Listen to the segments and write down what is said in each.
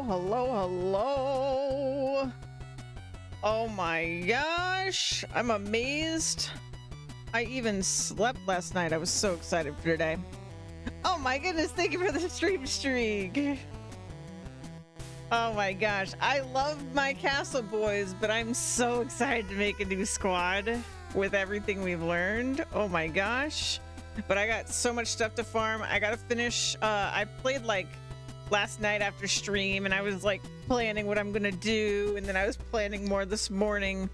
Hello. Oh my gosh, I'm amazed. I even slept last night. I was so excited for today. Oh my goodness, thank you for the stream streak. Oh my gosh, I love my castle boys, but I'm so excited to make a new squad with everything we've learned. Oh my gosh. But I got so much stuff to farm. I gotta finish. I played like last night after stream, and I was like planning what I'm gonna do, and then I was planning more this morning.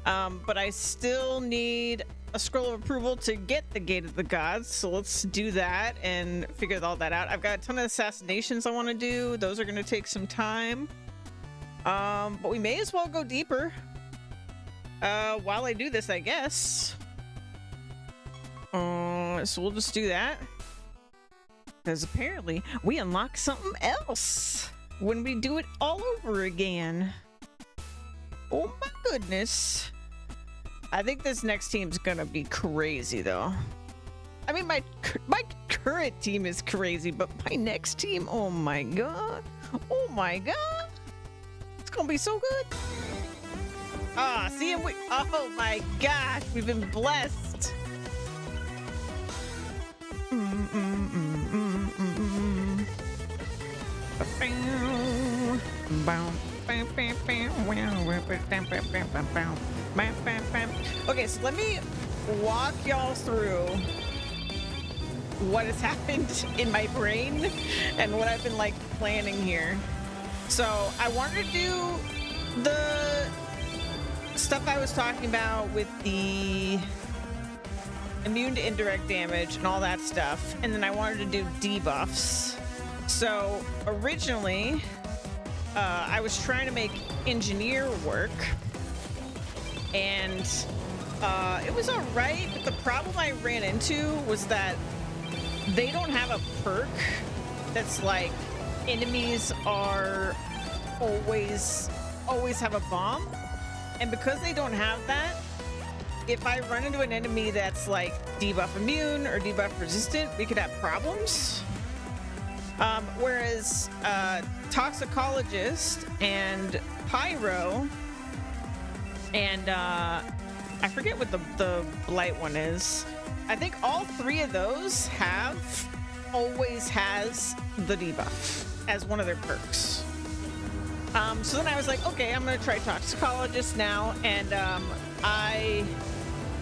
But I still need a scroll of approval to get the Gate of the Gods, so let's do that and figure all that out. I've got a ton of assassinations I want to do. Those are going to take some time, but we may as well go deeper while I do this, I guess. So we'll just do that, because apparently we unlock something else when we do it all over again. Oh my goodness. I think this next team's gonna be crazy, though. I mean, my current team is crazy, but my next team, oh my god. Oh my god. It's gonna be so good. Ah, see, oh my gosh, we've been blessed. Okay, so let me walk y'all through what has happened in my brain and what I've been like planning here. So I wanted to do the stuff I was talking about with the immune to indirect damage and all that stuff, and then I wanted to do debuffs. So originally I was trying to make engineer work, and it was all right, but the problem I ran into was that they don't have a perk that's like enemies are always have a bomb, and because they don't have that, if I run into an enemy that's like debuff immune or debuff resistant, we could have problems. Whereas Toxicologist and Pyro and I forget what the Blight one is. I think all three of those always has the debuff as one of their perks. So then I was like, okay, I'm gonna try Toxicologist now, and I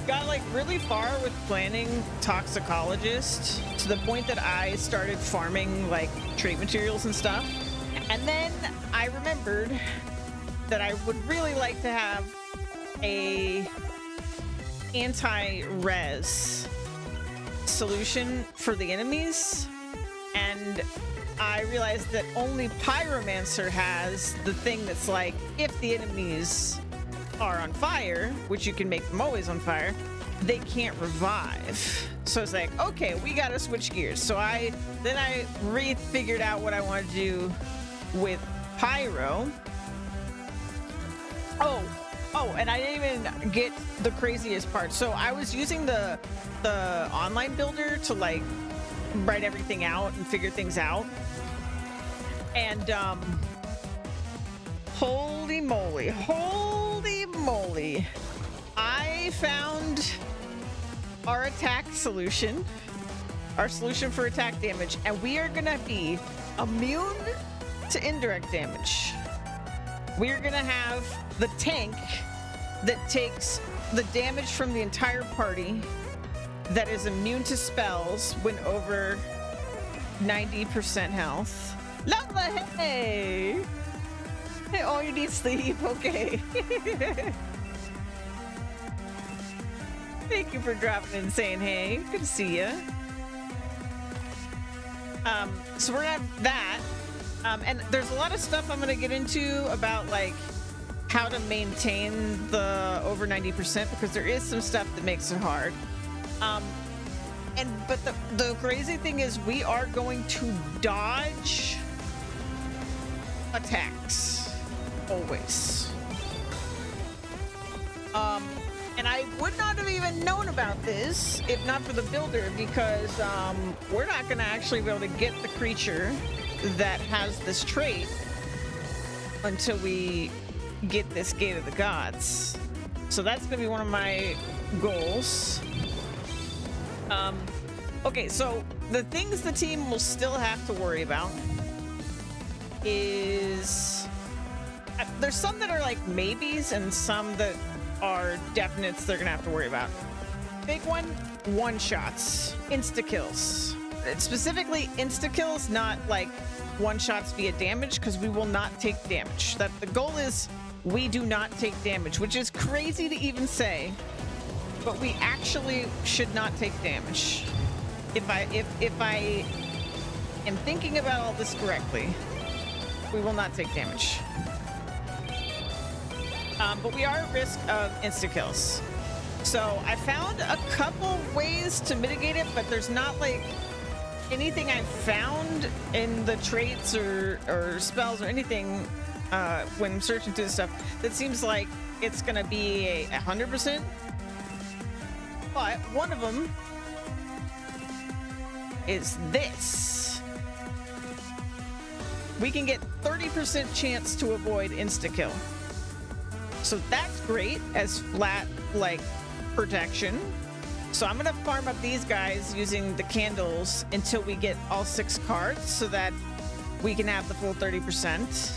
got like really far with planning Toxicologist to the point that I started farming like trait materials and stuff. And then I remembered that I would really like to have a anti-res solution for the enemies. And I realized that only Pyromancer has the thing that's like, if the enemies are on fire, which you can make them always on fire, they can't revive. So it's like, okay, we gotta switch gears. So then I re-figured out what I wanted to do with Pyro. Oh, and I didn't even get the craziest part. So I was using the online builder to like write everything out and figure things out. And holy moly, I found our attack solution, our solution for attack damage, and we are gonna be immune to indirect damage. We're gonna have the tank that takes the damage from the entire party, that is immune to spells when over 90% health. Lovely! Hey, oh, you need sleep, okay. Thank you for dropping in and saying hey. Good to see you. So we're gonna have that. And there's a lot of stuff I'm gonna get into about like how to maintain the over 90%, because there is some stuff that makes it hard. But the crazy thing is we are going to dodge attacks always. And I would not have even known about this if not for the builder, because we're not gonna actually be able to get the creature that has this trait until we get this Gate of the Gods. So that's gonna be one of my goals. Okay, so the things the team will still have to worry about is there's some that are like maybes and some that are definites they're gonna have to worry about. Big one shots, insta kills. Specifically insta kills, not like one shots via damage, because we will not take damage. That the goal is we do not take damage, which is crazy to even say, but we actually should not take damage. If I am thinking about all this correctly, we will not take damage. But we are at risk of insta kills. So I found a couple ways to mitigate it, but there's not like anything I've found in the traits or spells or anything when I'm searching through this stuff that seems like it's gonna be a 100%. But one of them is this. We can get 30% chance to avoid insta-kill. So that's great as flat, like, protection. So I'm gonna farm up these guys using the candles until we get all 6 cards so that we can have the full 30%.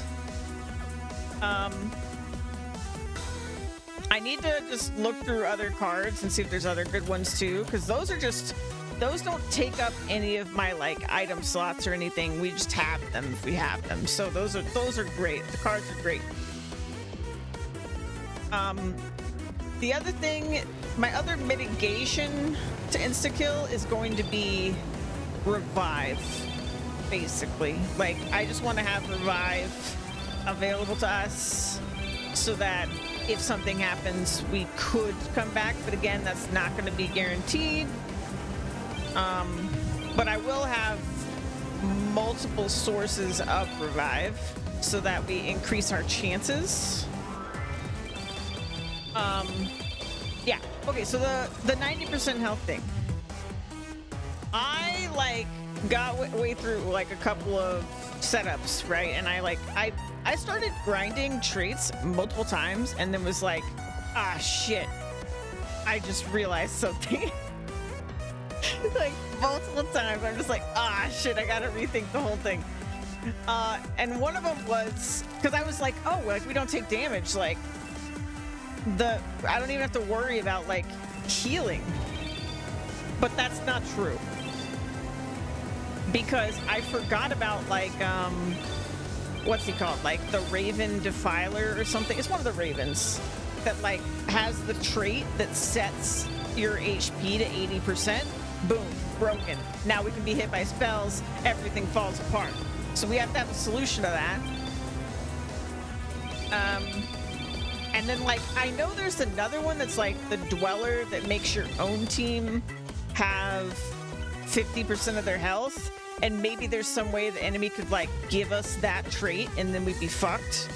I need to just look through other cards and see if there's other good ones too, because those don't take up any of my like item slots or anything. We just have them if we have them. So those are great. The cards are great. The other thing, my other mitigation to insta-kill is going to be revive, basically. Like, I just want to have revive available to us so that if something happens, we could come back. But again, that's not going to be guaranteed. But I will have multiple sources of revive so that we increase our chances. Yeah. Okay, so the 90% health thing. I like got way through like a couple of setups, right? And I started grinding traits multiple times and then was like, ah shit, I just realized something. Like multiple times I'm just like, ah shit, I gotta rethink the whole thing. And one of them was because I was like, oh, like we don't take damage, like I don't even have to worry about like healing. But that's not true, because I forgot about like what's he called, like the Raven Defiler or something. It's one of the ravens that like has the trait that sets your HP to 80%. Boom, broken. Now we can be hit by spells, everything falls apart. So we have to have a solution to that. And then like I know there's another one that's like the Dweller that makes your own team have 50% of their health, and maybe there's some way the enemy could like give us that trait and then we'd be fucked.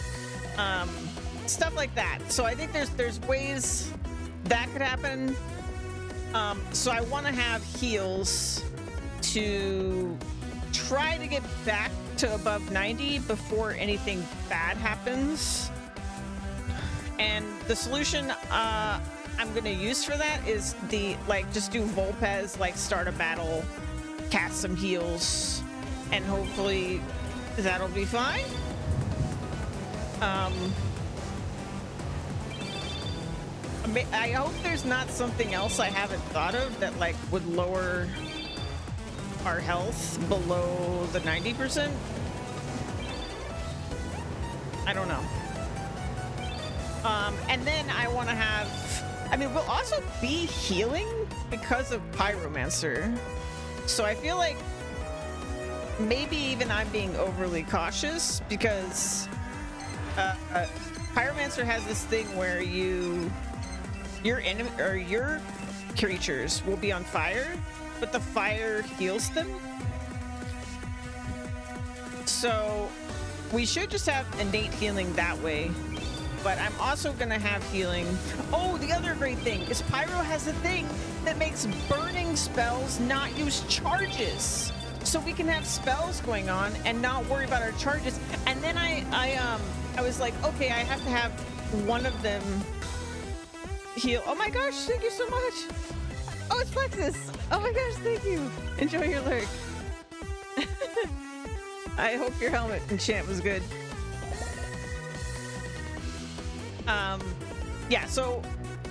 Stuff like that. So I think there's ways that could happen. So I want to have heals to try to get back to above 90 before anything bad happens. And the solution I'm going to use for that is just do Volpez, like start a battle, cast some heals, and hopefully that'll be fine. I hope there's not something else I haven't thought of that like would lower our health below the 90%. I don't know. And then I want to have, I mean, we'll also be healing because of Pyromancer. So I feel like maybe even I'm being overly cautious, because Pyromancer has this thing where your enemy or your creatures will be on fire, but the fire heals them. So we should just have innate healing that way. But I'm also gonna have healing. Oh, the other great thing is Pyro has a thing that makes burning spells not use charges. so we can have spells going on and not worry about our charges. And then I was like, okay, I have to have one of them heal. Oh my gosh, thank you so much. Oh, it's Plexus. Oh my gosh, thank you. Enjoy your lurk. I hope your helmet enchant was good. Yeah, so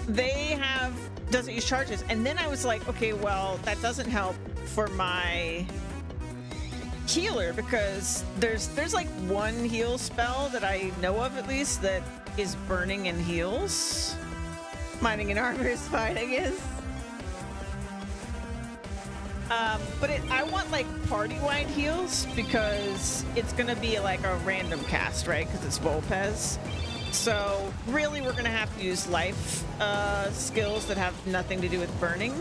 they have doesn't use charges, and then I was like, okay, well, that doesn't help for my healer, because there's like one heal spell that I know of, at least, that is burning and heals. Mining and armor is fine, I guess. But I want like party-wide heals, because it's gonna be like a random cast, right? Because it's Volpez. So really, we're gonna have to use life skills that have nothing to do with burning.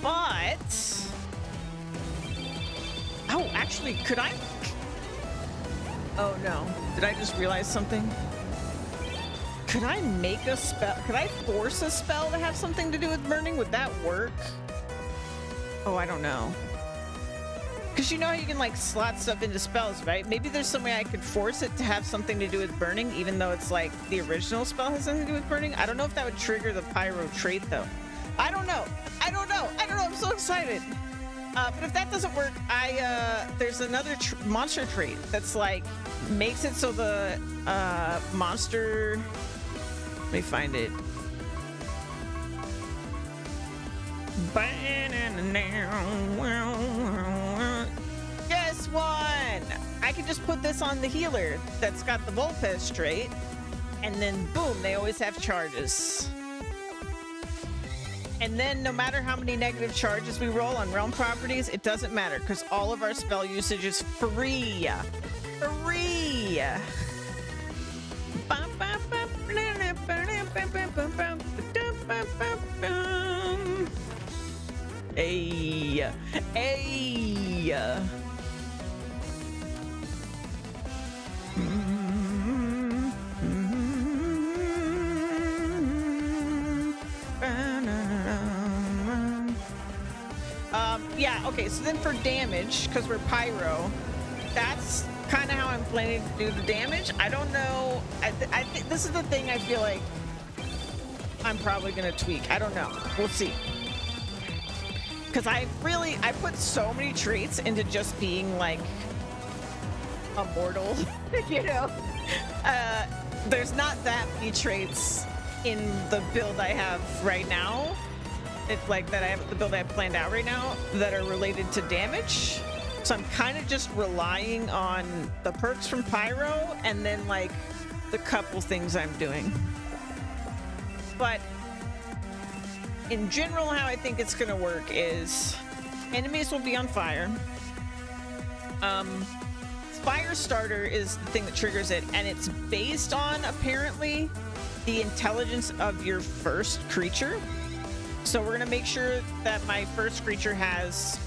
But oh, actually, could I? Oh no! Did I just realize something? Could I make a spell? Could I force a spell to have something to do with burning? Would that work? Oh, I don't know. Because you know how you can like slot stuff into spells, right? Maybe there's some way I could force it to have something to do with burning, even though it's like the original spell has something to do with burning. I don't know if that would trigger the pyro trait though. I don't know. I don't know. I don't know. I'm so excited. But if that doesn't work, there's another monster trait that's like makes it so the monster. Let me find it. Guess what? I can just put this on the healer that's got the Volpez trait, and then boom, they always have charges. And then no matter how many negative charges we roll on realm properties, it doesn't matter, because all of our spell usage is free. Free! Hey! Hey! Yeah, okay, so then for damage, because we're pyro, that's kind of how I'm planning to do the damage. I don't know. I think this is the thing I feel like I'm probably going to tweak. I don't know. We'll see. Because I put so many traits into just being like immortal, you know? There's not that many traits in the build I have right now. It's like that I have the build I have planned out right now that are related to damage. So I'm kind of just relying on the perks from Pyro and then like the couple things I'm doing. But in general, how I think it's gonna work is enemies will be on fire. Fire starter is the thing that triggers it, and it's based on apparently the intelligence of your first creature. So we're gonna make sure that my first creature has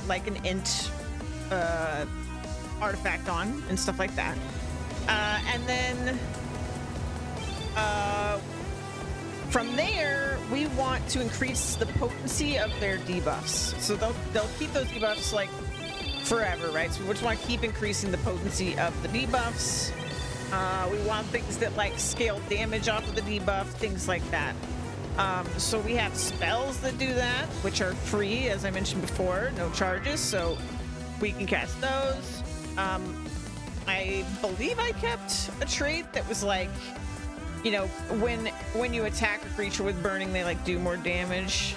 like an int artifact on and stuff like that. And then from there, we want to increase the potency of their debuffs. So they'll keep those debuffs like forever, right? So we just want to keep increasing the potency of the debuffs. We want things that like scale damage off of the debuff, things like that. So we have spells that do that, which are free, as I mentioned before, no charges, so we can cast those. I believe I kept a trait that was like, you know, when you attack a creature with burning, they like do more damage.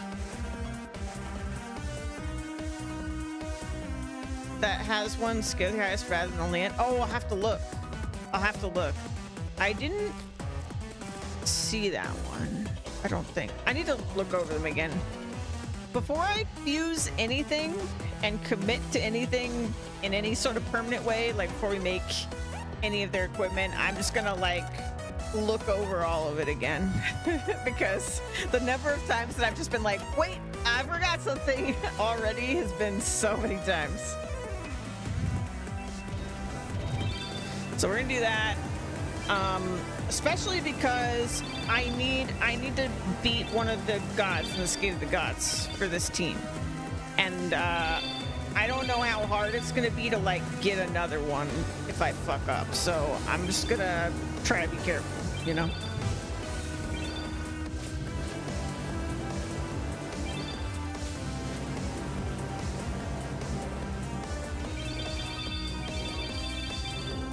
That has one skill highest rather than only it. Oh, I'll have to look. I'll have to look. I didn't see that one. I don't think. I need to look over them again. Before I fuse anything and commit to anything in any sort of permanent way, like before we make any of their equipment, I'm just gonna like look over all of it again. Because the number of times that I've just been like, wait, I forgot something already has been so many times. So we're gonna do that. Especially because I need to beat one of the gods in the Gate of the Gods for this team. And I don't know how hard it's gonna be to like get another one if I fuck up. So I'm just gonna try to be careful, you know?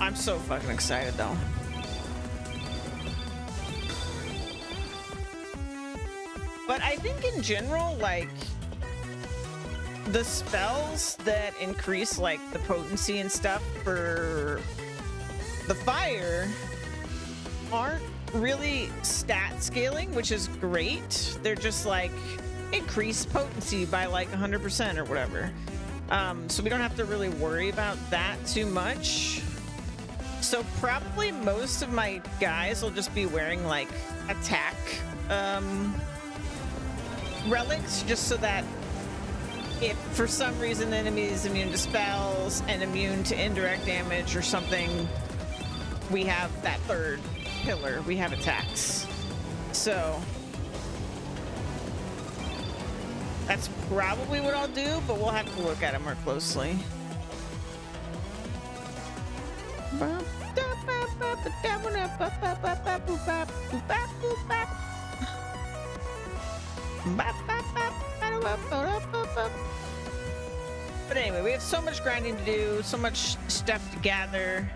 I'm so fucking excited though. But I think in general, like, the spells that increase like the potency and stuff for the fire aren't really stat scaling, which is great. They're just like increase potency by like 100% or whatever. So we don't have to really worry about that too much. So probably most of my guys will just be wearing like attack relics, just so that if for some reason the enemy is immune to spells and immune to indirect damage or something, we have that third pillar, we have attacks. So that's probably what I'll do, but we'll have to look at it more closely. But anyway, we have so much grinding to do, so much stuff to gather.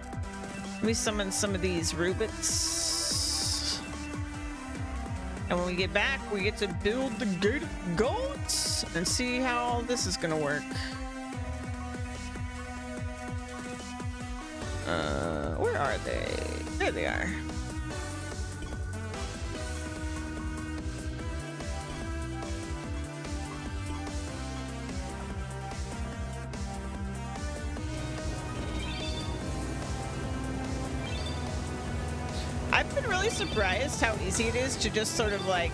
Let me summon some of these rubits. And when we get back, we get to build the Gate of Goats and see how all this is gonna work. Where are they? There they are. I've been really surprised how easy it is to just sort of like,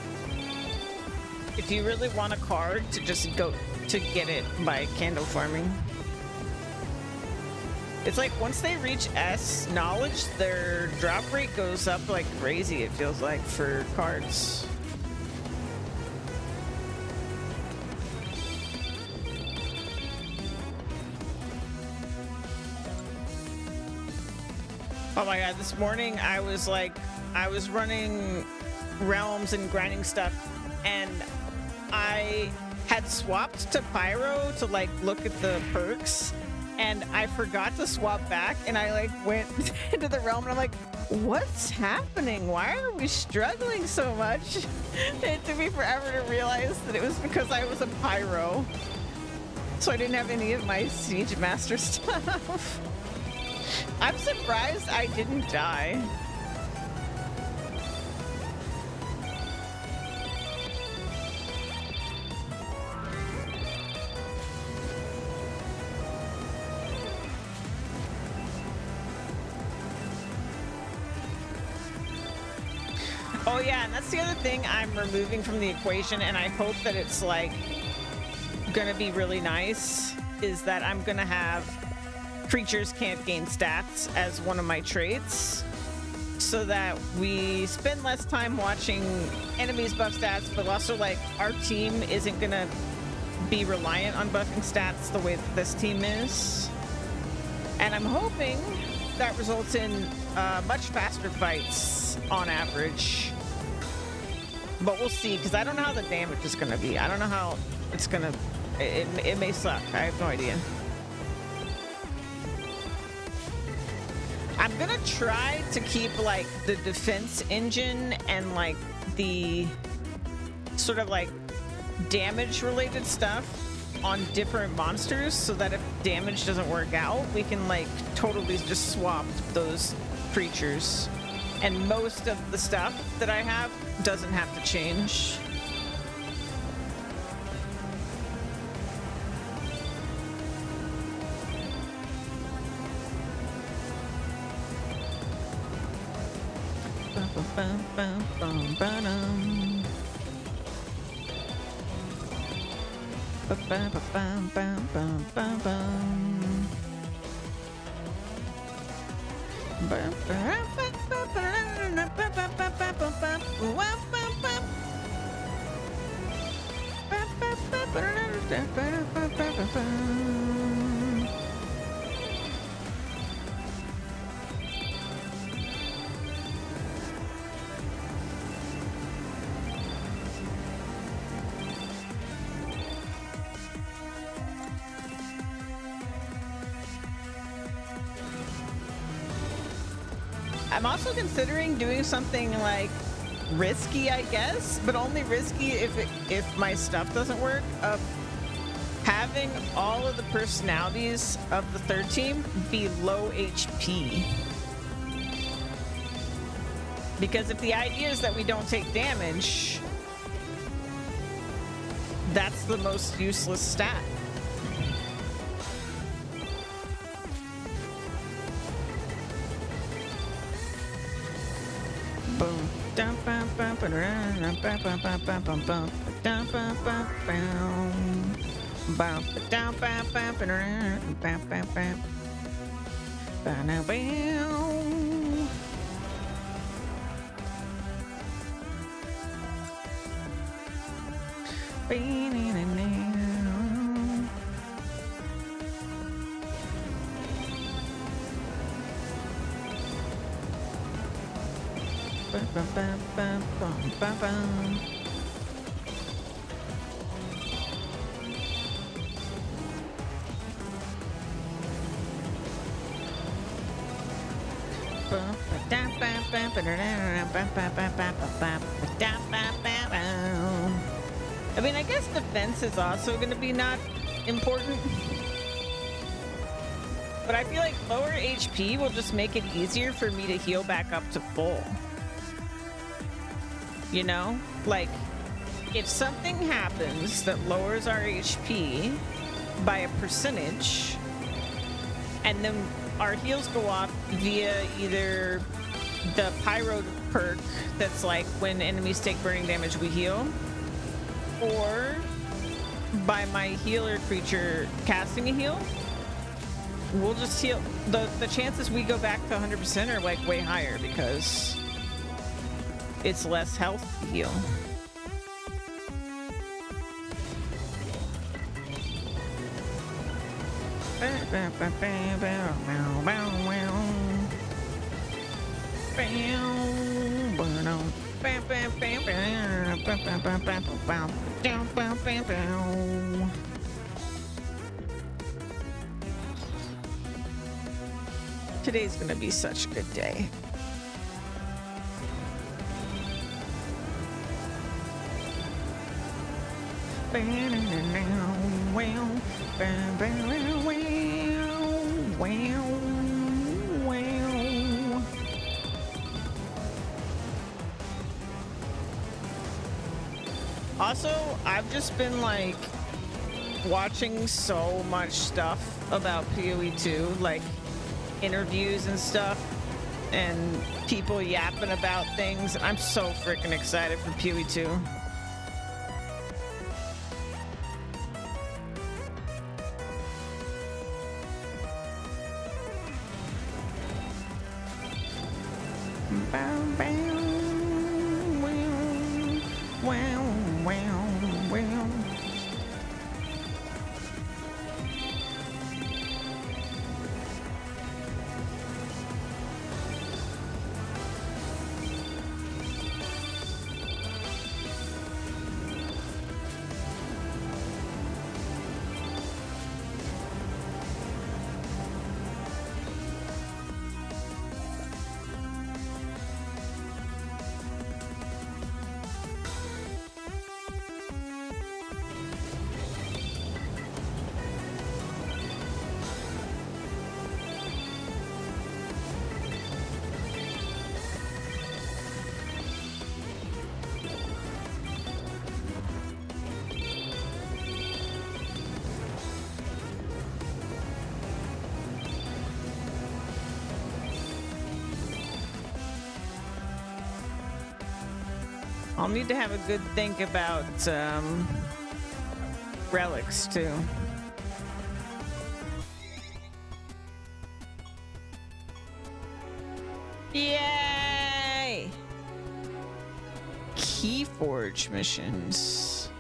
if you really want a card, to just go to get it by candle farming. It's like once they reach S knowledge, their drop rate goes up like crazy, it feels like, for cards. Oh my god, this morning I was running realms and grinding stuff, and I had swapped to Pyro to like look at the perks, and I forgot to swap back, and I like went into the realm and I'm like, what's happening? Why are we struggling so much? It took me forever to realize that it was because I was a Pyro. So I didn't have any of my Siege Master stuff. I'm surprised I didn't die. Oh yeah, and that's the other thing I'm removing from the equation, and I hope that it's like gonna be really nice, is that I'm gonna have creatures can't gain stats as one of my traits, so that we spend less time watching enemies buff stats, but also like our team isn't gonna be reliant on buffing stats the way that this team is. And I'm hoping that results in much faster fights on average. But we'll see, because I don't know how the damage is gonna be. I don't know how it's gonna... It may suck. I have no idea. I'm gonna try to keep like the defense engine and like the sort of like damage related stuff on different monsters, so that if damage doesn't work out, we can like totally just swap those creatures. And most of the stuff that I have doesn't have to change. I'm also considering doing something like risky, I guess, but only risky if my stuff doesn't work, of having all of the personalities of the third team be low HP. Because if the idea is that we don't take damage, that's the most useless stat. Boom. I mean, I guess defense is also going to be not important. But I feel like lower HP will just make it easier for me to heal back up to full. You know? Like, if something happens that lowers our HP by a percentage, and then our heals go off via either the Pyro perk that's like when enemies take burning damage, we heal, or by my healer creature casting a heal, we'll just heal. The chances we go back to 100% are like way higher because it's less health to heal. Today's gonna be such a good day. Also, I've just been like watching so much stuff about PoE 2, like interviews and stuff, and people yapping about things. I'm so freaking excited for PoE 2. I'll need to have a good think about relics too. Yay! Keyforge missions.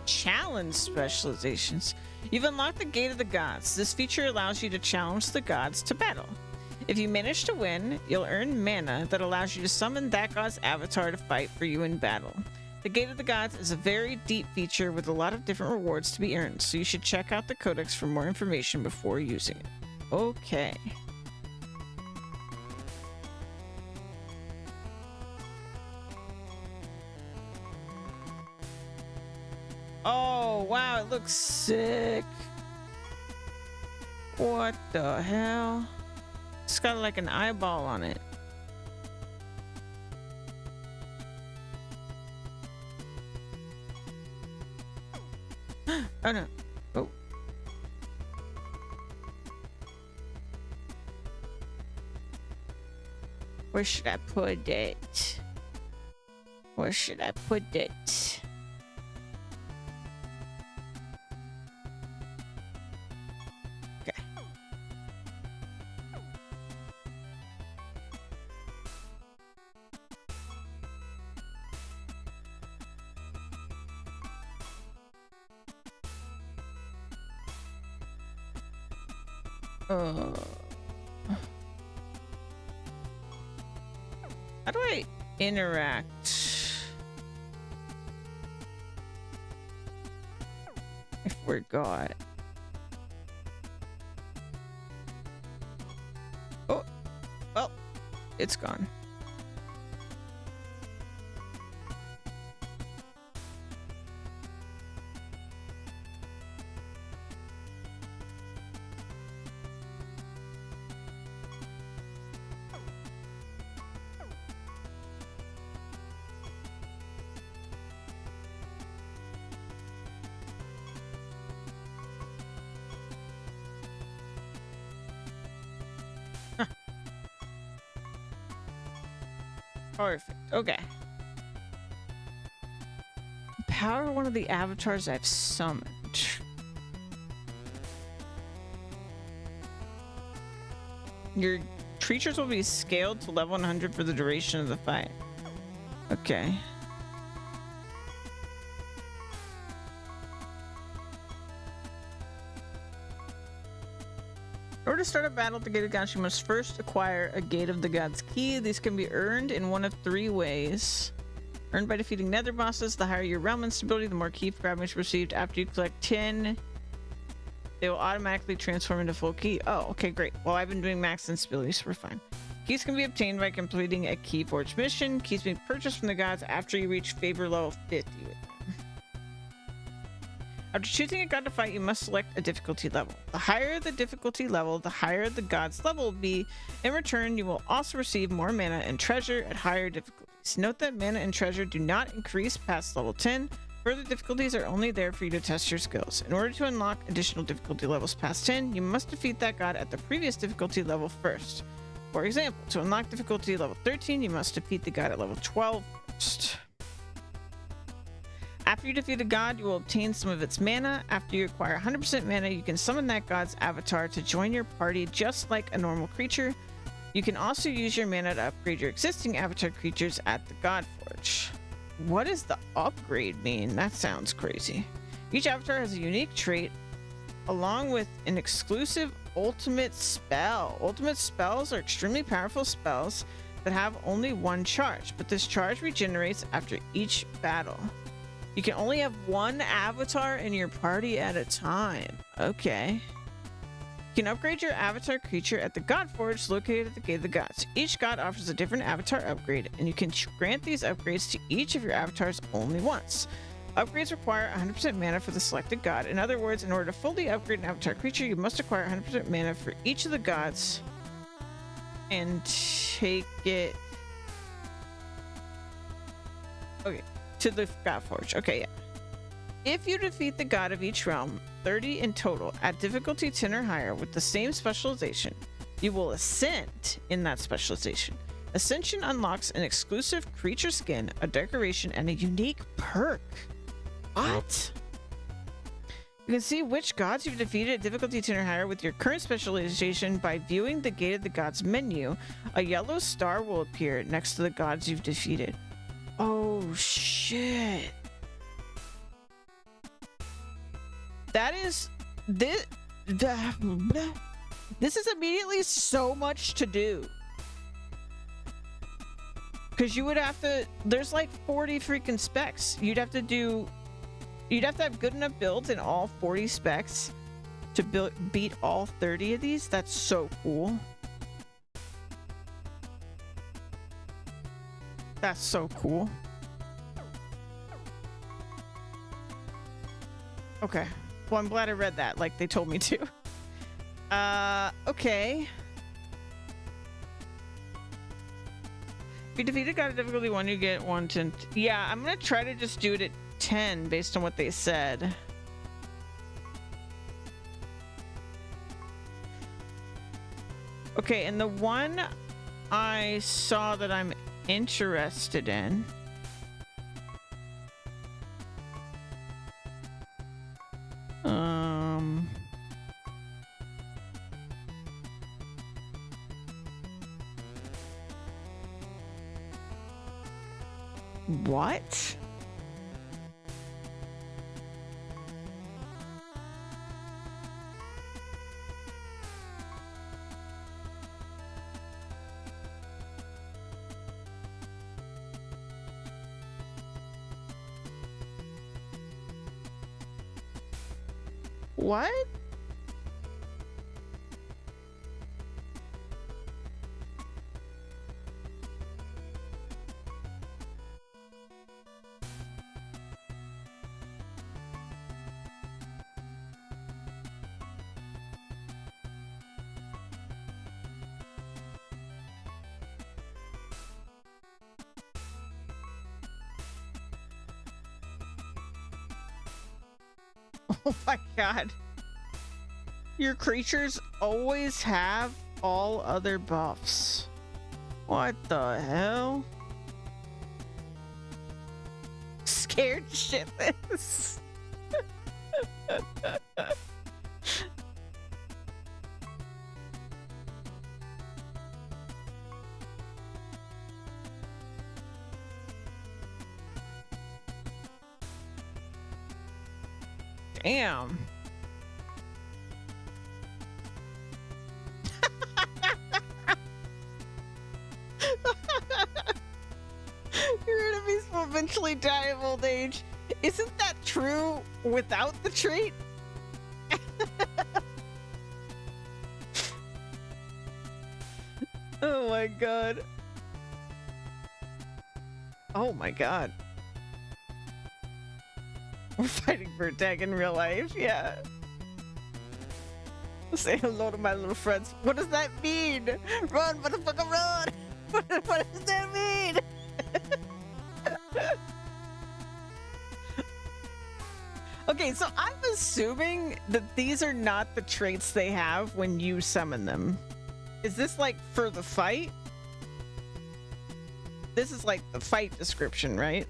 Challenge specializations. You've unlocked the Gate of the Gods. This feature allows you to challenge the gods to battle. If you manage to win, you'll earn mana that allows you to summon that god's avatar to fight for you in battle. The Gate of the Gods is a very deep feature with a lot of different rewards to be earned, so you should check out the codex for more information before using it. Okay. Oh, wow, it looks sick. What the hell? It's got like an eyeball on it. Oh no. Oh. Where should I put it? Where should I put it? Okay. How do I interact? I forgot. Oh, well, it's gone. Perfect. Okay. Power one of the avatars I've summoned. Your creatures will be scaled to level 100 for the duration of the fight. Okay. In order to start a battle at the Gate of Gods, you must first acquire a Gate of the Gods key. These can be earned in one of 3 ways. Earned by defeating nether bosses. The higher your realm instability, the more key fragments received. After you collect 10, they will automatically transform into full key. Oh, okay, great. Well, I've been doing max instability, so we're fine. Keys can be obtained by completing a Keyforge mission. Keys may be purchased from the gods after you reach favor level 50 with them. After choosing a god to fight, you must select a difficulty level. The higher the difficulty level, the higher the god's level will be. In return, you will also receive more mana and treasure at higher difficulties. Note that mana and treasure do not increase past level 10. Further difficulties are only there for you to test your skills. In order to unlock additional difficulty levels past 10, you must defeat that god at the previous difficulty level first. For example, to unlock difficulty level 13, you must defeat the god at level 12 first. After you defeat a god, you will obtain some of its mana. After you acquire 100% mana, you can summon that god's avatar to join your party just like a normal creature. You can also use your mana to upgrade your existing avatar creatures at the God Forge. What does the upgrade mean? That sounds crazy. Each avatar has a unique trait along with an exclusive ultimate spell. Ultimate spells are extremely powerful spells that have only one charge, but this charge regenerates after each battle. You can only have one avatar in your party at a time. Okay. You can upgrade your avatar creature at the God Forge located at the Gate of the Gods. Each god offers a different avatar upgrade, and you can grant these upgrades to each of your avatars only once. Upgrades require 100% mana for the selected god. In other words, in order to fully upgrade an avatar creature, you must acquire 100% mana for each of the gods and take it... Okay. To the God Forge. Okay, yeah. If you defeat the god of each realm, 30 in total, at difficulty 10 or higher with the same specialization, you will ascend in that specialization. Ascension unlocks an exclusive creature skin, a decoration, and a unique perk. What? You can see which gods you've defeated at difficulty 10 or higher with your current specialization by viewing the Gate of the Gods menu. A yellow star will appear next to the gods you've defeated. Oh shit. That is this is immediately so much to do. Cause you would have to, there's like 40 freaking specs. You'd have to have good enough builds in all 40 specs to beat all 30 of these. That's so cool. That's so cool. Okay. Well, I'm glad I read that like they told me to. Okay. If you defeat a god at difficulty 1, you get 1 to... Yeah, I'm gonna try to just do it at 10 based on what they said. Okay, and the one I saw that I'm interested in... What? What? Oh my god. Your creatures always have all other buffs. What the hell? Scared shitless. Damn. Your enemies will eventually die of old age. Isn't that true without the trait? Oh my god. Oh my god. We're fighting for a tag in real life, yeah. Say hello to my little friends. What does that mean? Run, motherfucker, run! What does that mean? Okay, so I'm assuming that these are not the traits they have when you summon them. Is this like for the fight? This is like the fight description, right?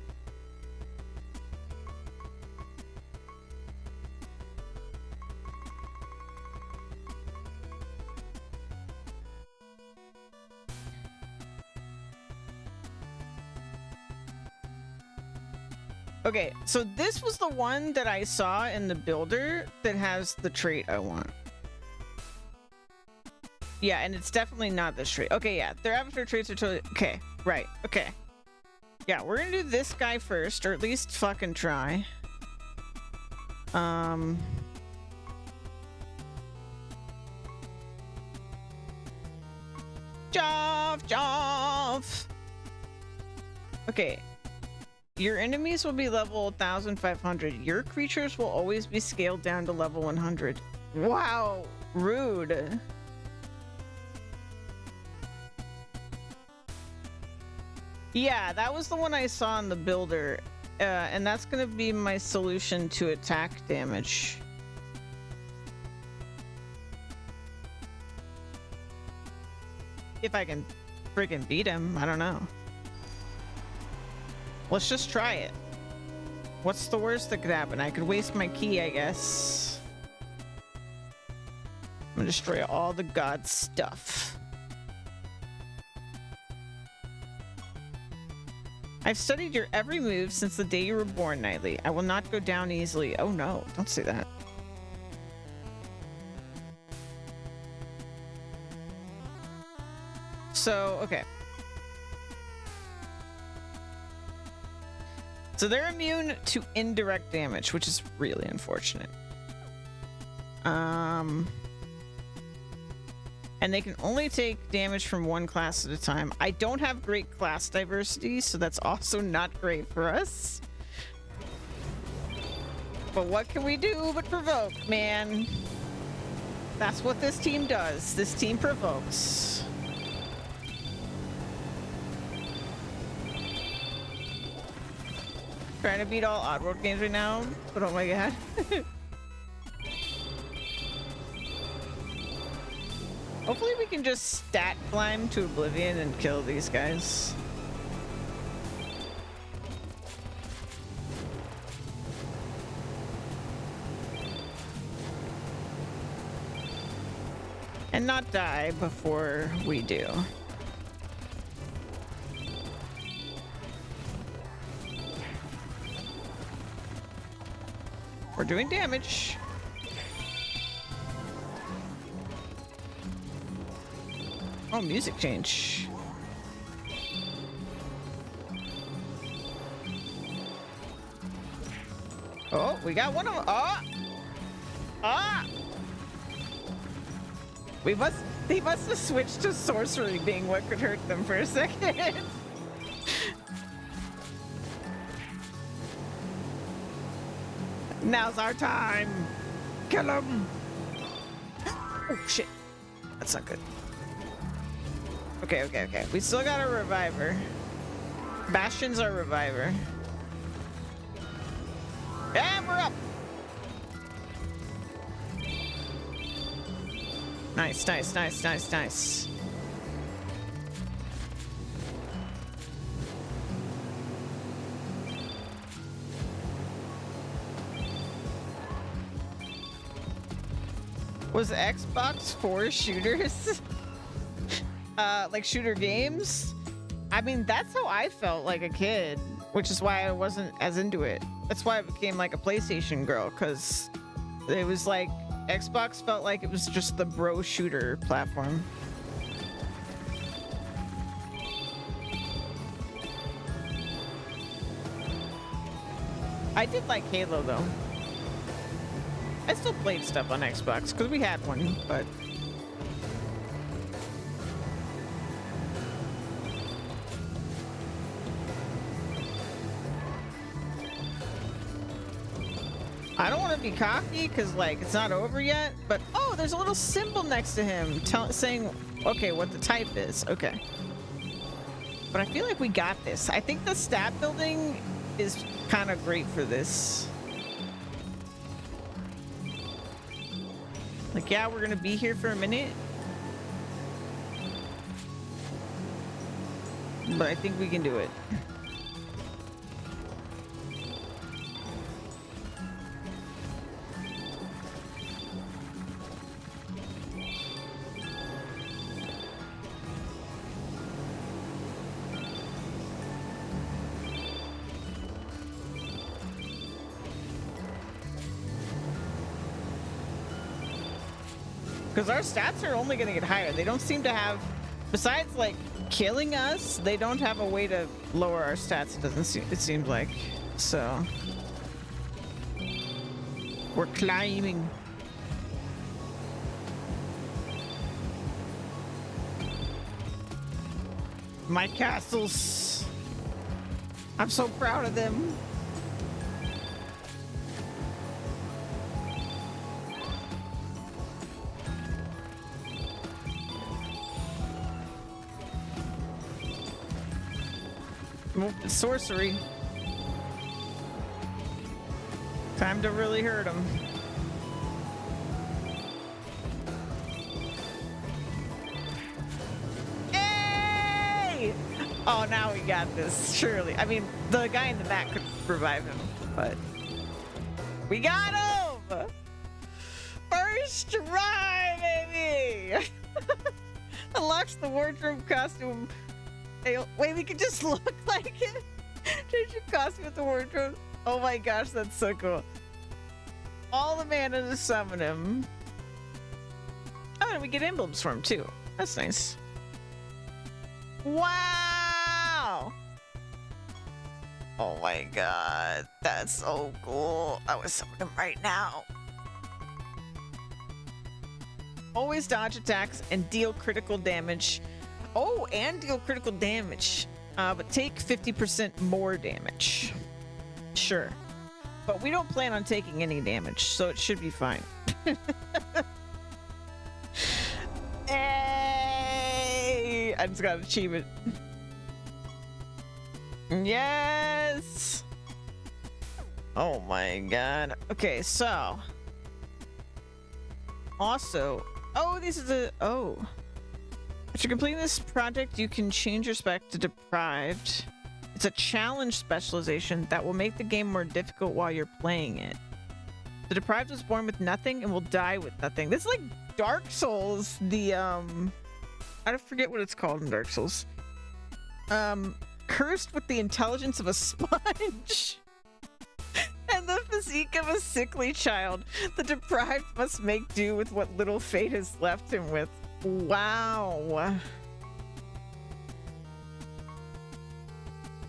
Okay, so this was the one that I saw in the builder that has the trait I want. Yeah, and it's definitely not this trait. Okay, yeah, their avatar traits are totally... Okay, right, okay. Yeah, we're gonna do this guy first, or at least fucking try. Joff! Okay. Your enemies will be level 1,500. Your creatures will always be scaled down to level 100. Wow, rude. Yeah, that was the one I saw in the builder. And that's gonna be my solution to attack damage. If I can freaking beat him, I don't know. Let's just try it. What's the worst that could happen? I could waste my key, I guess. I'm gonna destroy all the god stuff. I've studied your every move since the day you were born, Nightly. I will not go down easily. Oh no, don't say that. So, okay. So they're immune to indirect damage, which is really unfortunate. And they can only take damage from one class at a time. I don't have great class diversity, so that's also not great for us. But what can we do but provoke, man? That's what this team does. This team provokes. Trying to beat all Oddworld games right now, but oh my god. Hopefully we can just stat climb to oblivion and kill these guys. And not die before we do. We're doing damage. Oh, music change. Oh, we got one of them. Oh! Ah! They must have switched to sorcery being what could hurt them for a second. Now's our time. Kill him. Oh, shit. That's not good. Okay. We still got a reviver. Bastion's our reviver. And we're up. Nice. Was Xbox for shooters? Like shooter games? I mean, that's how I felt like a kid, which is why I wasn't as into it. That's why I became like a PlayStation girl, because it was like Xbox felt like it was just the bro shooter platform. I did like Halo though. I still played stuff on Xbox because we had one, but I don't want to be cocky because like it's not over yet, but oh, there's a little symbol next to him saying, okay, what the type is. Okay. But I feel like we got this. I think the stat building is kind of great for this. Like, yeah, we're going to be here for a minute. But I think we can do it. Because our stats are only going to get higher. They don't seem to have, besides like killing us, they don't have a way to lower our stats. It seems like. So we're climbing. My castles. I'm so proud of them. Sorcery. Time to really hurt him. Yay! Oh, now we got this. Surely. I mean, the guy in the back could revive him, but we got him! First try, baby! Unlocks the wardrobe costume. Wait, we can just look like it? Change your costume with the wardrobe. Oh my gosh, that's so cool. All the mana to summon him. Oh, and we get emblems for him too. That's nice. Wow! Oh my god, that's so cool. I would summon him right now. Always dodge attacks and deal critical damage. Oh, and deal critical damage, but take 50% more damage. Sure. But we don't plan on taking any damage, so it should be fine. Hey! I just got an achievement. Yes! Oh my god. Okay, so. Also. Oh, this is a. Oh. After completing this project, you can change your spec to deprived. It's a challenge specialization that will make the game more difficult while you're playing it. The deprived was born with nothing and will die with nothing. This is like Dark Souls. The I forget what it's called in Dark Souls. Cursed with the intelligence of a sponge and the physique of a sickly child, the deprived must make do with what little fate has left him with. Wow.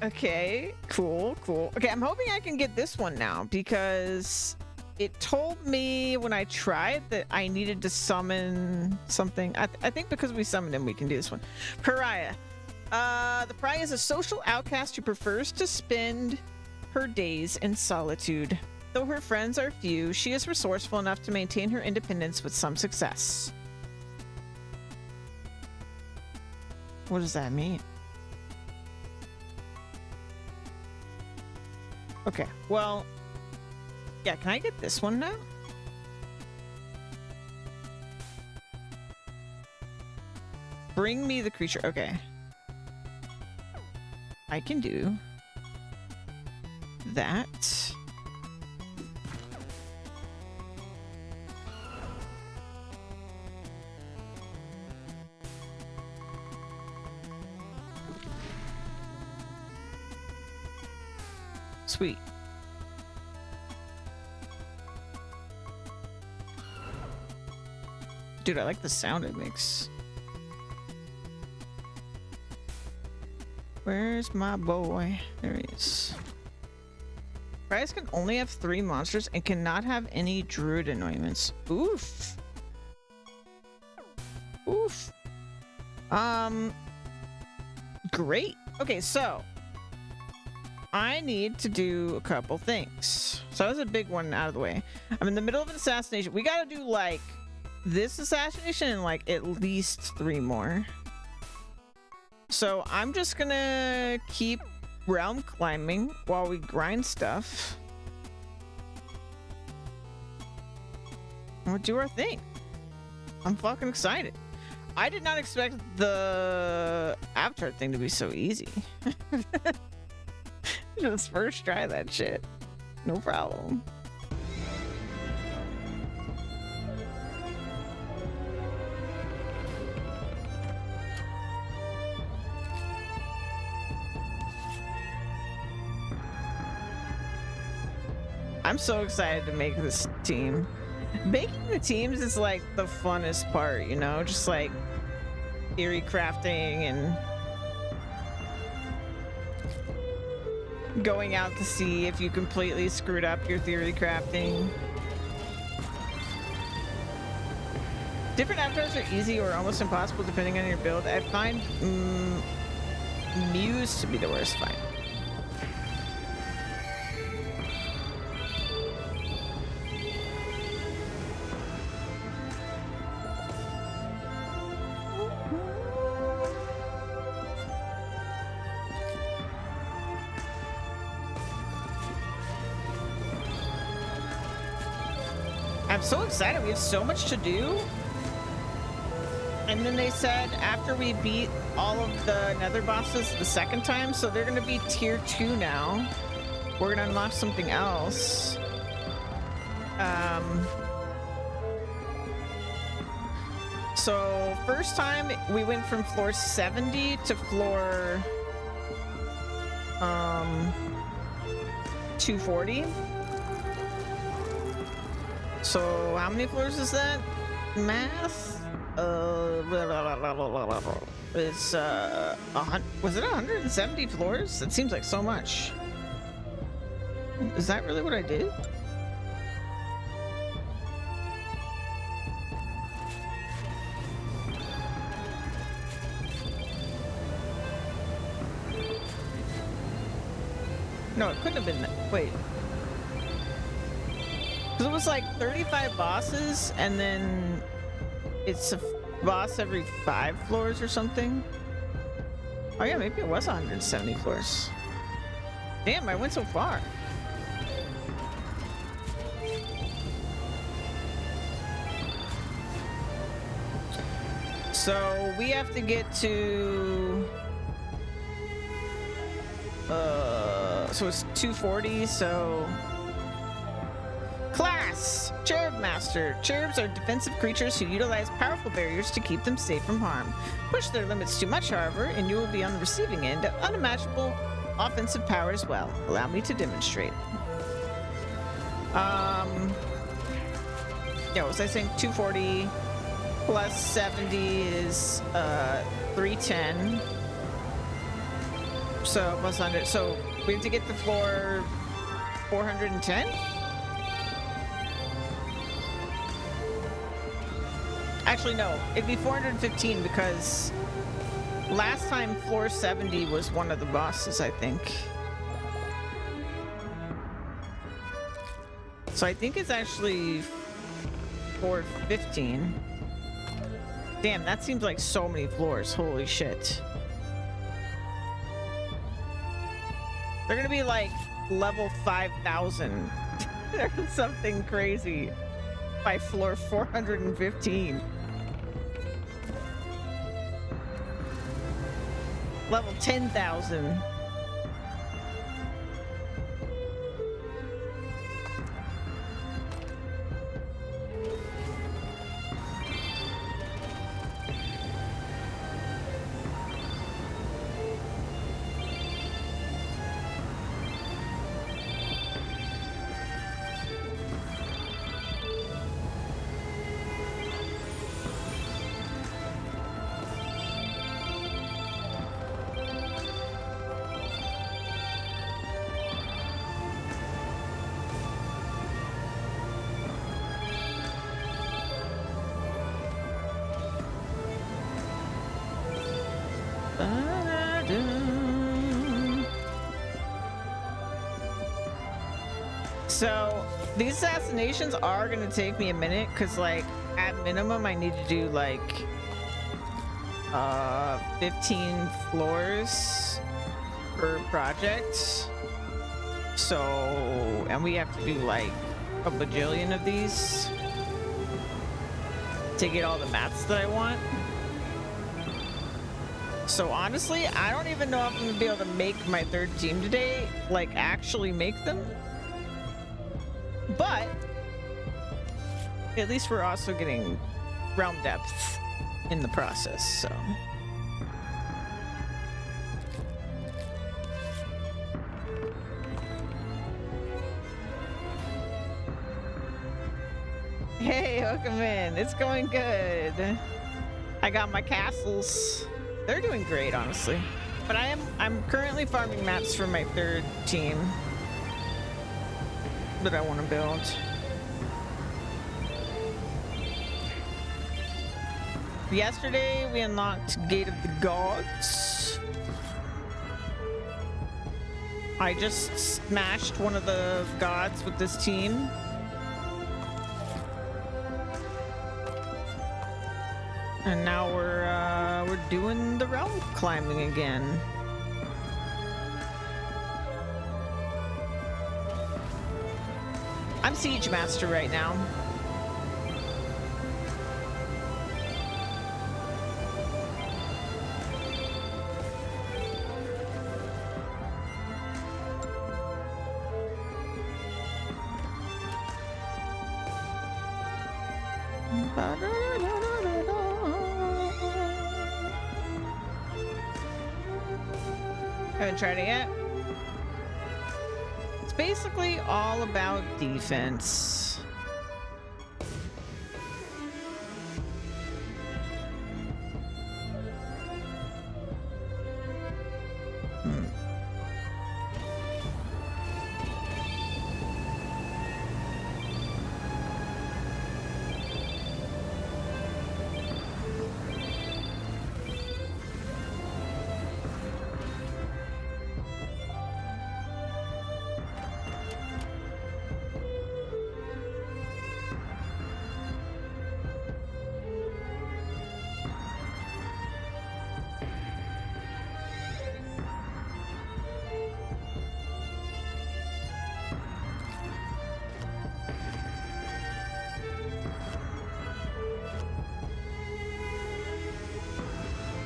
Okay, cool. Okay, I'm hoping I can get this one now because it told me when I tried that I needed to summon something. I think because we summoned him, we can do this one. Pariah. The Pariah is a social outcast who prefers to spend her days in solitude. Though her friends are few, she is resourceful enough to maintain her independence with some success. What does that mean? Okay, well, yeah, can I get this one now? Bring me the creature. Okay. I can do that. Sweet. Dude, I like the sound it makes. Where's my boy? There he is. Prize can only have 3 monsters and cannot have any druid anointments. Oof. Oof. Great. Okay, so I need to do a couple things. So that was a big one out of the way. I'm in the middle of an assassination. We gotta do like this assassination and like at least 3 more. So I'm just gonna keep realm climbing while we grind stuff. And we'll do our thing. I'm fucking excited. I did not expect the Avatar thing to be so easy. Just first try that shit. No problem. I'm so excited to make this team. Making the teams is like the funnest part, you know? Just like theory crafting and going out to see if you completely screwed up your theory crafting. Different avatars are easy or almost impossible depending on your build. I find Muse to be the worst fight. I'm so excited. We have so much to do. And then they said after we beat all of the nether bosses the second time, so they're going to be tier 2 now. We're going to unlock something else. So first time we went from floor 70 to floor 240. So how many floors is that? Math? It's was it 170 floors? That seems like so much. Is that really what I did? No, it couldn't have been that. Wait. Because it was like 35 bosses, and then it's a boss every 5 floors or something. Oh yeah, maybe it was 170 floors. Damn, I went so far. So we have to get to so it's 240, so class Cherub Master. Cherubs are defensive creatures who utilize powerful barriers to keep them safe from harm. Push their limits too much, however, and you will be on the receiving end of unimaginable offensive power as well. Allow me to demonstrate. Yeah, was I saying 240 plus 70 is 310. So plus 100. So we have to get to floor 410. Actually, no, it'd be 415 because last time floor 70 was one of the bosses, I think. So I think it's actually 415. Damn, that seems like so many floors. Holy shit. They're gonna be like level 5,000 or something crazy by floor 415. Level 10,000. So these assassinations are gonna take me a minute because, like, at minimum I need to do like 15 floors per project. So, and we have to do like a bajillion of these to get all the mats that I want. So honestly, I don't even know if I'm gonna be able to make my third team today, like actually make them. But at least we're also getting realm depth in the process, so. Hey, welcome in. It's going good. I got my castles. They're doing great, honestly. But I'm currently farming mats for my third team that I want to build. Yesterday we unlocked Gate of the Gods. I just smashed one of the gods with this team. And now we're doing the realm climbing again. I'm Siege Master right now. Haven't tried it yet. It's basically all about defense.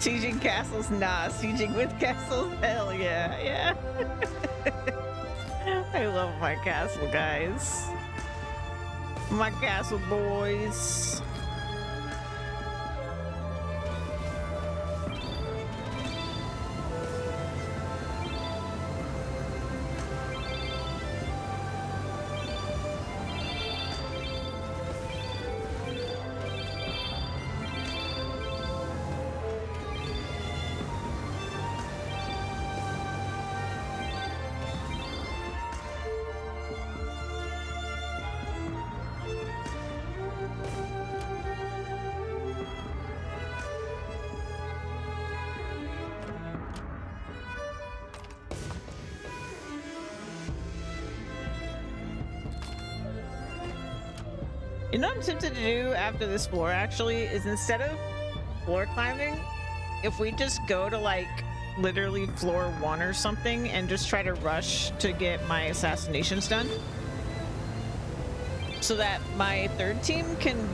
Sieging castles? Nah. Sieging with castles? Hell yeah. Yeah. I love my castle, guys. My castle boys. You know what I'm tempted to do after this floor actually is instead of floor climbing, if we just go to like literally floor 1 or something and just try to rush to get my assassinations done so that my third team can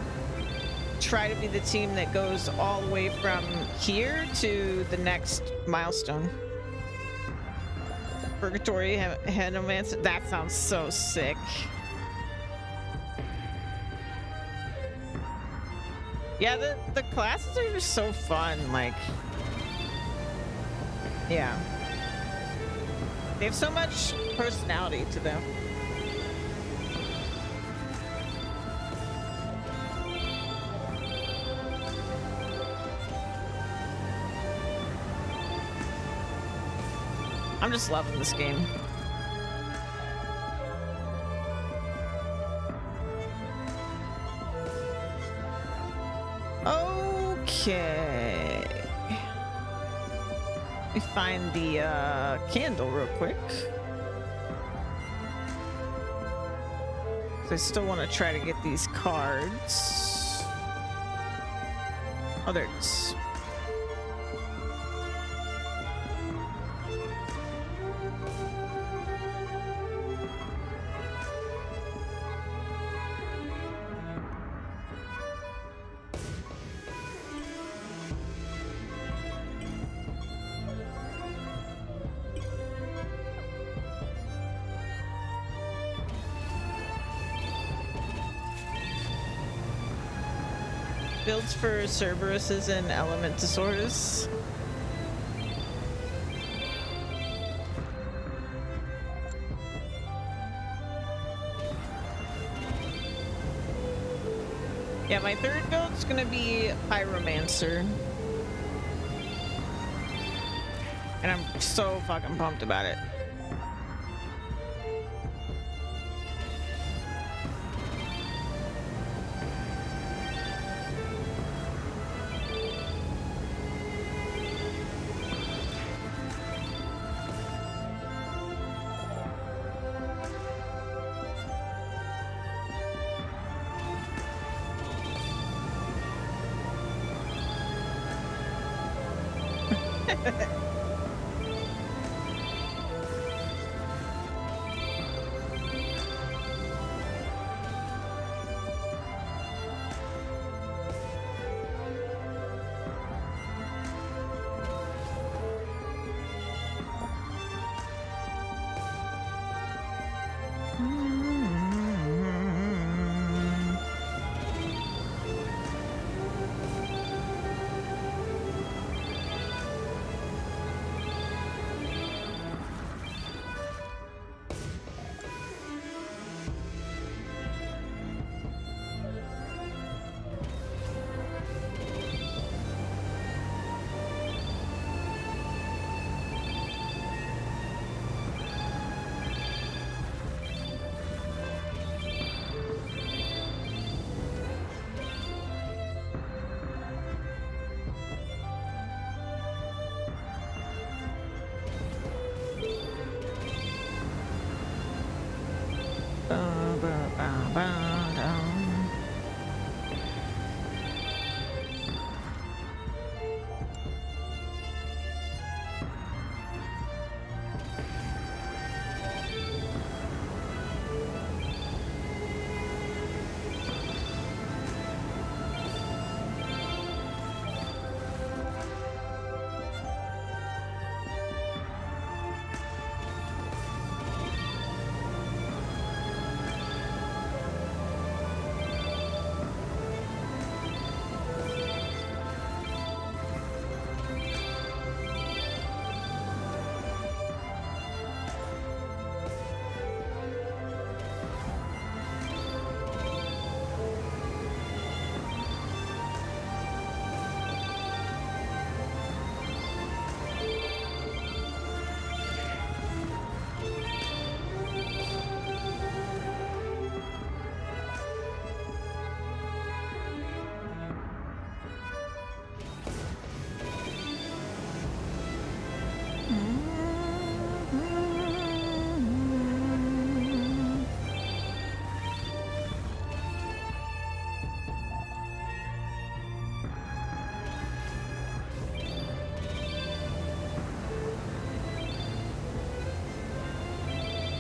try to be the team that goes all the way from here to the next milestone. Purgatory Henomancer, that sounds so sick. Yeah, the classes are just so fun, like, yeah. They have so much personality to them. I'm just loving this game. Okay. Let me find the candle real quick. So I still want to try to get these cards. Oh, there it is. Builds for Cerberuses and Elementosaurus. Yeah, my third build's gonna be Pyromancer. And I'm so fucking pumped about it.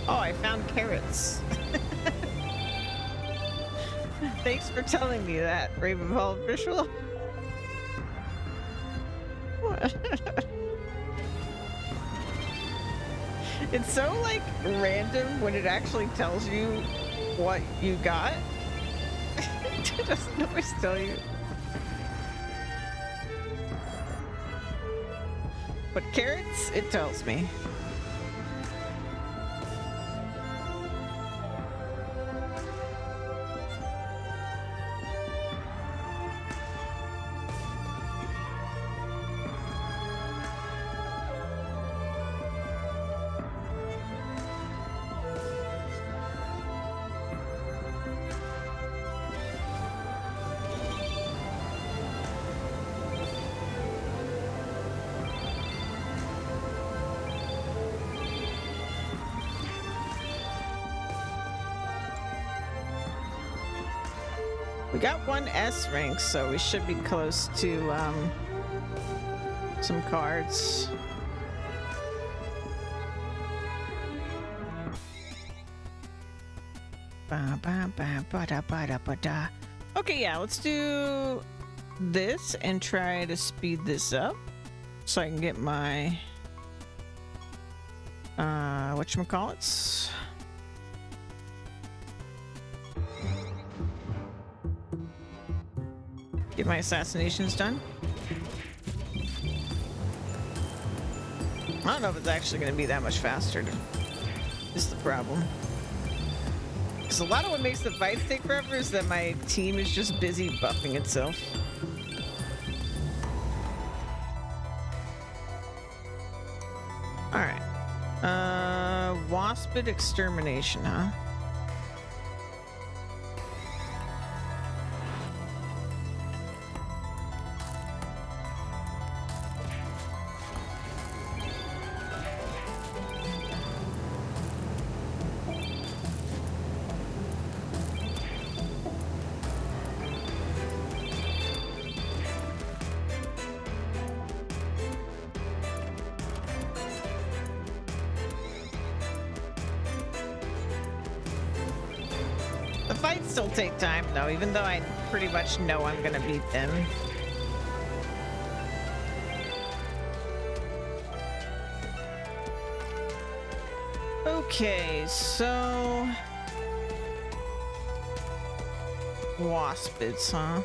Oh, I found carrots. Thanks for telling me that, Ravenfall official. It's so like random when it actually tells you what you got. It doesn't always tell you. But carrots, it tells me. We got one S rank, so we should be close to some cards. Okay, yeah, let's do this and try to speed this up so I can get my whatchamacallits. Get my assassinations done. I don't know if it's actually going to be that much faster. Is the problem. Because a lot of what makes the fights take forever is that my team is just busy buffing itself. Alright. Waspid extermination, huh? The fights still take time, though, even though I pretty much know I'm gonna beat them. Okay, so... Waspids, huh?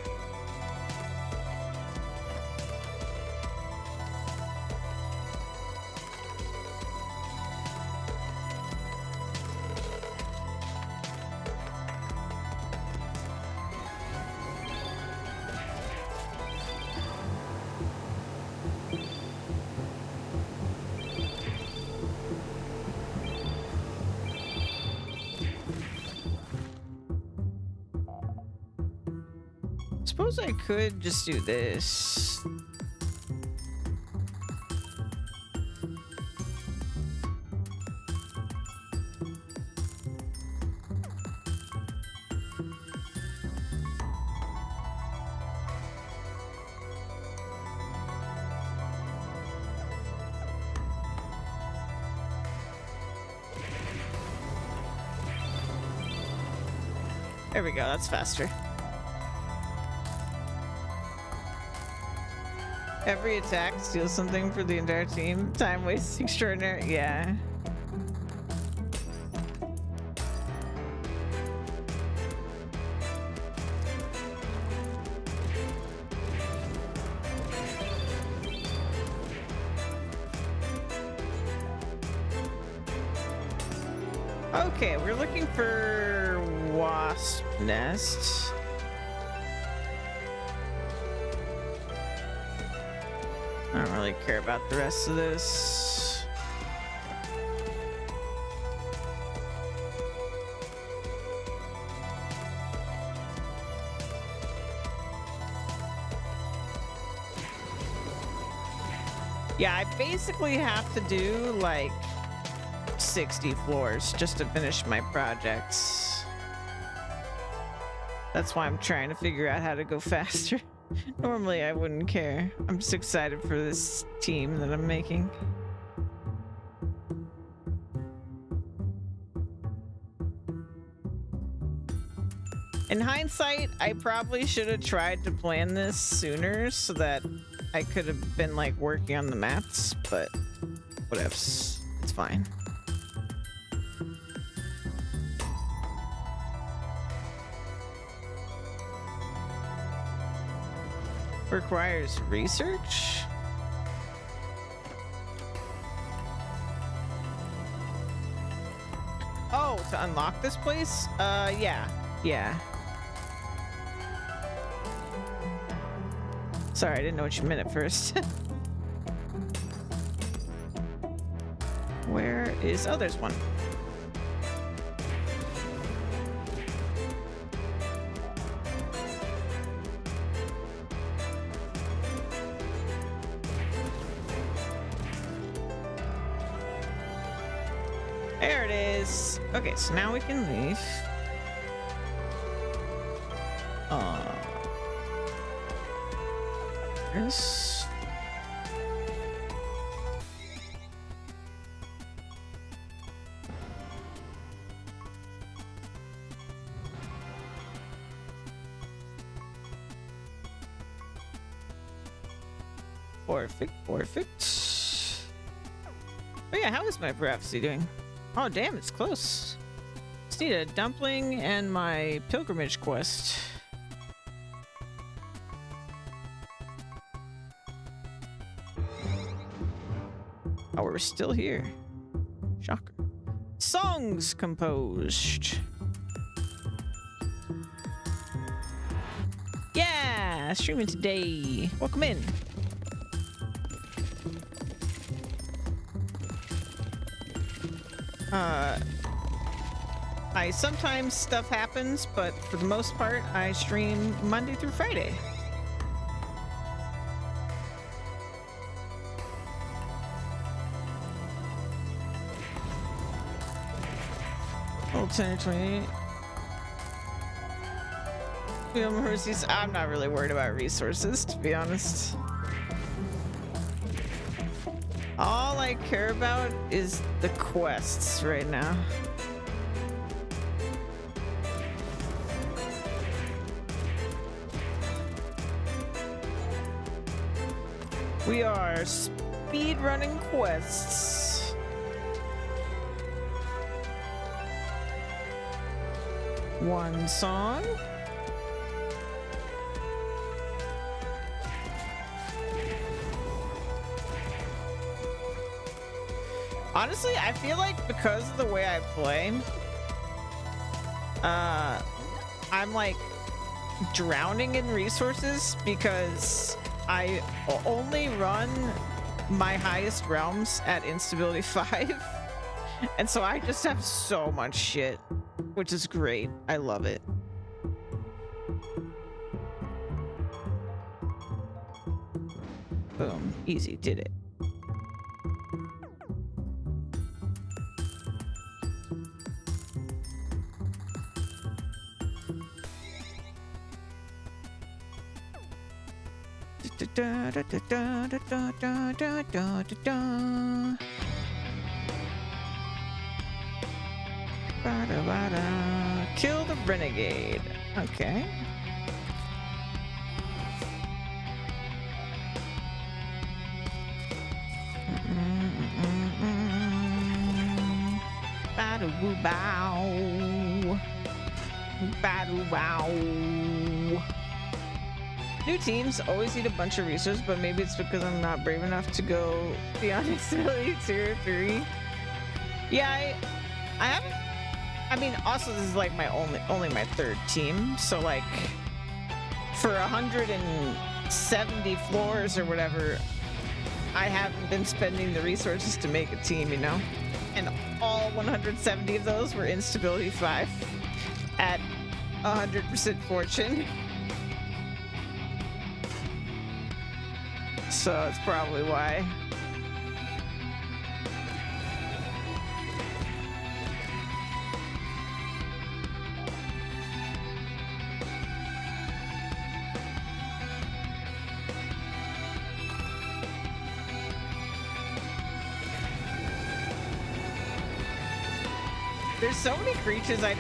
Suppose I could just do this. There we go, that's faster. Every attack steals something for the entire team. Time waste extraordinary. Yeah. Okay, we're looking for wasp nest. I don't really care about the rest of this. Yeah, I basically have to do like 60 floors just to finish my projects. That's why I'm trying to figure out how to go faster. Normally I wouldn't care. I'm just excited for this team that I'm making. In hindsight, I probably should have tried to plan this sooner so that I could have been like working on the maps, but whatevs. It's fine. Requires research? Oh, to unlock this place? Yeah. Sorry, I didn't know what you meant at first. Where is... Oh, there's one. There it is. Okay, so now we can leave. This. Perfect. Oh yeah, how is my prophecy doing? Oh damn, it's close. Just need a dumpling and my pilgrimage quest. Oh, we're still here. Shocker. Songs composed. Yeah, streaming today. Welcome in. Sometimes stuff happens, but for the most part, I stream Monday through Friday. Old 1028. I'm not really worried about resources, to be honest. All I care about is the quests right now. We are speed running quests. One song. Honestly, I feel like because of the way I play, I'm like drowning in resources because I only run my highest realms at instability 5. And so I just have so much shit, which is great. I love it. Boom. Easy. Did it. Kill the renegade. Okay. Battle bow. Battle wow. New teams always need a bunch of resources, but maybe it's because I'm not brave enough to go beyond instability tier 3. Yeah, I haven't. I mean, also this is like my only my third team, so like for 170 floors or whatever, I haven't been spending the resources to make a team, you know? And all 170 of those were instability 5 at 100% fortune. So that's probably why. There's so many creatures I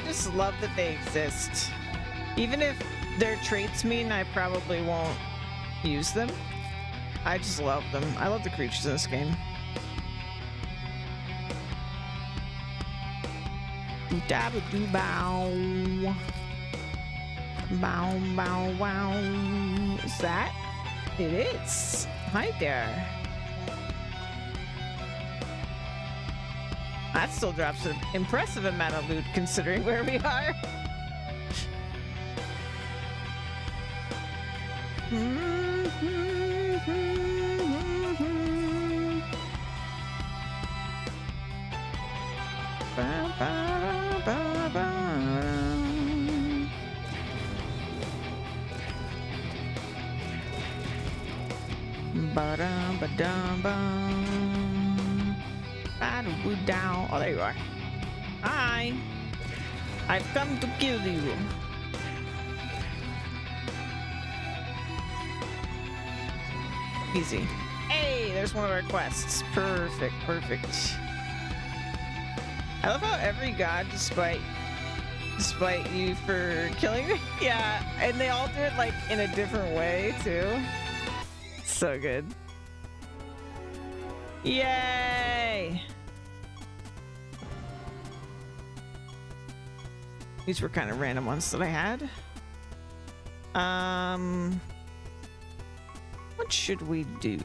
just love that they exist. Even if their traits mean I probably won't use them, I just love them. I love the creatures in this game. Bow. Bow, bow, wow. Is that? It is. Hi there. That still drops an impressive amount of loot considering where we are. Down. Oh, there you are. Hi. I've come to kill you. Easy. Hey, there's one of our quests. Perfect, perfect. I love how every god, despite you for killing me, yeah, and they all do it like in a different way too. So good. Yay! These were kind of random ones that I had. What should we do?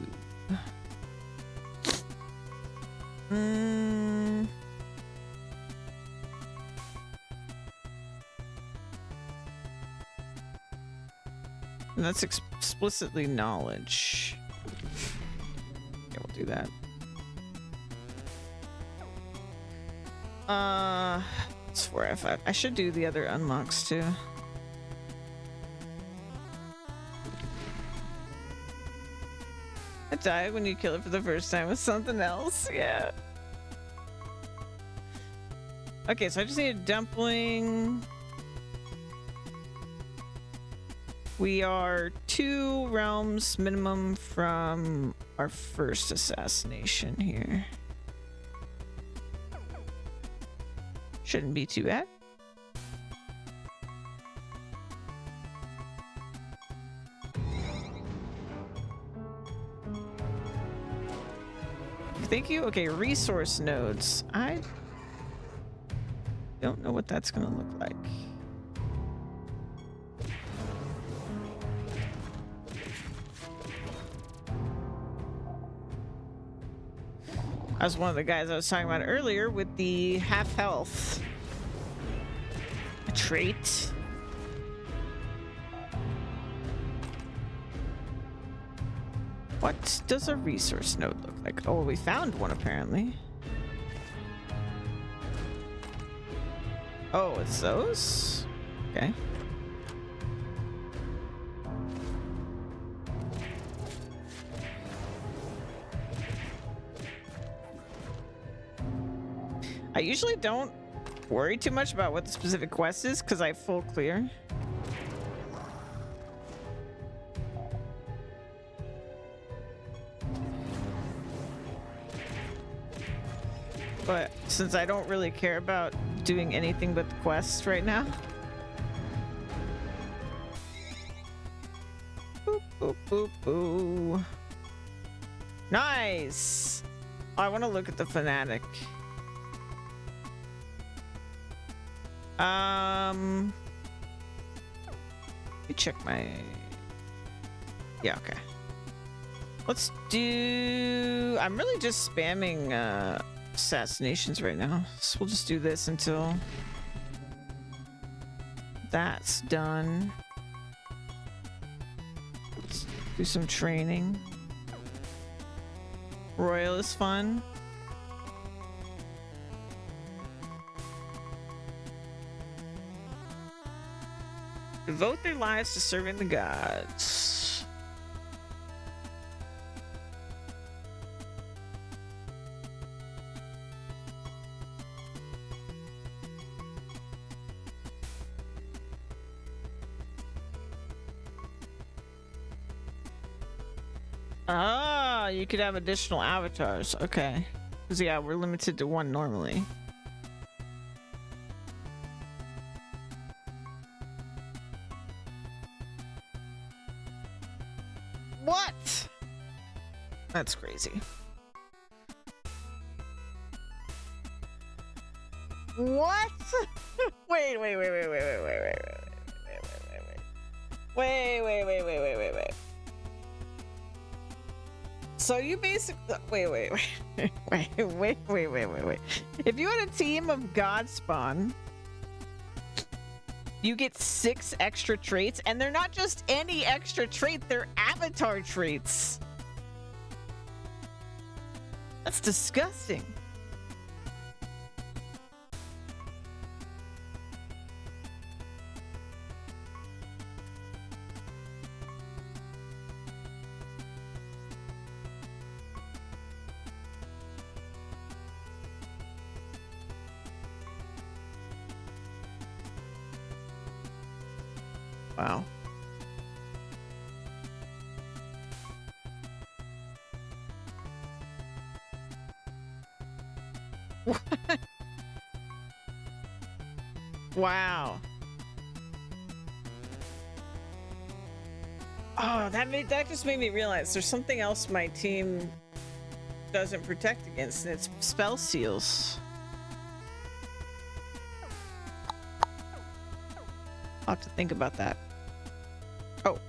That's explicitly knowledge. Yeah, we'll do that. It's 4F5. I should do the other unlocks too. I died when you kill it for the first time with something else. Yeah. Okay, so I just need a dumpling. We are 2 realms minimum from our first assassination here. Shouldn't be too bad. Thank you. Okay, resource nodes. I don't know what that's gonna look like. That was one of the guys I was talking about earlier with the half health. A trait. What does a resource node look like? Oh, we found one apparently. Oh, it's those? Okay. I usually don't worry too much about what the specific quest is because I have full clear. But since I don't really care about doing anything but the quests right now. Boop, boop, boop, boo. Nice! Oh, I want to look at the fanatic. Let me check my... Yeah, okay. Let's do... I'm really just spamming assassinations right now. So we'll just do this until that's done. Let's do some training. Royal is fun. Devote their lives to serving the gods. Ah, you could have additional avatars. Okay. Because, yeah, we're limited to 1 normally. That's crazy. What? Wait. So you basically wait. If you had a team of Godspawn, you get 6 extra traits, and they're not just any extra trait, they're avatar traits. That's disgusting. Wow. Wow. Oh, that just made me realize there's something else my team doesn't protect against, and it's spell seals. I'll have to think about that. Oh.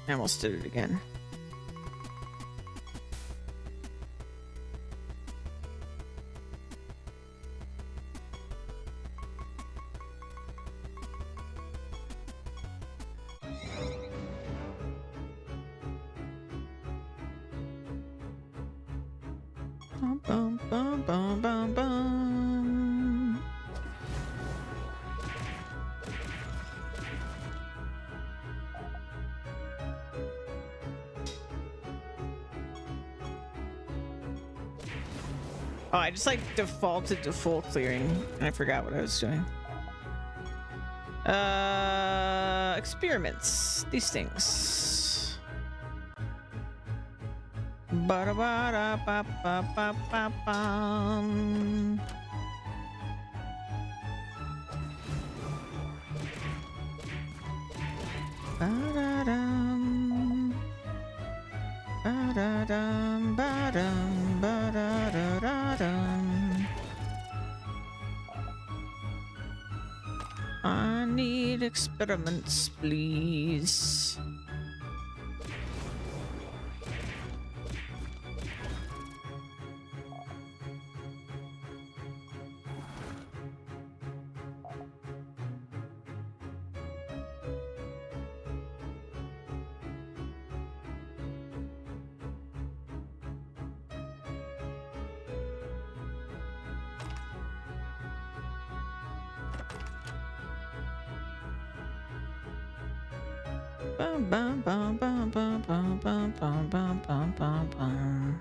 I almost did it again. Bum, bum, bum, bum, bum. Oh, I just like defaulted to full clearing and I forgot what I was doing. Experiments. These things. Ba-da-ba-da-ba-ba-ba-ba-bum. Ba-da-dum. Ba-da-dum, ba-dum, ba-da-da-da-dum. I need experiments, please. Bum, bum, bum, bum, bum, bum, bum, bum, bum, bum, bum, bum.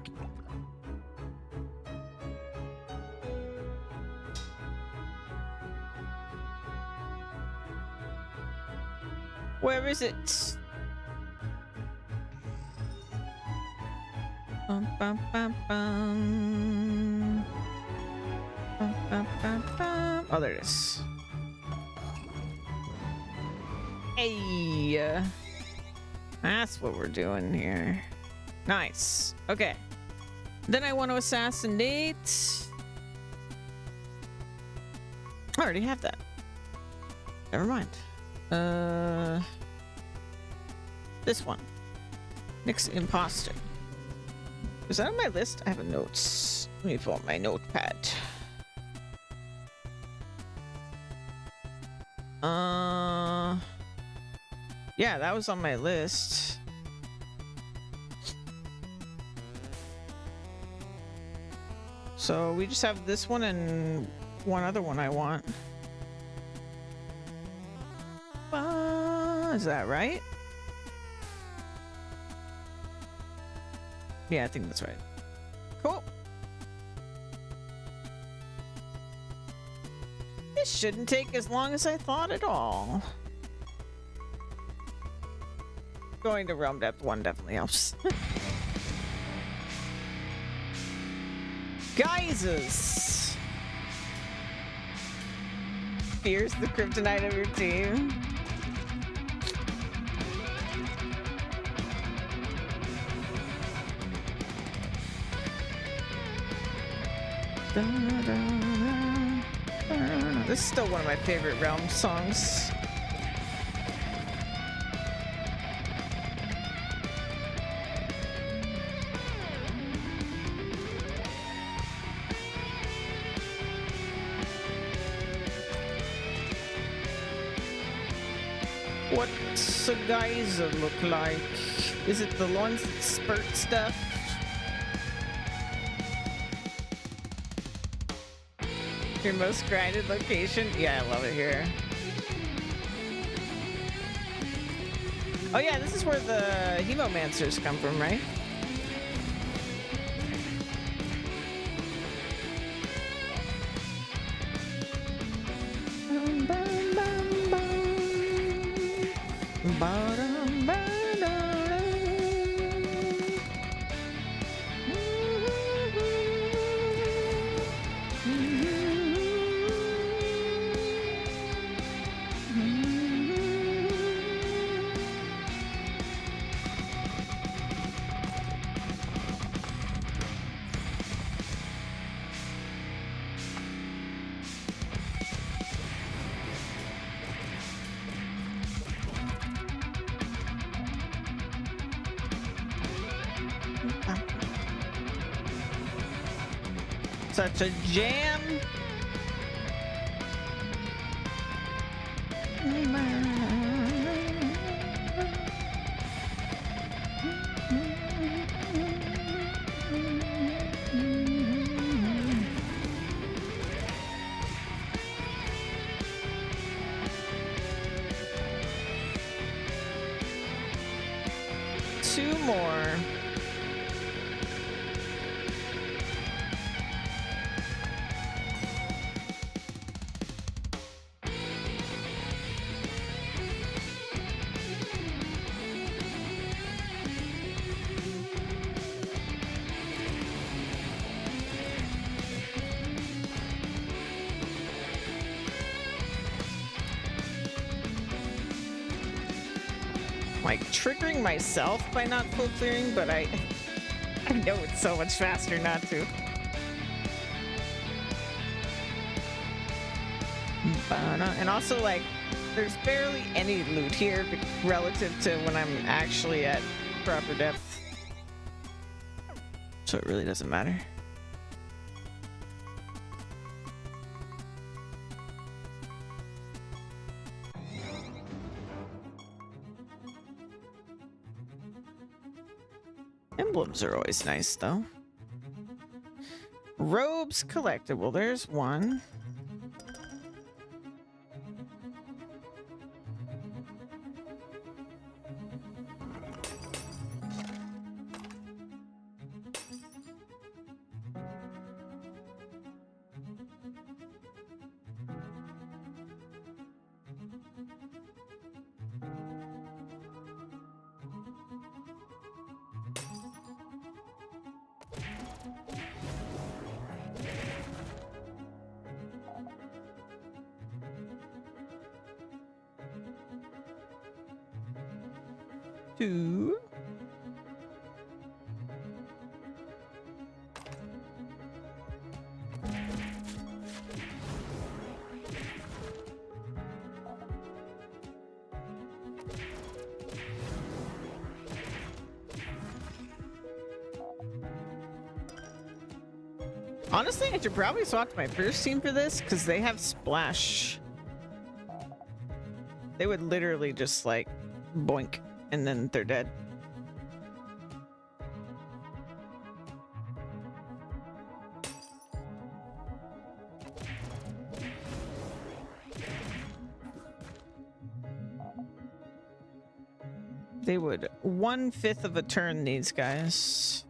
Where is it? Bum, bum, bum, bum. Bum, bum, bum, bum. Oh, there it is. Hey, that's what we're doing here. Nice. Okay. Then I want to assassinate. I already have that. Never mind. This one. Nick's imposter. Is that on my list? I have a notes. Let me pull up my notepad. Yeah, that was on my list. So we just have this one and one other one I want. Is that right? Yeah, I think that's right. Cool. This shouldn't take as long as I thought at all. Going to Realm Depth 1 definitely helps. Geysers! Fear's the kryptonite of your team. This is still one of my favorite Realm songs. What's a geyser look like? Is it the ones that spurt stuff? Your most grinded location? Yeah, I love it here. Oh yeah, this is where the hemomancers come from, right? Such a jam. Two more. Like triggering myself by not full clearing, but I know it's so much faster not to. And also, like, there's barely any loot here relative to when I'm actually at proper depth. So it really doesn't matter. Emblems are always nice, though. Robes collectible. There's one. Two. Honestly, I should probably swap to my first team for this because they have splash. They would literally just like boink and then they're dead. They would 1/5 of a turn, these guys.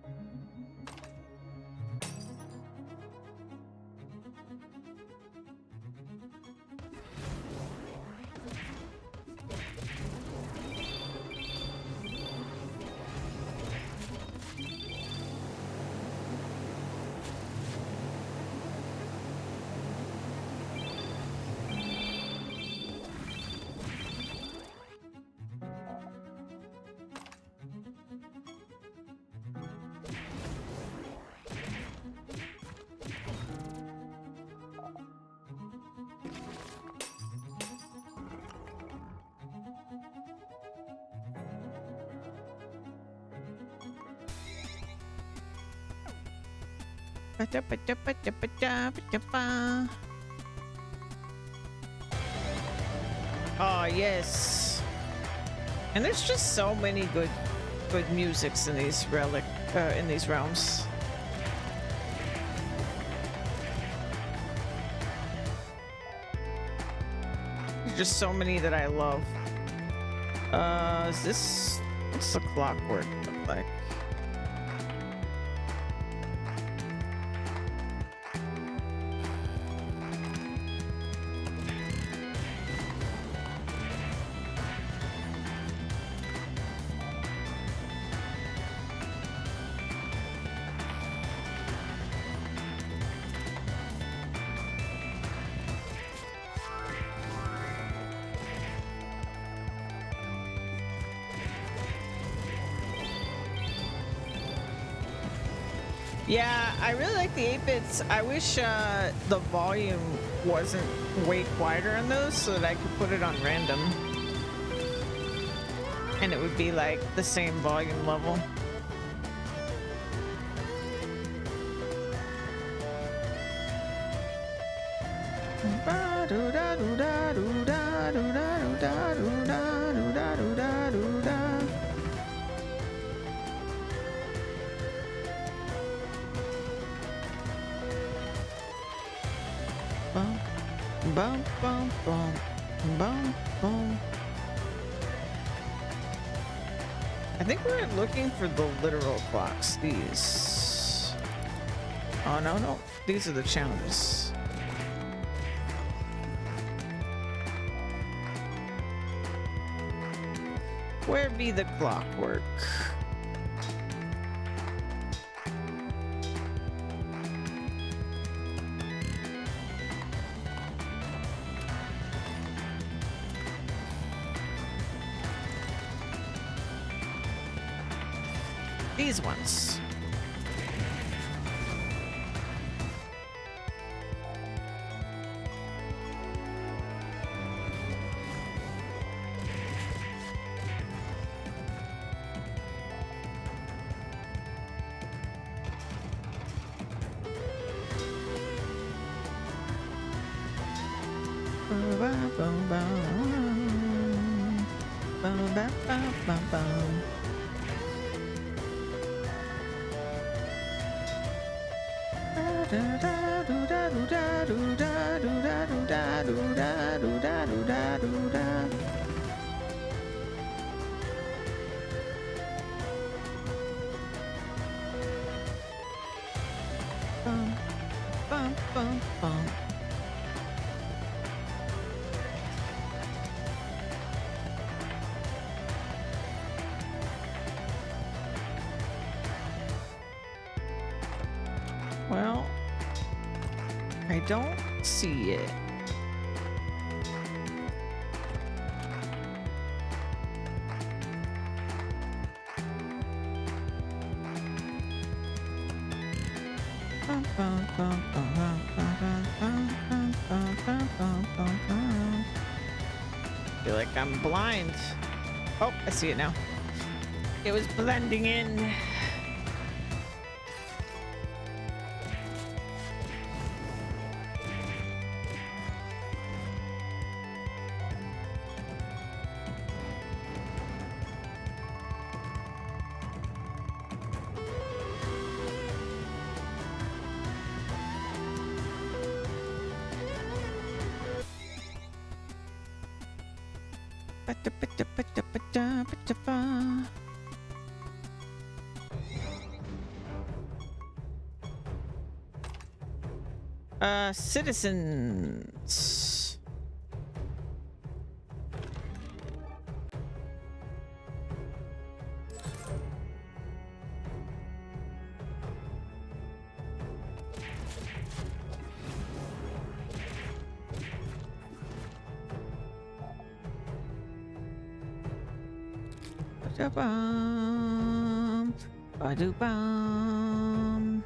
Oh yes. And there's just so many good musics in these in these realms. There's just so many that I love. Is this, what's the clockwork look like? Yeah, I really like the 8-bits. I wish the volume wasn't way quieter on those so that I could put it on random. And it would be like the same volume level. Bum, bum, bum, bum, bum. I think we're looking for the literal clocks. These. Oh, no, no. These are the challenges. Where be the clockwork? These ones. Well, I don't see it. I feel like I'm blind. Oh, I see it now. It was blending in. Citizens. Ba-da-bum, ba-do-bum.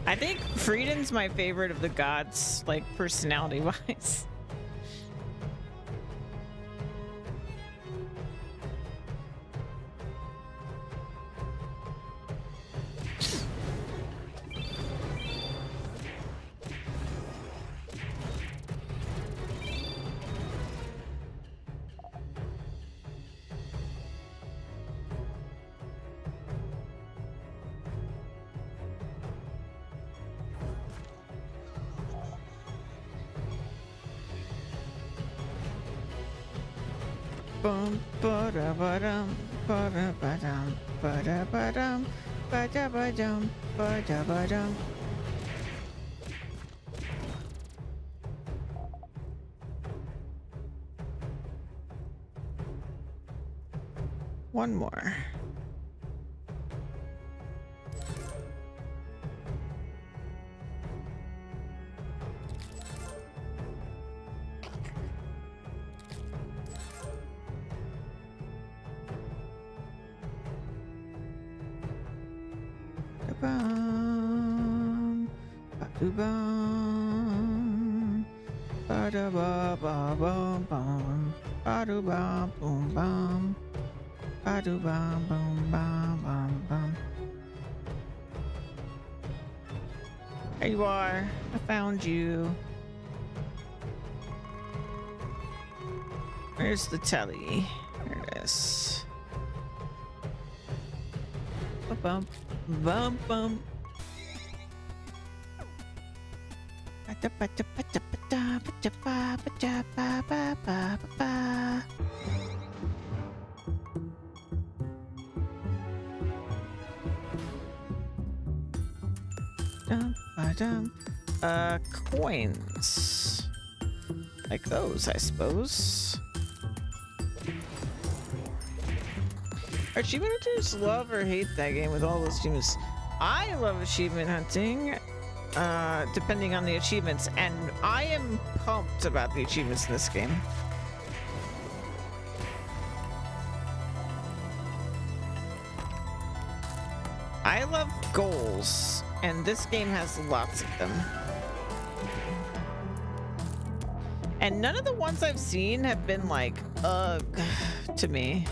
I think Freedom's my favorite of the gods, like personality-wise. bum ba-da-ba-dum ba-da-ba-dum ba-da-ba-dum ba-da-ba-dum ba-da-ba-dum. One more. Ba-dum, ba-dum, ba-da-ba-ba-bum-bum, ba-do-ba-boom-bum, ba-do-ba-boom-bum-bum-bum. There you are. I found you. Where's the telly? There it is. Bum bum bum. Coins. Like those, I suppose. Are achievement hunters love or hate that game with all those achievements? I love achievement hunting, depending on the achievements, and I am pumped about the achievements in this game. I love goals, and this game has lots of them. And none of the ones I've seen have been like, ugh, to me.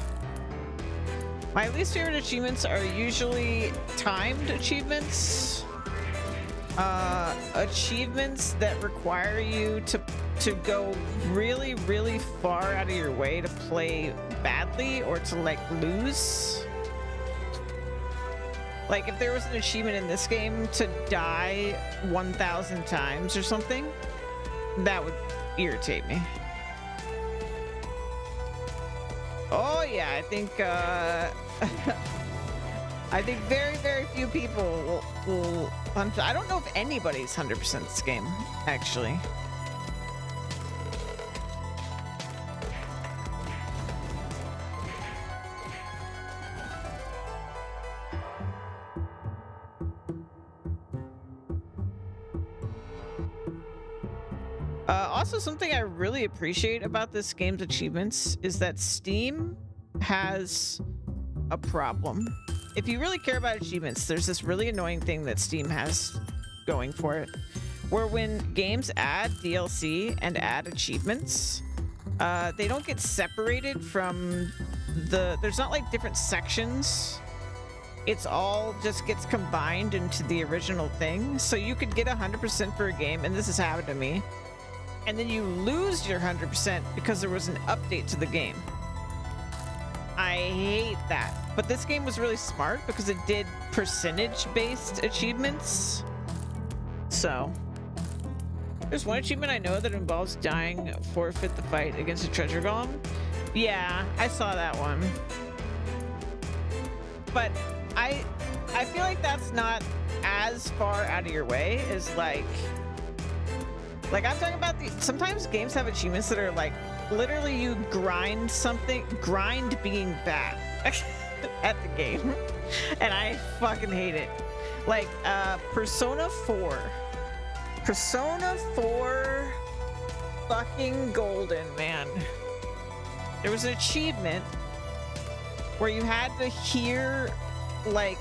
My least favorite achievements are usually timed achievements. Achievements that require you to go really, really far out of your way to play badly or to like lose. Like if there was an achievement in this game to die 1,000 times or something, that would irritate me. Oh yeah, I think I think very, very few people will I don't know if anybody's 100% this game, actually. Also, something I really appreciate about this game's achievements is that Steam has a problem. If you really care about achievements, there's this really annoying thing that Steam has going for it, where when games add DLC and add achievements, they don't get separated from there's not like different sections. It's all just gets combined into the original thing. So you could get 100% for a game, and this has happened to me, and then you lose your 100% because there was an update to the game. I hate that. But this game was really smart because it did percentage-based achievements. So there's one achievement I know that involves dying, forfeit the fight against a treasure golem. Yeah, I saw that one. But I feel like that's not as far out of your way as like I'm talking about sometimes games have achievements that are like literally you grind being bad at the game, and I fucking hate it. Like Persona 4 fucking golden, man. There was an achievement where you had to hear, like,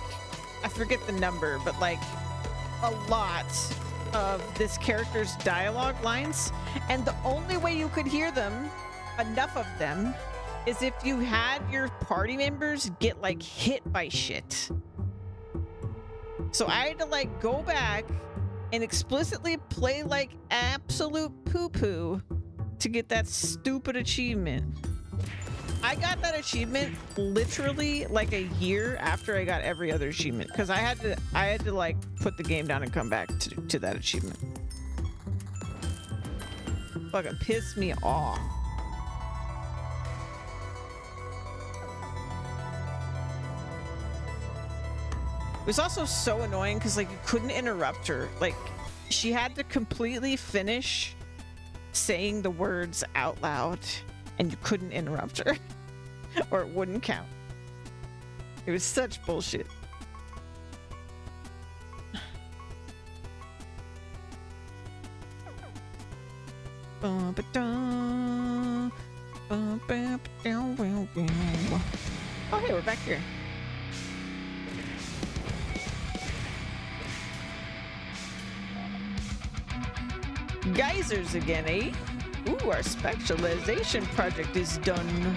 I forget the number, but like a lot of this character's dialogue lines, and the only way you could hear them, enough of them, is if you had your party members get like hit by shit. So I had to like go back and explicitly play like absolute poo-poo to get that stupid achievement. I got that achievement literally like a year after I got every other achievement, because I had to like put the game down and come back to that achievement. Fucking pissed me off. It was also so annoying because like you couldn't interrupt her. Like she had to completely finish saying the words out loud and you couldn't interrupt her or it wouldn't count. It was such bullshit. Oh, hey, we're back here. Geysers again, eh? Ooh, our specialization project is done.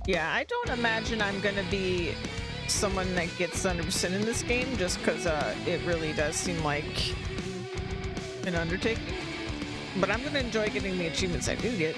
Yeah, I don't imagine I'm gonna be someone that gets 100% in this game just because it really does seem like an undertaking. But I'm gonna enjoy getting the achievements I do get.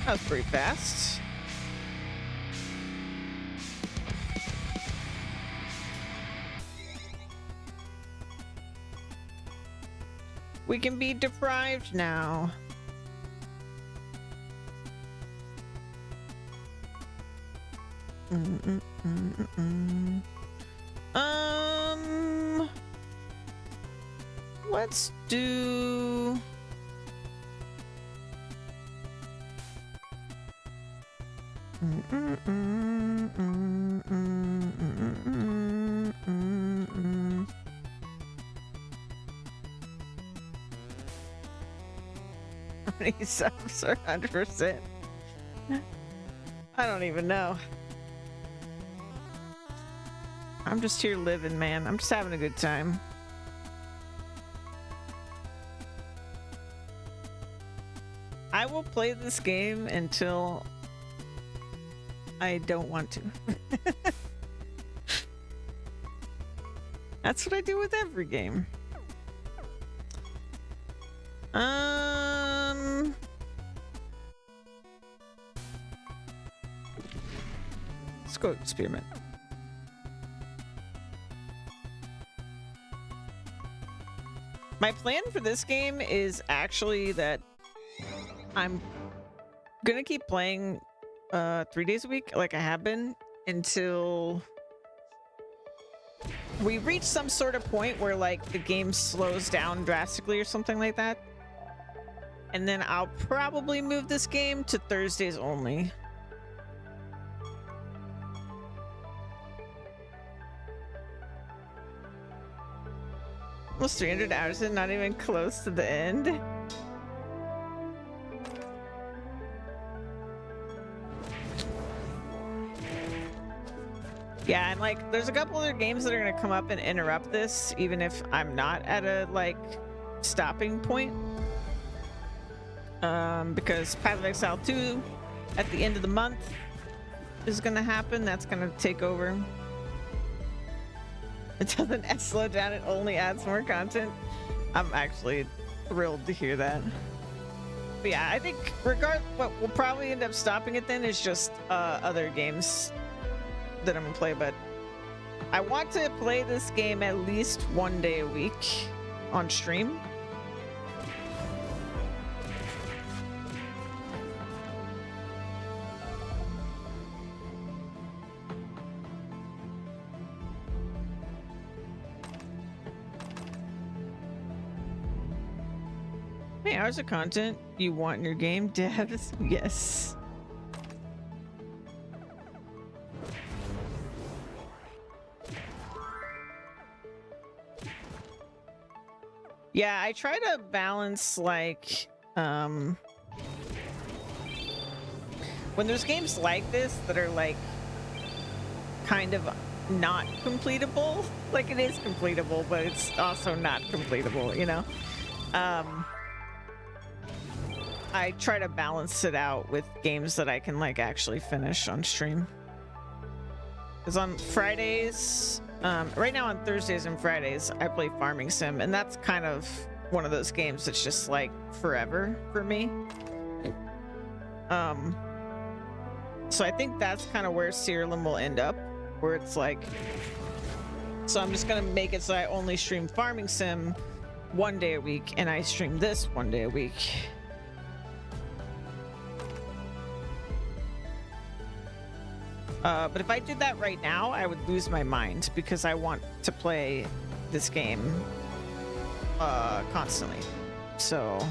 That was pretty fast. We can be deprived now. Let's do... How many subs are 100%? I don't even know. I'm just here living, man. I'm just having a good time. I will play this game until I don't want to. That's what I do with every game. Let's go experiment. My plan for this game is actually that I'm gonna keep playing 3 days a week like I have been until we reach some sort of point where like the game slows down drastically or something like that. And then I'll probably move this game to Thursdays only. Almost 300 hours and not even close to the end. Yeah, and like there's a couple other games that are gonna come up and interrupt this even if I'm not at a like stopping point. Because Path of Exile 2 at the end of the month is gonna happen. That's gonna take over. It doesn't slow down, it only adds more content. I'm actually thrilled to hear that. But yeah, I think what we'll probably end up stopping it then is just other games that I'm gonna play, but I want to play this game at least 1 day a week on stream. How many hours of content you want in your game, devs? Yes. Yeah, I try to balance like when there's games like this that are like kind of not completable, like it is completable, but it's also not completable, you know? I try to balance it out with games that I can like actually finish on stream. Because on Fridays, right now on Thursdays and Fridays, I play Farming Sim, and that's kind of one of those games that's just like forever for me. So I think that's kind of where Siralim will end up, where it's like, so I'm just gonna make it so I only stream Farming Sim one day a week, and I stream this one day a week. But if I did that right now, I would lose my mind because I want to play this game constantly. So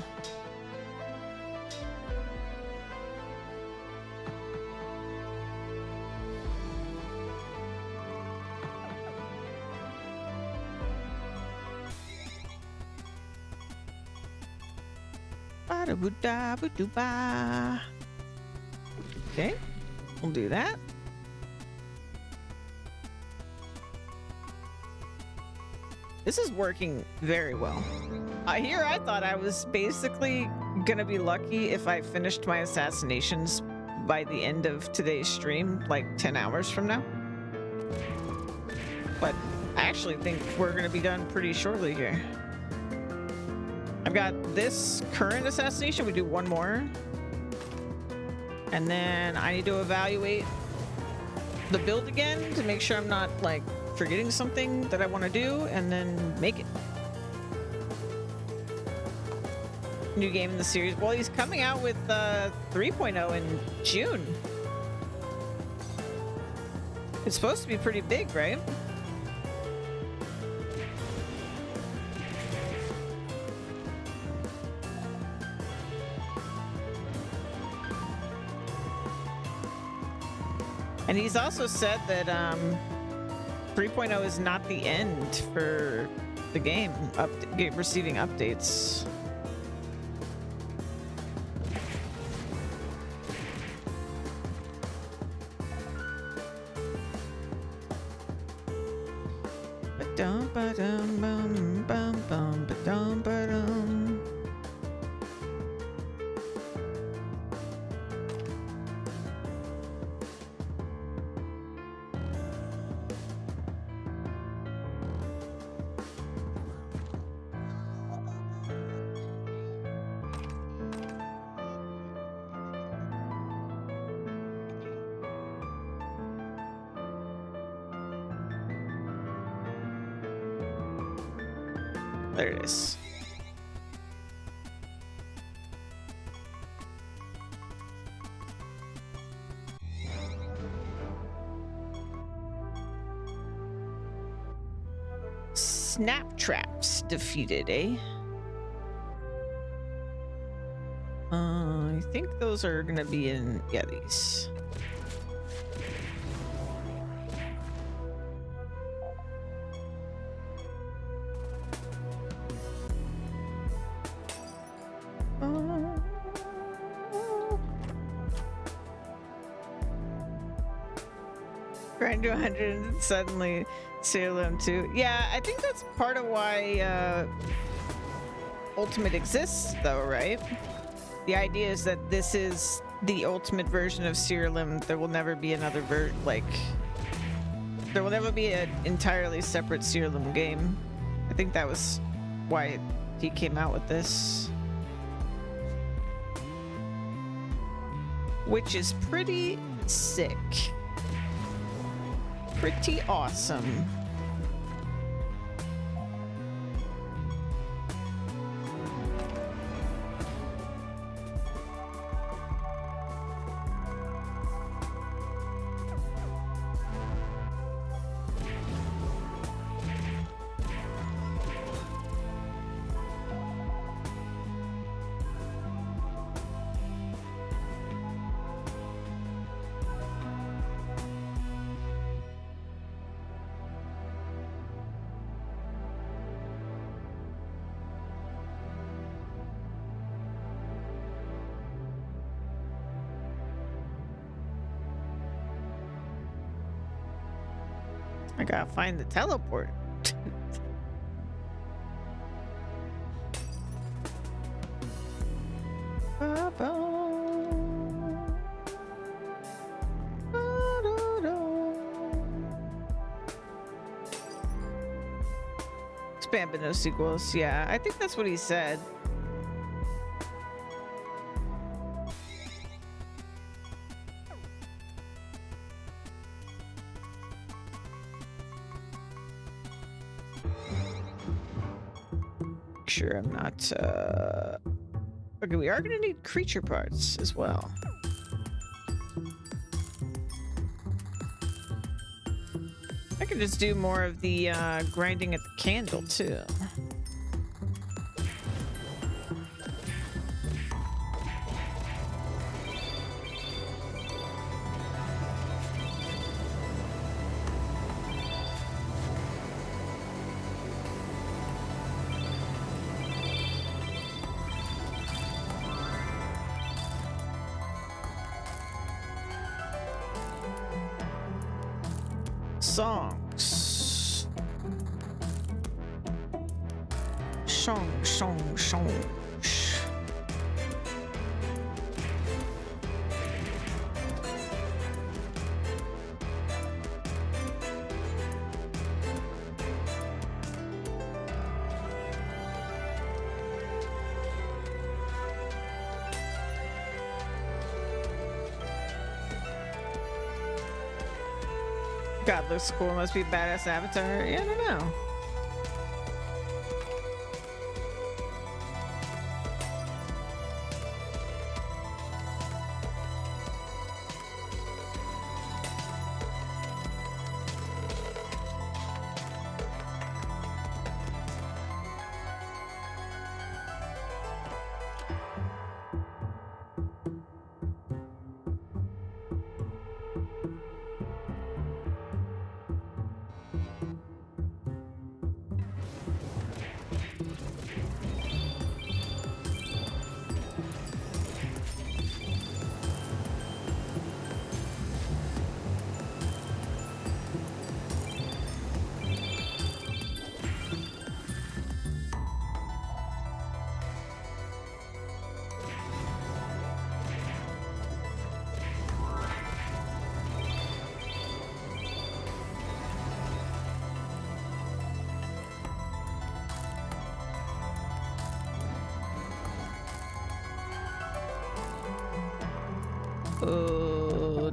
okay, we'll do that. This is working very well. Here I thought I was basically gonna be lucky if I finished my assassinations by the end of today's stream, like 10 hours from now. But I actually think we're gonna be done pretty shortly here. I've got this current assassination, we do one more. And then I need to evaluate the build again to make sure I'm not like forgetting something that I want to do, and then make it. New game in the series. Well, he's coming out with 3.0 in June. It's supposed to be pretty big, right? And he's also said that 3.0 is not the end for the game, receiving updates. There it is. Snap traps defeated, eh? I think those are gonna be in, yeah, these. Grind to 100 and suddenly Siralim 2. Yeah, I think that's part of why Ultimate exists, though, right? The idea is that this is the ultimate version of Siralim. There will never be another there will never be an entirely separate Siralim game. I think that was why he came out with this. Which is pretty sick. Pretty awesome. I gotta find the teleport. Spam but no sequels. Yeah, I think that's what he said. Sure, I'm not. Okay, we are gonna need creature parts as well. I could just do more of the grinding at the candle too. Songs. Song. God, looks cool. Must be a badass avatar. Yeah, I don't know.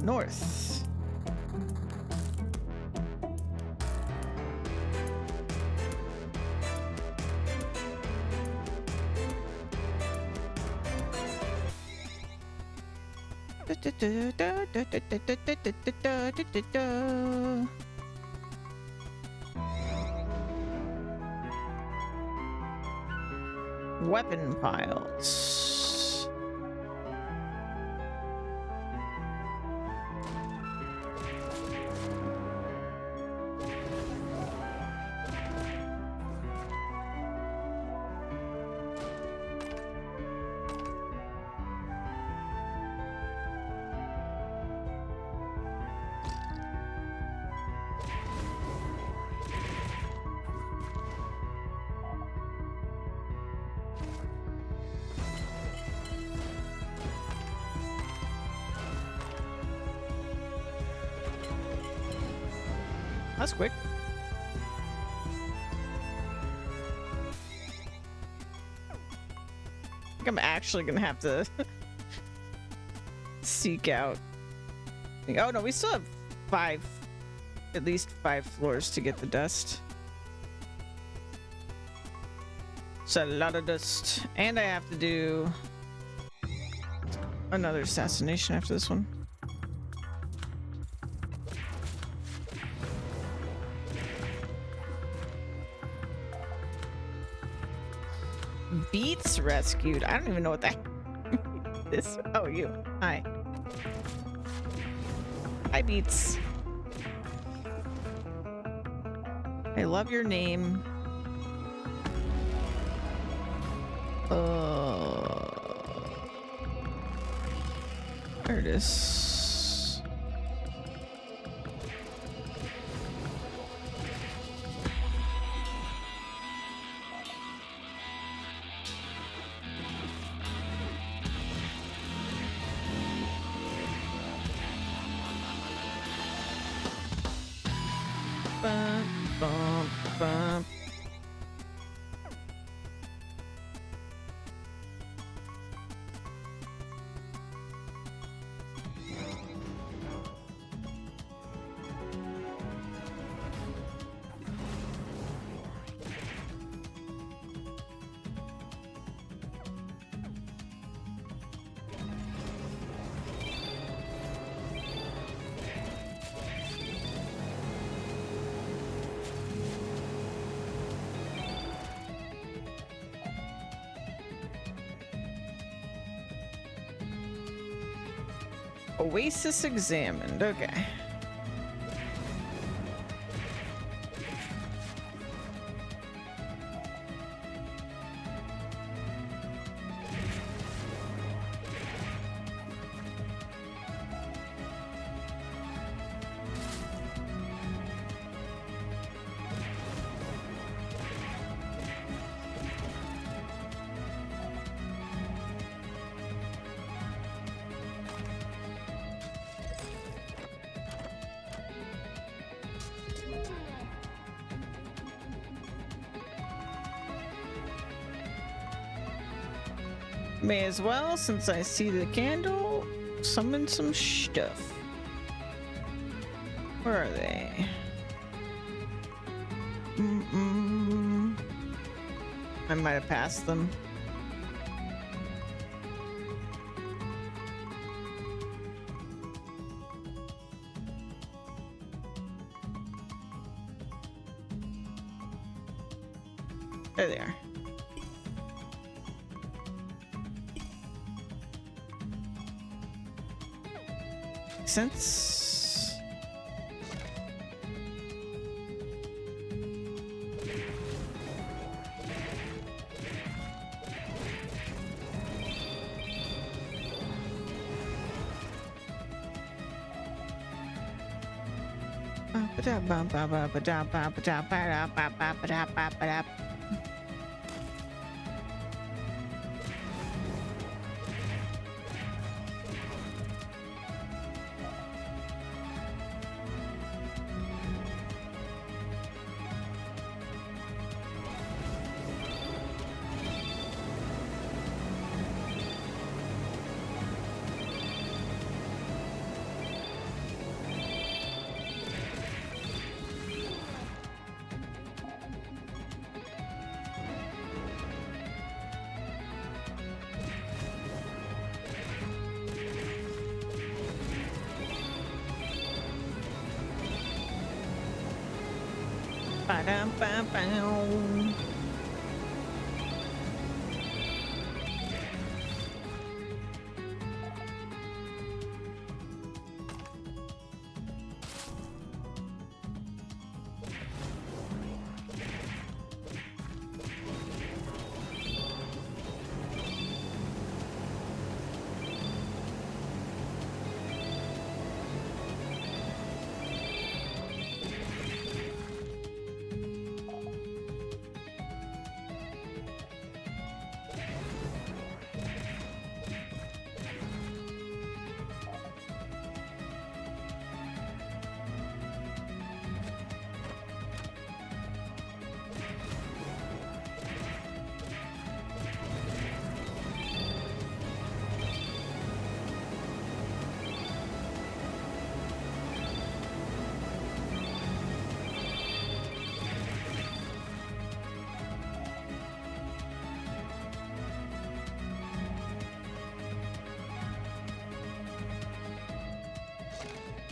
North. Weapon piles. That's quick. I think I'm actually gonna have to seek out. Oh no, we still have at least five floors to get the dust. It's a lot of dust. And I have to do another assassination after this one. Beats rescued. I don't even know what that is. Oh, you. Hi. Hi, Beats. I love your name. There it is. Oasis examined. Okay. May as well, since I see the candle, summon some stuff. Where are they? I might have passed them. There they are. Sense. Ba-dum-bum-bum.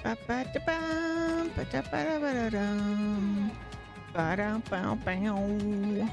Ba-ba-da-bum, ba-da-ba-da-ba-da-dum. Ba-dum-bum-bum.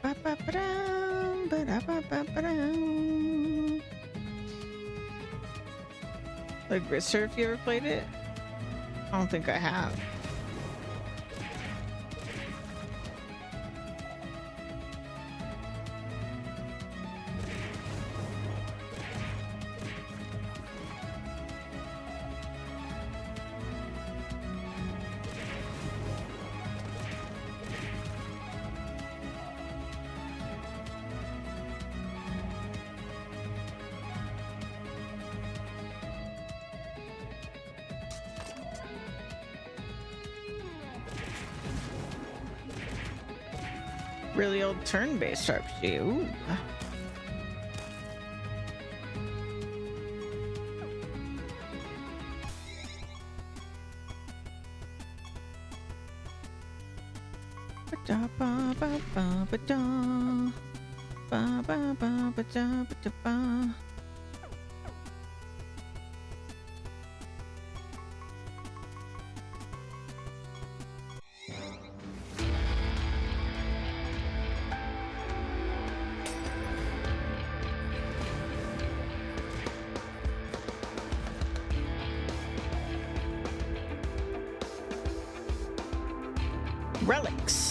Ba-ba-ba-dum, ba-da-ba-ba-ba-dum. Like Grisser, if you ever played it? I don't think I have. really old turn-based RPG. Ooh. Relics.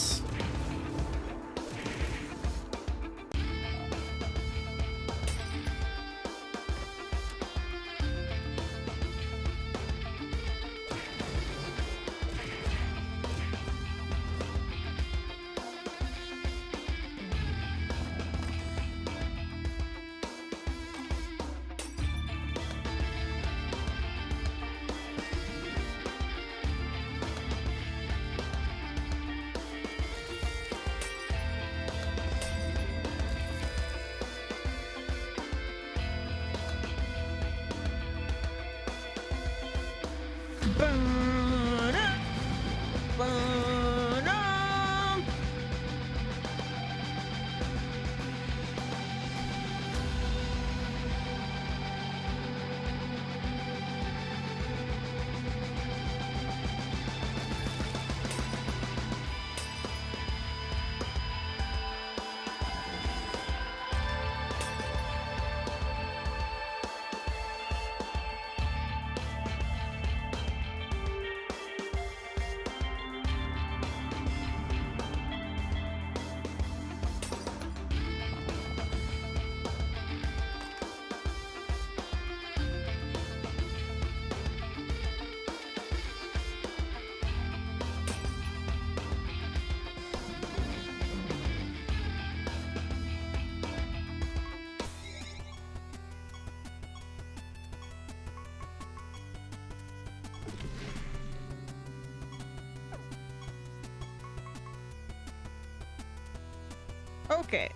Okay,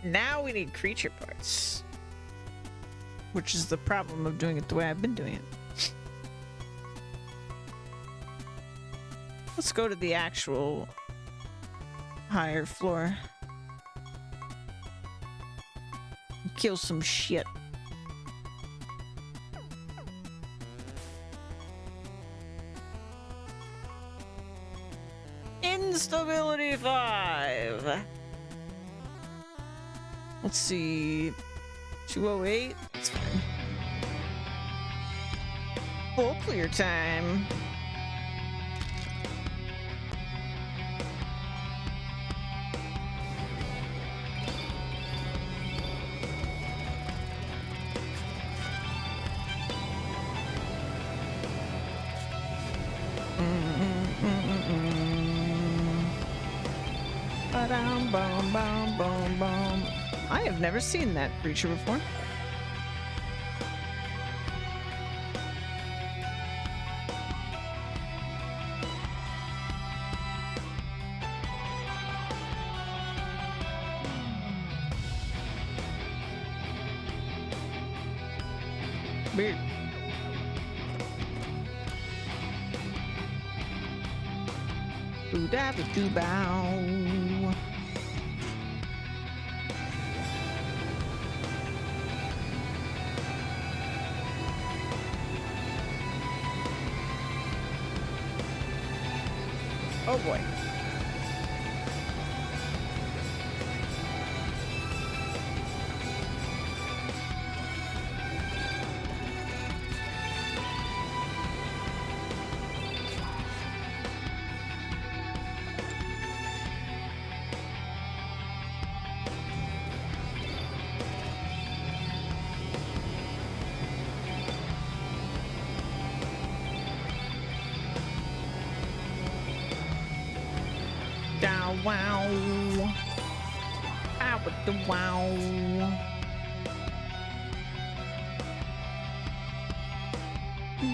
now we need creature parts, which is the problem of doing it the way I've been doing it. Let's go to the actual higher floor. Kill some shit. Instability 5. Let's see. 208. That's fine. Full clear time. Ba-dum, bum, bum, bum, bum. I have never seen that creature before. Weird. Bow. Oh boy. Dow wow. Out with the wow.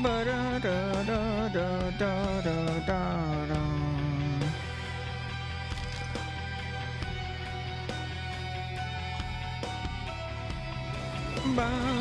Ba da da da da da da da da. Bum.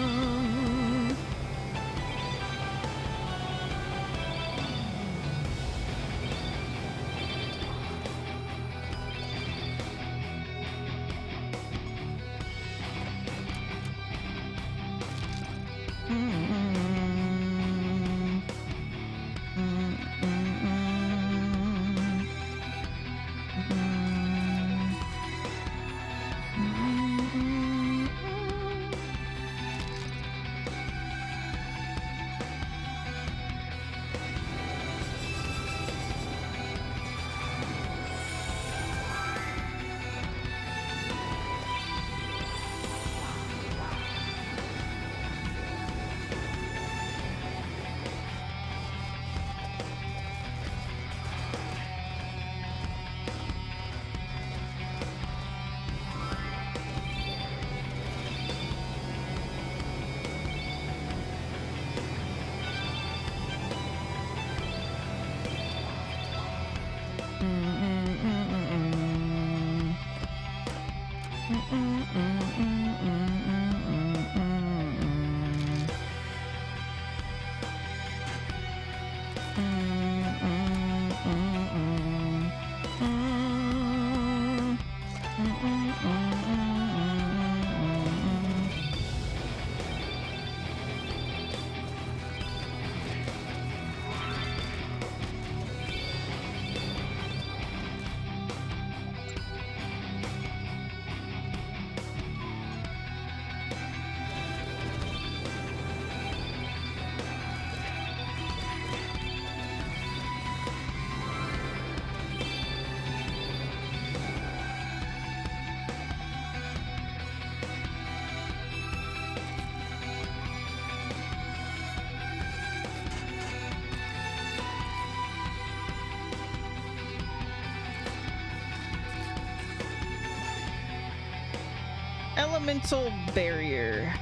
Elemental barrier.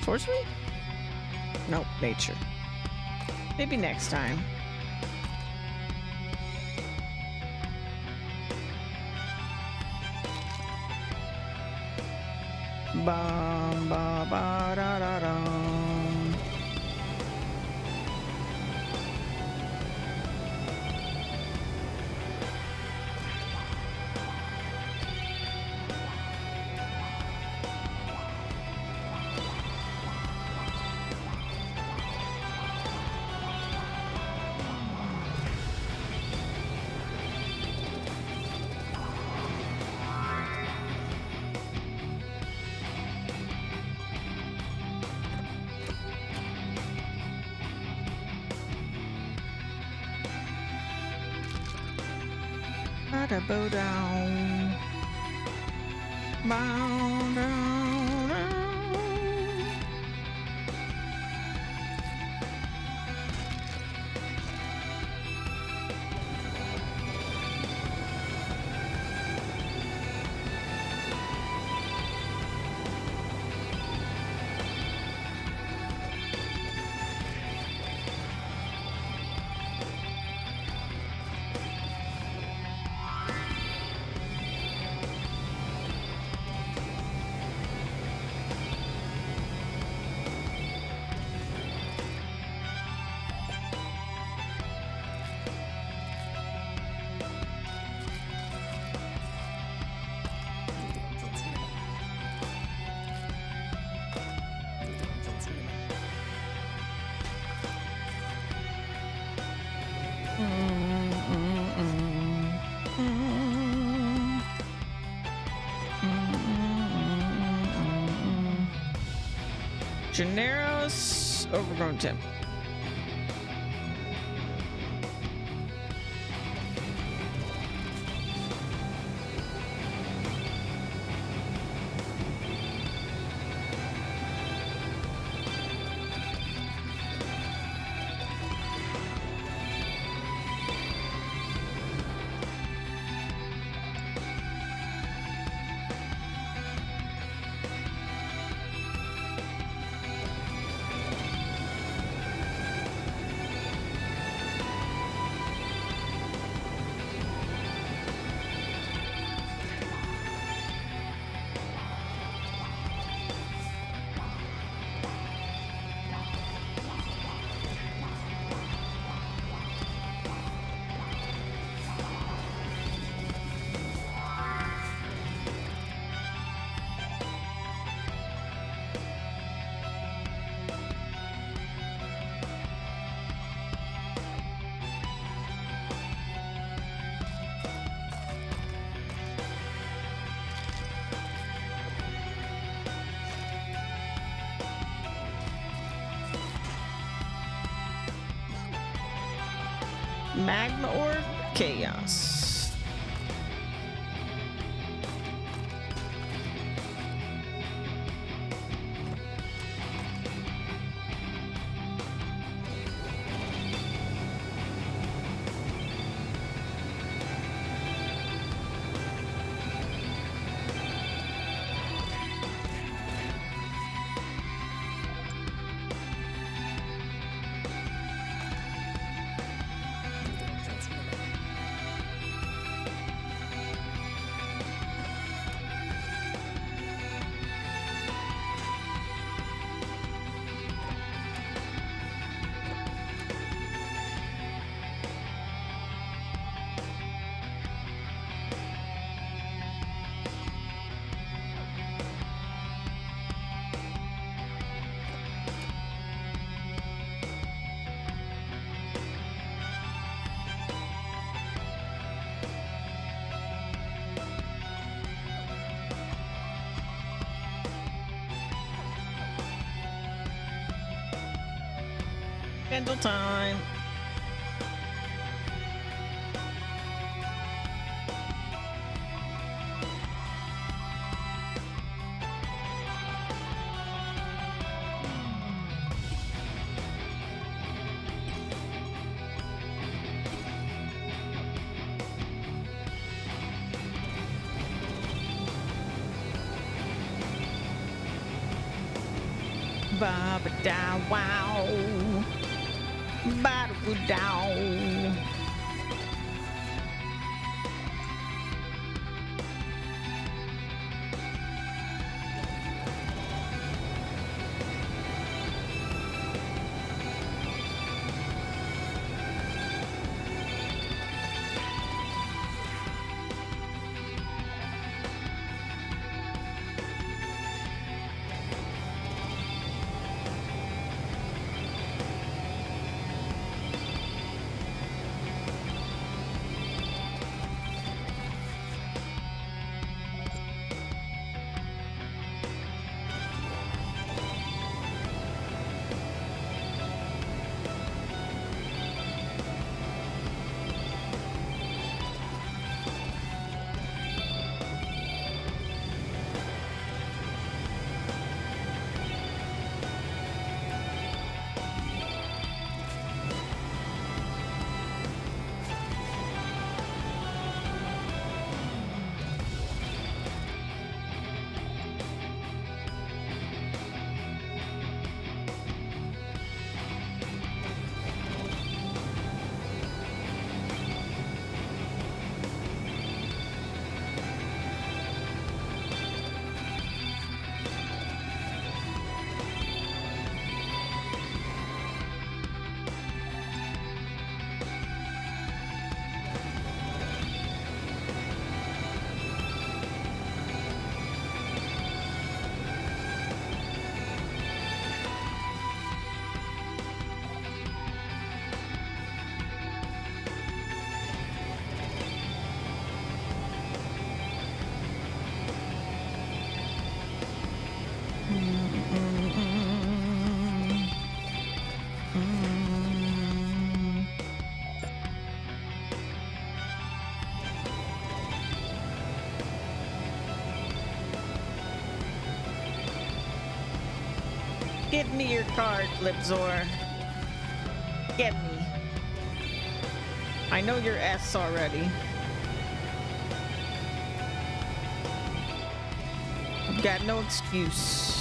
Sorcery? Nope, nature. Maybe next time. Bum ba ba da da dum. Bow down. Bow down. Generos overgrown temp. Magma orb, chaos. Candle time. Ba ba da wow. Ba da dow. Give me your card, Flipzor. Get me. I know your S already. Got no excuse.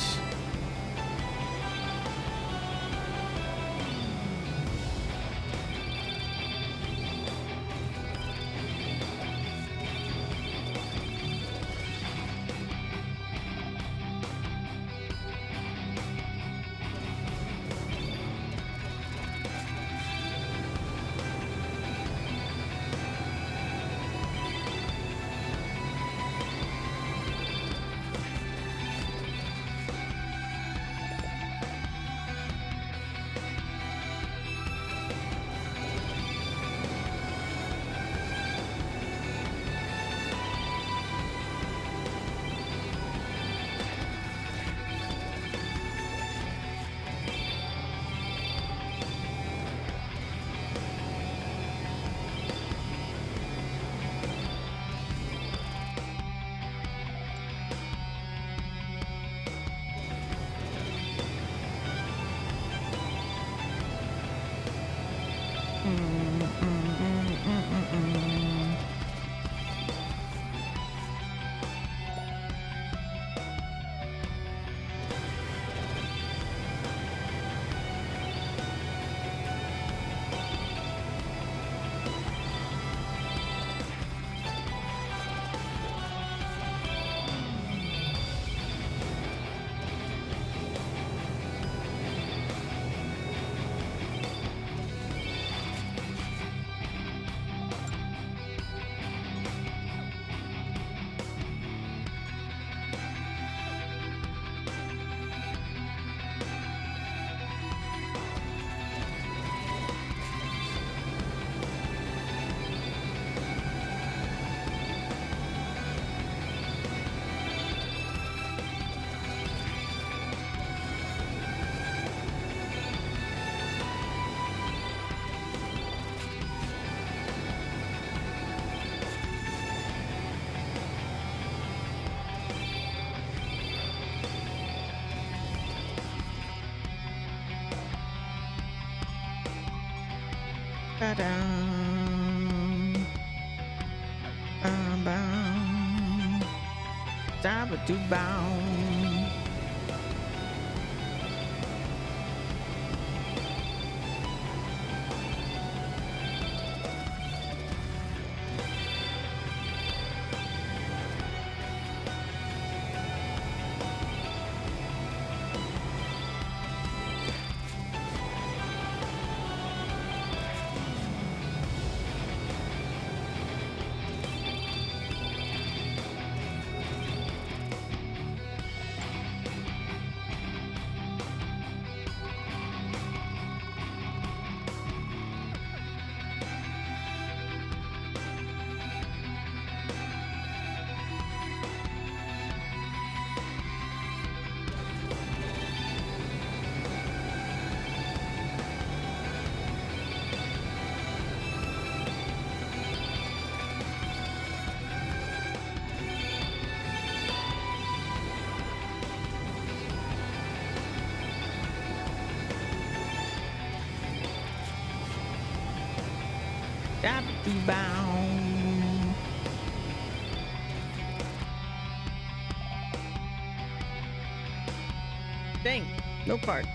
Ba-dum. Bum. Dabba-doo-bow. Dabba-doo-bow. Dang, no card.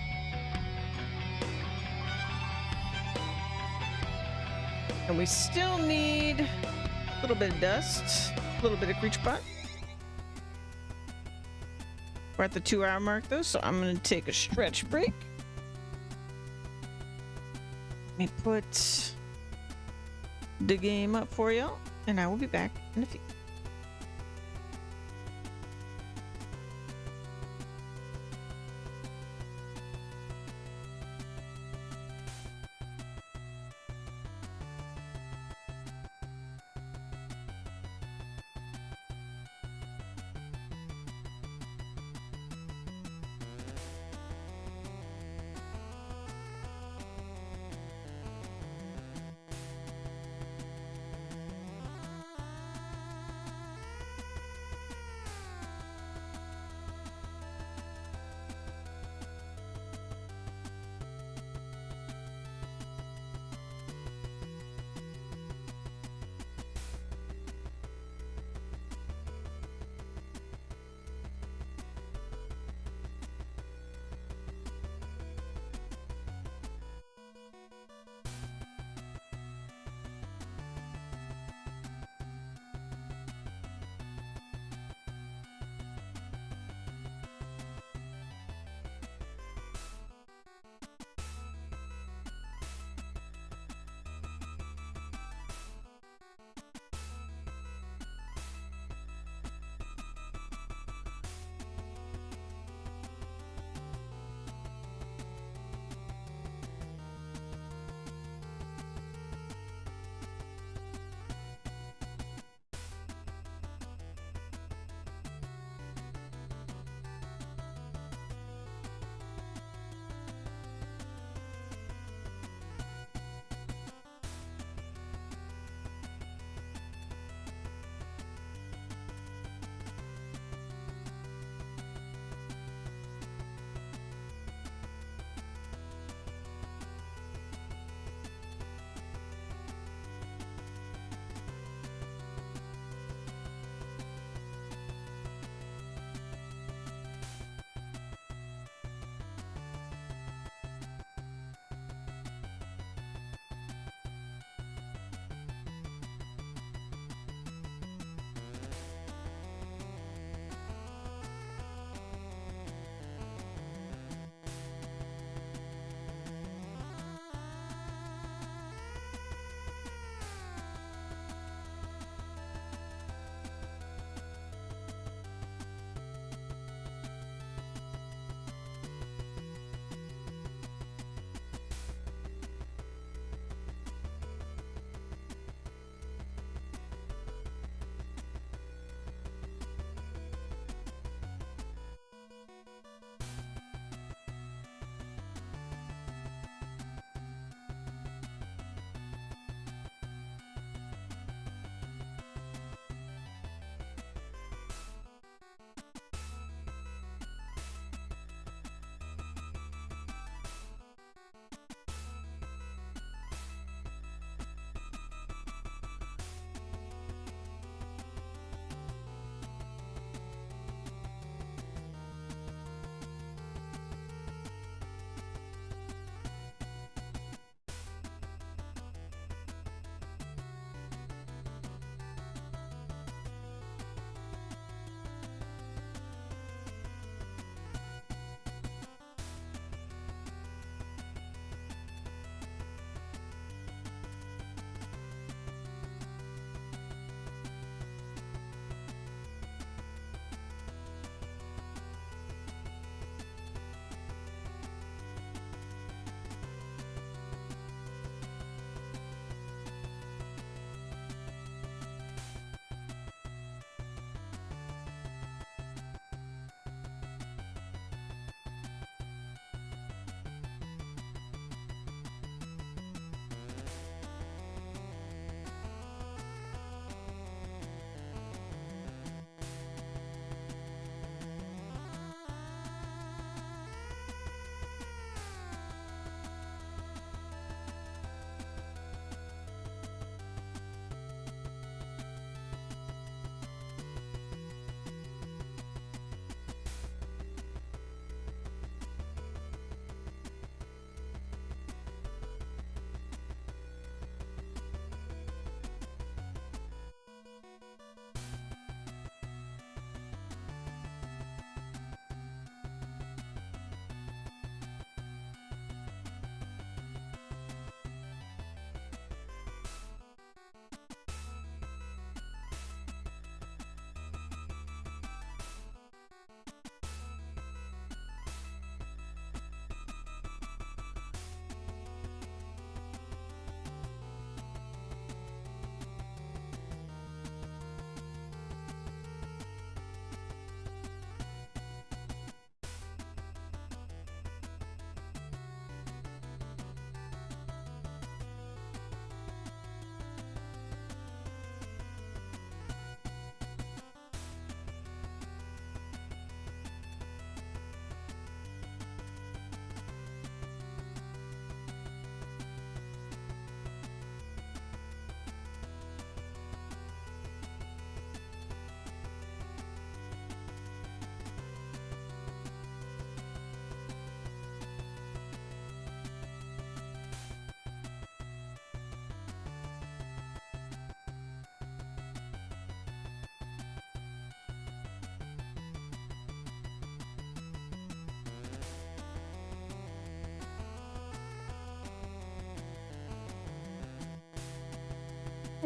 And we still need a little bit of dust, a little bit of creature pot. We're at the 2-hour mark though, so I'm gonna take a stretch break. Let me put the game up for y'all, and I will be back in a few.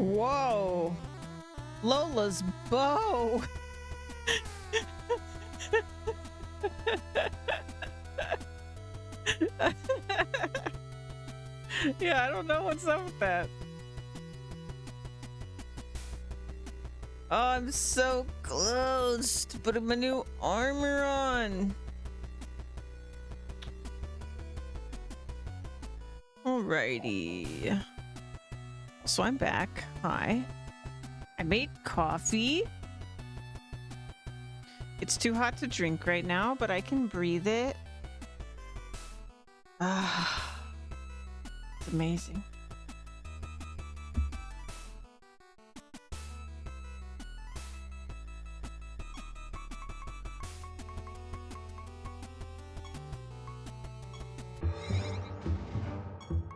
Whoa. Lola's bow. Yeah, I don't know what's up with that. Oh, I'm so close to putting my new armor on. Alrighty. So I'm back. Hi. I made coffee. It's too hot to drink right now, but I can breathe it. Ah, it's amazing.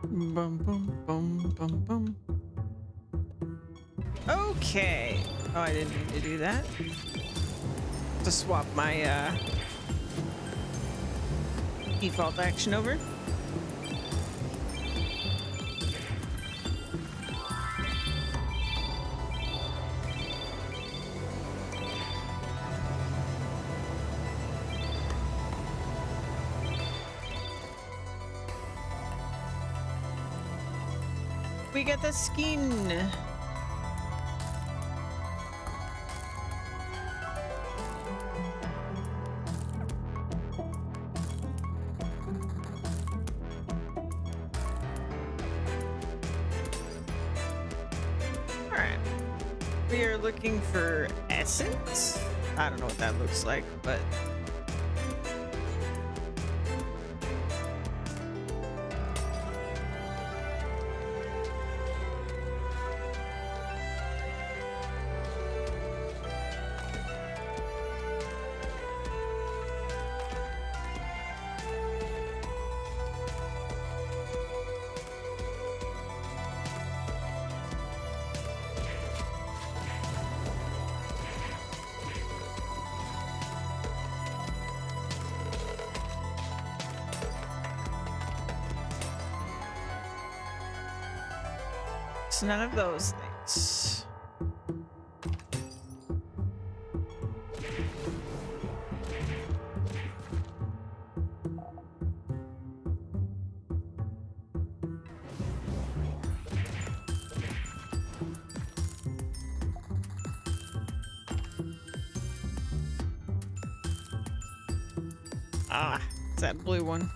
Bum, bum, bum, bum, bum. Okay. Oh, I didn't need to do that. To swap my default action over. We get the skin. Alright. We are looking for essence. I don't know what that looks like, but it's none of those things. Ah, it's that blue one.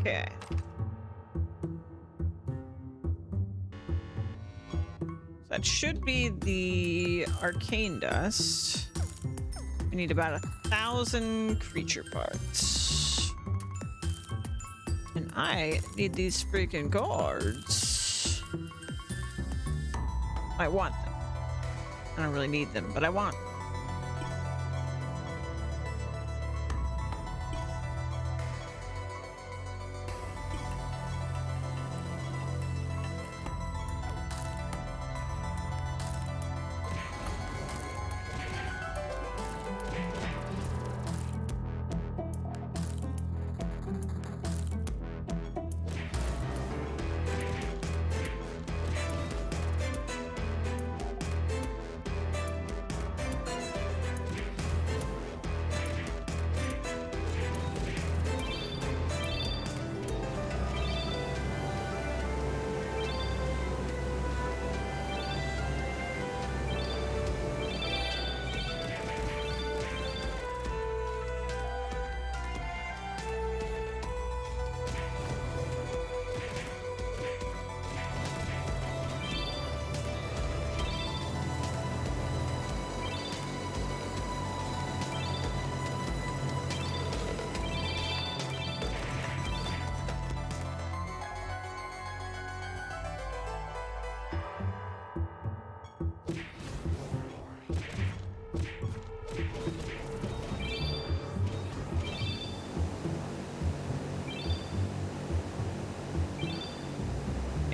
Okay. That should be the arcane dust. We need about 1,000 creature parts. And I need these freaking cards. I want them. I don't really need them, but I want them.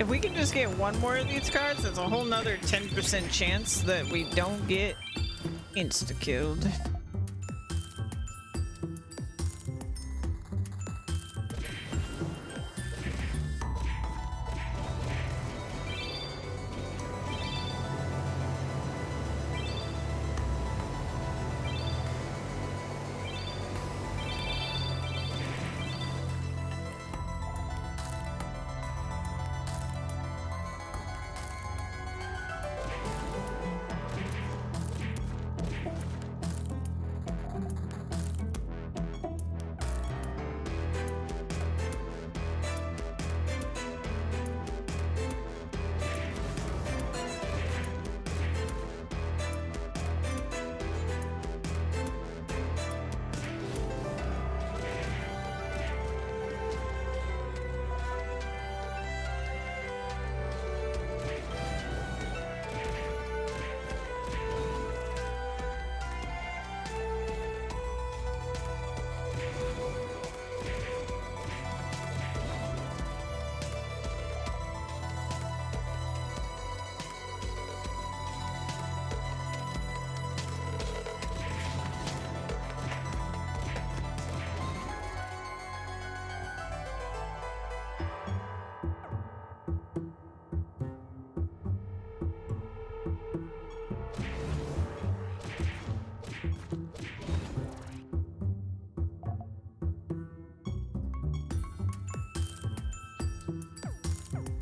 If we can just get one more of these cards, that's a whole nother 10% chance that we don't get insta-killed.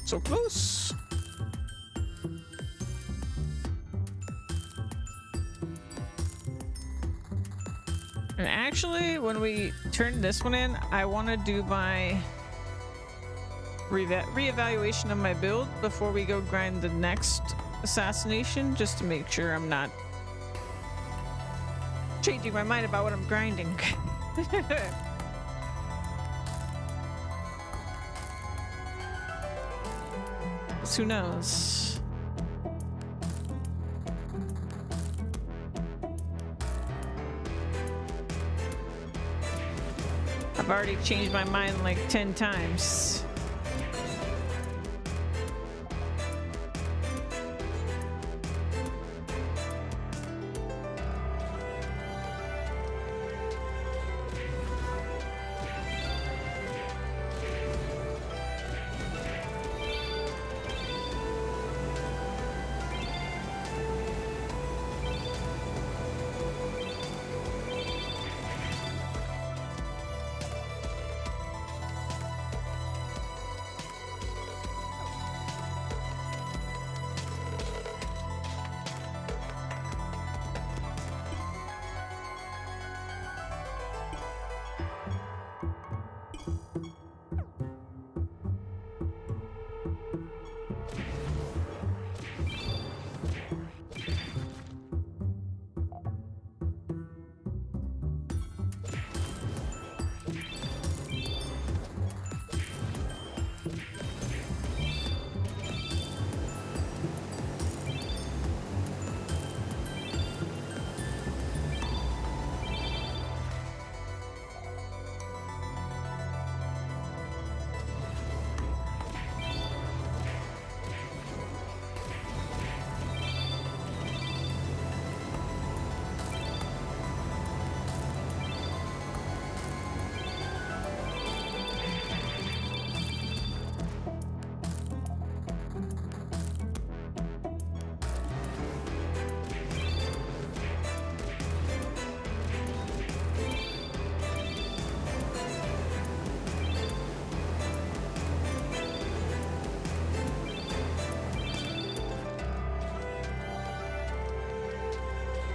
So close. And actually, when we turn this one in, I want to do my reevaluation of my build before we go grind the next assassination, just to make sure I'm not changing my mind about what I'm grinding. 'Cause who knows? I've already changed my mind like 10 times.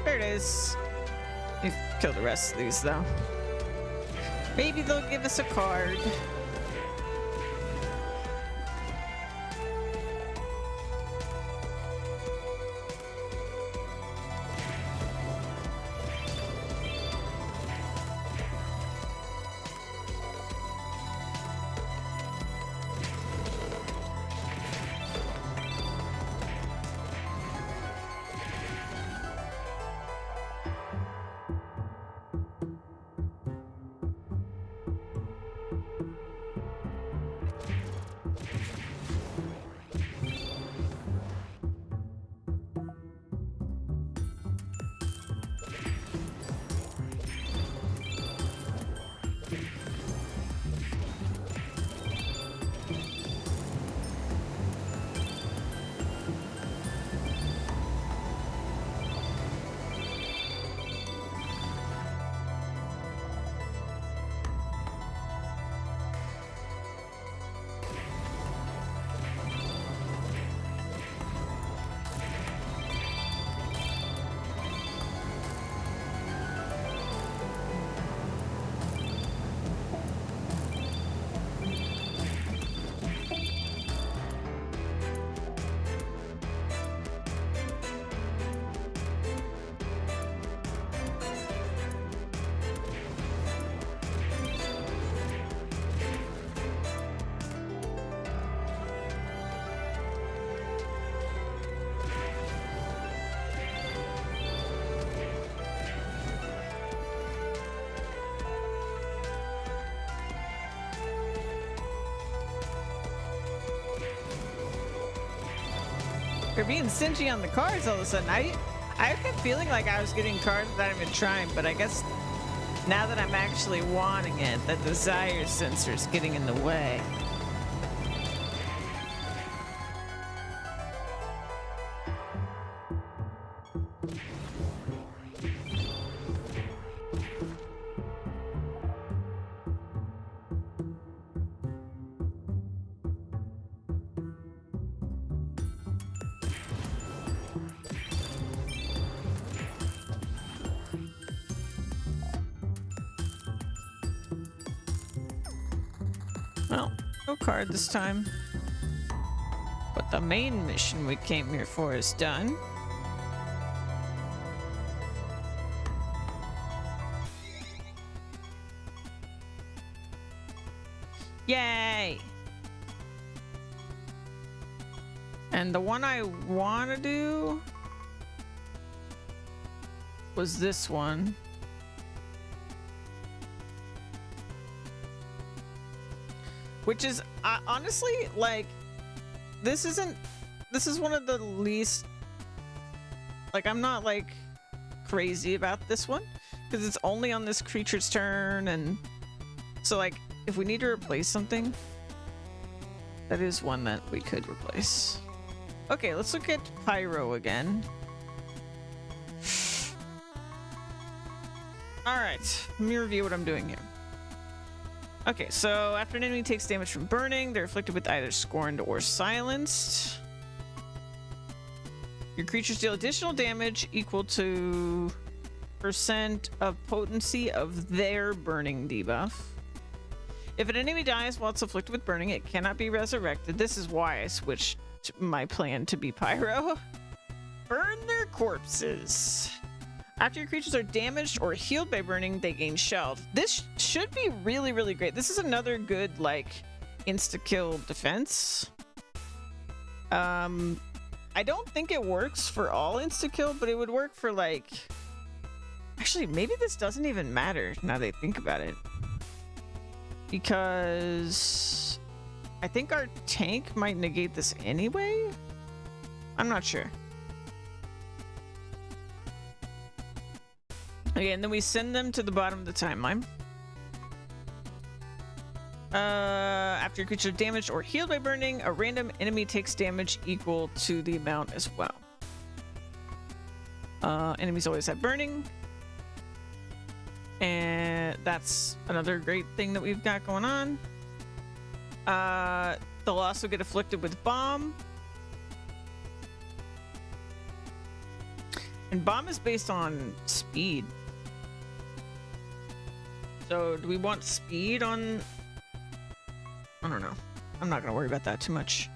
There it is. We've killed the rest of these though. Maybe they'll give us a card. They're being stingy on the cards all of a sudden. I kept feeling like I was getting cards without even trying, but I guess now that I'm actually wanting it, the desire sensor is getting in the way. Well, no card this time. But the main mission we came here for is done. Yay! And the one I want to do was this one. Which is honestly, like, this is one of the least, like, I'm not like crazy about this one because it's only on this creature's turn, and so like if we need to replace something, that is one that we could replace. Okay, let's look at Pyro again. All right, let me review what I'm doing here. Okay, so after an enemy takes damage from burning, they're afflicted with either scorned or silenced. Your creatures deal additional damage equal to % of potency of their burning debuff. If an enemy dies while it's afflicted with burning, it cannot be resurrected. This is why I switched my plan to be Pyro. Burn their corpses. After your creatures are damaged or healed by burning, they gain shelled. This should be really, really great. This is another good, like, insta-kill defense. I don't think it works for all insta-kill, but it would work for, like... Actually, maybe this doesn't even matter now that I think about it. Because... I think our tank might negate this anyway? I'm not sure. Okay, and then we send them to the bottom of the timeline. After your creature is damaged or healed by burning, a random enemy takes damage equal to the amount as well. Enemies always have burning. And that's another great thing that we've got going on. They'll also get afflicted with bomb. And bomb is based on speed. So do we want speed on... I don't know. I'm not going to worry about that too much.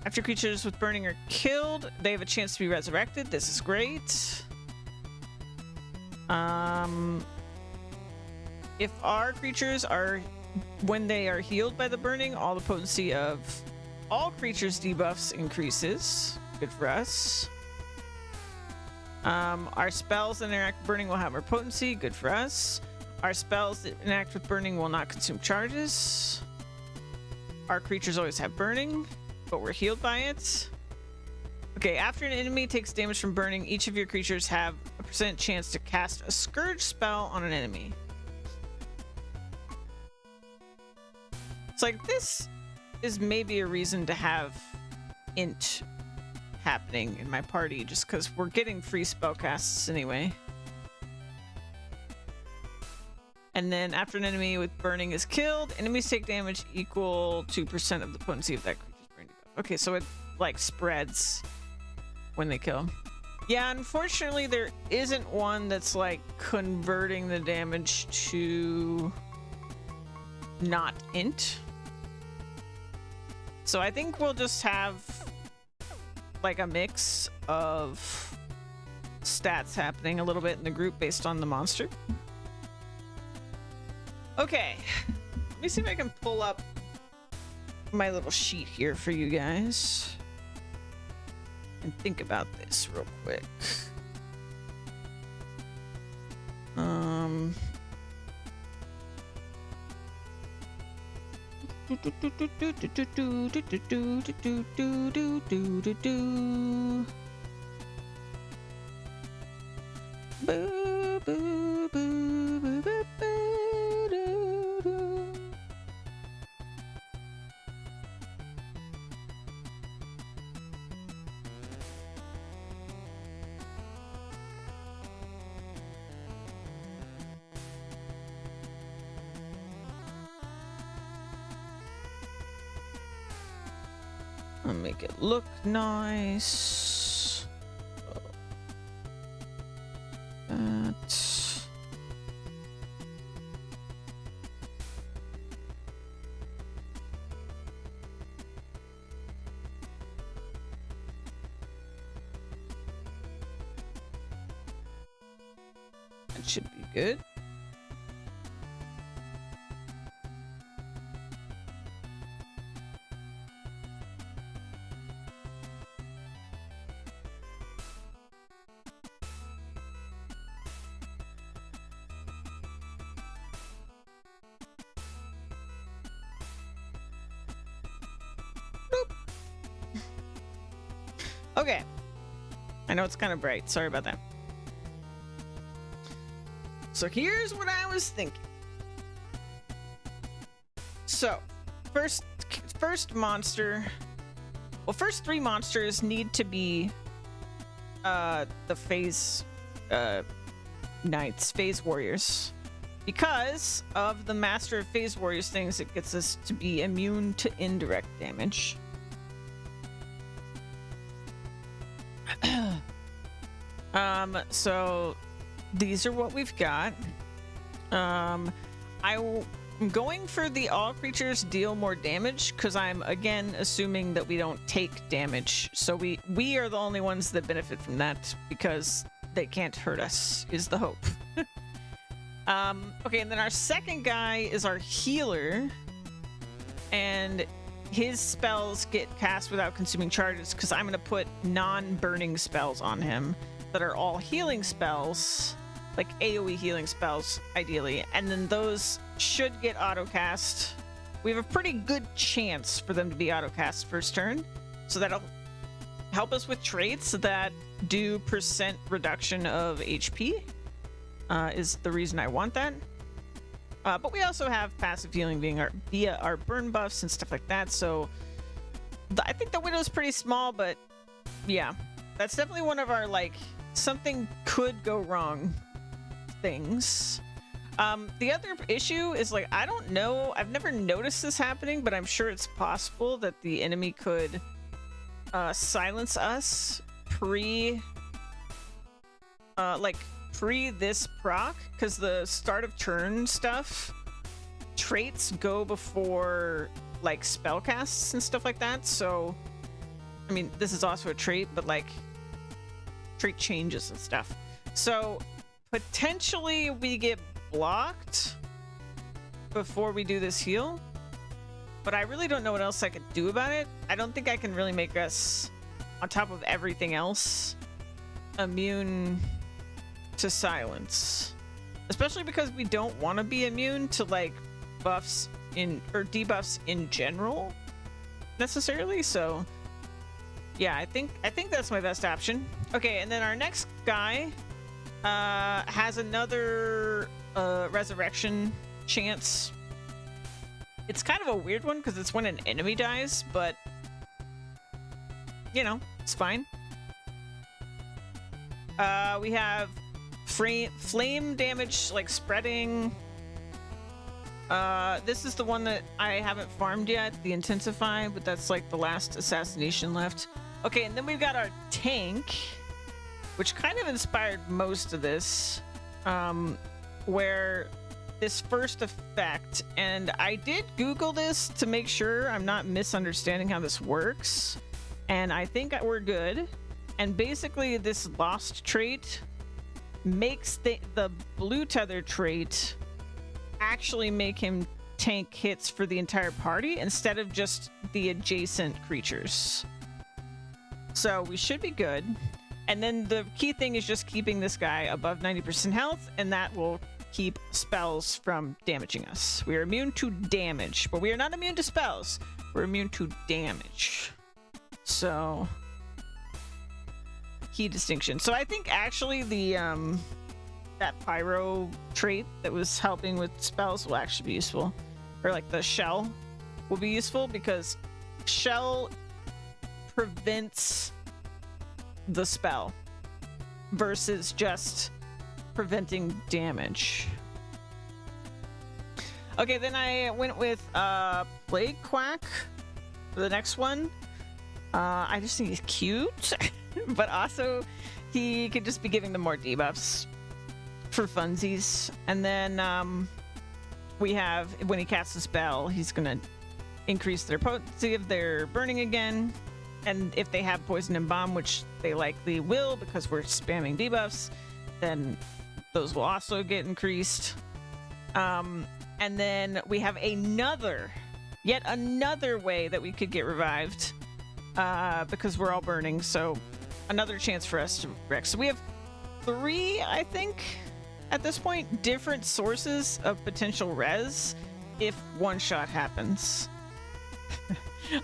After creatures with burning are killed, they have a chance to be resurrected. This is great. If our creatures are... When they are healed by the burning, all the potency of all creatures' debuffs increases. Good for us. Our spells that interact with burning will have more potency. Good for us. Our spells that interact with burning will not consume charges. Our creatures always have burning, but we're healed by it. Okay, after an enemy takes damage from burning, each of your creatures have a % chance to cast a Scourge spell on an enemy. It's like, this is maybe a reason to have int happening in my party, just because we're getting free spellcasts anyway. And then after an enemy with burning is killed, enemies take damage equal to % of the potency of that creature's burning debuff. Okay, so it like spreads when they kill. Yeah, unfortunately there isn't one that's like converting the damage to not int. So I think we'll just have like a mix of stats happening a little bit in the group based on the monster. Okay, let me see if I can pull up my little sheet here for you guys and think about this real quick. Boo, boo, boo, boo, boo, boo, doo, doo. I'll make it look nice. That should be good. Okay. I know it's kind of bright. Sorry about that. So here's what I was thinking. So, first monster. Well, first three monsters need to be the phase knights, phase warriors. Because of the Master of Phase Warriors things, it gets us to be immune to indirect damage. So these are what we've got. I'm going for the all creatures deal more damage because I'm again assuming that we don't take damage. So we are the only ones that benefit from that because they can't hurt us is the hope. Okay, and then our second guy is our healer, and his spells get cast without consuming charges because I'm going to put non-burning spells on him that are all healing spells, like AoE healing spells, ideally, and then those should get auto-cast. We have a pretty good chance for them to be auto-cast first turn, so that'll help us with traits that do percent reduction of HP. Is the reason I want that. But we also have passive healing being via our burn buffs and stuff like that, so I think the Widow's pretty small, but yeah, that's definitely one of our, like, something could go wrong things. The other issue is, like, I don't know, I've never noticed this happening, but I'm sure it's possible that the enemy could silence us pre this proc, because the start of turn stuff, traits go before like spell casts and stuff like that. So I mean, this is also a trait, but like trait changes and stuff. So potentially we get blocked before we do this heal, but I really don't know what else I could do about it. I don't think I can really make us, on top of everything else, immune to silence, especially because we don't want to be immune to like buffs in or debuffs in general necessarily. So yeah, I think that's my best option. Okay, and then our next guy has another resurrection chance. It's kind of a weird one because it's when an enemy dies, but you know, it's fine. We have flame damage, like spreading. This is the one that I haven't farmed yet, the intensify, but that's like the last assassination left. Okay, and then we've got our tank, which kind of inspired most of this, where this first effect, and I did Google this to make sure I'm not misunderstanding how this works, and I think we're good. And basically this lost trait makes the blue tether trait actually make him tank hits for the entire party instead of just the adjacent creatures. So we should be good. And then the key thing is just keeping this guy above 90% health, and that will keep spells from damaging us. We are immune to damage, but we are not immune to spells. We're immune to damage. So, key distinction. So I think actually the that pyro trait that was helping with spells will actually be useful, or like the shell will be useful, because shell prevents the spell versus just preventing damage. Okay, then I went with Plague Quack for the next one. I just think he's cute, but also he could just be giving them more debuffs for funsies. And then we have, when he casts a spell, he's gonna increase their potency if they're burning again. And if they have poison and bomb, which they likely will because we're spamming debuffs, then those will also get increased. And then we have yet another way that we could get revived because we're all burning. So another chance for us to wreck. So we have 3, I think, at this point, different sources of potential res if one shot happens.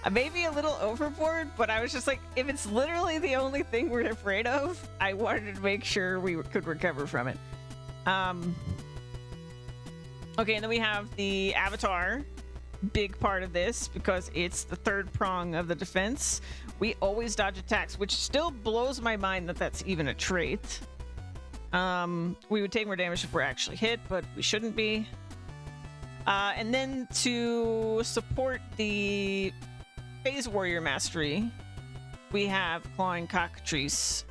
I may be a little overboard, but I was just like, if it's literally the only thing we're afraid of, I wanted to make sure we could recover from it. Okay, and then we have the avatar, big part of this, because it's the third prong of the defense. We always dodge attacks, which still blows my mind that that's even a trait. We would take more damage if we're actually hit, but we shouldn't be. And then to support the Phase Warrior Mastery, we have Clawing Cockatrice,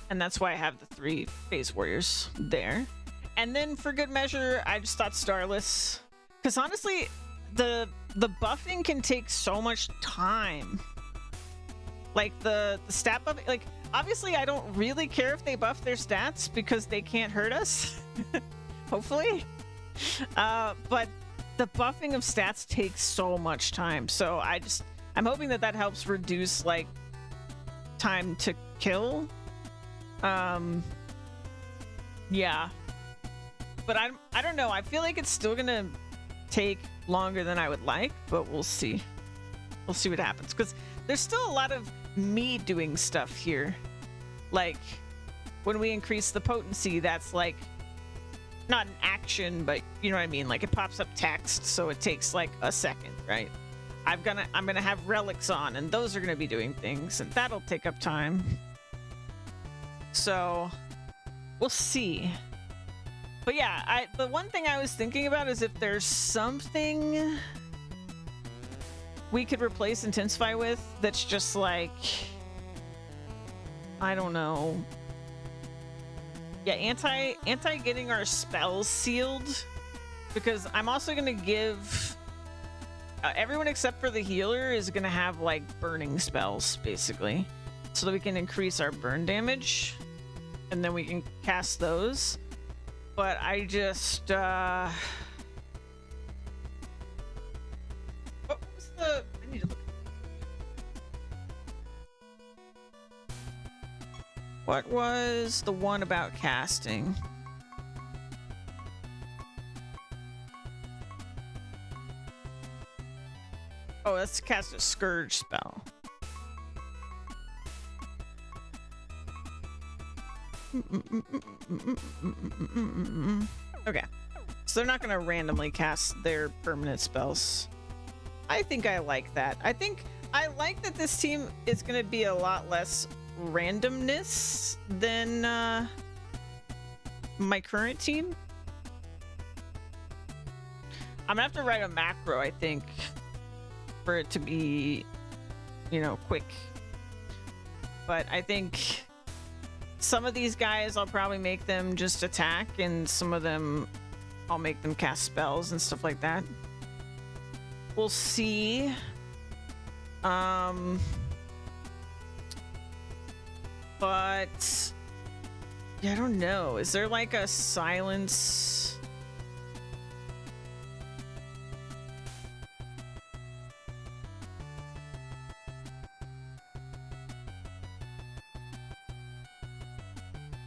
and that's why I have the 3 Phase Warriors there. And then for good measure, I just thought Starless, because honestly, the buffing can take so much time. Like the stat buff, like obviously I don't really care if they buff their stats because they can't hurt us, hopefully. But the buffing of stats takes so much time, so I'm hoping that helps reduce like time to kill. Yeah, but I don't know. I feel like it's still gonna take longer than I would like, but we'll see. We'll see what happens, because there's still a lot of me doing stuff here. Like when we increase the potency, that's like not an action, but you know what I mean? Like it pops up text, so it takes like a second, right? I'm gonna have relics on, and those are gonna be doing things, and that'll take up time. So we'll see. But yeah, the one thing I was thinking about is if there's something we could replace Intensify with that's just like, I don't know. Yeah, anti getting our spells sealed, because I'm also gonna give everyone except for the healer is gonna have like burning spells basically, so that we can increase our burn damage, and then we can cast those. But I just what was the? I need to look. What was the one about casting? Oh, that's to cast a Scourge spell. Okay. So they're not going to randomly cast their permanent spells. I think I like that. I think I like that this team is going to be a lot less randomness than my current team. I'm gonna have to write a macro, I think, for it to be, you know, quick. But I think some of these guys I'll probably make them just attack, and some of them I'll make them cast spells and stuff like that. We'll see. But yeah, I don't know. Is there like a silence?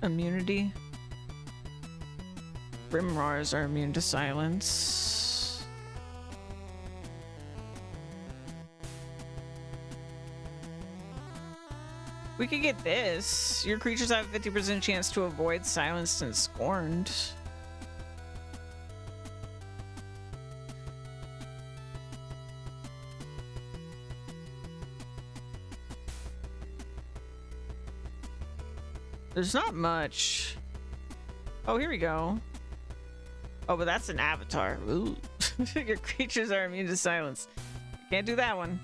Immunity Rimroars are immune to silence. We could get this. Your creatures have a 50% chance to avoid silenced and scorned. There's not much. Oh, here we go. Oh, but that's an avatar. Ooh. Your creatures are immune to silence. Can't do that one.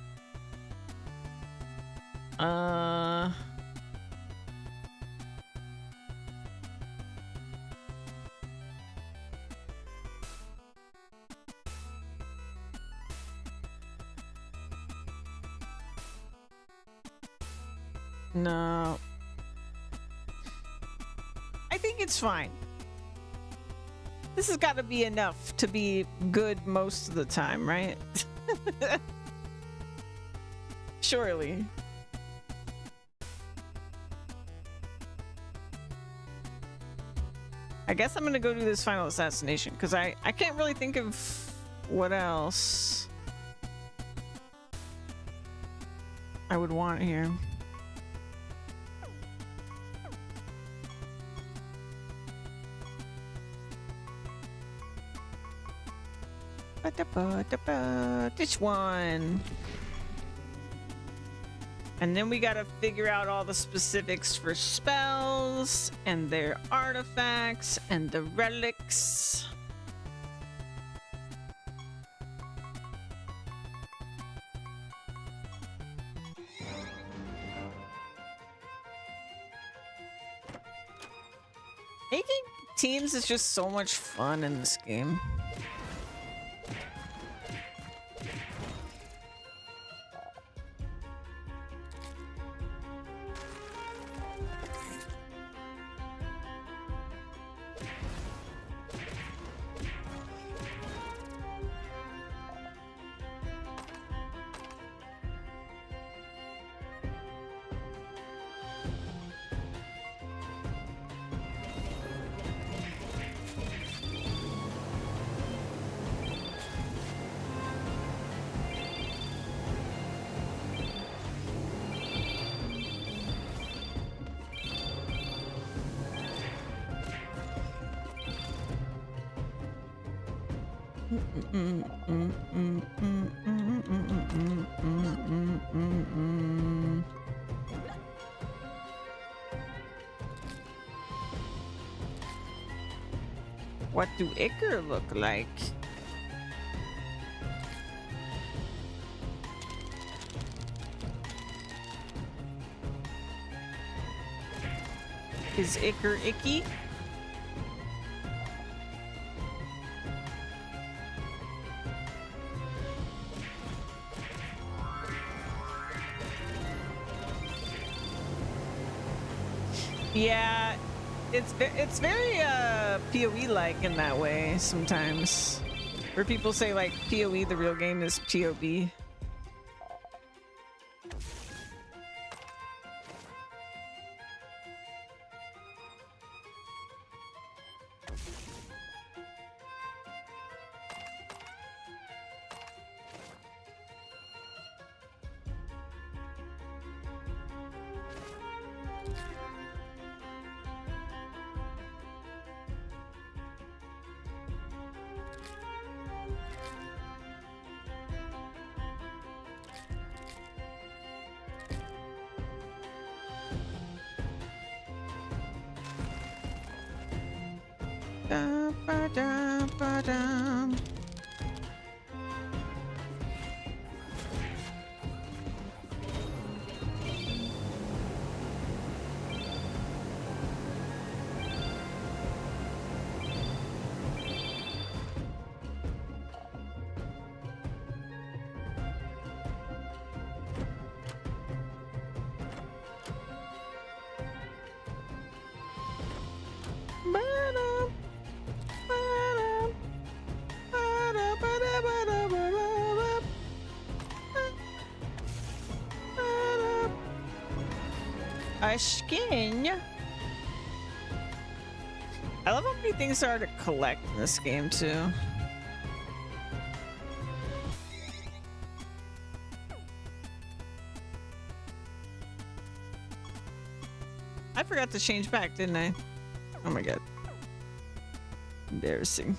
No. I think it's fine. This has got to be enough to be good most of the time, right? Surely. I guess I'm gonna go do this final assassination because I can't really think of what else I would want here. This one. And then we gotta figure out all the specifics for spells and their artifacts and the relics. Making teams is just so much fun in this game. What do Icar look like? Is Icar icky? Yeah, it's very PoE-like in that way sometimes, where people say like PoE the real game is TOB. Ba-da-ba-da-ba-dum. Ba-dum. A skin. I love how many things there are to collect in this game, too. I forgot to change back, didn't I? Oh my god. Embarrassing.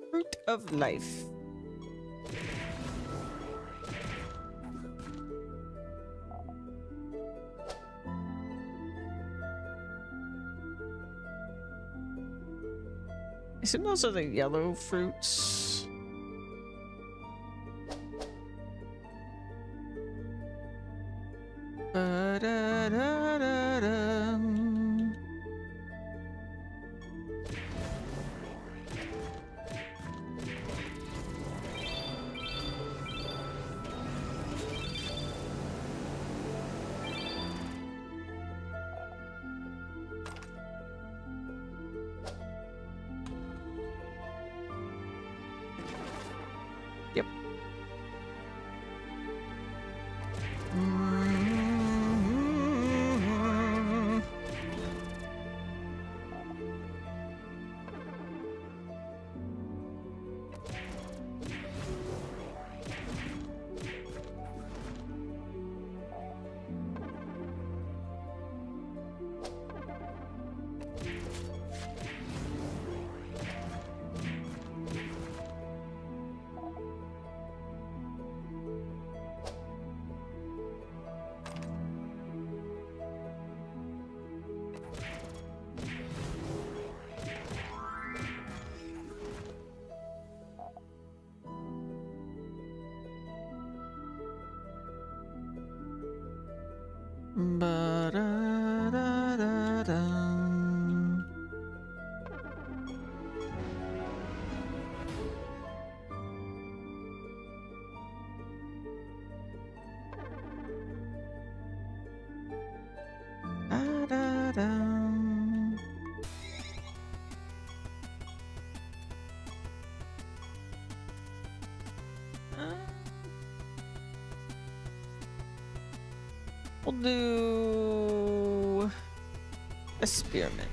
Fruit of life. I assume those are the yellow fruits. Ba-da-da-da-dum. Yep. Ba-da-da-da-dum. Da-da-dum. We'll do experiment.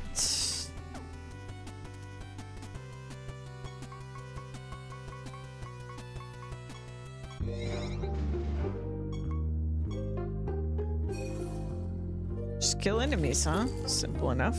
Just kill enemies, huh? Simple enough.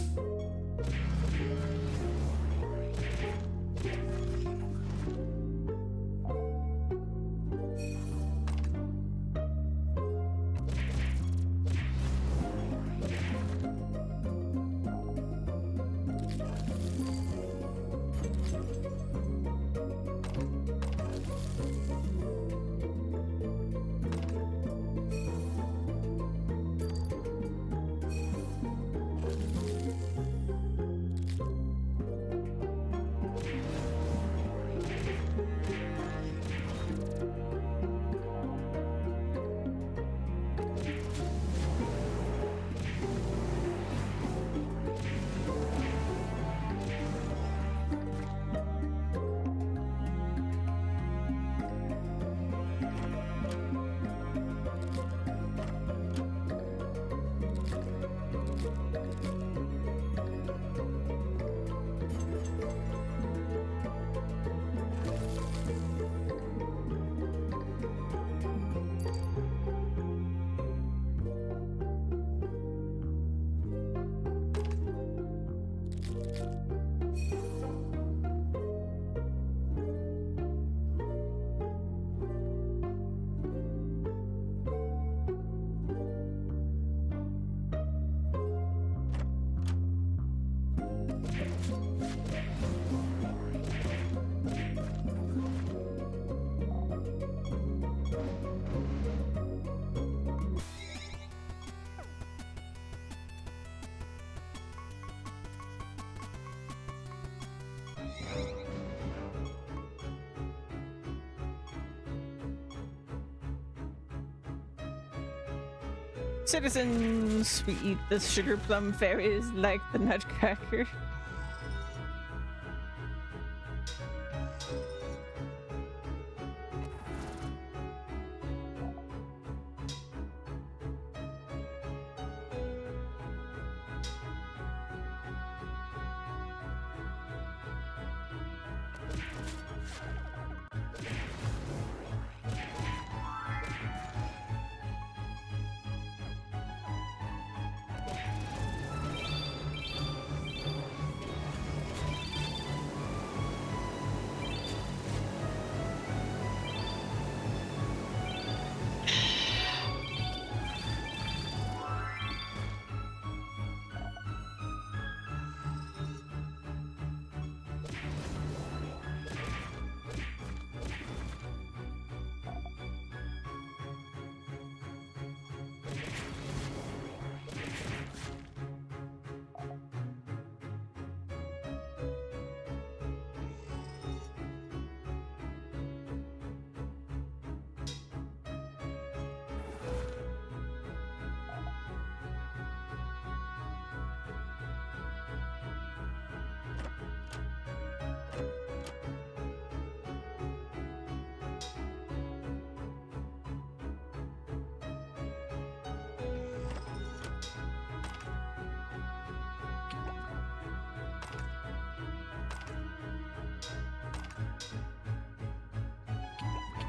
Citizens, we eat the sugar plum fairies like the nutcracker.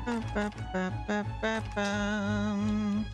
Ba-ba-ba-ba-ba-bum.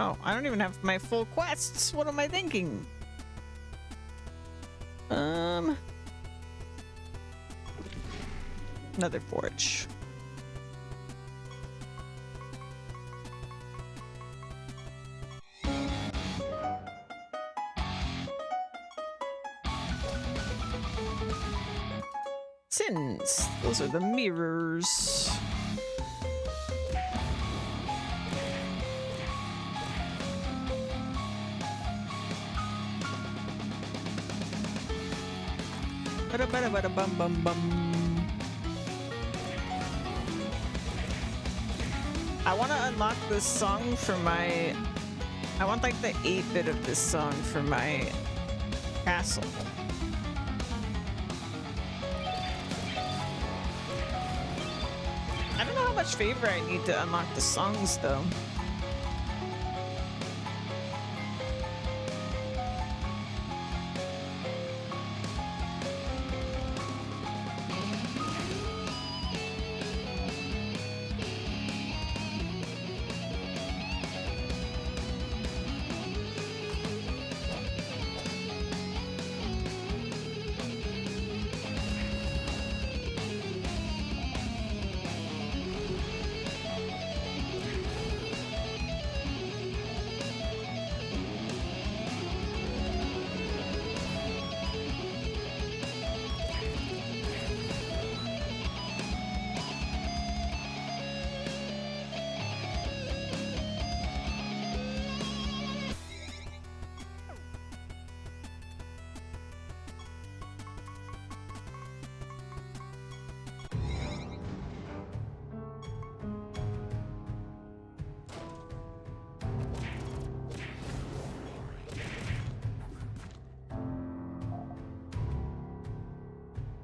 Oh, I don't even have my full quests. What am I thinking? Another forge. Sins. Those are the mirrors. Bum bum bum. I want to unlock this song for my. I want like the 8-bit of this song for my castle. I don't know how much favor I need to unlock the songs though.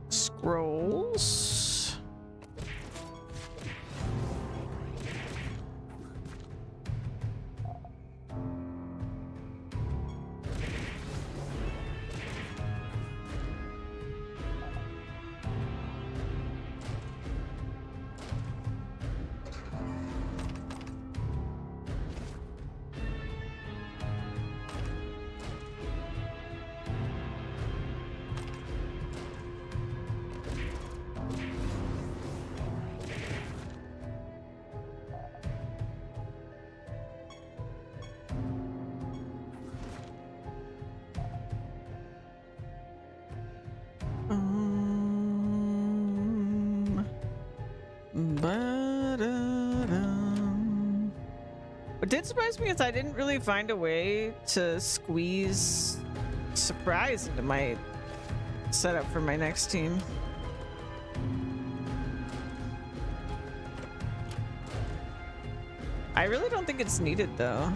Scrolls. What did surprise me is I didn't really find a way to squeeze surprise into my setup for my next team. I really don't think it's needed though.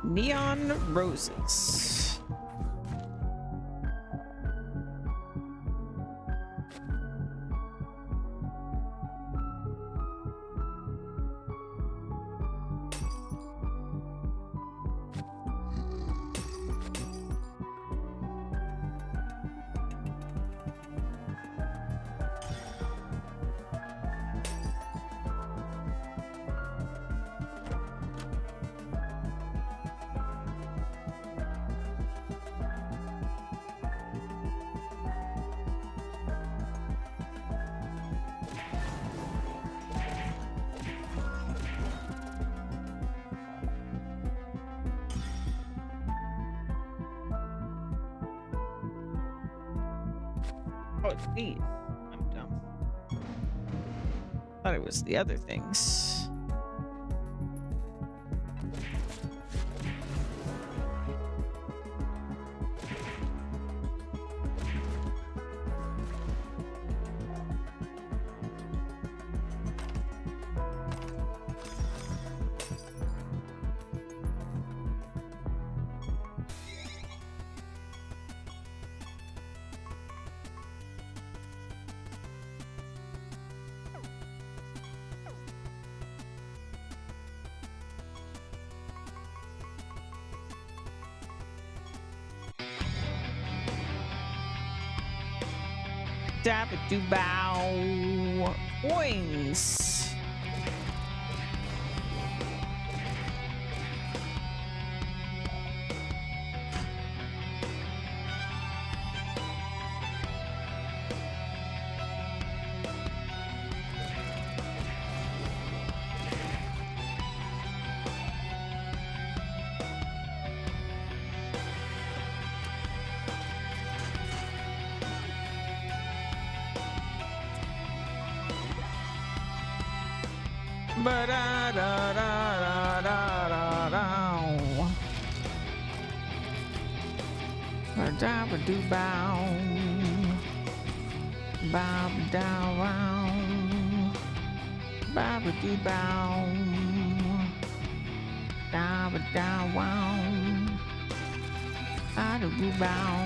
Neon roses. Oh, it's these. I'm dumb. Thought it was the other things. Dabba-doo-bow. Wings. Ba-da-da-da-da-da-da. Ba-da-ba-doo-bow. Ba-ba-dow-wow. Ba-ba-doo-bow. Da-ba-dow-wow. Ba-da-doo-bow.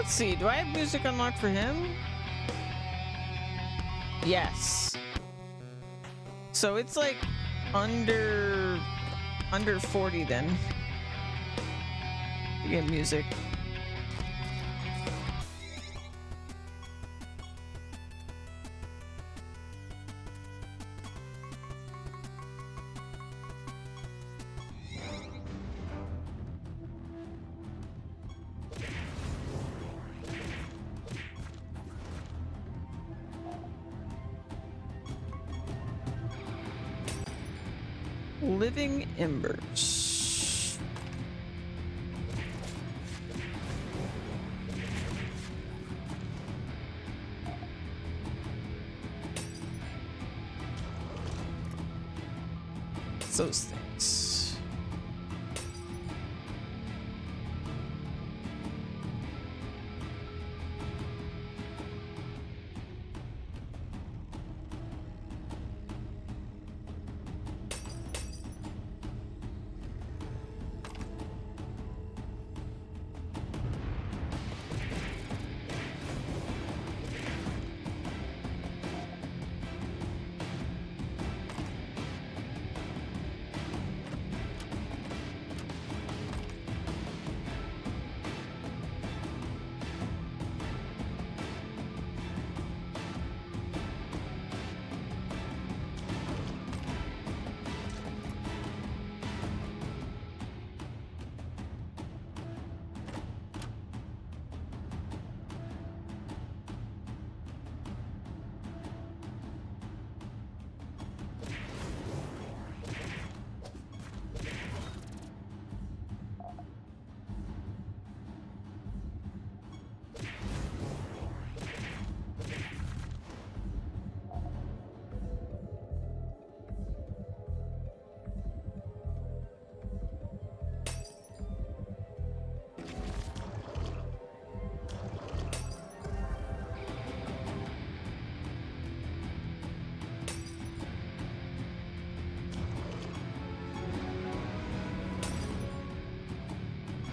Let's see, do I have music unlocked for him? Yes. So it's like under 40 then. To get music. Living Embers. Those things.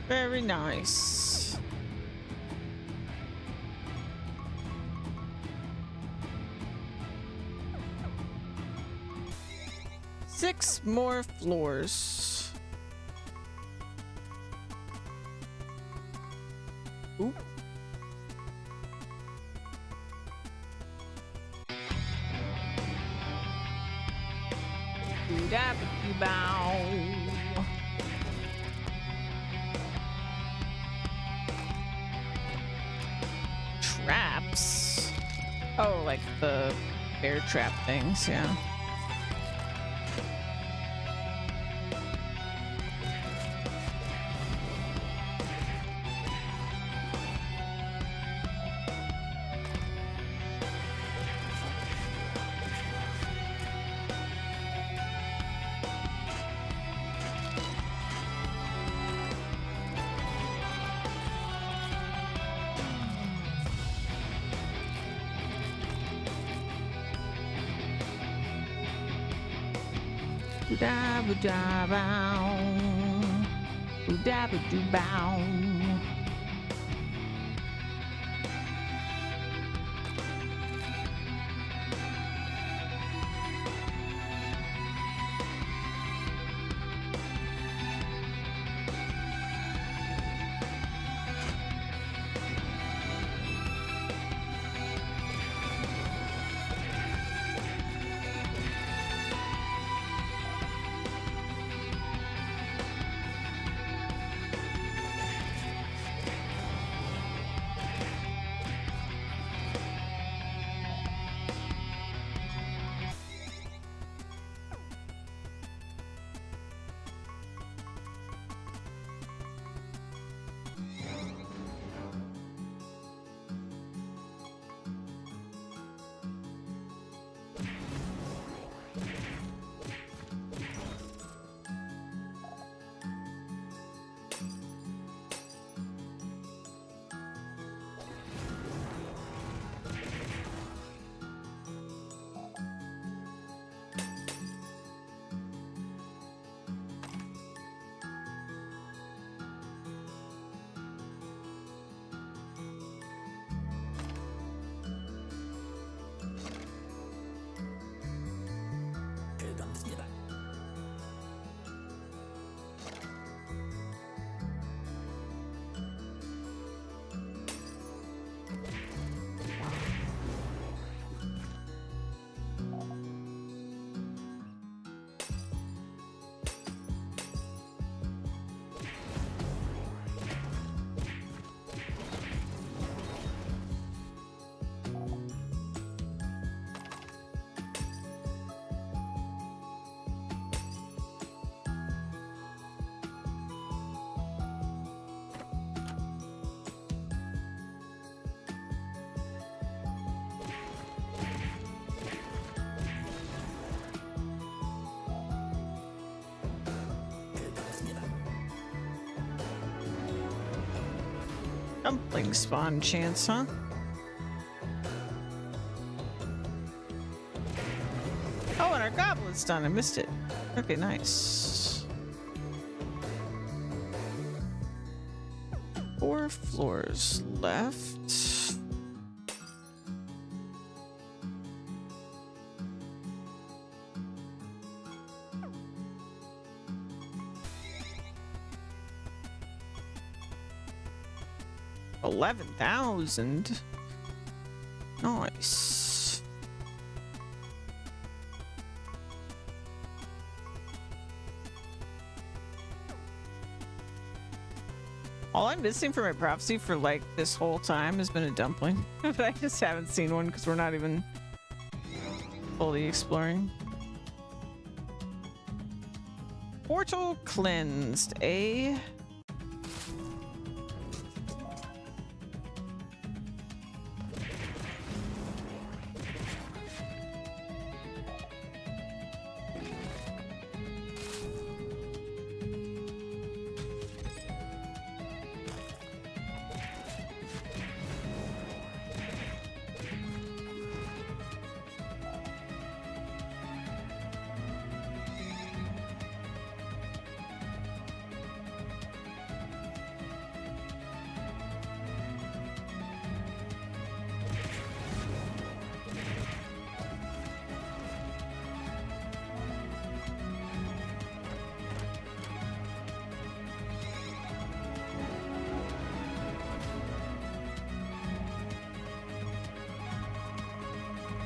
Very nice. Six more floors. Ooh. Bow. Traps. Oh, like the bear trap things, yeah. Bow. Dumpling spawn chance, huh? Oh, and our goblet's done. I missed it. Okay, nice. 4 floors left. $11,000. Nice. All I'm missing for my prophecy for like this whole time has been a dumpling. But I just haven't seen one because we're not even fully exploring. Portal cleansed, eh?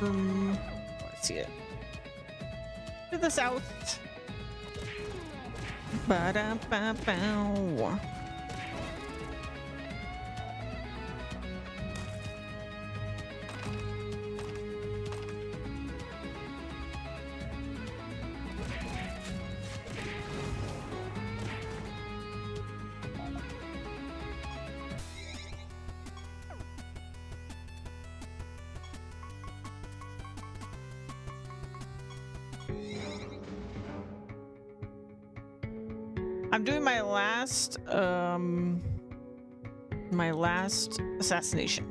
Let's see it. To the south. Ba-da-ba-bow. I'm doing my last assassination.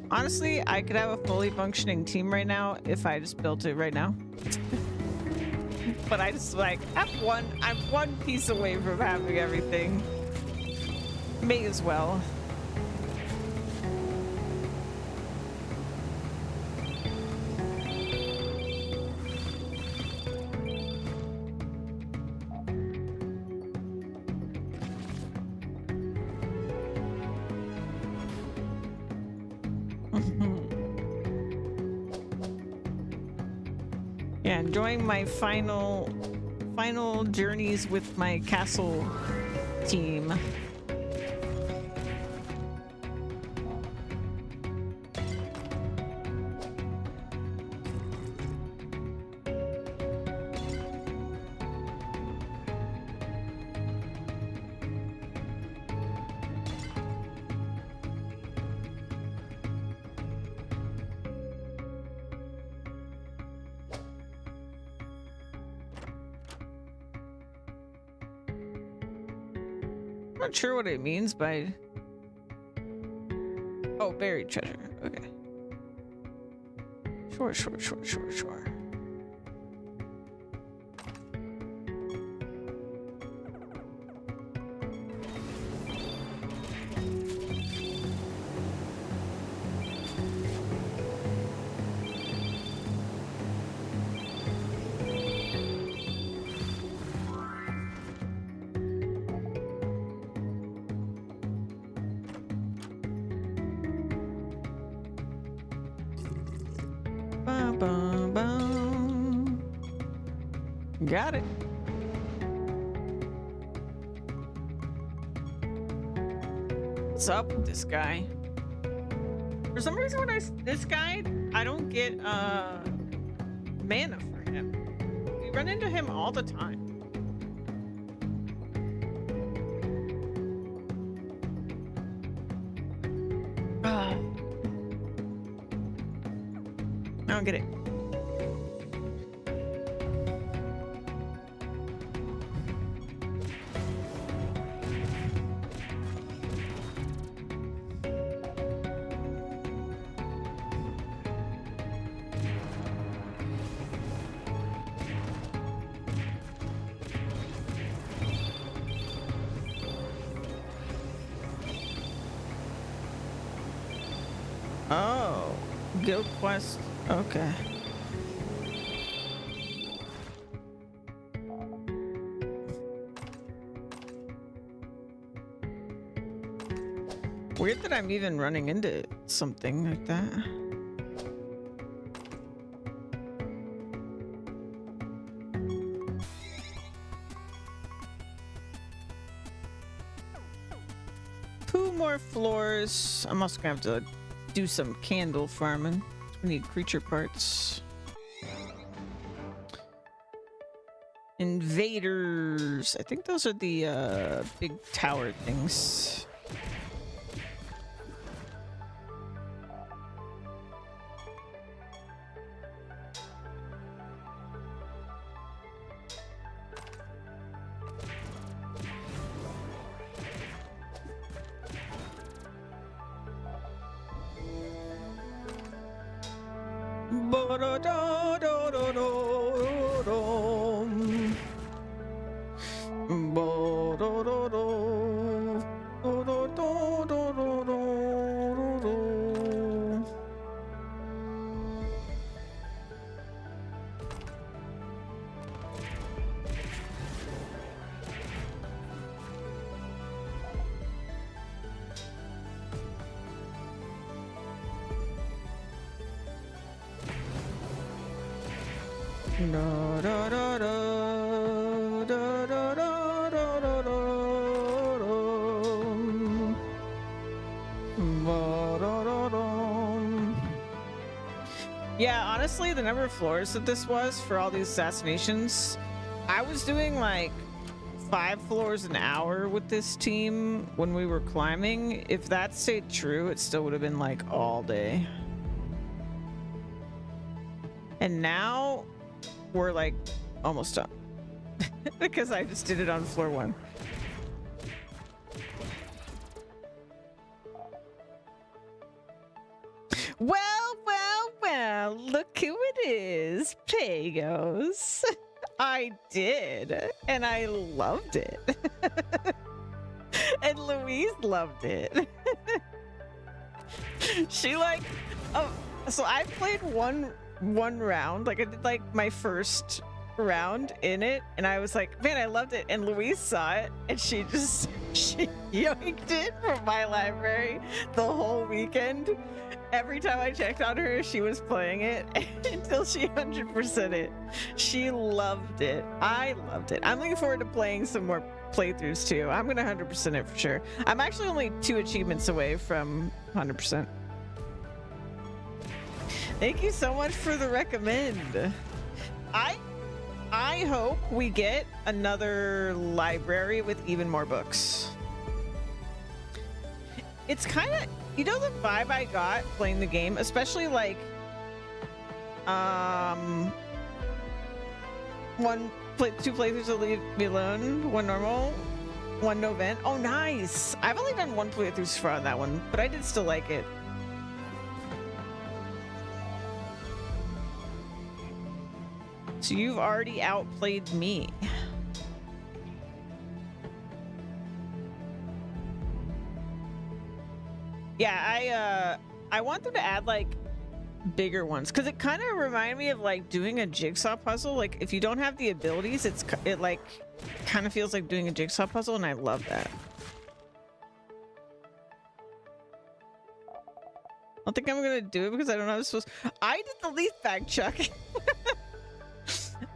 Honestly, I could have a fully functioning team right now if I just built it right now. But I just like, I'm one piece away from having everything. May as well. Yeah, enjoying my final journeys with my castle team. Not sure what it means by buried treasure. Okay. Sure. Got it. What's up with this guy? For some reason, when this guy, I don't get mana for him. We run into him all the time. I don't get it. Oh, guild quest. Okay. Weird that I'm even running into something like that. Two more floors. I'm also gonna have to do some candle farming. We need creature parts. Invaders. I think those are the big tower things. Yeah, honestly, the number of floors that this was for all these assassinations, I was doing like 5 floors an hour with this team when we were climbing. If that stayed true, it still would have been like all day. And now we're like almost done because I just did it on floor 1. Well, look who it is, Pagos. I did, and I loved it. And Louise loved it. She like, oh, so I played one round, like I did like my first round in it, and I was like, man, I loved it. And Louise saw it, and she yoinked it from my library the whole weekend. Every time I checked on her, she was playing it until she 100%ed it. She loved it. I loved it. I'm looking forward to playing some more playthroughs too. I'm gonna 100% it for sure. I'm actually only 2 achievements away from 100%. Thank you so much for the recommend. I hope we get another library with even more books. It's kind of, you know, the vibe I got playing the game, especially like two playthroughs of Leave Me Alone, one normal, one no vent. Oh, nice. I've only done 1 playthrough so far on that one, but I did still like it. So you've already outplayed me. Yeah, I want them to add like bigger ones because it kind of reminded me of like doing a jigsaw puzzle. Like if you don't have the abilities, it like kind of feels like doing a jigsaw puzzle, and I love that. I don't think I'm gonna do it because I don't know how I'm supposed. I did the leaf bag, Chuck.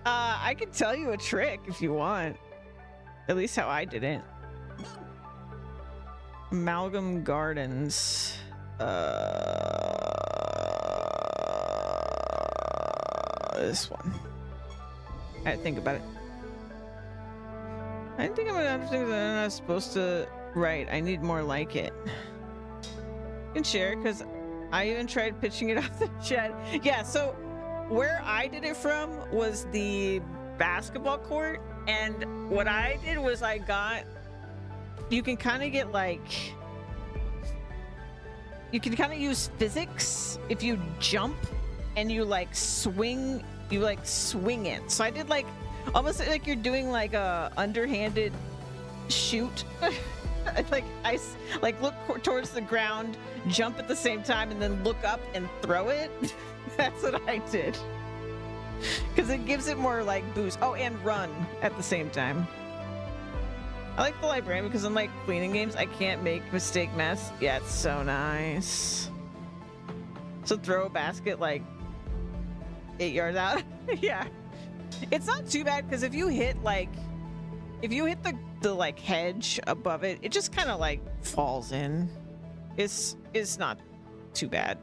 I can tell you a trick if you want. At least how I did it. Amalgam Gardens. This one. I had to think about it. I think I'm gonna have things that I'm not supposed to write. I need more like it. You can share because I even tried pitching it off the shed. Yeah, so where I did it from was the basketball court, and what I did was you can kind of get like, you can kind of use physics if you jump and you swing it. So I did like almost like you're doing like a underhanded shoot. I look towards the ground, jump at the same time, and then look up and throw it. That's what I did, because it gives it more like boost. Oh, and run at the same time. I like the librarian because unlike cleaning games, I can't make mistake mess. Yeah, it's so nice. So throw a basket like 8 yards out. Yeah, it's not too bad because if you hit the like hedge above it, it just kind of like falls in. It's not too bad.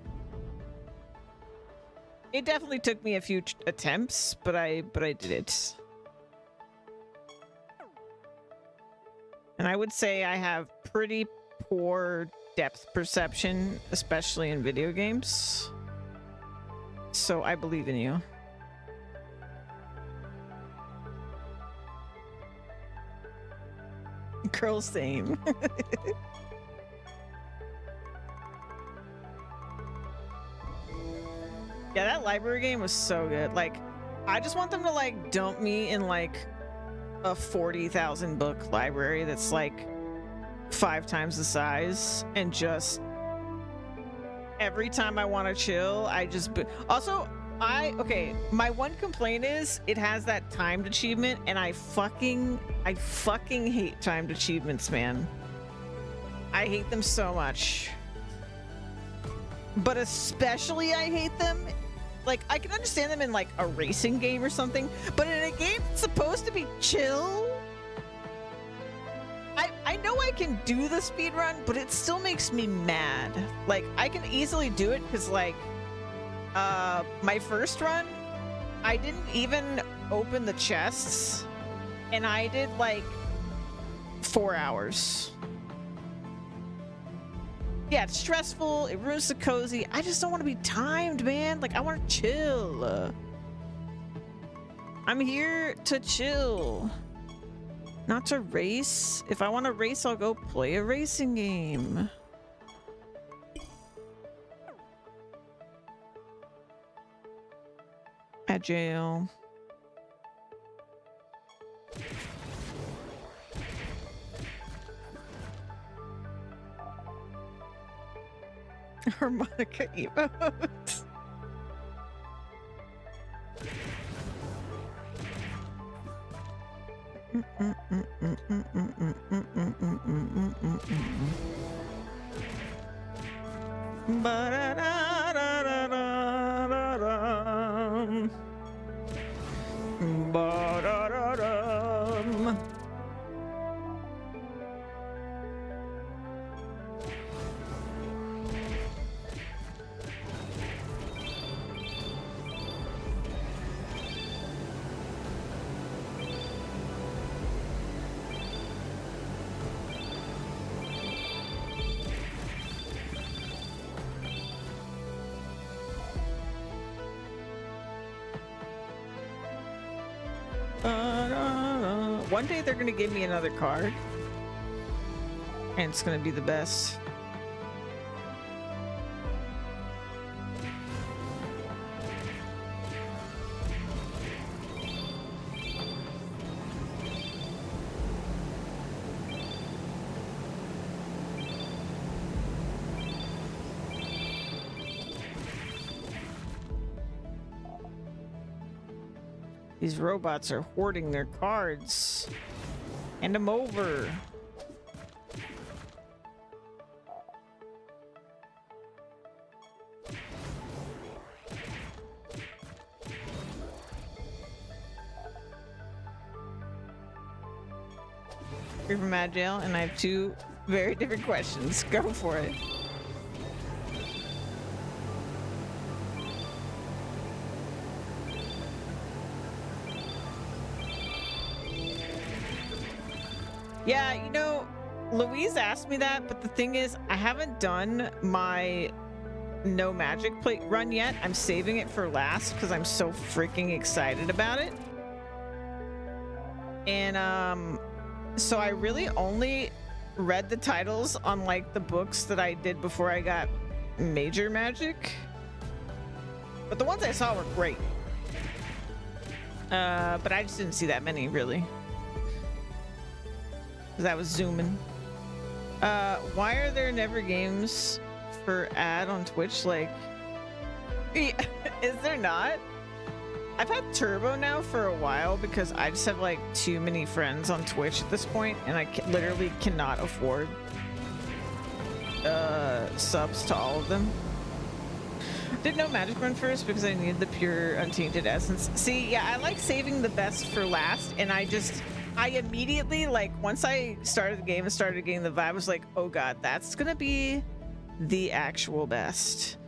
It definitely took me a few attempts, but I did it. And I would say I have pretty poor depth perception, especially in video games. So I believe in you. Girl, same. Yeah, that library game was so good. Like, I just want them to like dump me in like a 40,000 book library that's like 5 times the size, and just every time I want to chill, I just also okay, my one complaint is it has that timed achievement, and I fucking hate timed achievements, man. I hate them so much. But especially I hate them, like, I can understand them in like a racing game or something, but in a game that's supposed to be chill, I know I can do the speed run, but it still makes me mad. Like, I can easily do it because like my first run, I didn't even open the chests, and I did like 4 hours. Yeah, it's stressful, it ruins the cozy. I just don't want to be timed, man. Like, I want to chill. I'm here to chill, not to race. If I want to race, I'll go play a racing game. At jail. Harmonica emote. One day they're gonna give me another card, and it's gonna be the best. These robots are hoarding their cards. Hand them over. You're from Mad Jail, and I have 2 very different questions. Go for it. Yeah, you know, Louise asked me that, but the thing is, I haven't done my no magic plate run yet. I'm saving it for last because I'm so freaking excited about it. And so I really only read the titles on like the books that I did before I got major magic, but the ones I saw were great. But I just didn't see that many really, because I was zooming. Why are there never games for ad on Twitch? Like, is there not? I've had Turbo now for a while because I just have like too many friends on Twitch at this point, and I literally cannot afford subs to all of them. Did no magic run first because I needed the pure untainted essence. See, yeah, I like saving the best for last, and I immediately, like, once I started the game and started getting the vibe, I was like, oh god, that's gonna be the actual best.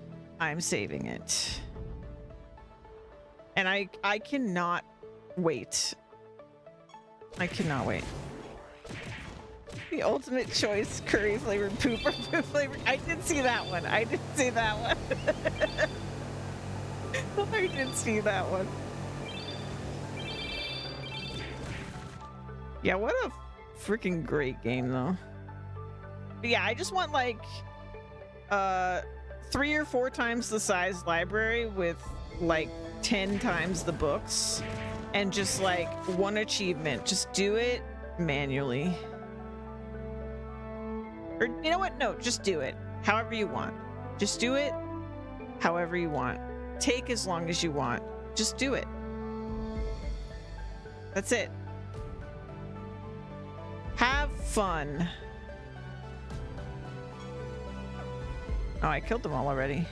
I'm saving it. And I cannot wait. I cannot wait. The ultimate choice, curry flavored poop or poop flavored. I did see that one. I did see that one. I did see that one. Yeah, what a freaking great game though. But yeah, I just want like 3 or 4 times the size library with like 10 times the books, and just like one achievement. Just do it manually. Or you know what? No, just do it however you want. Just do it however you want. Take as long as you want. Just do it. That's it. Have fun. Oh, I killed them all already.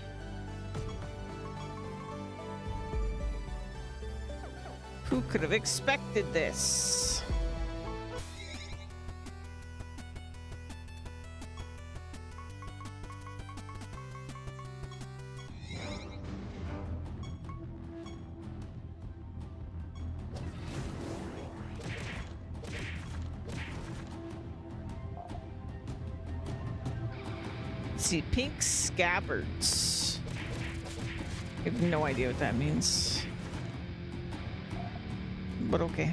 Who could have expected this? Let's see, pink scabbards. I have no idea what that means. But okay.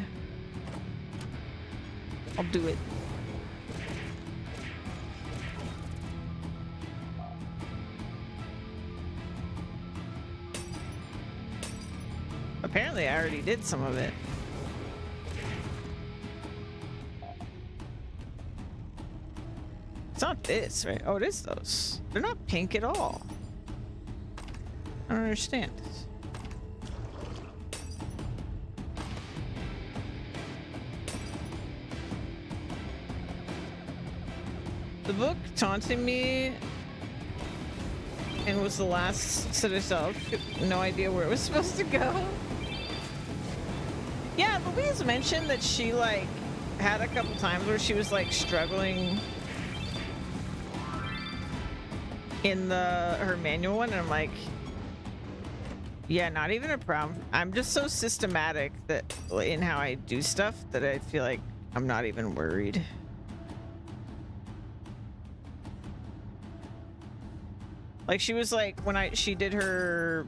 I'll do it. Apparently I already did some of it. It's not this, right? Oh, it is those. They're not pink at all. I don't understand. The book taunting me and was the last set of self. No idea where it was supposed to go. Yeah, Louise mentioned that she like had a couple times where she was like struggling in her manual one, and I'm like, yeah, not even a problem. I'm just so systematic that in how I do stuff that I feel like I'm not even worried. Like she was like, when she did her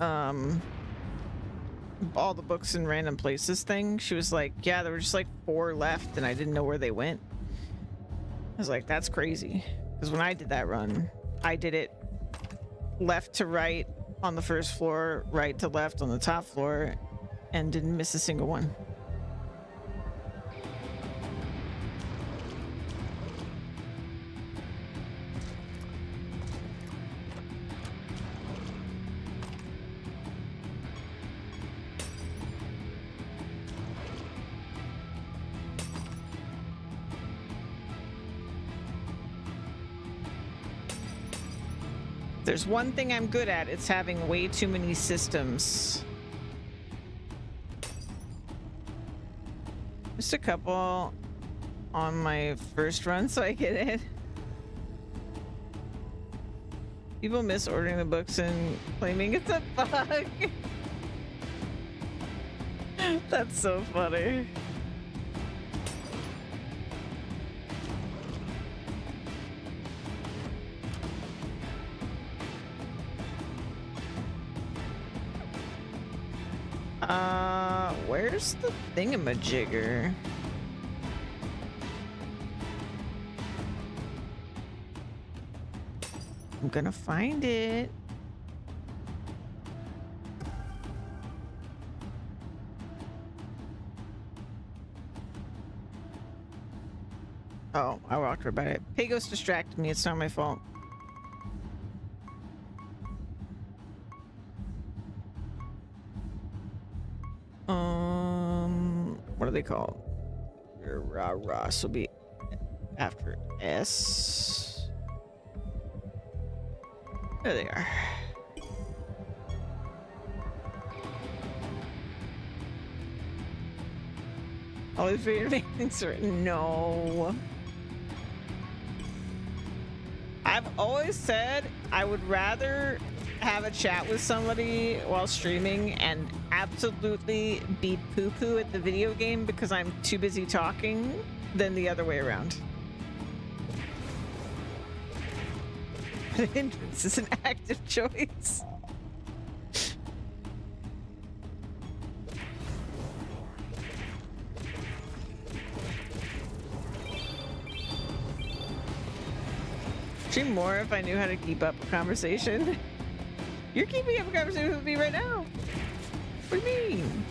all the books in random places thing, she was like, yeah, there were just like 4 left and I didn't know where they went. I was like, that's crazy. Because when I did that run, I did it left to right on the first floor, right to left on the top floor, and didn't miss a single one. There's one thing I'm good at, it's having way too many systems. Just a couple on my first run so I get it. People miss ordering the books and claiming it's a bug. That's so funny. Where's the thingamajigger? I'm gonna find it. Oh, I walked right by it. Pagos distracted me. It's not my fault. What are they called? So be after S. There they are. All these video things are no. I've always said I would rather have a chat with somebody while streaming and absolutely be poo-poo at the video game because I'm too busy talking than the other way around. This is an active choice. Stream more if I knew how to keep up a conversation. You're keeping up a conversation with me right now. What do you mean?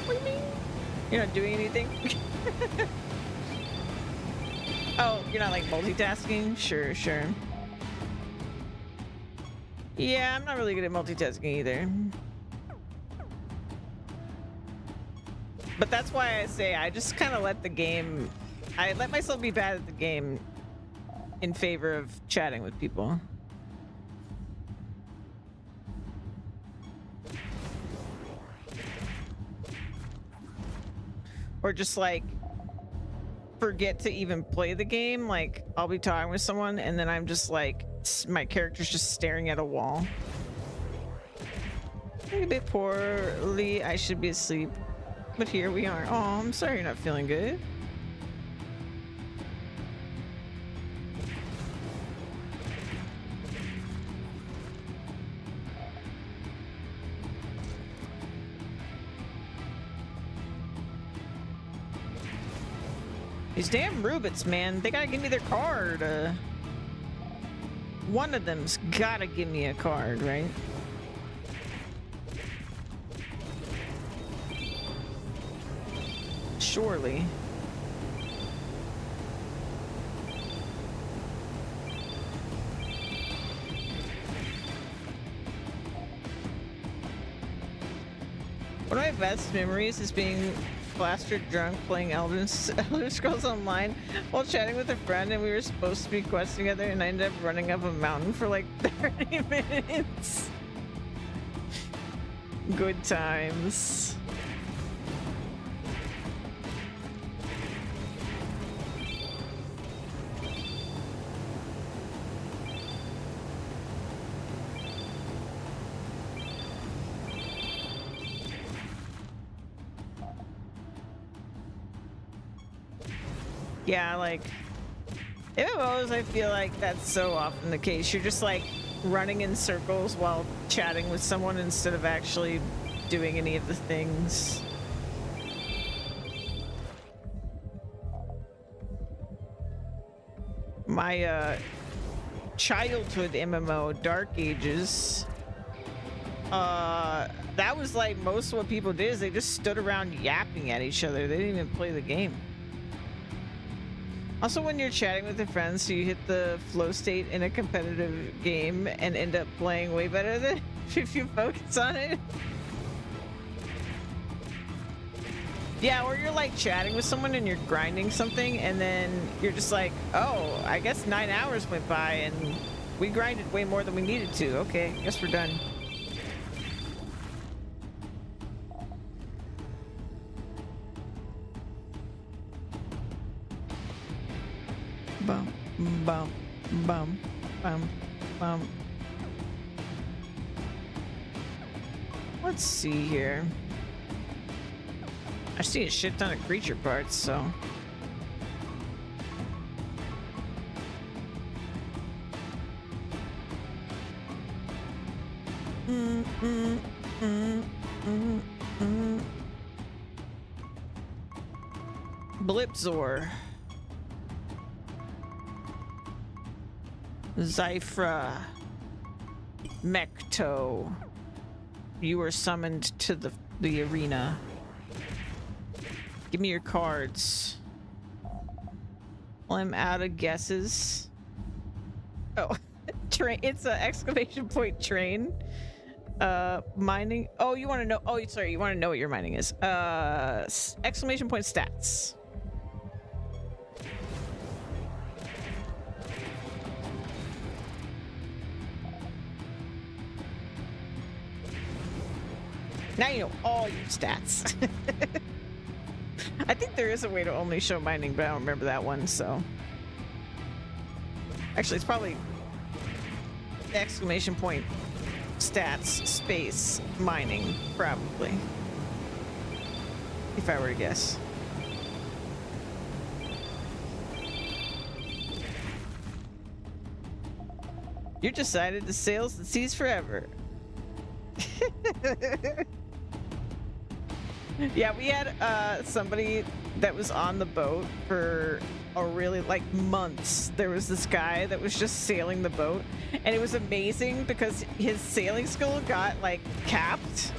What do you mean? You're not doing anything? Oh, you're not like multitasking? Sure, sure. Yeah, I'm not really good at multitasking either. But that's why I say I just kind of let the game... I let myself be bad at the game in favor of chatting with people. Or just like forget to even play the game. Like I'll be talking with someone and then I'm just like, my character's just staring at a wall. A bit poorly, I should be asleep. But here we are. Oh, I'm sorry you're not feeling good. These damn Rubits, man. They gotta give me their card. One of them's gotta give me a card, right? Surely. One of my best memories is being plastered drunk playing Elder Scrolls Online while chatting with a friend, and we were supposed to be quests together, and I ended up running up a mountain for like 30 minutes. Good times. Yeah, like MMOs, I feel like that's so often the case. You're just like running in circles while chatting with someone instead of actually doing any of the things. My childhood MMO, Dark Ages, that was like most of what people did is they just stood around yapping at each other. They didn't even play the game. Also, when you're chatting with your friends, so you hit the flow state in a competitive game and end up playing way better than if you focus on it. Yeah, or you're like chatting with someone and you're grinding something and then you're just like, oh, I guess 9 hours went by and we grinded way more than we needed to. Okay, guess we're done. Bum, bum, bum, bum, bum. Let's see here. I see a shit ton of creature parts, so. Blipzor. Zyphra. Mecto. You were summoned to the arena. Give me your cards. Well, I'm out of guesses. Oh, train. It's an exclamation point train. Mining. Oh, you want to know? Oh, sorry. You want to know what your mining is? Exclamation point stats. Now you know all your stats. I think there is a way to only show mining, but I don't remember that one, so. Actually, it's probably exclamation point stats space mining, probably. If I were to guess. You're decided to sail the seas forever. Yeah, we had somebody that was on the boat for a really like months. There was this guy that was just sailing the boat, and it was amazing because his sailing skill got like capped,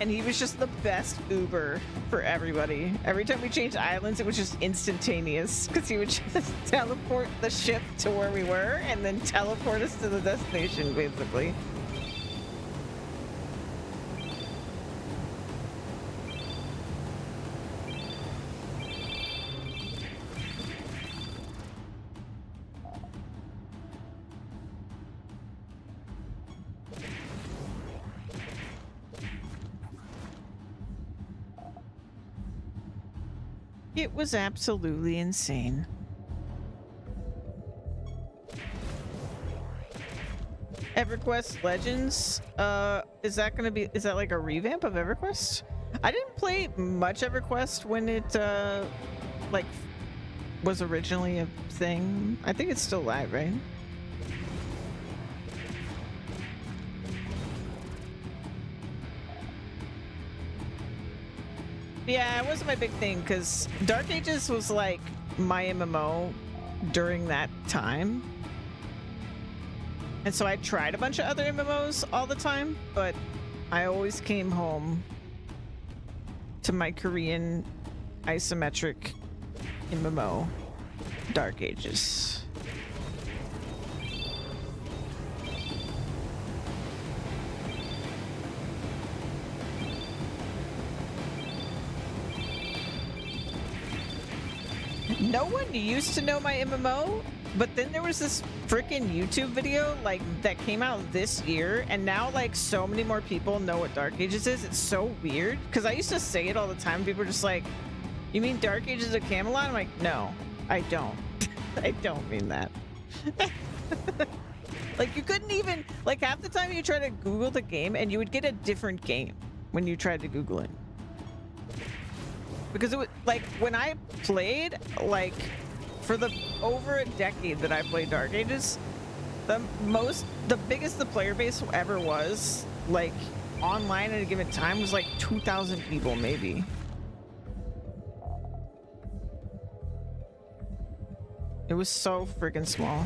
and he was just the best Uber for everybody. Every time we changed islands, it was just instantaneous because he would just teleport the ship to where we were and then teleport us to the destination, basically. It was absolutely insane. EverQuest Legends, is that like a revamp of EverQuest? I didn't play much EverQuest when it, like, was originally a thing. I think it's still live, right? Yeah, it wasn't my big thing because Dark Ages was like my MMO during that time. And so I tried a bunch of other MMOs all the time, but I always came home to my Korean isometric MMO, Dark Ages. No one used to know my MMO, but then there was this freaking YouTube video like that came out this year, and now like so many more people know what Dark Ages is. It's so weird because I used to say it all the time. People were just like, "You mean Dark Ages of Camelot?" I'm like, "No, I don't. I don't mean that." Like you couldn't even like half the time you try to Google the game and you would get a different game when you tried to Google it. Because it was like when I played, like for the over a decade that I played Dark Ages, the biggest the player base ever was, like online at a given time, was like 2,000 people maybe. It was so freaking small.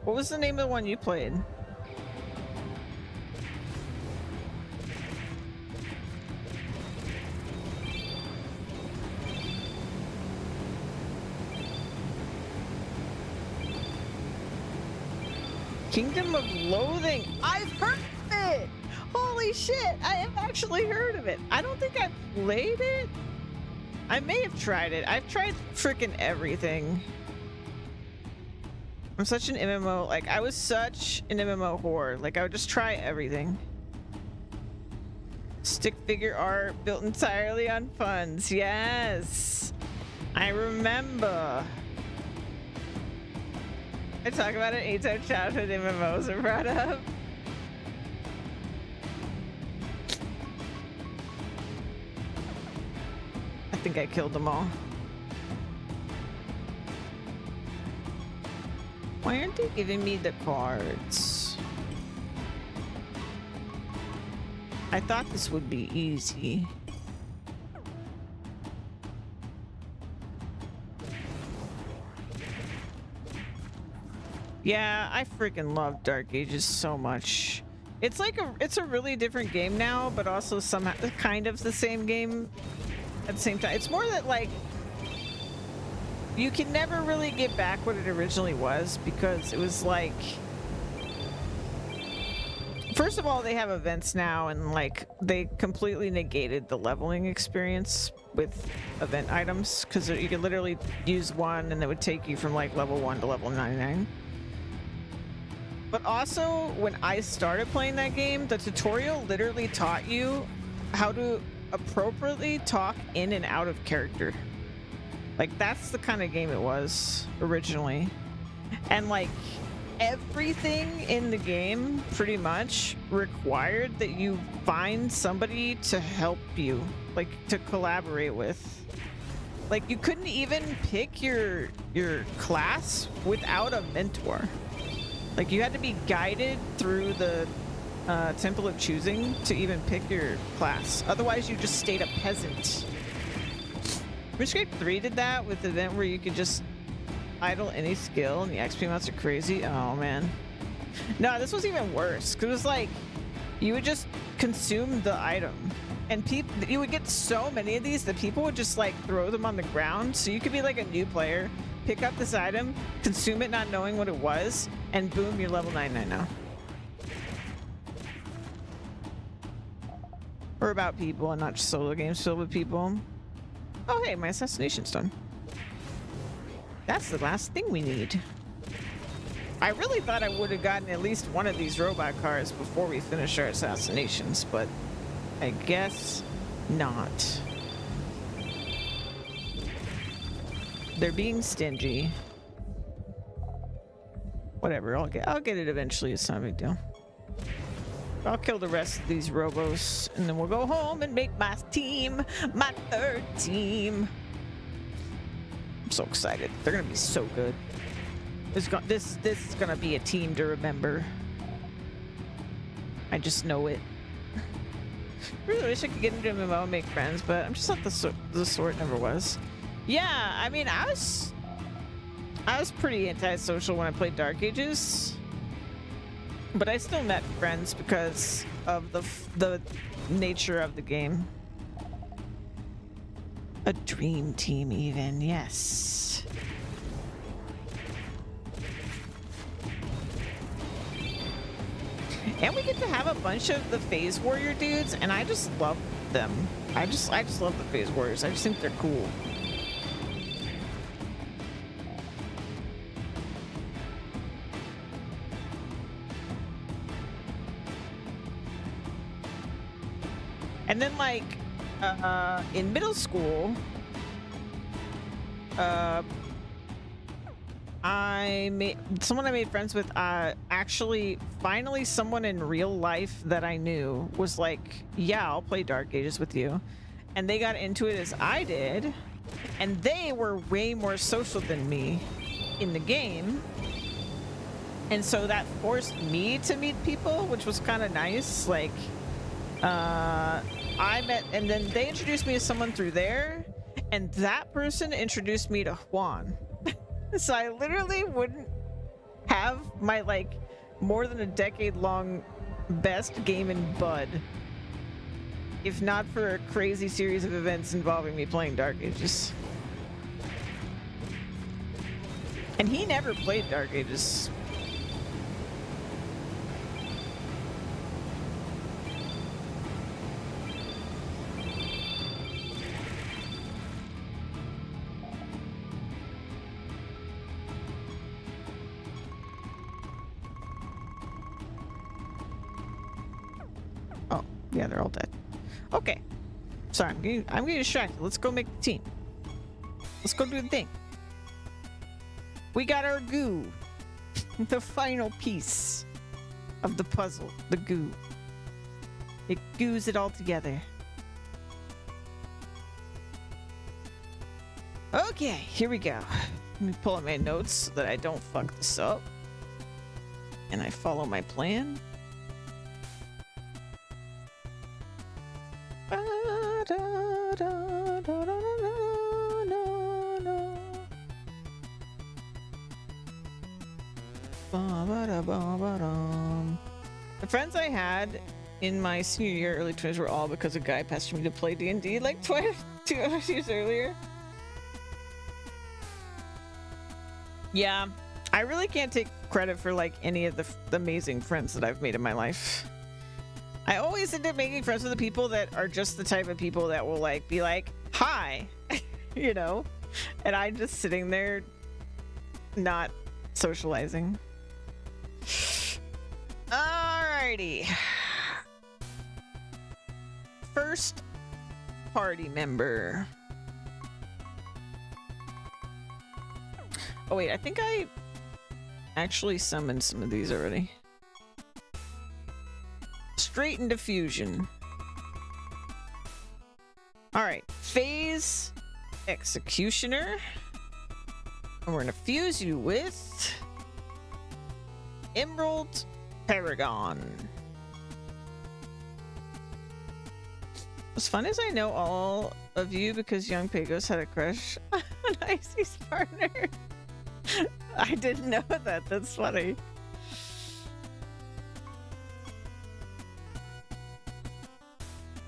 What was the name of the one you played? Kingdom of Loathing. I've heard of it. Holy shit. I have actually heard of it. I don't think I've played it. I may have tried it. I've tried freaking everything. I'm such an MMO. Like, I was such an MMO whore. Like, I would just try everything. Stick figure art built entirely on funds. Yes. I remember. I talk about it anytime childhood MMOs are brought up. I think I killed them all. Why aren't they giving me the cards? I thought this would be easy. Yeah, I freaking love Dark Ages so much. It's like it's a really different game now, but also some kind of the same game at the same time. It's more that like you can never really get back what it originally was, because it was like, first of all, they have events now, and like they completely negated the leveling experience with event items, because you could literally use one and it would take you from like level 1 to level 99. But also, when I started playing that game, the tutorial literally taught you how to appropriately talk in and out of character. Like, that's the kind of game it was originally. And like, everything in the game pretty much required that you find somebody to help you, like to collaborate with. Like, you couldn't even pick your class without a mentor. Like, you had to be guided through the Temple of Choosing to even pick your class. Otherwise, you just stayed a peasant. RuneScape 3 did that with the event where you could just idle any skill and the XP amounts are crazy. Oh, man. No, this was even worse. Because it was like, you would just consume the item. And you would get so many of these that people would just like throw them on the ground. So you could be like a new player, pick up this item, consume it not knowing what it was, and boom, you're level 99 now. Or about people and not just solo games filled with people. Oh hey, my assassination stone. That's the last thing we need. I really thought I would have gotten at least one of these robot cars before we finish our assassinations, but I guess not. They're being stingy. Whatever, I'll get it eventually. It's not a big deal. I'll kill the rest of these robos, and then we'll go home and make my team, my third team. I'm so excited. They're gonna be so good. This is gonna be a team to remember. I just know it. Really wish I could get into MMO and make friends, but I'm just not the sort never was. Yeah, I mean, I was pretty antisocial when I played Dark Ages, but I still met friends because of the nature of the game. A dream team, even, yes. And we get to have a bunch of the Phase Warrior dudes, and I just love them. I just love the Phase Warriors. I just think they're cool. And then, like, in middle school, I made friends with, actually, finally someone in real life that I knew was like, yeah, I'll play Dark Ages with you. And they got into it as I did, and they were way more social than me in the game. And so that forced me to meet people, which was kind of nice. Like, and then they introduced me to someone through there, and that person introduced me to Juan. So I literally wouldn't have my, like, more than a decade-long best game in Bud if not for a crazy series of events involving me playing Dark Ages. And he never played Dark Ages. Yeah, they're all dead. Okay. Sorry, I'm getting distracted. Let's go make the team. Let's go do the thing. We got our goo. The final piece of the puzzle. The goo. It goos it all together. Okay, here we go. Let me pull out my notes so that I don't fuck this up. And I follow my plan. The friends I had in my senior year, early 20s were all because a guy pestered me to play D&D like 2 years earlier. Yeah, I really can't take credit for like any of the amazing friends that I've made in my life. I always end up making friends with the people that are just the type of people that will like be like, hi, you know, and I'm just sitting there not socializing. Alrighty. First party member. Oh wait, I think I actually summoned some of these already. Straight into fusion. Alright, phase executioner. And we're gonna fuse you with Emerald Paragon. As fun as I know all of you because young Pagos had a crush on Icy's partner. I didn't know that. That's funny.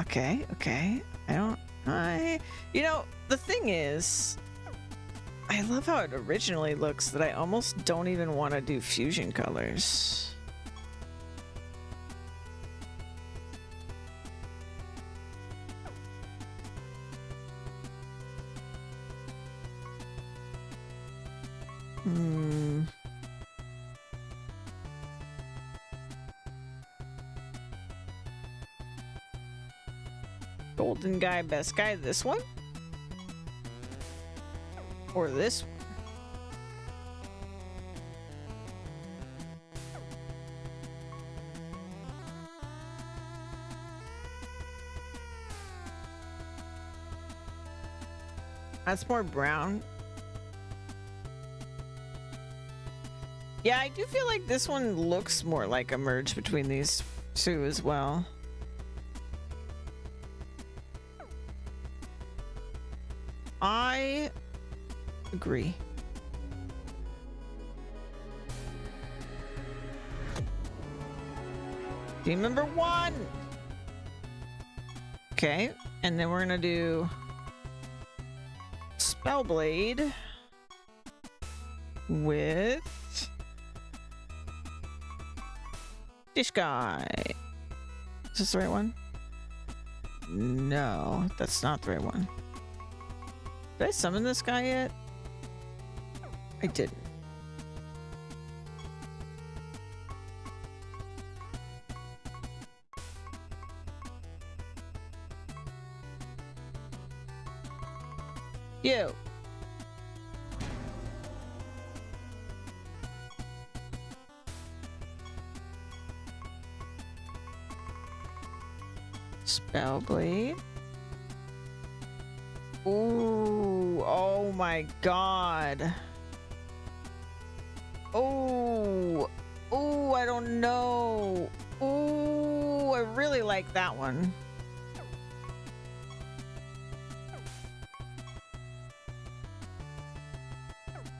Okay. You know, the thing is, I love how it originally looks that I almost don't even want to do fusion colors. Golden guy, best guy, this one? Or this one? That's more brown. Yeah, I do feel like this one looks more like a merge between these two as well. I agree. Team number 1. Okay, and then we're gonna do Spellblade with this guy. Is this the right one? No, that's not the right one. Did I summon this guy yet? I didn't. You. Spellblade. Ooh, oh my god. Oh, I don't know. Ooh, I really like that one.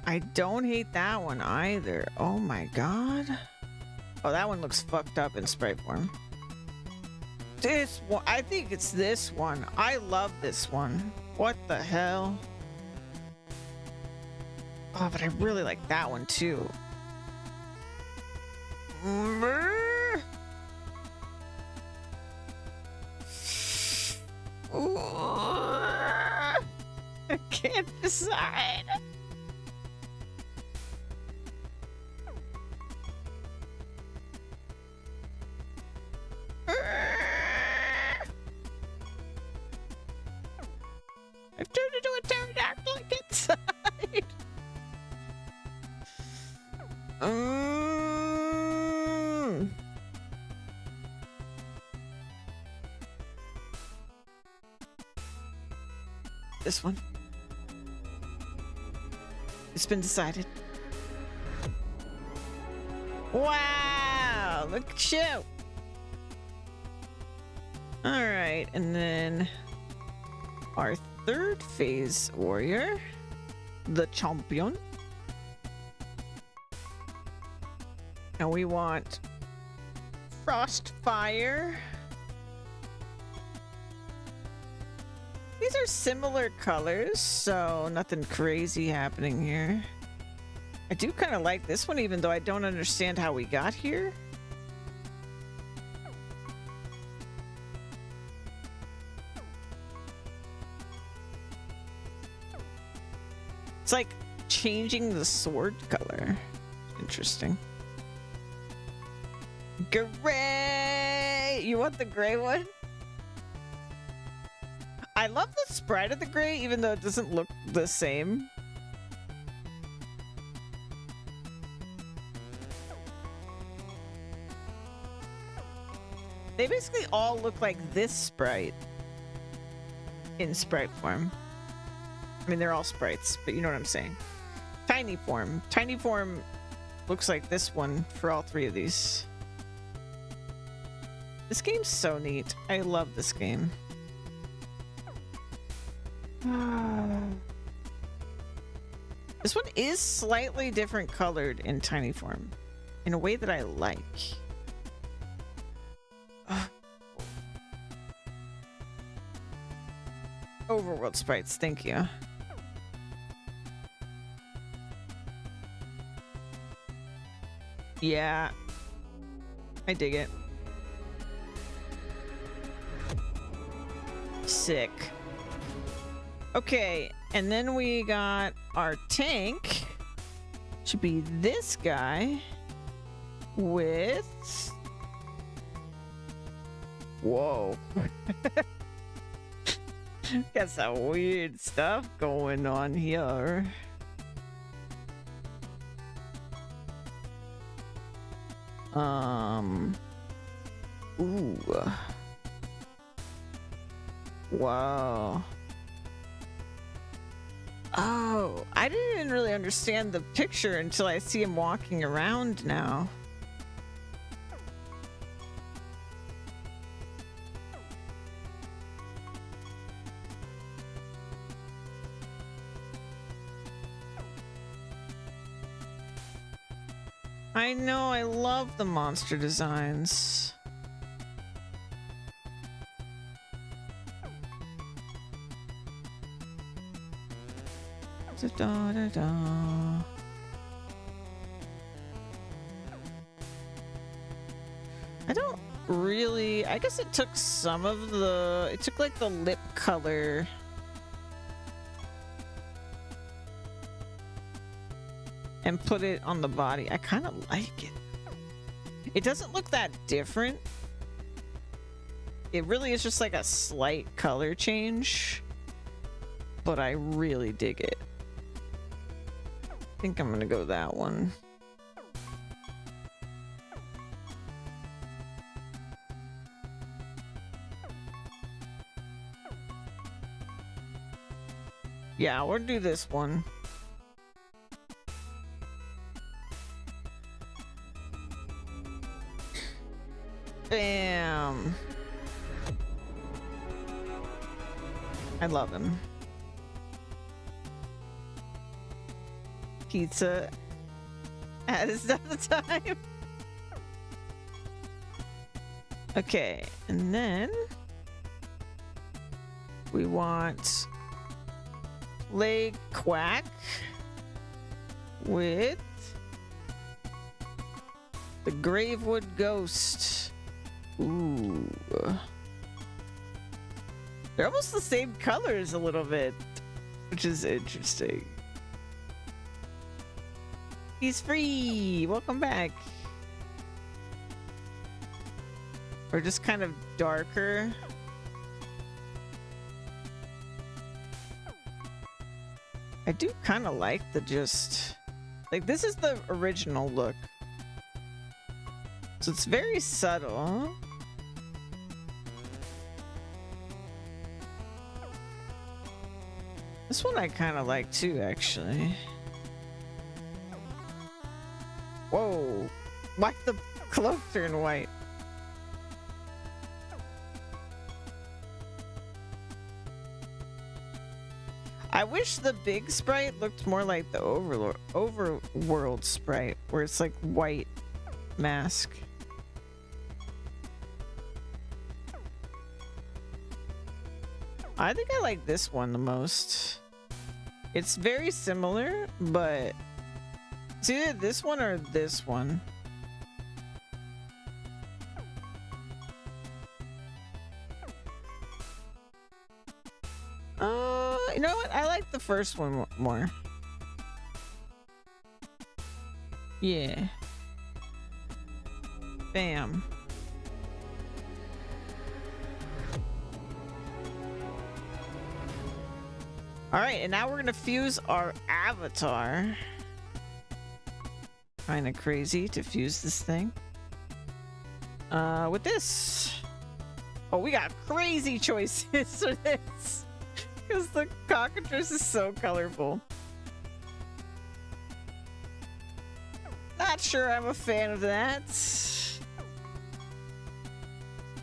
I don't hate that one either. Oh my god. Oh, that one looks fucked up in spray form. This one, I think it's this one. I love this one. What the hell? Oh, but I really like that one too. I can't decide. I've turned into a pterodactyl inside. This one. It's been decided. Wow, look at you. All right, and then our third phase warrior, the champion. And we want Frostfire. These are similar colors, so nothing crazy happening here. I do kind of like this one, even though I don't understand how we got here. It's like changing the sword color. Interesting. Gray! You want the gray one? I love the sprite of the gray, even though it doesn't look the same. They basically all look like this sprite in sprite form. I mean, they're all sprites, but you know what I'm saying. Tiny form. Tiny form looks like this one for all three of these. This game's so neat. I love this game. This one is slightly different colored in tiny form in a way that I like. Overworld sprites, thank you. Yeah, I dig it. Sick. Okay, and then we got our tank. Should be this guy with... Whoa. Got some weird stuff going on here. Ooh. Wow. Oh, I didn't really understand the picture until I see him walking around now. I know, I love the monster designs. Da, da, da. I don't really... I guess it took some of the... It took like the lip color... and put it on the body. I kind of like it. It doesn't look that different. It really is just like a slight color change. But I really dig it. I think I'm gonna go that one. Yeah, we'll do this one. Bam. I love him. Pizza as the time. Okay, and then we want leg quack with the Gravewood Ghost. Ooh. They're almost the same colors a little bit, which is interesting. He's free! Welcome back. Or just kind of darker. I do kind of like the just... Like, this is the original look. So it's very subtle. This one I kind of like too, actually. Whoa. Why'd the cloak turn white? I wish the big sprite looked more like the overworld sprite, where it's like white mask. I think I like this one the most. It's very similar, but it's either this one or this one. You know what? I like the first one more. Yeah. Bam. All right, and now we're gonna fuse our avatar. Kind of crazy to fuse this thing. With this. Oh, we got crazy choices for this. Because the cockatrice is so colorful. Not sure I'm a fan of that.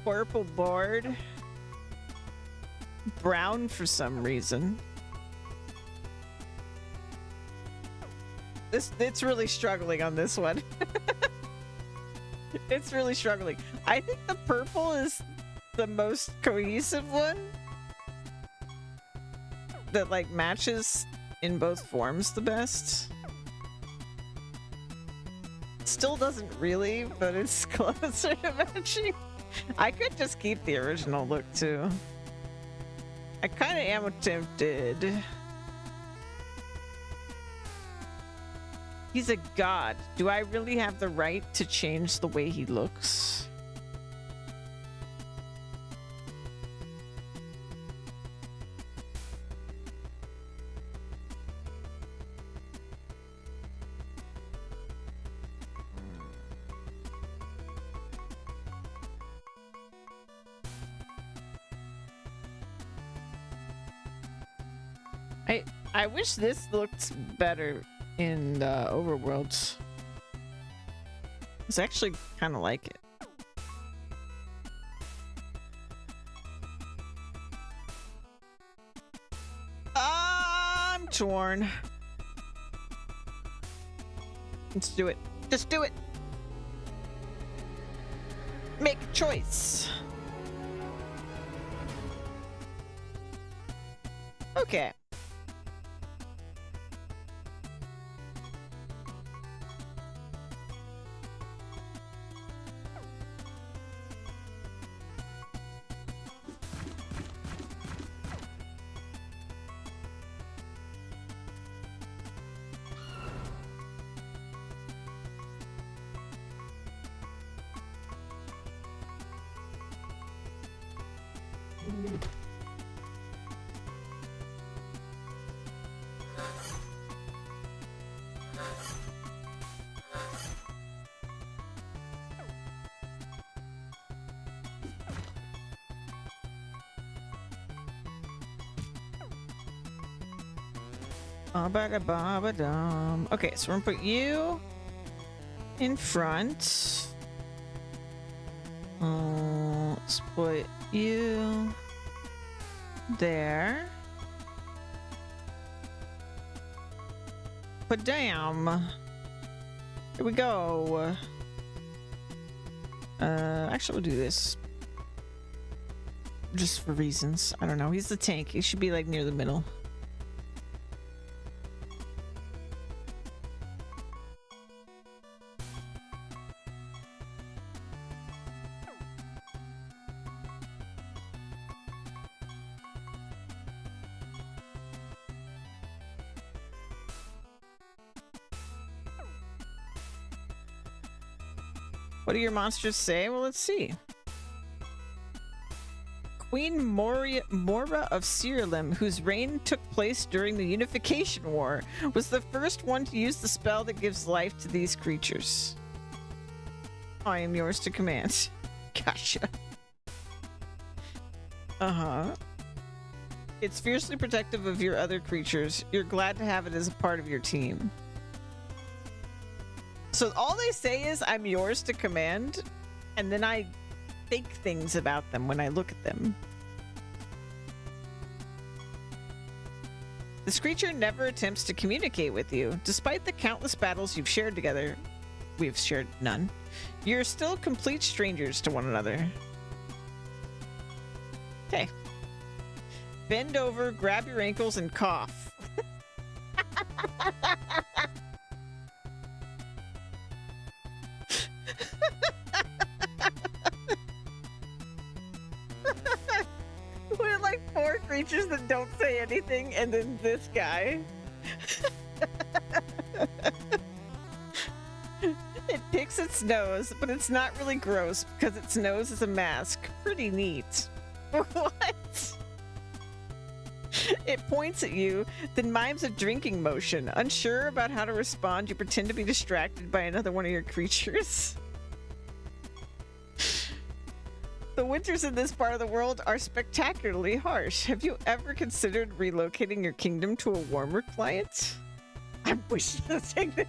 Purple board. Brown for some reason. It's really struggling on this one. It's really struggling. I think the purple is the most cohesive one. That like matches in both forms the best. Still doesn't really, but it's closer to matching. I could just keep the original look too. I kind of am tempted. He's a god. Do I really have the right to change the way he looks? I wish this looked better in the overworlds. I actually kind of like it. I'm torn. Let's do it. Just do it. Make a choice. Okay. Okay, so we're gonna put you in front. Let's put you there. But damn. Here we go. Actually, we'll do this. Just for reasons. I don't know. He's the tank. He should be like near the middle. What do your monsters say? Well, let's see. Queen Mora of Siralim, whose reign took place during the Unification War, was the first one to use the spell that gives life to these creatures. I am yours to command. Gotcha. Uh-huh. It's fiercely protective of your other creatures. You're glad to have it as a part of your team. So all they say is, I'm yours to command, and then I think things about them when I look at them. This creature never attempts to communicate with you. Despite the countless battles you've shared together, we've shared none. You're still complete strangers to one another. Okay. Bend over, grab your ankles, and cough. We're like 4 creatures that don't say anything, and then this guy. It picks its nose, but it's not really gross because its nose is a mask. Pretty neat. What? It points at you, then mimes a drinking motion. Unsure about how to respond, you pretend to be distracted by another one of your creatures. The winters in this part of the world are spectacularly harsh. Have you ever considered relocating your kingdom to a warmer climate? I'm wishing to take this.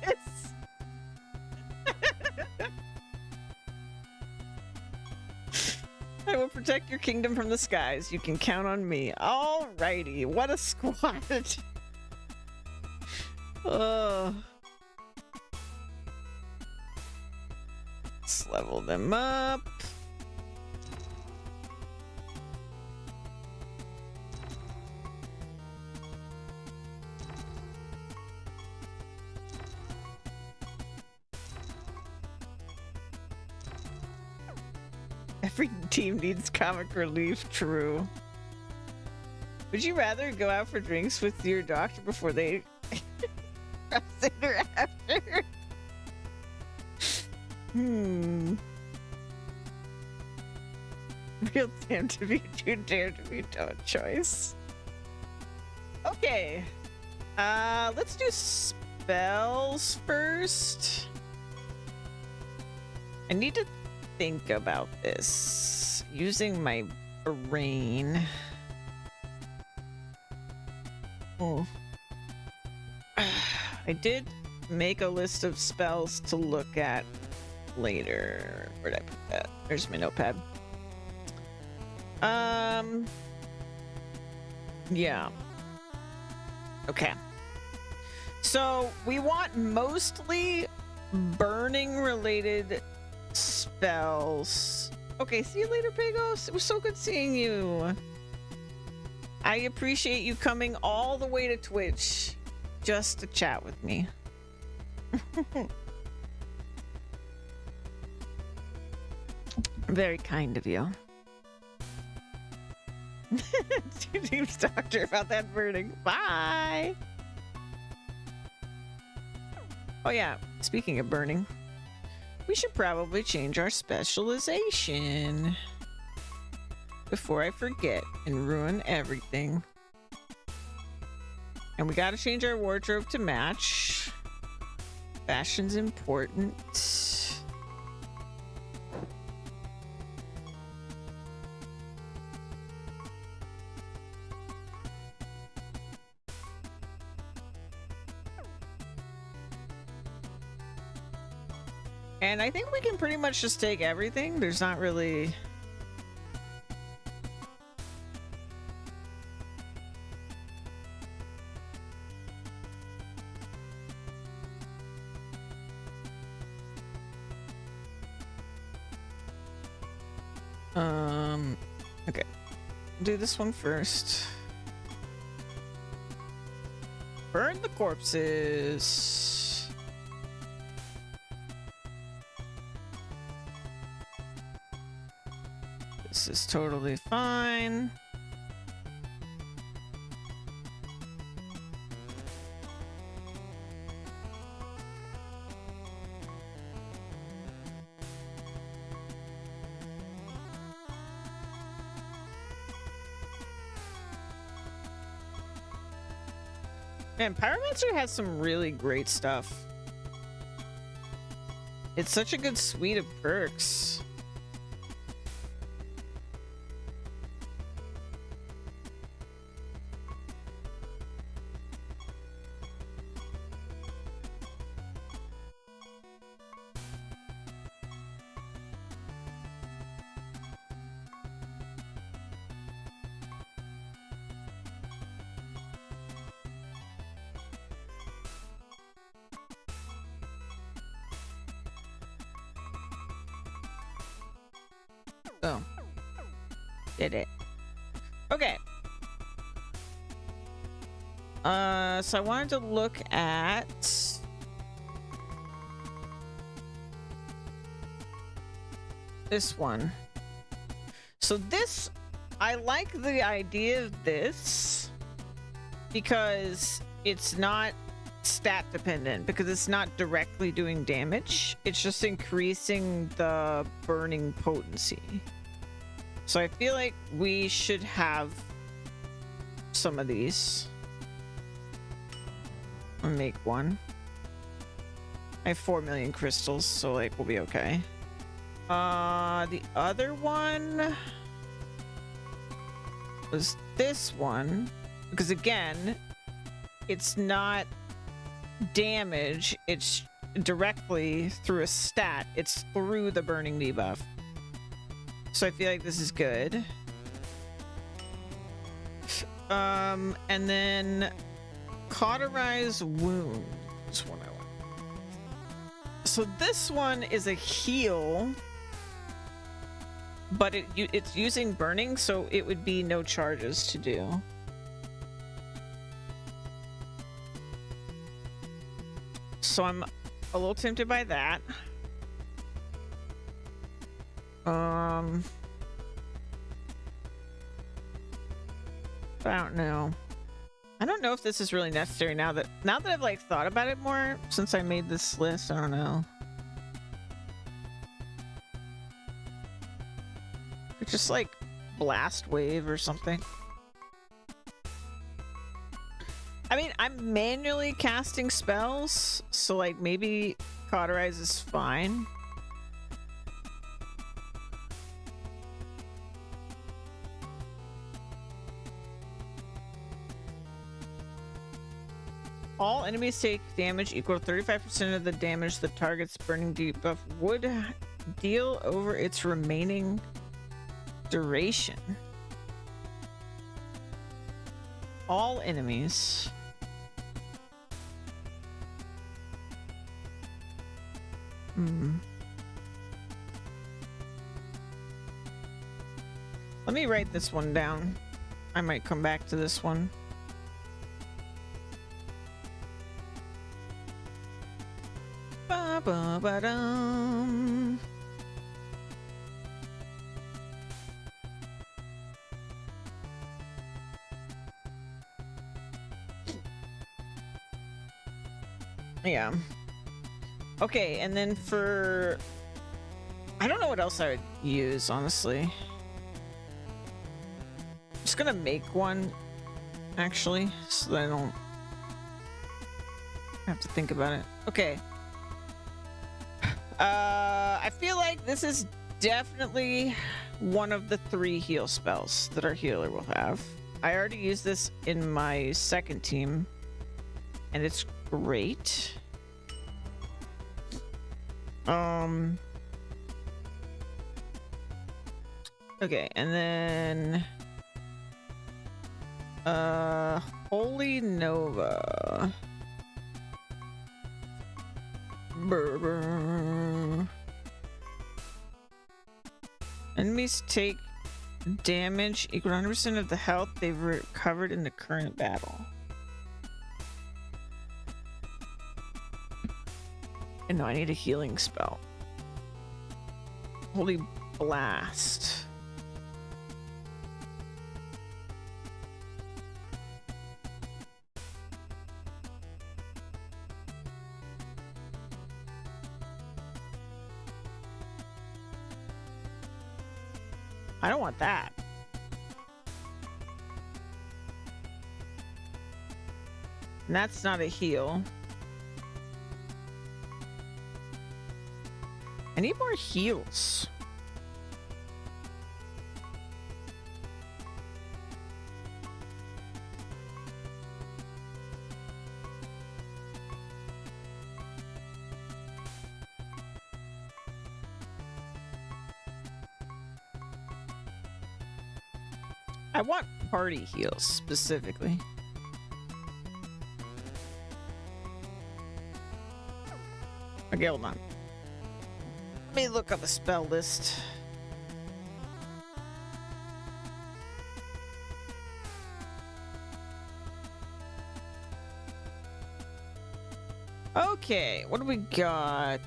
I will protect your kingdom from the skies. You can count on me. Alrighty, what a squad. Let's level them up. Every team needs comic relief, true. Would you rather go out for drinks with your doctor before they sooner after? Real damn to be too dare to be don't choice. Okay. Let's do spells first. I need to think about this using my brain. Oh. I did make a list of spells to look at later. Where'd I put that? There's my notepad. Yeah. Okay. So we want mostly burning related spells. Okay, see you later, Pagos. It was so good seeing you. I appreciate you coming all the way to Twitch just to chat with me. Very kind of you. Team's doctor about that burning. Bye. Oh yeah, speaking of burning, we should probably change our specialization before I forget and ruin everything. And we gotta change our wardrobe to match. Fashion's important. And I think we can pretty much just take everything. There's not really... Okay. Do this one first. Burn the corpses. This is totally fine. Man, Pyromancer has some really great stuff. It's such a good suite of perks. Oh. Did it. Okay. So I wanted to look at this one. So this, I like the idea of this because it's not stat dependent, because it's not directly doing damage. It's just increasing the burning potency. So I feel like we should have some of these. I'll make one. I have 4 million crystals, so like we'll be okay. The other one was this one, because again, it's not damage, it's directly through a stat, it's through the burning debuff. So I feel like this is good. And then cauterize wound is one I want. So this one is a heal, but it's using burning, so it would be no charges to do. So I'm a little tempted by that. I don't know. I don't know if this is really necessary now that I've like thought about it more since I made this list. I don't know. It's just like blast wave or something. I mean, I'm manually casting spells, so like maybe cauterize is fine. All enemies take damage equal to 35% of the damage the target's burning debuff would deal over its remaining duration. All enemies. Let me write this one down. I might come back to this one. Ba-ba-ba-dum. Yeah. Okay, and then for... I don't know what else I would use, honestly. I'm just gonna make one, actually, so that I don't have to think about it. Okay. I feel like this is definitely one of the 3 heal spells that our healer will have. I already used this in my second team, and it's great. Okay, and then Holy Nova. Brr. Enemies take damage equal to 100% of the health they've recovered in the current battle. And no, I need a healing spell. Holy Blast. I don't want that. And that's not a heal. I need more heals. I want party heals specifically. Okay, hold on. Let me look up a spell list. Okay, what do we got?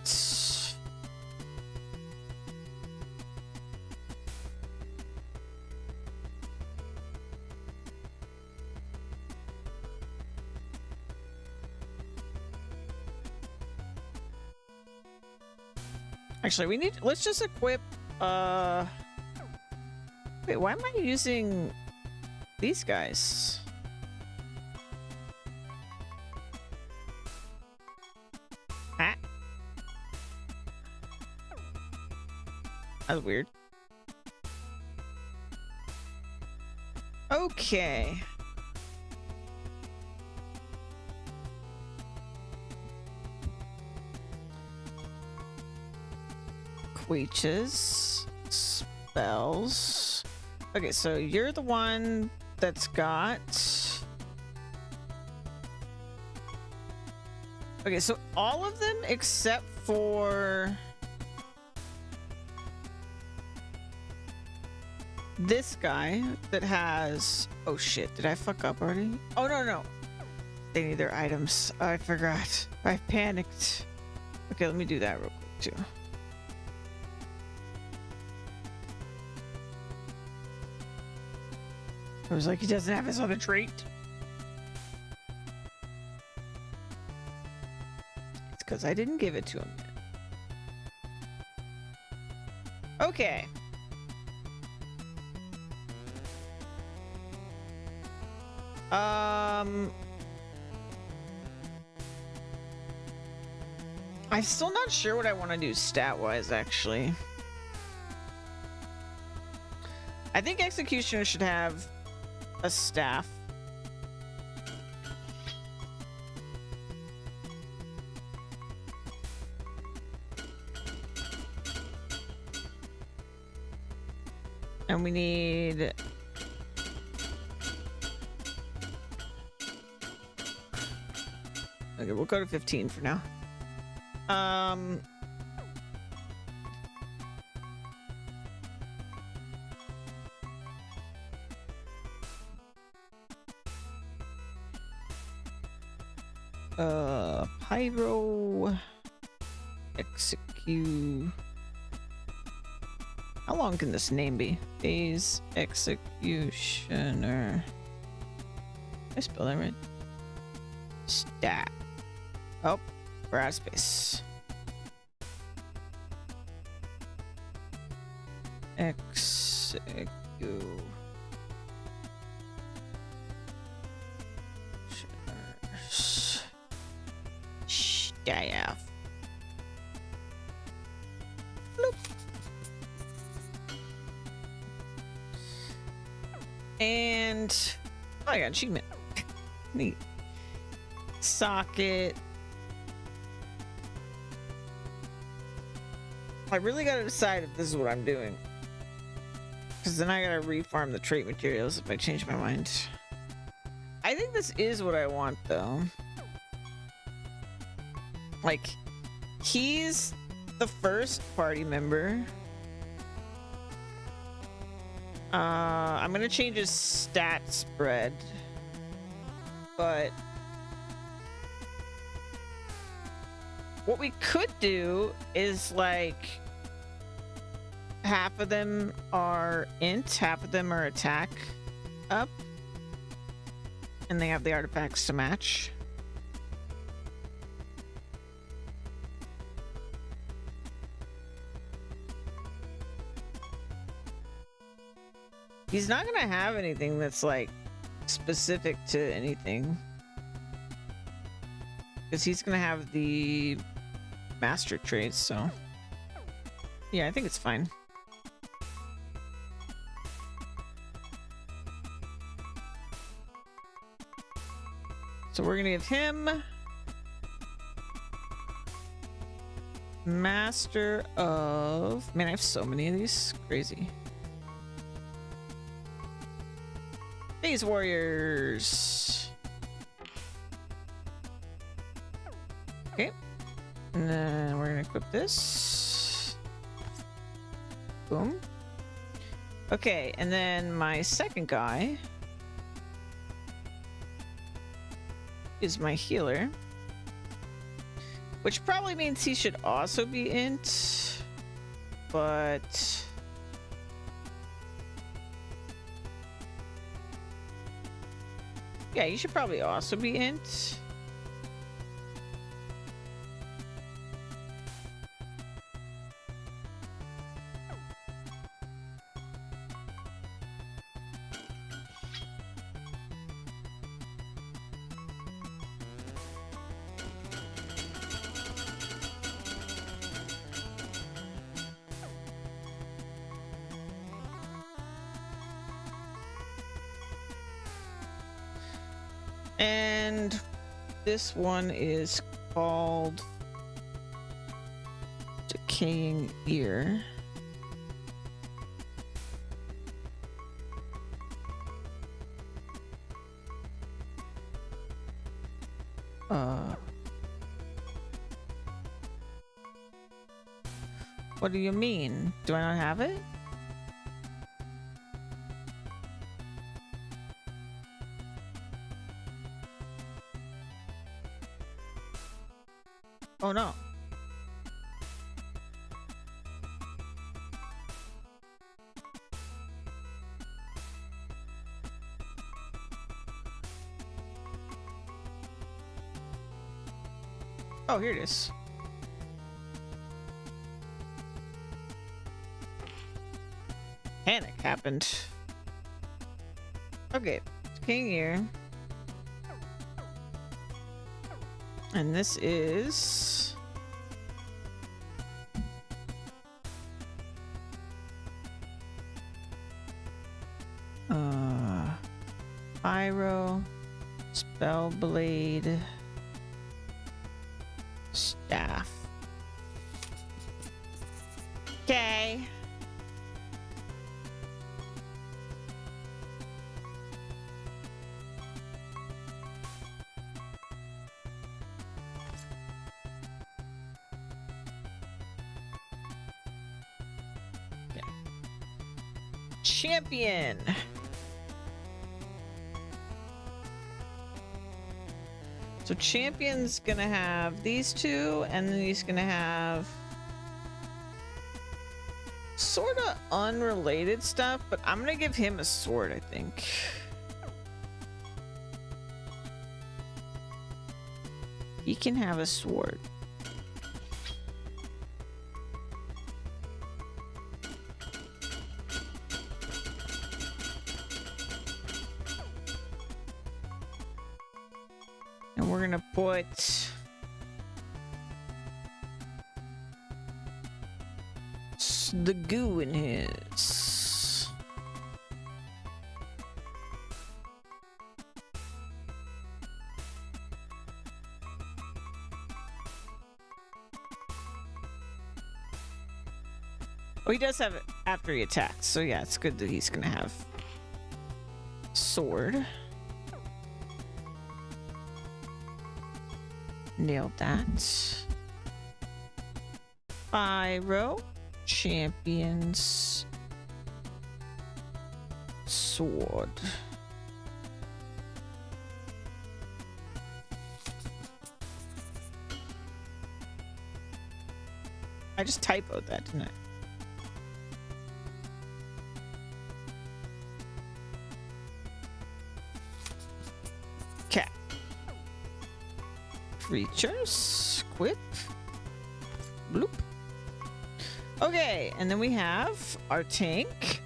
Actually, let's just equip, wait, why am I using these guys? Ah. That's weird. Okay. Queeches. Spells. Okay, so you're the one that's got... Okay, so all of them except for... this guy that has... Oh shit, did I fuck up already? Oh, no. They need their items. Oh, I forgot. I panicked. Okay, let me do that real quick too. I was like, he doesn't have his other trait. It's because I didn't give it to him yet. Okay. I'm still not sure what I want to do stat-wise, actually. I think Executioner should have a staff. And we need... Okay, we'll go to 15 for now. Pyro execute. How long can this name be? Phase Executioner. Did I spell that right? Stat. Oh, we're out of space. Execute. Staff. Bloop. And oh, I got an achievement. Neat. Socket. I really gotta decide if this is what I'm doing, because then I gotta refarm the trait materials if I change my mind. I think this is what I want, though. Like, he's the first party member. I'm gonna change his stat spread, but what we could do is, like, half of them are int, half of them are attack up, and they have the artifacts to match. He's not gonna have anything that's, like, specific to anything, because he's gonna have the master traits, so yeah, I think it's fine. So we're gonna give him master of... Man, I have so many of these. Crazy. These warriors. Okay. And then we're gonna equip this. Boom. Okay, and then my second guy is my healer. Which probably means he should also be int, but yeah, you should probably also be int. And this one is called Decaying Ear. What do you mean? Do I not have it? Oh no. Oh, here it is. Panic happened. Okay, King here. And this is Pyro, Spellblade, Staff. Okay. Champion. So champion's gonna have these two, and then he's gonna have sort of unrelated stuff, but I'm gonna give him a sword, I think. He can have a sword. And we're gonna put the goo in his. Oh, he does have it after he attacks, so yeah, it's good that he's gonna have sword. Nailed that. Pyro, champions, sword. I just typoed that, didn't I? Cat. Creatures. Quip. Bloop. Okay, and then we have our tank,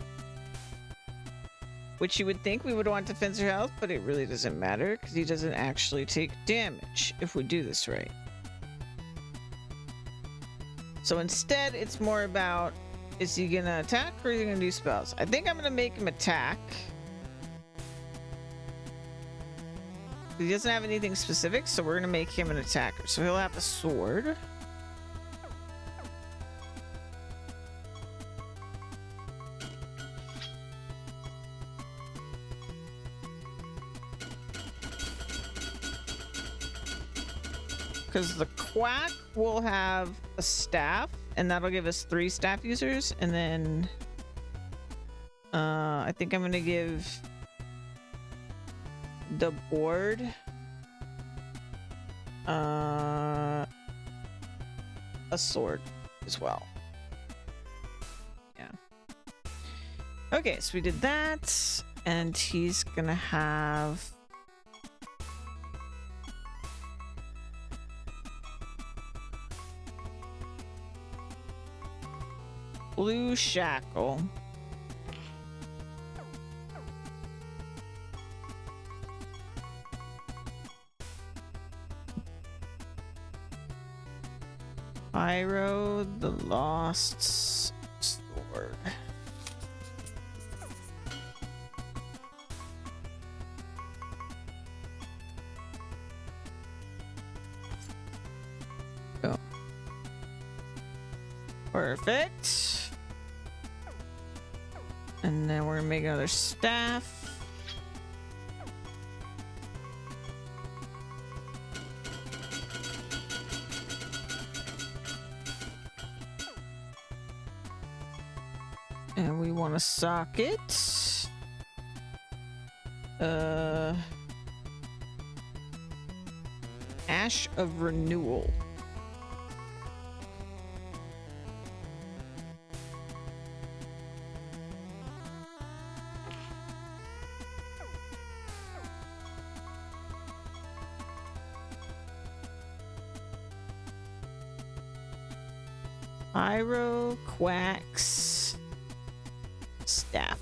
which you would think we would want defensive health, but it really doesn't matter because he doesn't actually take damage if we do this right. So instead, it's more about, is he gonna attack or is he gonna do spells? I think I'm gonna make him attack. He doesn't have anything specific, so we're gonna make him an attacker. So he'll have a sword. Because the quack will have a staff, and that'll give us 3 staff users. And then I think I'm gonna give the board a sword as well. Yeah. Okay, so we did that, and he's gonna have blue shackle. Pyro the Lost Sword. Go. Perfect. And then we're gonna make another staff. And we want a socket. Ash of Renewal. Pyro Quacks staff.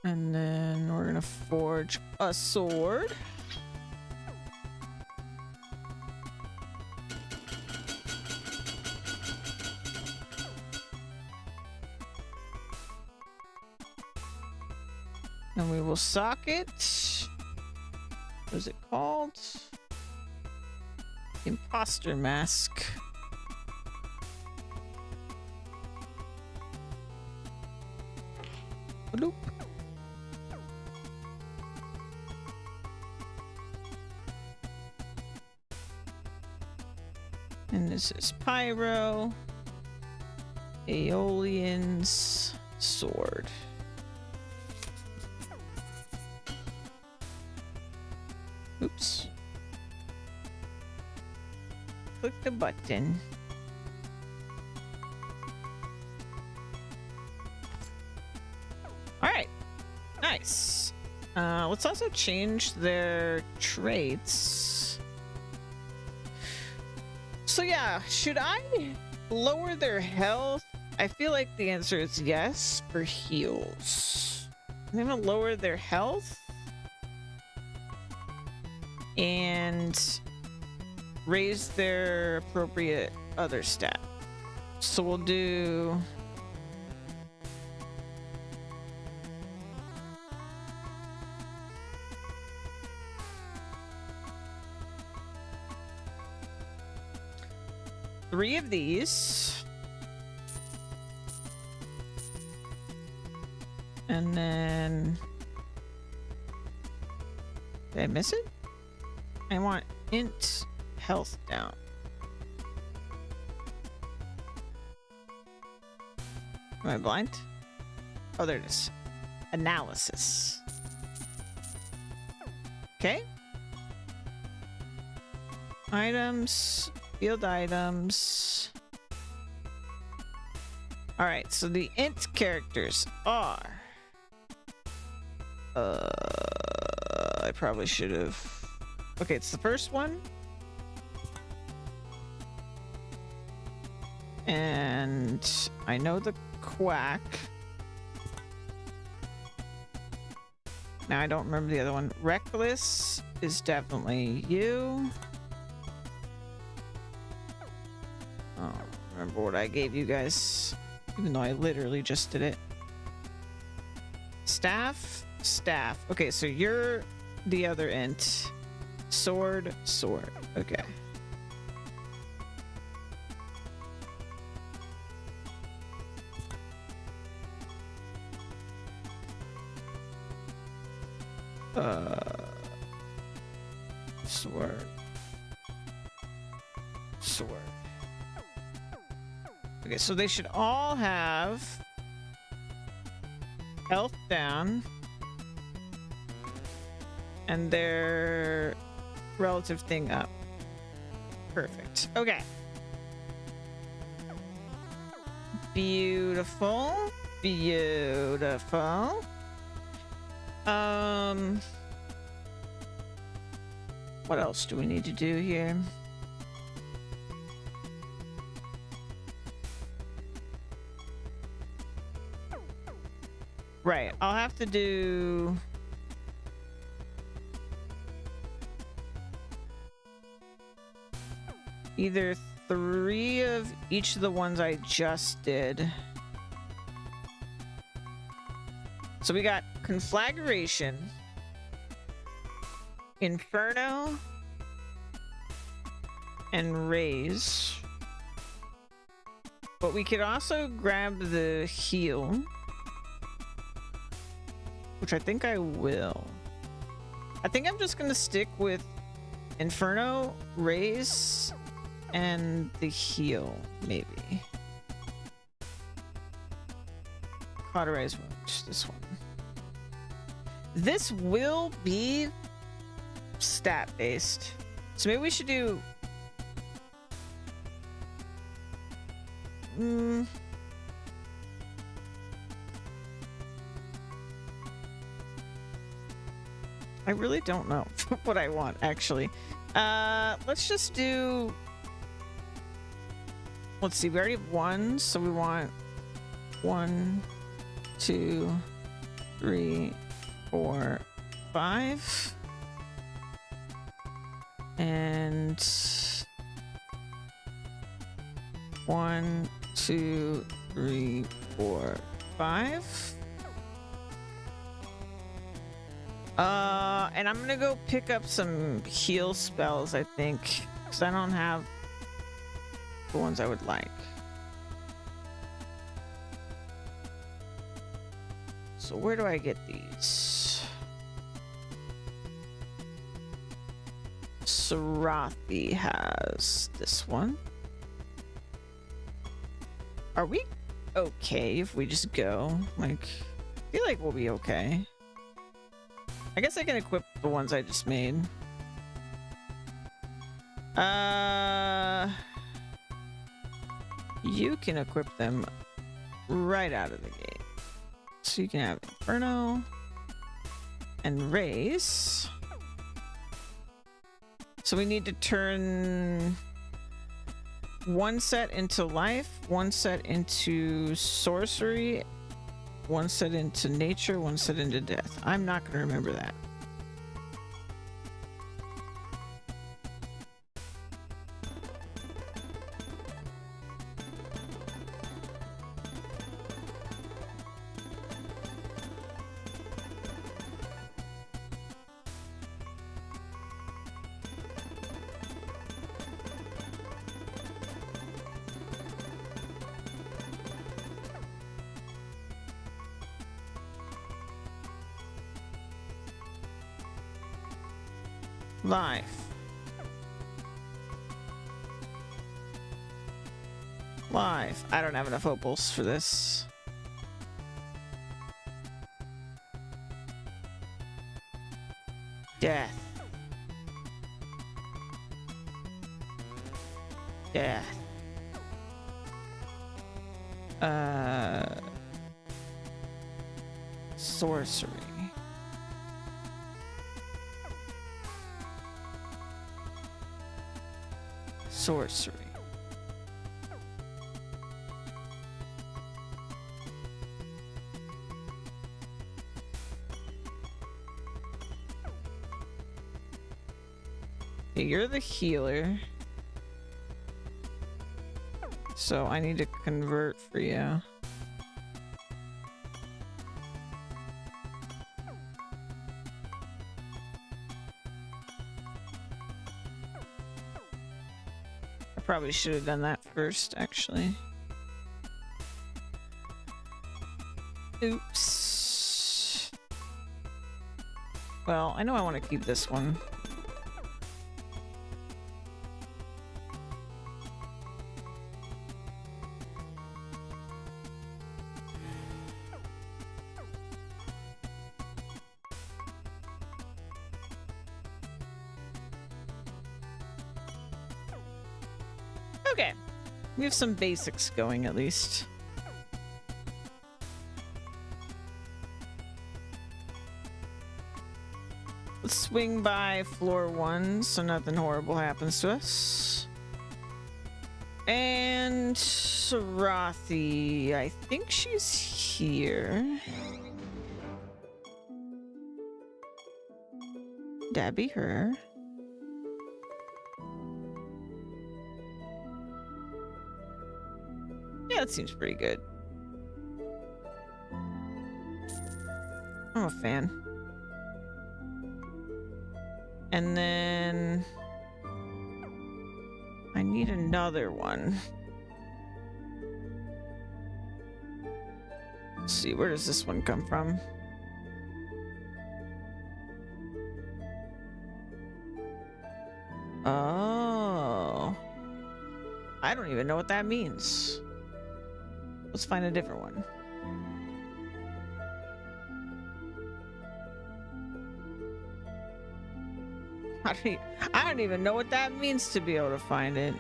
And then we're gonna forge a sword. And we will socket. What is it called? Imposter mask. Bloop. And this is Pyro. Aeolian's sword. Oops. Click the button. All right. Nice. Let's also change their traits. So yeah, should I lower their health? I feel like the answer is yes for heals. I'm gonna lower their health and raise their appropriate other stat. So we'll do three of these. And then did I miss it? I want int health down. Am I blind? Oh, there it is. Analysis. Okay. Items, field items. All right, so the int characters are I probably should have. Okay, it's the first one. And I know the quack. Now I don't remember the other one. Reckless is definitely you. I don't remember what I gave you guys, even though I literally just did it. Staff, staff. Okay, so you're the other int. Sword, sword. Okay. Sword. Sword. Okay, so they should all have health down. and their relative thing up. Perfect. Okay. Beautiful. Beautiful. What else do we need to do here? Right, I'll have to do... either 3 of each of the ones I just did. So we got Conflagration, Inferno, and Raise. But we could also grab the heal, which I think I will. I think I'm just gonna stick with Inferno, Raise, and the heal, maybe. Cauterize wounds, this one. This will be stat based. So maybe we should do... I really don't know what I want, actually. Let's just do... Let's see, we already have 1, so we want 1, 2, 3, 4, 5. And 1, 2, 3, 4, 5. And I'm gonna go pick up some heal spells, I think, because I don't have the ones I would like. So where do I get these? Sarathi has this one. Are we okay if we just go? Like, I feel like we'll be okay. I guess I can equip the ones I just made. You can equip them right out of the gate. So you can have Inferno and Raise. So we need to turn 1 set into life, 1 set into sorcery, 1 set into nature, 1 set into death. I'm not going to remember that. Life. Life. I don't have enough opals for this. Death. Death. Sorcery. Sorcery. Okay, you're the healer. So I need to convert for you. Probably should have done that first, actually. Oops. Well, I know I want to keep this one. We have some basics going at least. Let's swing by floor 1 so nothing horrible happens to us. And Sarathi, I think she's here. That'd be her. Yeah, that seems pretty good. I'm a fan. And then I need another one. Let's see, where does this one come from? Oh. I don't even know what that means. Let's find a different one. I don't even know what that means to be able to find it.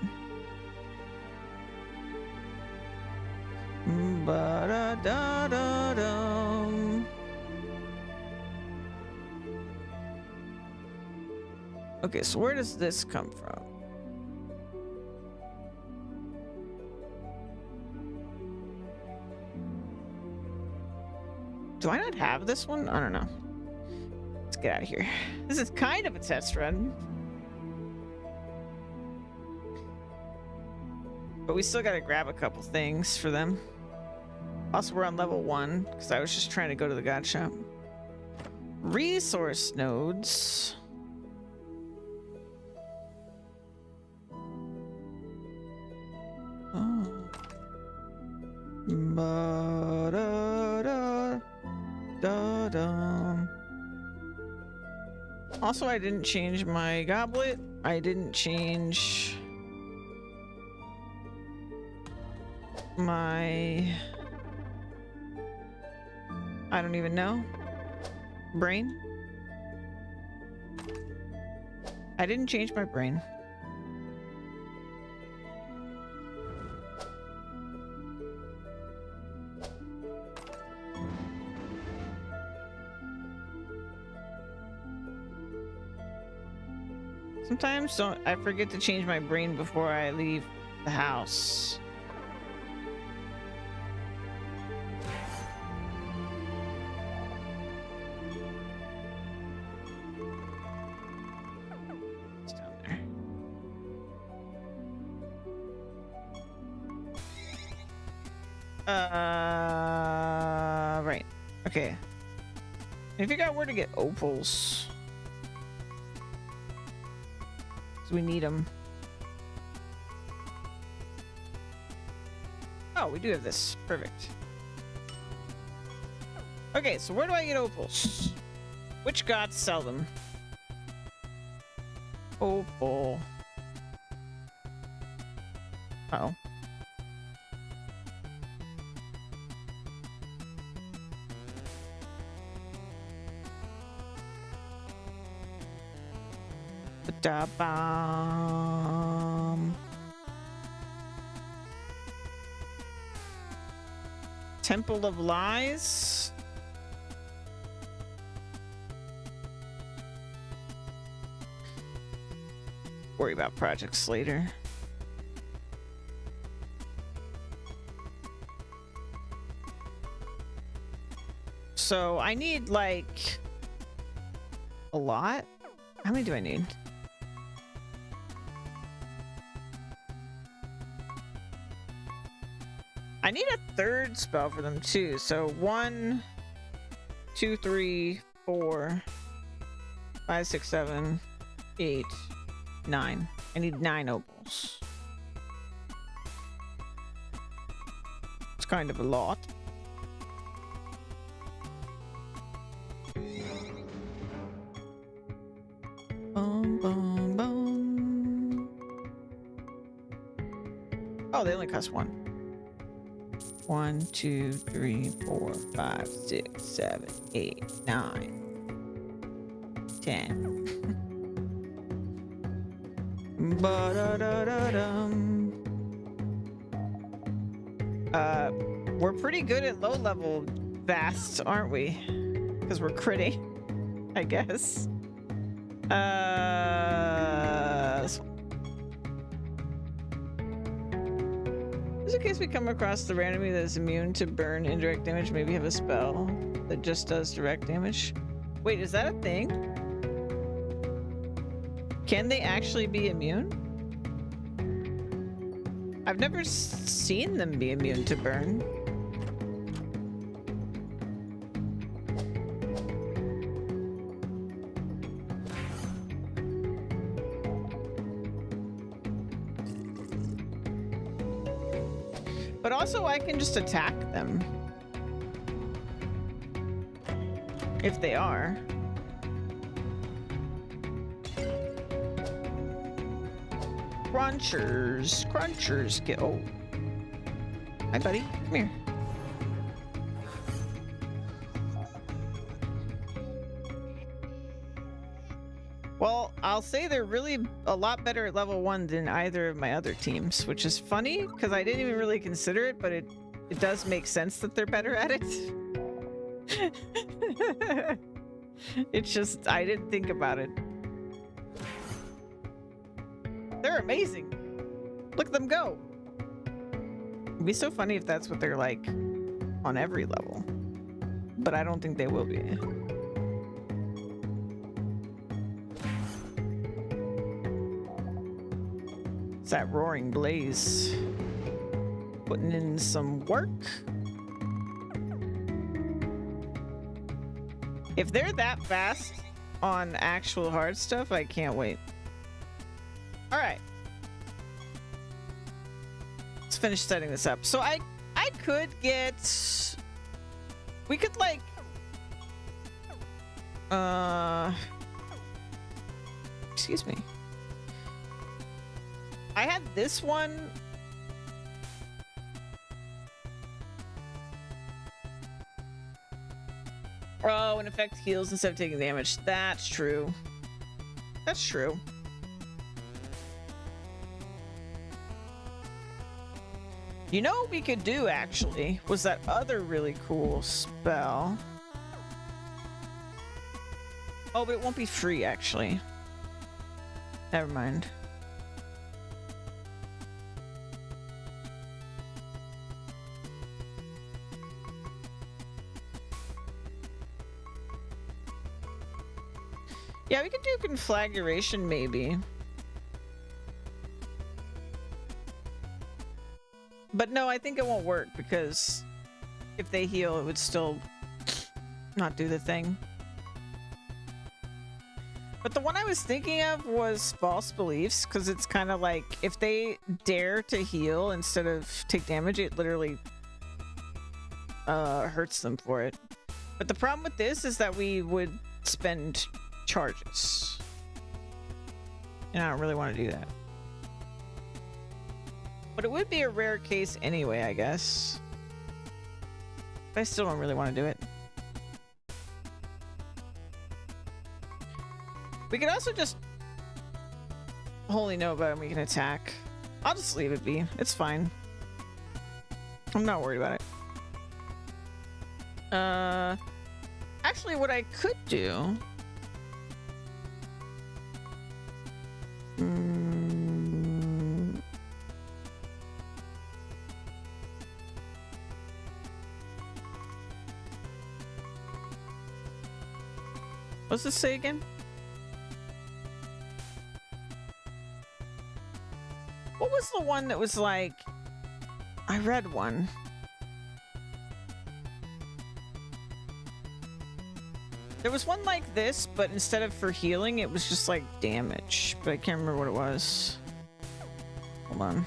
Ba-da-da-da-dum. Okay, so where does this come from? Do I not have this one? I don't know. Let's get out of here. This is kind of a test run. But we still gotta grab a couple things for them. Also, we're on level 1, because I was just trying to go to the god shop. Resource nodes. Oh. Ba-da-da-da-dum. Also, I didn't change my goblet. I didn't change my... I don't even know. Brain? I didn't change my brain. Sometimes I forget to change my brain before I leave the house. It's down there. Right. Okay. I figure out where to get opals. We need them. Oh, we do have this. Perfect. Okay, so where do I get opals? Which gods sell them? Opal. Uh-oh. Da bomb. Temple of Lies. Worry about projects later. So I need like a lot. How many do I need? I need a third spell for them too. So 1, 2, 3, 4, 5, 6, 7, 8, 9. I need 9 opals. It's kind of a lot. Boom, boom, boom. Oh, they only cost 1. 1, 2, 3, 4, 5, 6, 7, 8, 9, 10. Ba-da-da-da-dum. We're pretty good at low level Vasts, aren't we? Because we're critting, I guess. Just in case we come across the randomly that is immune to burn indirect damage, maybe have a spell that just does direct damage. Wait, is that a thing? Can they actually be immune? I've never seen them be immune to burn. But also I can just attack them. If they are. Crunchers get. Oh. Hi, buddy. Come here. Well, I'll say they're really a lot better at level 1 than either of my other teams, which is funny because I didn't even really consider it, but it does make sense that they're better at it. It's just, I didn't think about it. They're amazing. Look at them go. It'd be so funny if that's what they're like on every level. But I don't think they will be. It's that roaring blaze. Putting in some work. If they're that fast on actual hard stuff, I can't wait. All right. Let's finish setting this up. So I could get... We could like... Excuse me. I had this one... Oh, an effect heals instead of taking damage. That's true. That's true. You know what we could do, actually, was that other really cool spell. Oh, but it won't be free, actually. Never mind. Yeah, we could do conflagration, maybe. But no, I think it won't work because if they heal, it would still not do the thing. But the one I was thinking of was false beliefs, because it's kind of like if they dare to heal instead of take damage, it literally hurts them for it. But the problem with this is that we would spend charges. And I don't really want to do that. But it would be a rare case anyway, I guess. But I still don't really want to do it. We could also just Holy Nova and we can attack. I'll just leave it be. It's fine. I'm not worried about it. Actually, what I could do... What's this say again? What was the one that was like... I read one. There was one like this, but instead of for healing, it was just like damage. But I can't remember what it was. Hold on.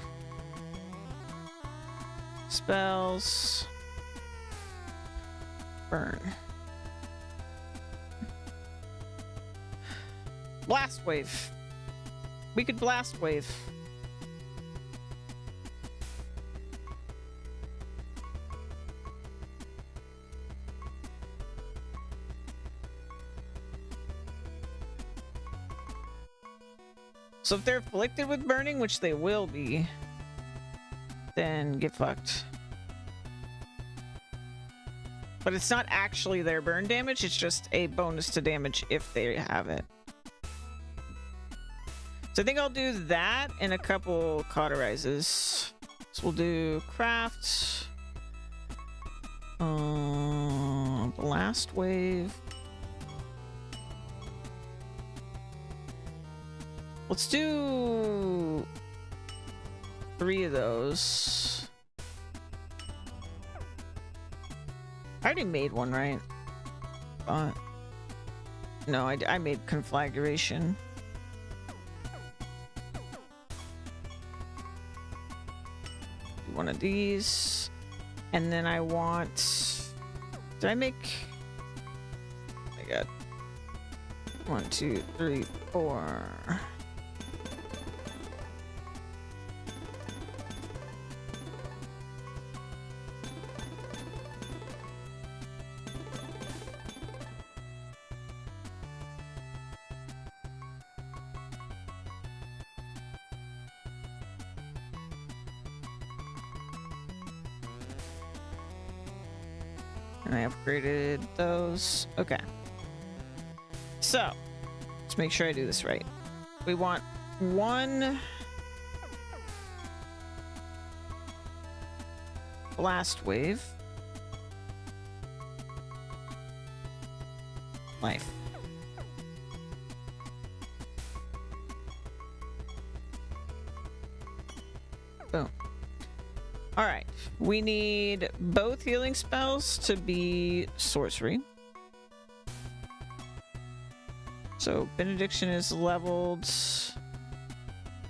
Spells. Burn. Blast wave. We could blast wave. So if they're afflicted with burning, which they will be, then get fucked. But it's not actually their burn damage, it's just a bonus to damage if they have it. So I think I'll do that and a couple cauterizes. So we'll do craft. Blast wave. Let's do 3 of those. I already made one, right? No, I made conflagration. One of these. And then I want... Did I make... I got 1, 2, 3, 4. And I upgraded those. Okay. So, let's make sure I do this right. We want 1 blast wave. Life. Boom. All right, we need both healing spells to be sorcery. So benediction is leveled.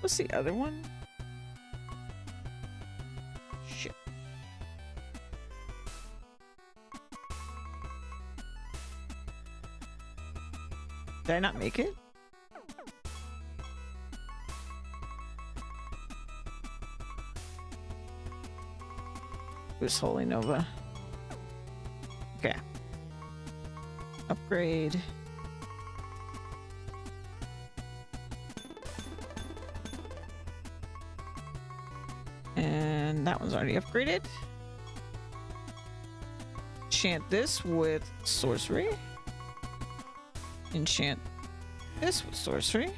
What's the other one? Shit. Did I not make it? Who's Holy Nova? Okay. Upgrade. And that one's already upgraded. Enchant this with sorcery. Enchant this with sorcery.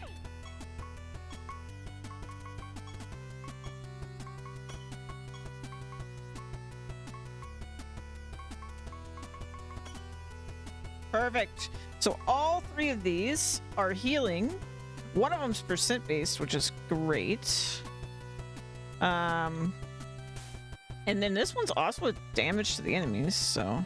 Perfect. So all 3 of these are healing. One of them's percent based, which is great. And then this one's also with damage to the enemies, so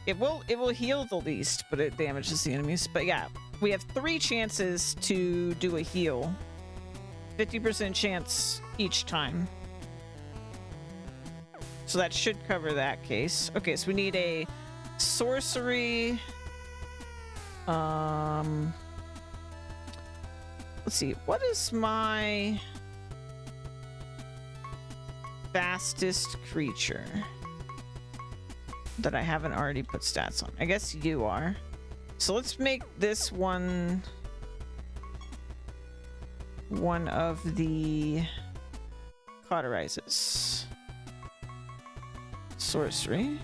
it will heal the least, but it damages the enemies. But yeah, we have 3 chances to do a heal. 50% chance each time. So that should cover that case. Okay, so we need a sorcery. Let's see, what is my fastest creature that I haven't already put stats on? I guess you are. So let's make this one of the cauterizes. Sorcery.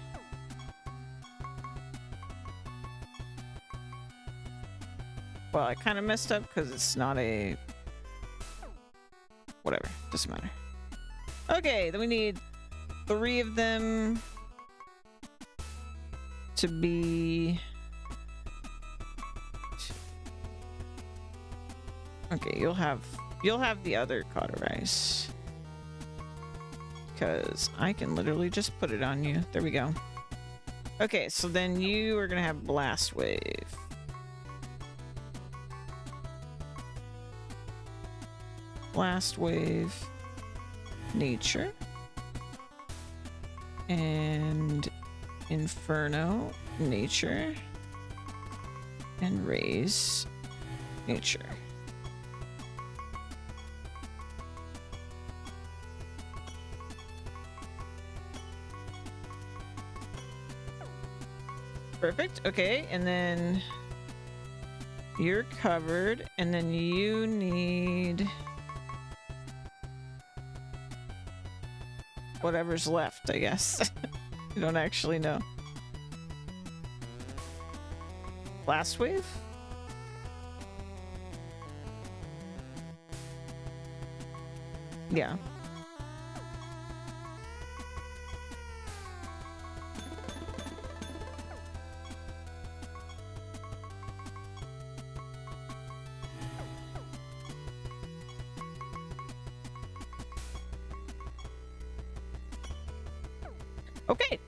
Well, I kind of messed up because it's not a... Whatever, doesn't matter. Okay, then we need 3 of them to be... Okay, you'll have the other cauterize. Because I can literally just put it on you. There we go. Okay, so then you are gonna have blast wave. Blast wave, nature, and inferno, nature, and raise, nature. Perfect. Okay, and then you're covered, and then you need whatever's left, I guess. I don't actually know. Blast wave? Yeah. Okay.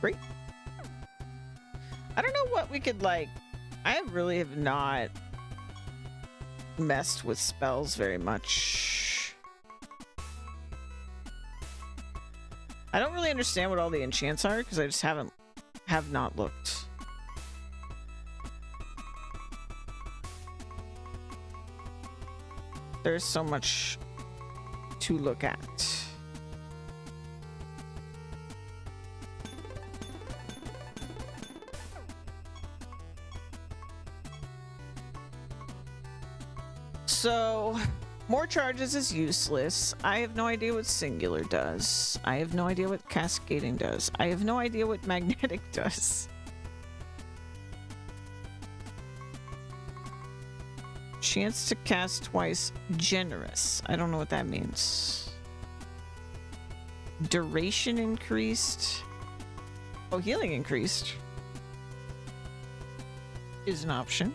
Great. I don't know what we could like. I really have not messed with spells very much. I don't really understand what all the enchants are because I just have not looked. There's so much to look at. So, more charges is useless. I have no idea what singular does. I have no idea what cascading does. I have no idea what magnetic does. Chance to cast twice, generous. I don't know what that means. Duration increased. Oh, healing increased is an option.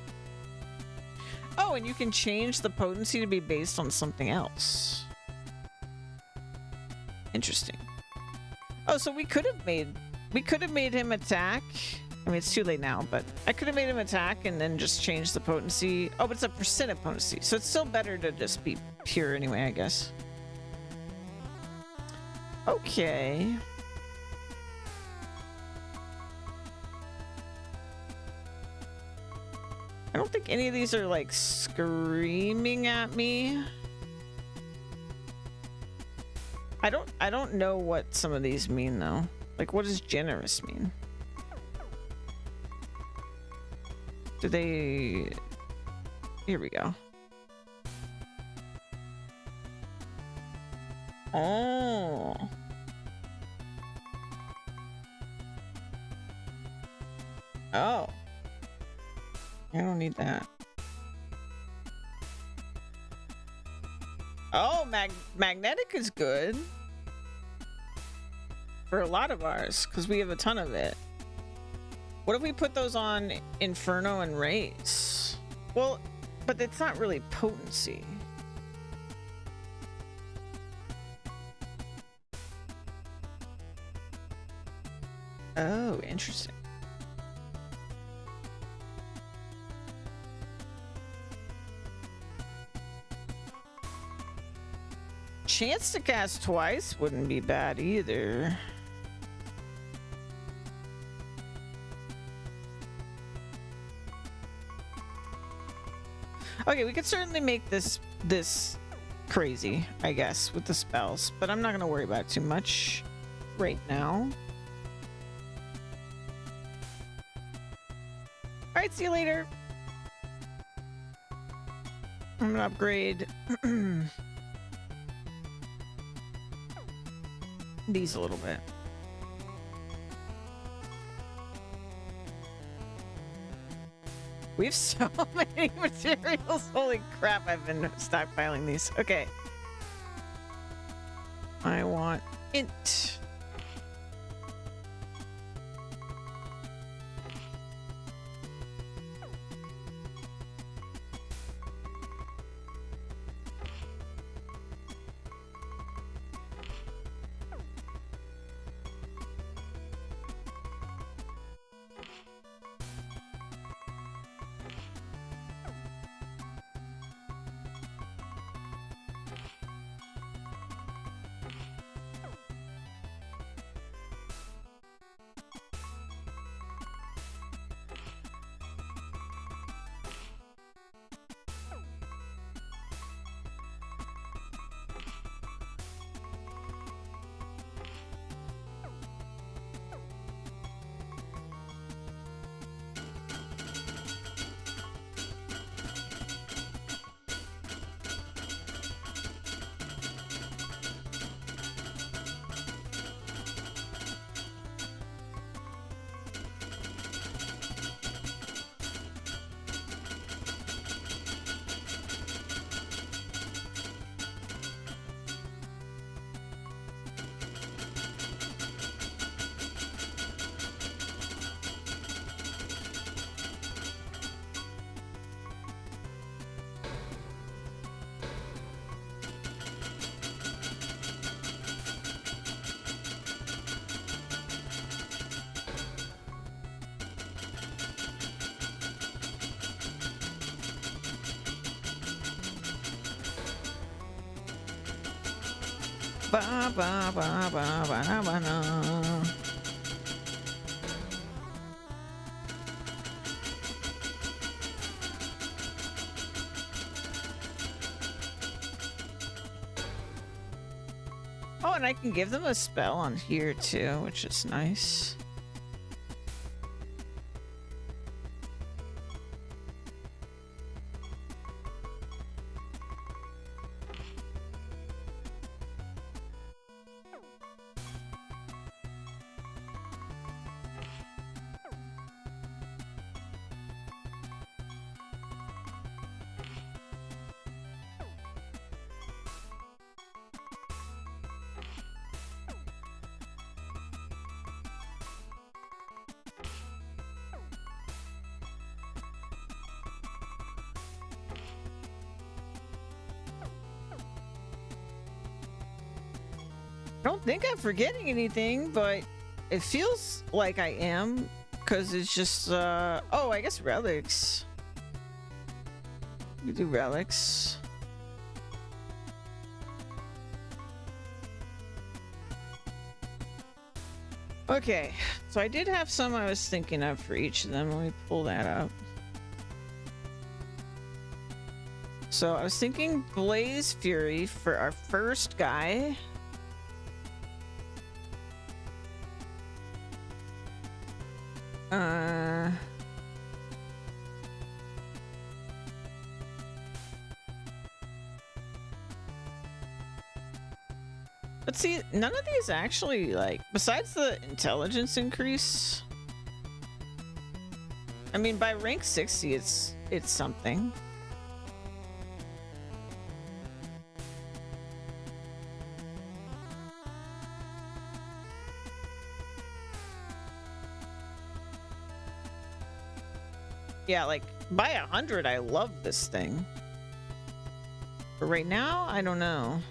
Oh, and you can change the potency to be based on something else. Interesting. Oh, so we could have made him attack. I mean, it's too late now, but I could have made him attack and then just change the potency. Oh, but it's a percent of potency, so it's still better to just be pure anyway, I guess. Okay. I don't think any of these are like screaming at me. I don't know what some of these mean though. Like, what does generous mean? Do they... Here we go. Oh. Oh. I don't need that. Oh, magnetic is good. For a lot of ours, because we have a ton of it. What if we put those on Inferno and Race? Well, but it's not really potency. Oh, interesting. Chance to cast twice wouldn't be bad either. Okay, we could certainly make this crazy, I guess, with the spells, but I'm not gonna worry about it too much right now. All right, see you later. I'm gonna upgrade these a little bit. We have so many materials. Holy crap, I've been stockpiling these. Okay. I want int. Ba, ba, ba, ba, ba, na, ba, na. Oh, and I can give them a spell on here too, which is nice. I don't think I'm forgetting anything, but it feels like I am, because it's just, oh, I guess relics. You do relics. Okay, so I did have some I was thinking of for each of them. Let me pull that up. So I was thinking Blaze Fury for our first guy. But see, none of these actually, like, besides the intelligence increase. I mean, by rank 60, it's something. Yeah, like, by 100, I love this thing. But right now, I don't know.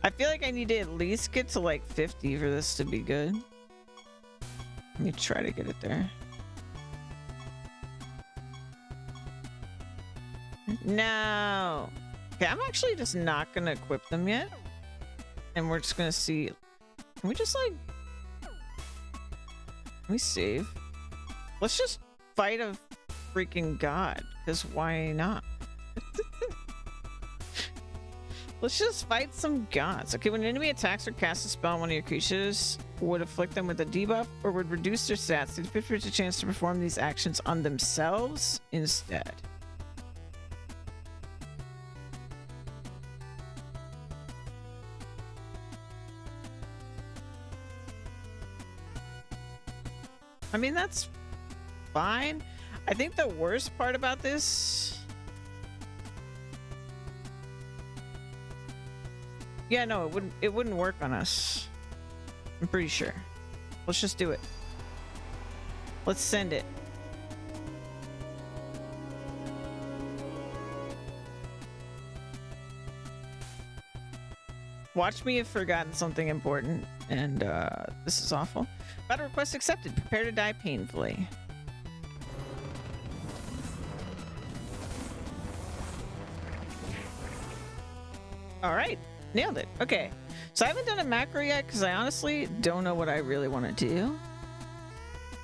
I feel like I need to at least get to like 50 for this to be good. Let me try to get it there. No. Okay, I'm actually just not gonna equip them yet. And we're just gonna see. Can we just like... Let me save. Let's just fight a freaking god. Because why not? Let's just fight some gods. Okay, when an enemy attacks or casts a spell on one of your creatures, would afflict them with a debuff or would reduce their stats. These creatures a chance to perform these actions on themselves instead. I mean, that's fine. I think the worst part about this... Yeah, no, it wouldn't work on us. I'm pretty sure. Let's just do it. Let's send it. Watch me have forgotten something important, and this is awful. Battle request accepted. Prepare to die painfully. All right. Nailed it. Okay. So I haven't done a macro yet because I honestly don't know what I really want to do.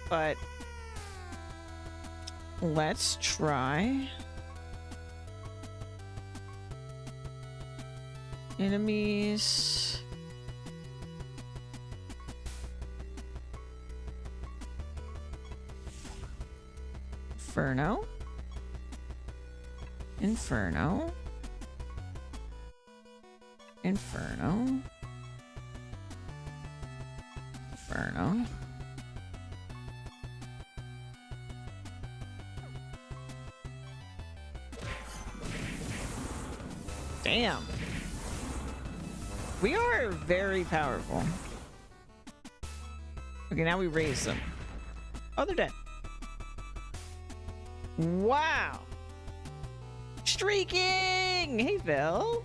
But let's try. Enemies. Inferno. Inferno. Inferno. Inferno. Damn. We are very powerful. Okay, now we raise them. Oh, they're dead. Wow. Streaking! Hey, Vel.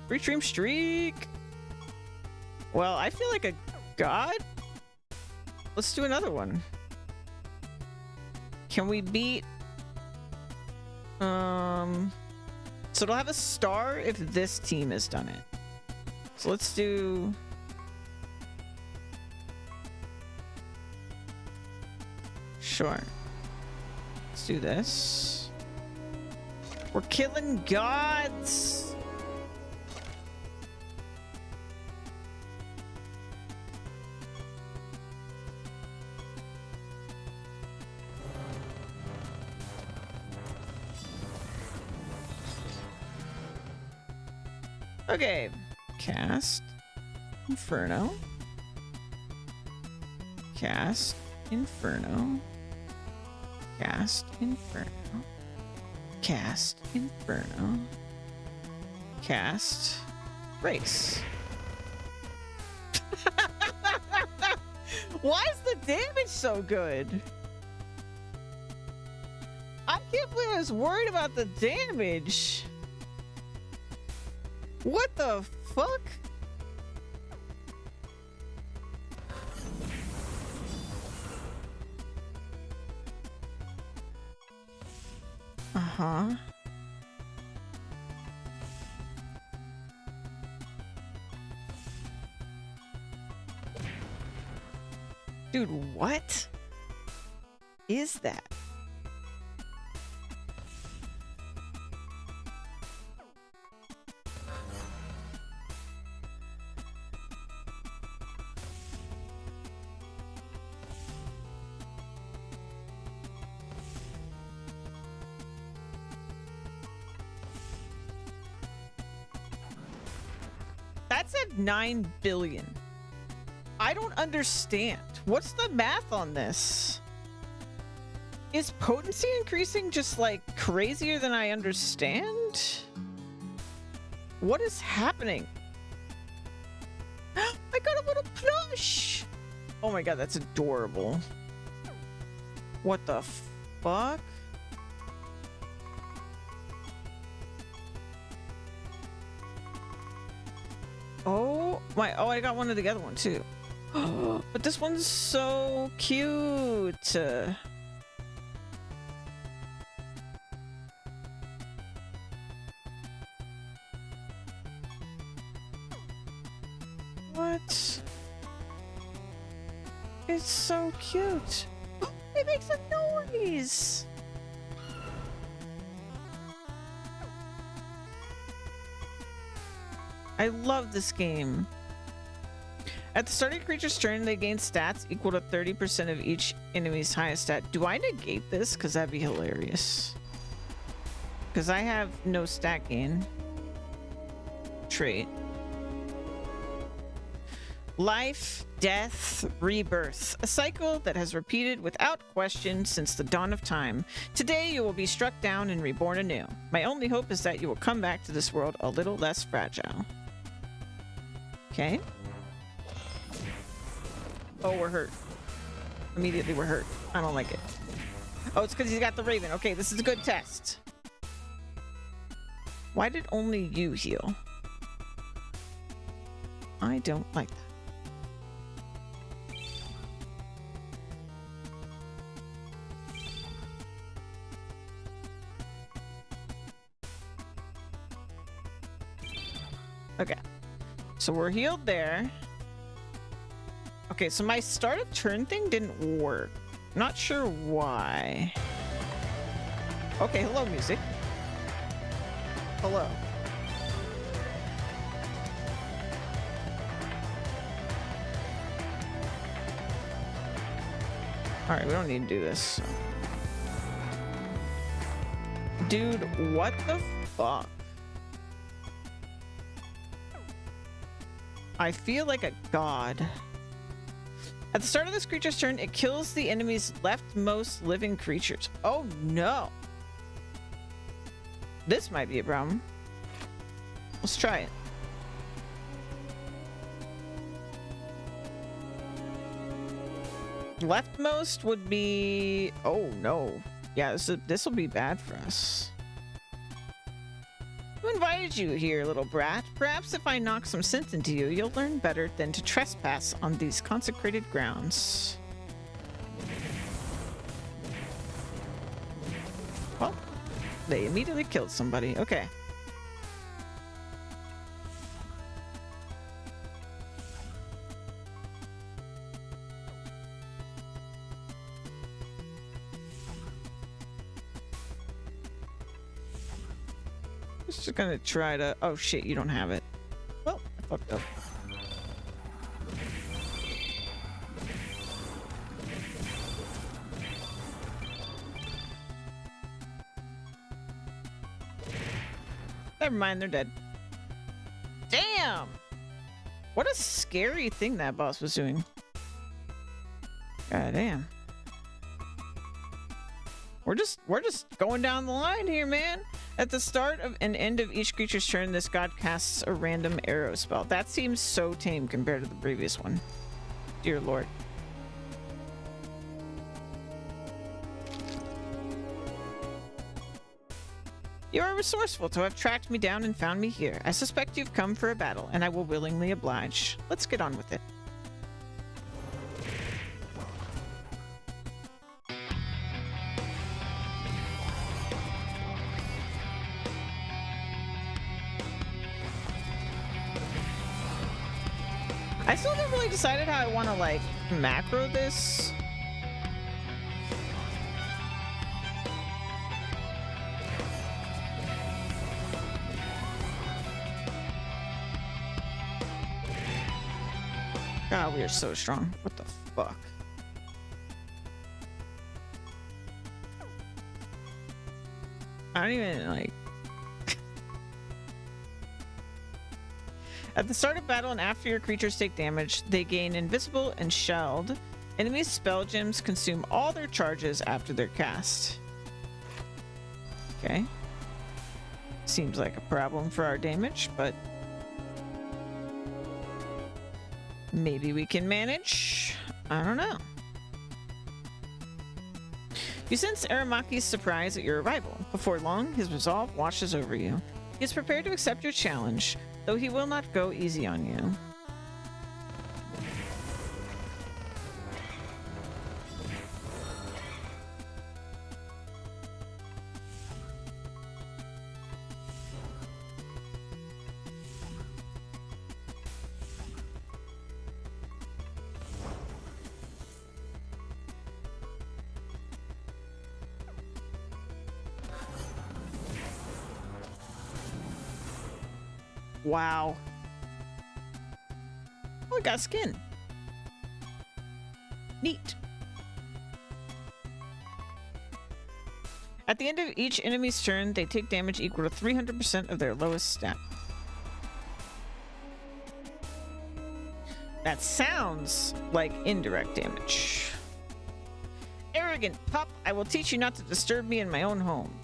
Free stream streak. Well, I feel like a god. Let's do another one. Can we beat... So it'll have a star if this team has done it. So let's do... Sure. Let's do this. We're killing gods! Okay. Cast Inferno. Cast Inferno. Cast Inferno. Cast Inferno. Cast Race. Why is the damage so good? I can't believe I was worried about the damage. What the fuck? Uh-huh. Dude, what is that? That's at 9 billion. I don't understand. What's the math on this? Is potency increasing just like crazier than I understand? What is happening? I got a little plush! Oh my god, that's adorable. What the fuck? Oh my, oh, I got one of the other one too. But this one's so cute. What? It's so cute. It makes a noise. I love this game. At the start of a creature's turn, they gain stats equal to 30% of each enemy's highest stat. Do I negate this? Because that'd be hilarious. Because I have no stat gain trait. Life, death, rebirth. A cycle that has repeated without question since the dawn of time. Today you will be struck down and reborn anew. My only hope is that you will come back to this world a little less fragile. Okay. Oh, we're hurt. Immediately we're hurt. I don't like it. Oh, it's because he's got the Raven. Okay, this is a good test. Why did only you heal? I don't like that. Okay. So we're healed there. Okay, so my start of turn thing didn't work. Not sure why. Okay, hello, music. Hello. Alright, we don't need to do this. So. Dude, what the fuck? I feel like a god. At the start of this creature's turn, it kills the enemy's leftmost living creatures. Oh no. This might be a problem. Let's try it. Leftmost would be... Oh no. Yeah, this will be bad for us. Who invited you here, little brat? Perhaps if I knock some sense into you, you'll learn better than to trespass on these consecrated grounds. They immediately killed somebody. Okay. Just gonna try to... Oh shit, you don't have it. Well, I fucked up. Never mind, they're dead. Damn! What a scary thing that boss was doing. God damn. We're just going down the line here, man. At the start of and end of each creature's turn, this god casts a random arrow spell. That seems so tame compared to the previous one. Dear Lord. You are resourceful to have tracked me down and found me here. I suspect you've come for a battle, and I will willingly oblige. Let's get on with it. I still haven't really decided how I want to, like, macro this. God, we are so strong. What the fuck? I don't even, like... At the start of battle and after your creatures take damage, they gain invisible and shelled. Enemy spell gems consume all their charges after their cast. Okay. Seems like a problem for our damage, but maybe we can manage. I don't know. You sense Aramaki's surprise at your arrival. Before long, his resolve washes over you. He is prepared to accept your challenge, though he will not go easy on you. Wow. Oh, I got skin. Neat. At the end of each enemy's turn, they take damage equal to 300% of their lowest stat. That sounds like indirect damage. Arrogant pup, I will teach you not to disturb me in my own home.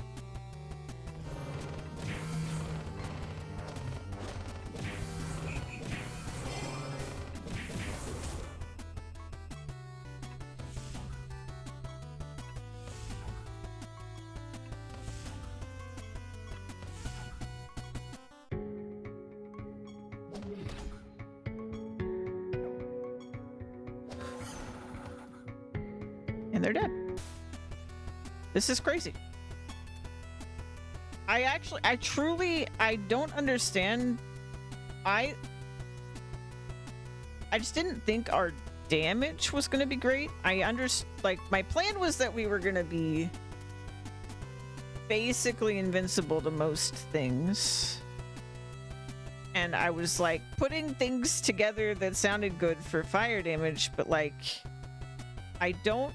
And they're dead. This is crazy. I don't understand. I just didn't think our damage was going to be great. Like, my plan was that we were going to be basically invincible to most things. And I was, like, putting things together that sounded good for fire damage, but, like, I don't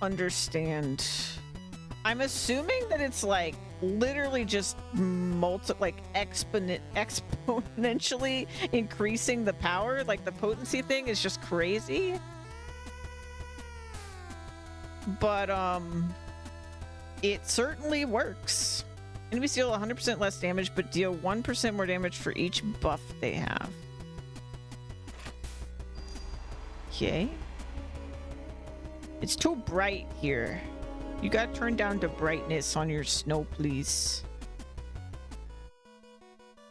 understand. I'm assuming that it's like literally just exponentially increasing the power. Like, the potency thing is just crazy. But it certainly works. Enemies deal 100% less damage, but deal 1% more damage for each buff they have. Okay. It's too bright here. You gotta turn down the brightness on your snow, please.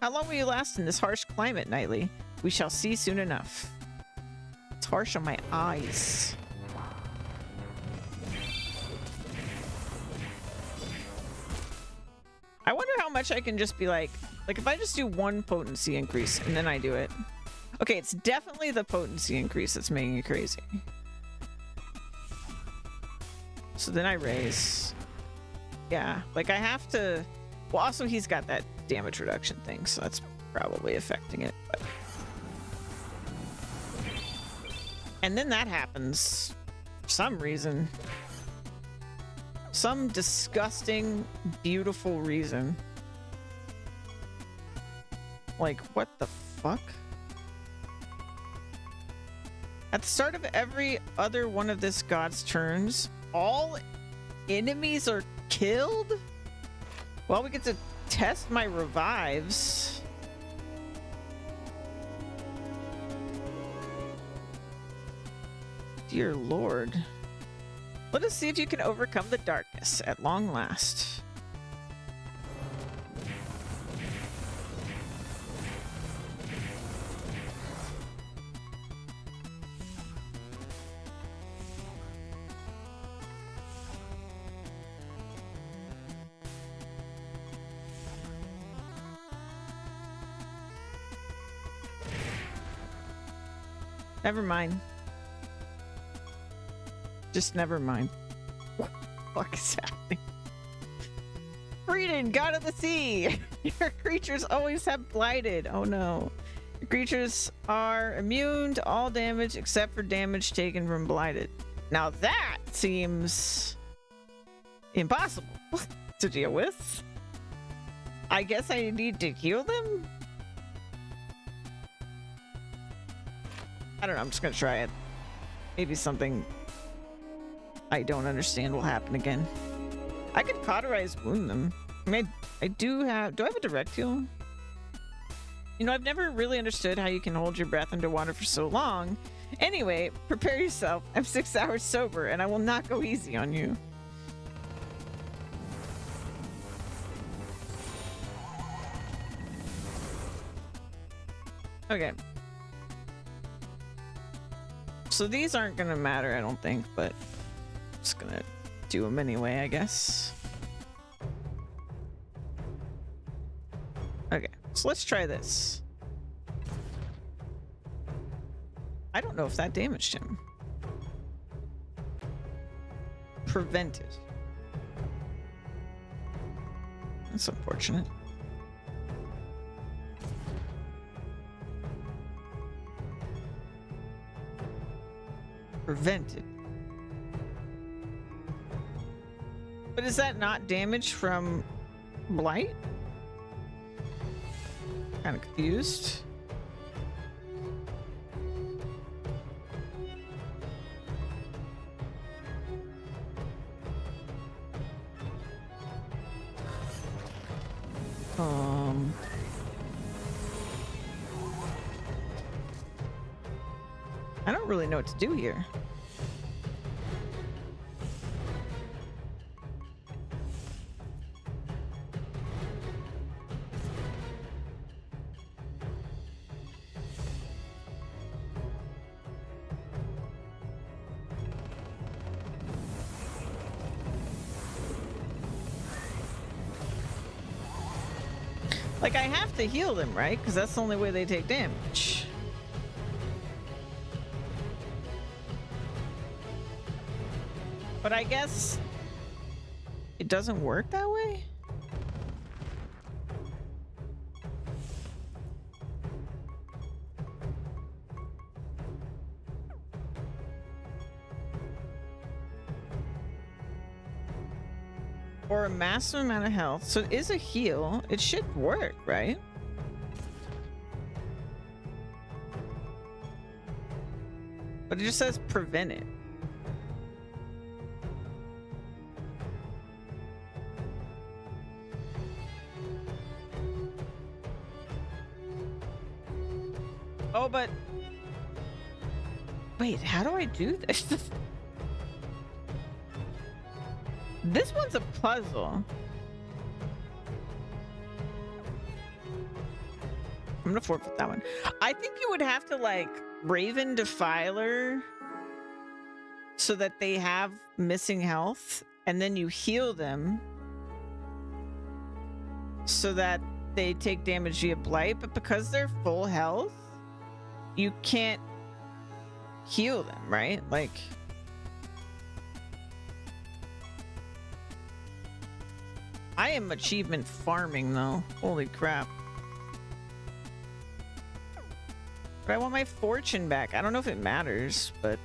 How long will you last in this harsh climate, Nightly? We shall see soon enough. It's harsh on my eyes. much I can just be like if I just do one potency increase and then I do it. Okay, it's definitely the potency increase that's making it crazy. So then I raise. Yeah, like I have to. Well, also he's got that damage reduction thing, so that's probably affecting it. But... And then that happens for some reason. Some disgusting, beautiful reason. Like, what the fuck? At the start of every other one of this god's turns, all enemies are killed? Well, we get to test my revives. Dear Lord. Let us see if you can overcome the darkness at long last. Never mind. Just never mind. What the fuck is happening? Freedom, god of the sea! Your creatures always have blighted. Oh no. Your creatures are immune to all damage except for damage taken from blighted. Now that seems impossible to deal with. I guess I need to heal them? I don't know, I'm just gonna try it. Maybe something I don't understand will happen again. I could cauterize wound them. I mean, do I have a direct heal? You know, I've never really understood how you can hold your breath underwater for so long. Anyway, prepare yourself. I'm 6 hours sober and I will not go easy on you. Okay. So these aren't gonna matter, I don't think, but I'm just gonna do them anyway, I guess. Okay, so let's try this. I don't know if that damaged him. Prevented. That's unfortunate. Prevented. But is that not damage from blight? Kind of confused. I don't really know what to do here. Like, I have to heal them, right? Because that's the only way they take damage. But I guess it doesn't work that way? Or a massive amount of health. So it is a heal. It should work, right? But it just says prevent it. Oh, but wait, how do I do this? This one's a puzzle. I'm gonna forfeit that one. I think you would have to like Raven Defiler so that they have missing health, and then you heal them. so that they take damage via blight, but because they're full health, you can't heal them, right? Like, I am achievement farming though. Holy crap. But I want my fortune back. I don't know if it matters, but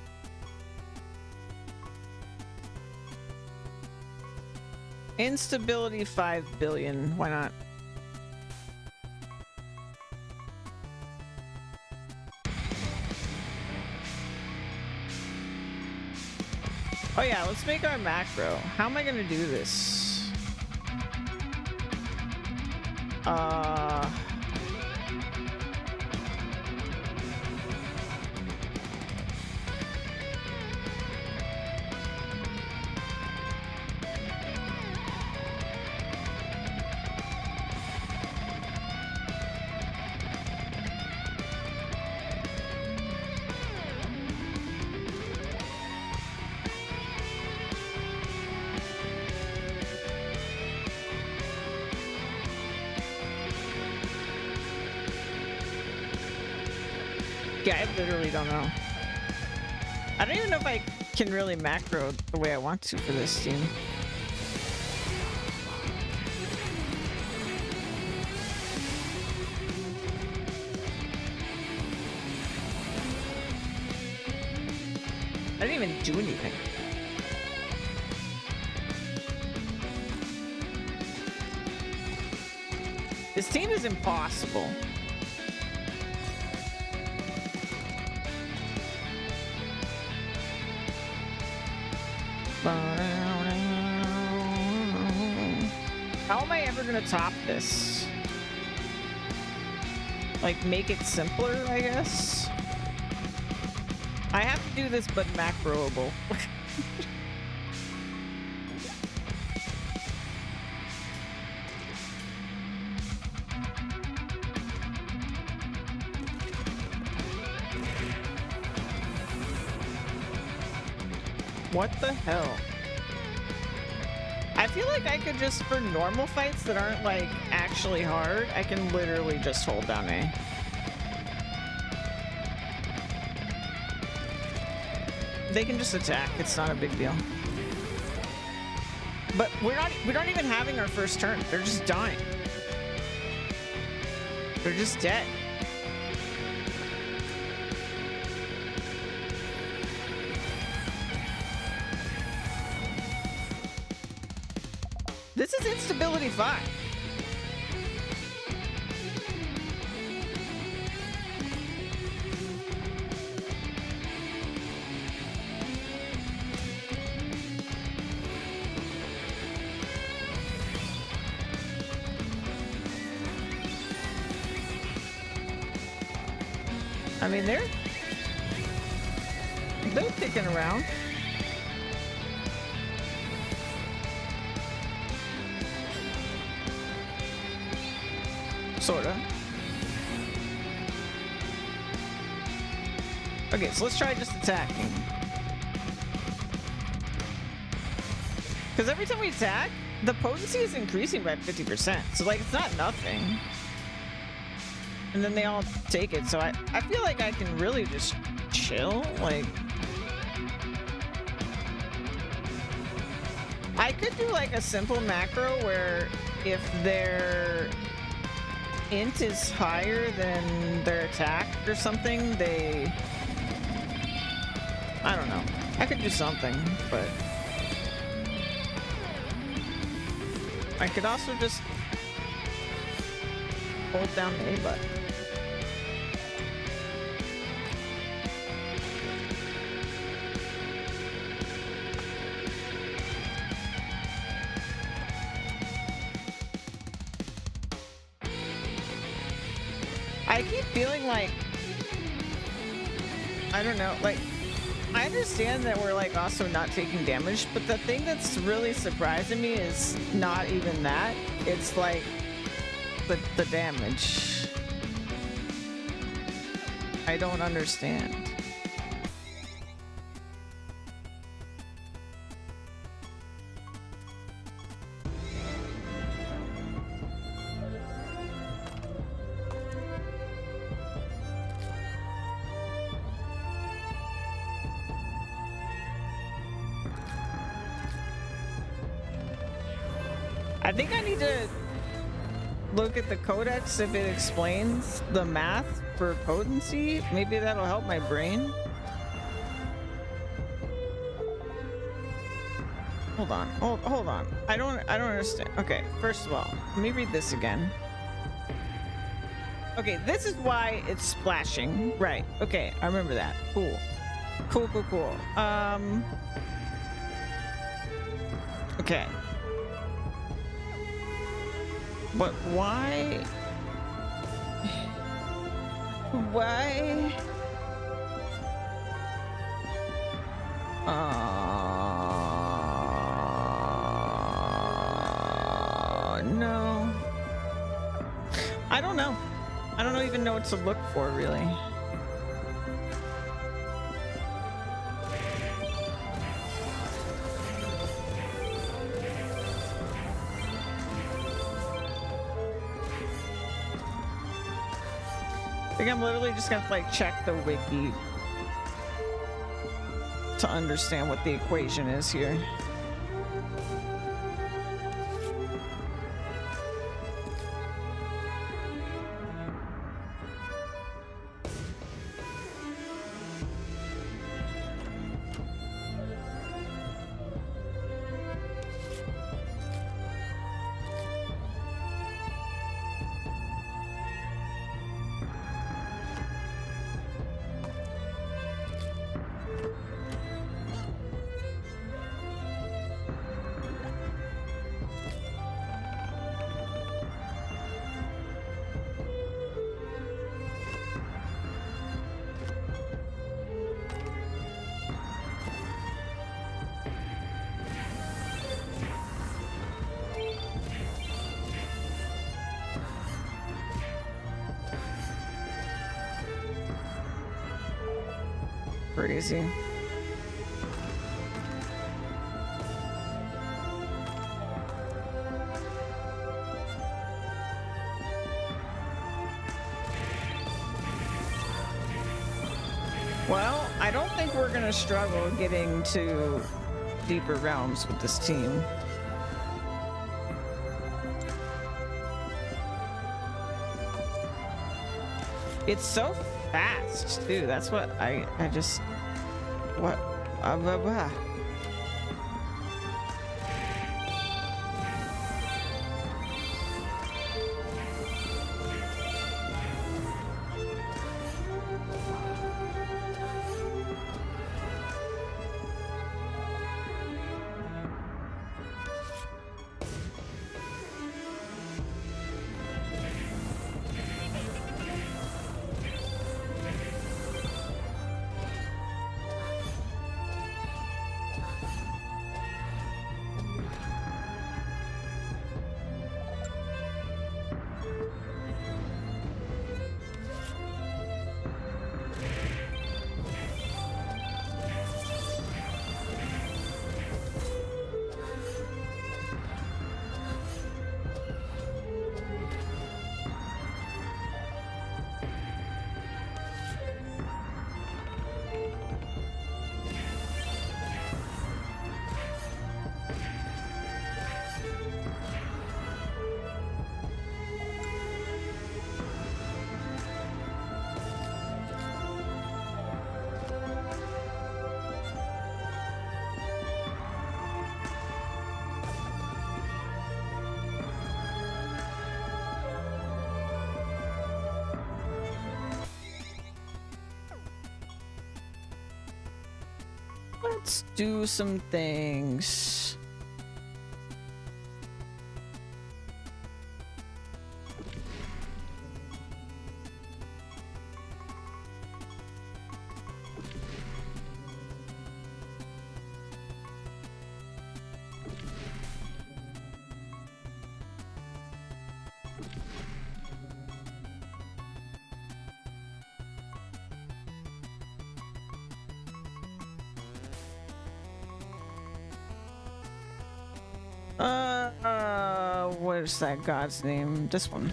instability 5 billion. Why not? Oh yeah, let's make our macro. How am I gonna do this? Yeah, I literally don't know. I don't even know if I can really macro the way I want to for this team. I didn't even do anything. This team is impossible. How am I ever gonna top this? Like, make it simpler, I guess? I have to do this, but macroable. What the hell? I feel like I could just, for normal fights that aren't like actually hard, I can literally just hold down A. They can just attack, it's not a big deal. But we're not even having our first turn. They're just dying. They're just dead. This is instability 5. I mean, they're kicking around. Sorta. Okay, so let's try just attacking. Because every time we attack, the potency is increasing by 50%. So, like, it's not nothing. And then they all take it. So I feel like I can really just chill. Like, I could do, like, a simple macro where if their int is higher than their attack or something, they... I don't know. I could do something, but... I could also just hold down the A button. I keep feeling like, I don't know, like, I understand that we're, like, also not taking damage, but the thing that's really surprising me is not even that. It's, like, the damage. I don't understand. I think I need to look at the codex if it explains the math for potency. Maybe that'll help my brain. Hold on. Hold on. I don't understand. Okay, first of all, let me read this again. Okay, this is why it's splashing. Right. Okay, I remember that. Cool. Cool. Okay. But why? Why? No. I don't know. I don't even know what to look for, really. I think I'm literally just gonna like check the wiki to understand what the equation is here. Crazy. Well, I don't think we're gonna struggle getting to deeper realms with this team. It's so fast too. That's what I just what blah, blah. Let's do some things. Where's that god's name? This one.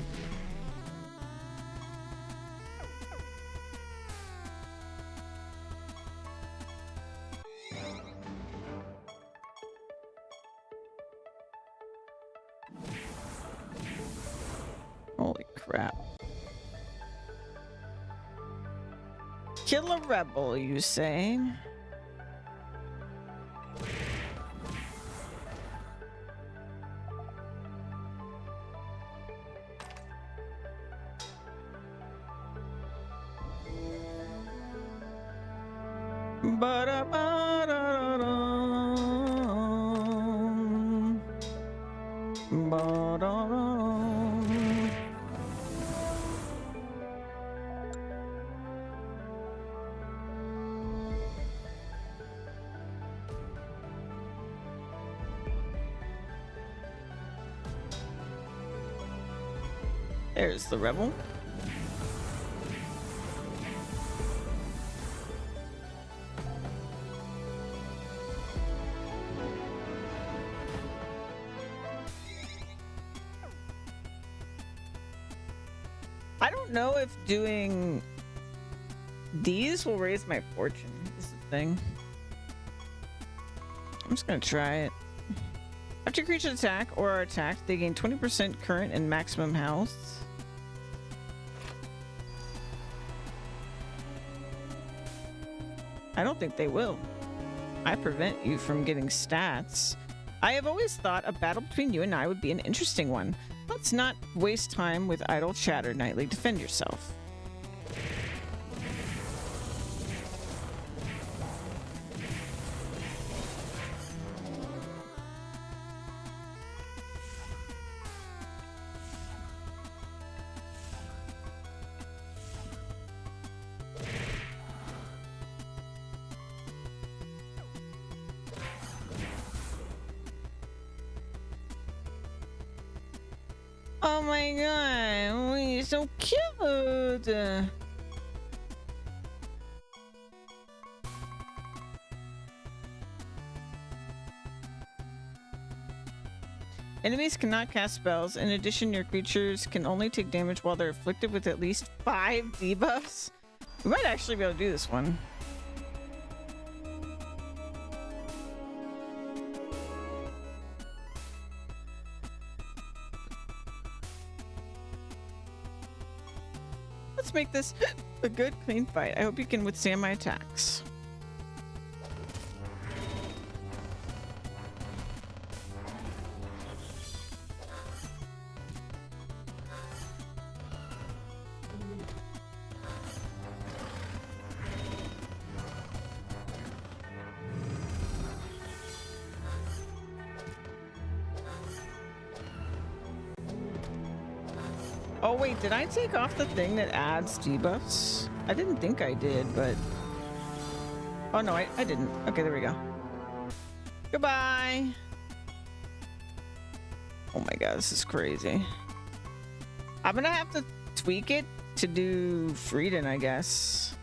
Kill a rebel, you say? Ba-da-ba-da-da-dum. Ba-da-da-dum. There's the rebel. I don't know if doing these will raise my fortune. This is the thing. I'm just gonna try it. After creatures attack or are attacked, they gain 20% current and maximum health. I don't think they will. I prevent you from getting stats. I have always thought a battle between you and I would be an interesting one. Let's not waste time with idle chatter, Knightly. Defend yourself. Oh my god, he's so cute! Enemies cannot cast spells. In addition, your creatures can only take damage while they're afflicted with at least 5 debuffs. We might actually be able to do this one. Let's make this a good, clean fight. I hope you can withstand my attacks. Oh wait, did I take off the thing that adds debuffs? I didn't think I did, but... Oh no, I didn't. Okay, there we go. Goodbye! Oh my god, this is crazy. I'm gonna have to tweak it to do Frieden, I guess.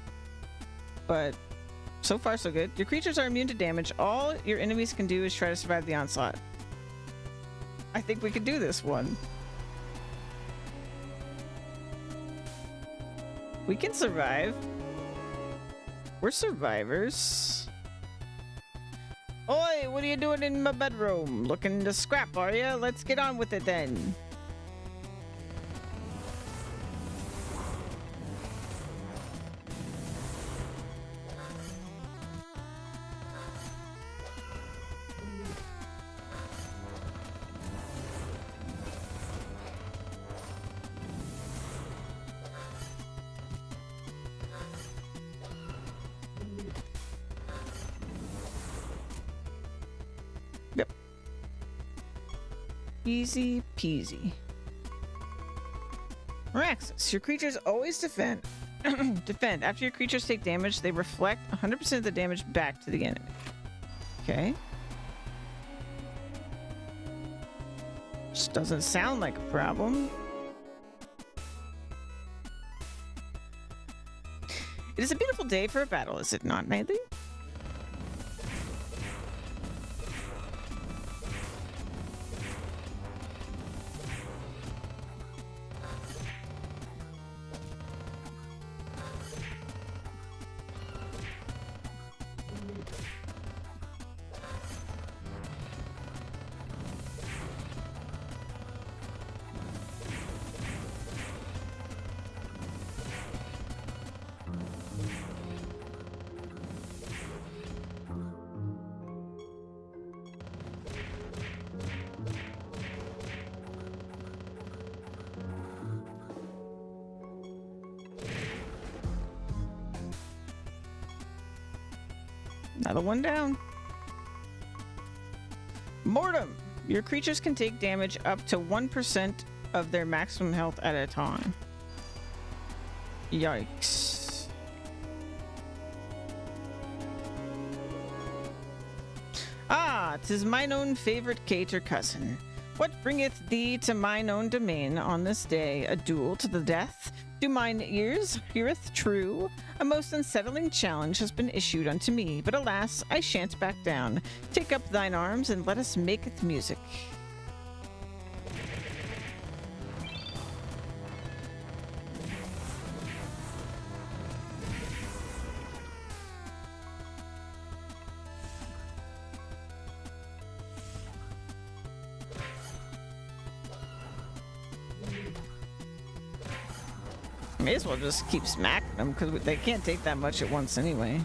But so far so good. Your creatures are immune to damage. All your enemies can do is try to survive the onslaught. I think we could do this one. We can survive. We're survivors. Oi, what are you doing in my bedroom? Looking to scrap, are you? Let's get on with it then. Easy peasy. Miraxis, your creatures always defend. Defend. After your creatures take damage, they reflect 100% of the damage back to the enemy. Okay. Just doesn't sound like a problem. It is a beautiful day for a battle, is it not, Knightly? Another one down. Mortem. Your creatures can take damage up to 1% of their maximum health at a time. Yikes. Ah, 'tis mine own favorite cater cousin. What bringeth thee to mine own domain on this day? A duel to the death? Do mine ears heareth true? A most unsettling challenge has been issued unto me, but alas, I shan't back down. Take up thine arms and let us make music. May as well just keep smacking them because they can't take that much at once anyway.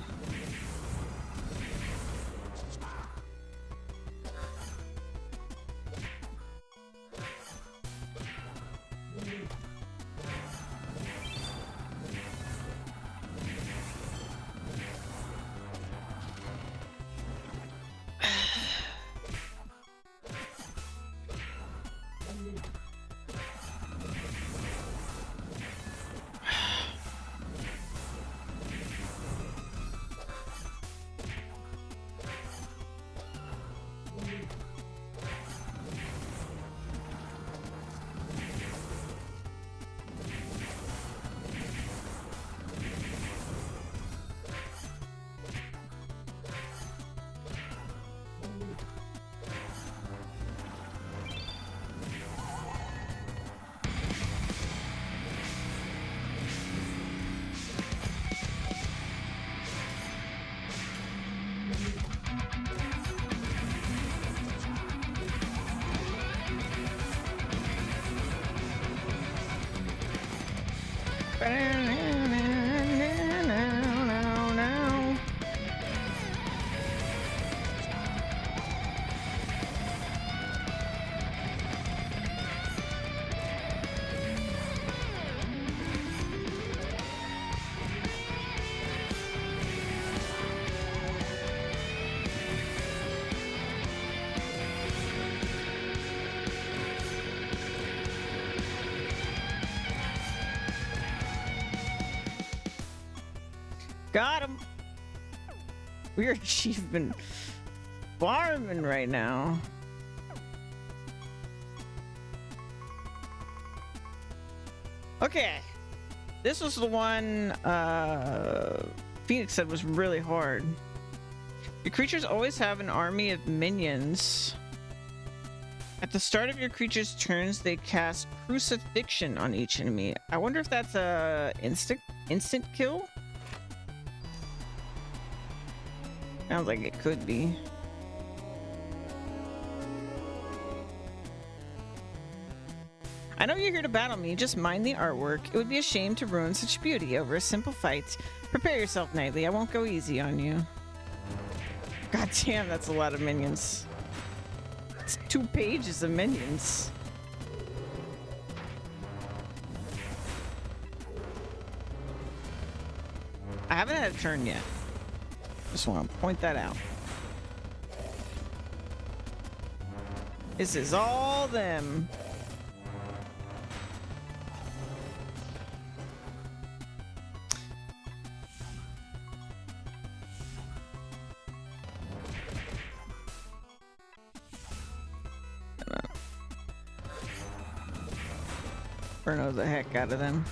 Got him. We're achievement farming right now. Okay. This was the one Phoenix said was really hard. Your creatures always have an army of minions. At the start of your creature's turns, they cast Crucifixion on each enemy. I wonder if that's a instant kill? Sounds like it could be. I know you're here to battle me, just mind the artwork. It would be a shame to ruin such beauty over a simple fight. Prepare yourself, Knightly. I won't go easy on you. God damn, that's a lot of minions. It's 2 pages of minions. I haven't had a turn yet. Just want to point that out. This is all them. Burno the heck out of them.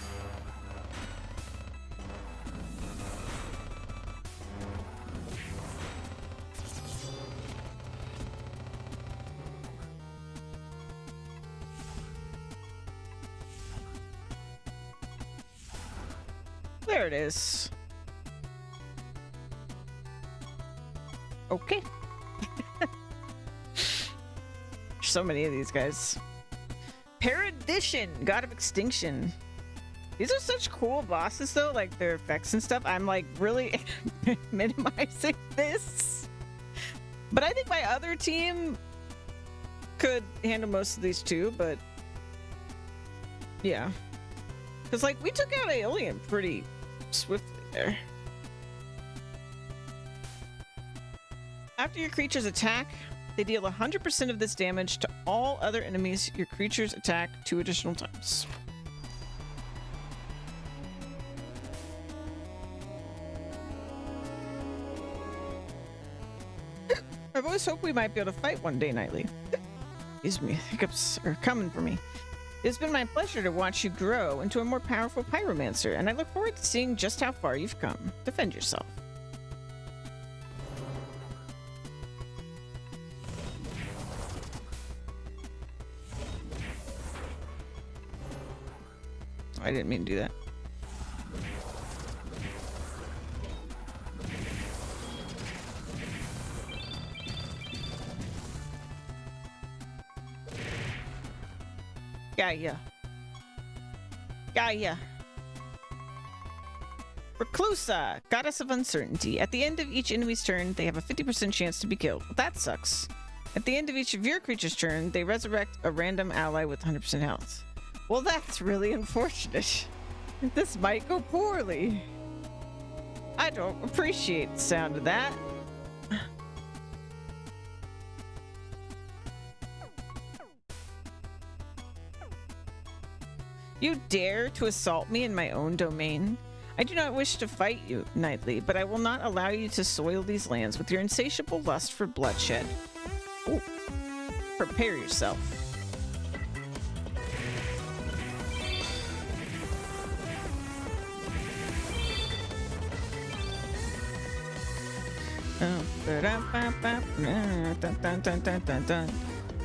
There it is. Okay. So many of these guys. Perdition, God of Extinction. These are such cool bosses though, like their effects and stuff. I'm like really minimizing this. But I think my other team could handle most of these too, but yeah. Because like we took out Alien pretty swiftly there. After your creatures attack, they deal 100% of this damage to all other enemies your creatures attack 2 additional times. I've always hoped we might be able to fight one day, Nightly. Excuse me, hiccups are coming for me. It's been my pleasure to watch you grow into a more powerful pyromancer, and I look forward to seeing just how far you've come. Defend yourself. I didn't mean to do that. Gaia. Gaia. Reclusa, goddess of uncertainty. At the end of each enemy's turn, they have a 50% chance to be killed. Well, that sucks. At the end of each of your creature's turn, they resurrect a random ally with 100% health. Well, that's really unfortunate. This might go poorly. I don't appreciate the sound of that. You dare to assault me in my own domain? I do not wish to fight you, Nightly, but I will not allow you to soil these lands with your insatiable lust for bloodshed. Ooh. Prepare yourself.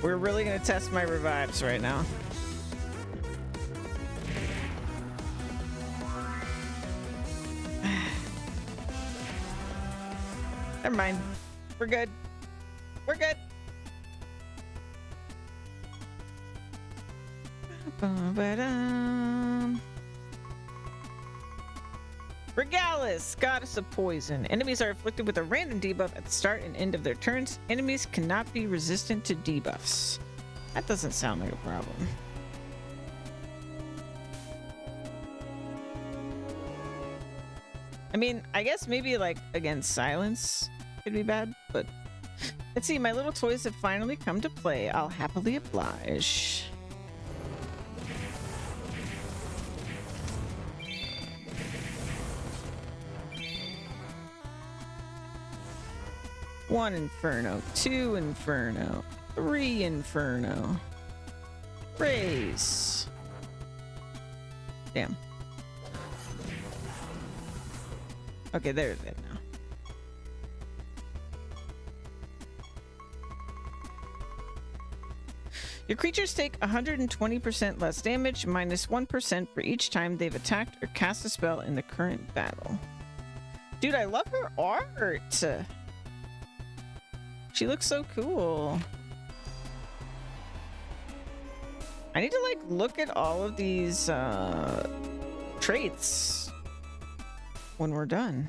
We're really gonna test my revives right now. Never mind. We're good. We're good. Regalis, goddess of poison. Enemies are afflicted with a random debuff at the start and end of their turns. Enemies cannot be resistant to debuffs. That doesn't sound like a problem. I mean, I guess maybe like against silence could be bad, but let's see. My little toys have finally come to play. I'll happily oblige. One Inferno, 2 Inferno, 3 Inferno. Raise. Damn. Okay, they're dead now. Your creatures take 120% less damage, minus 1% for each time they've attacked or cast a spell in the current battle. Dude, I love her art! She looks so cool. I need to, like, look at all of these, traits when we're done.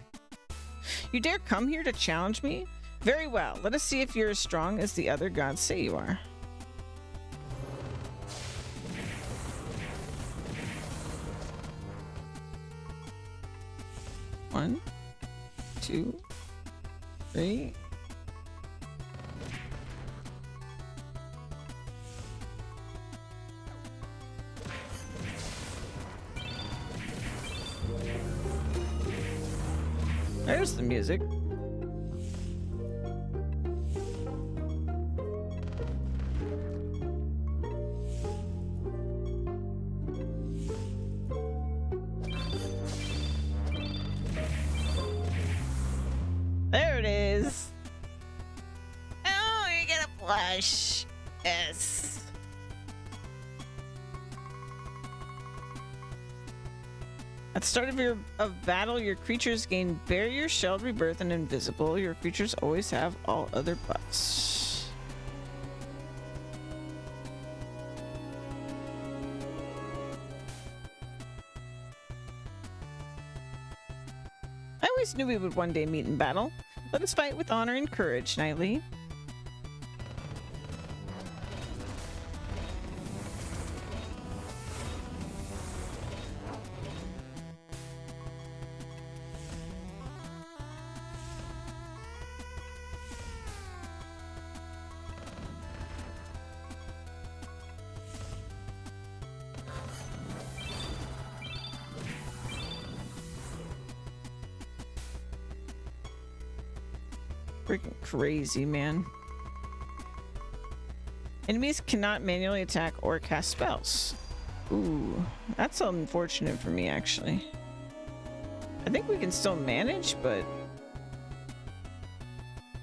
You dare come here to challenge me? Very well. Let us see if you're as strong as the other gods say you are. One, 2, 3. There's the music. There it is. Oh, you're gonna blush. Yes. At the start of battle, your creatures gain Barrier, Shelled, Rebirth, and Invisible. Your creatures always have all other buffs. I always knew we would one day meet in battle. Let us fight with honor and courage, Nightly. Freaking crazy, man. Enemies cannot manually attack or cast spells. Ooh, that's unfortunate for me, actually. I think we can still manage, but...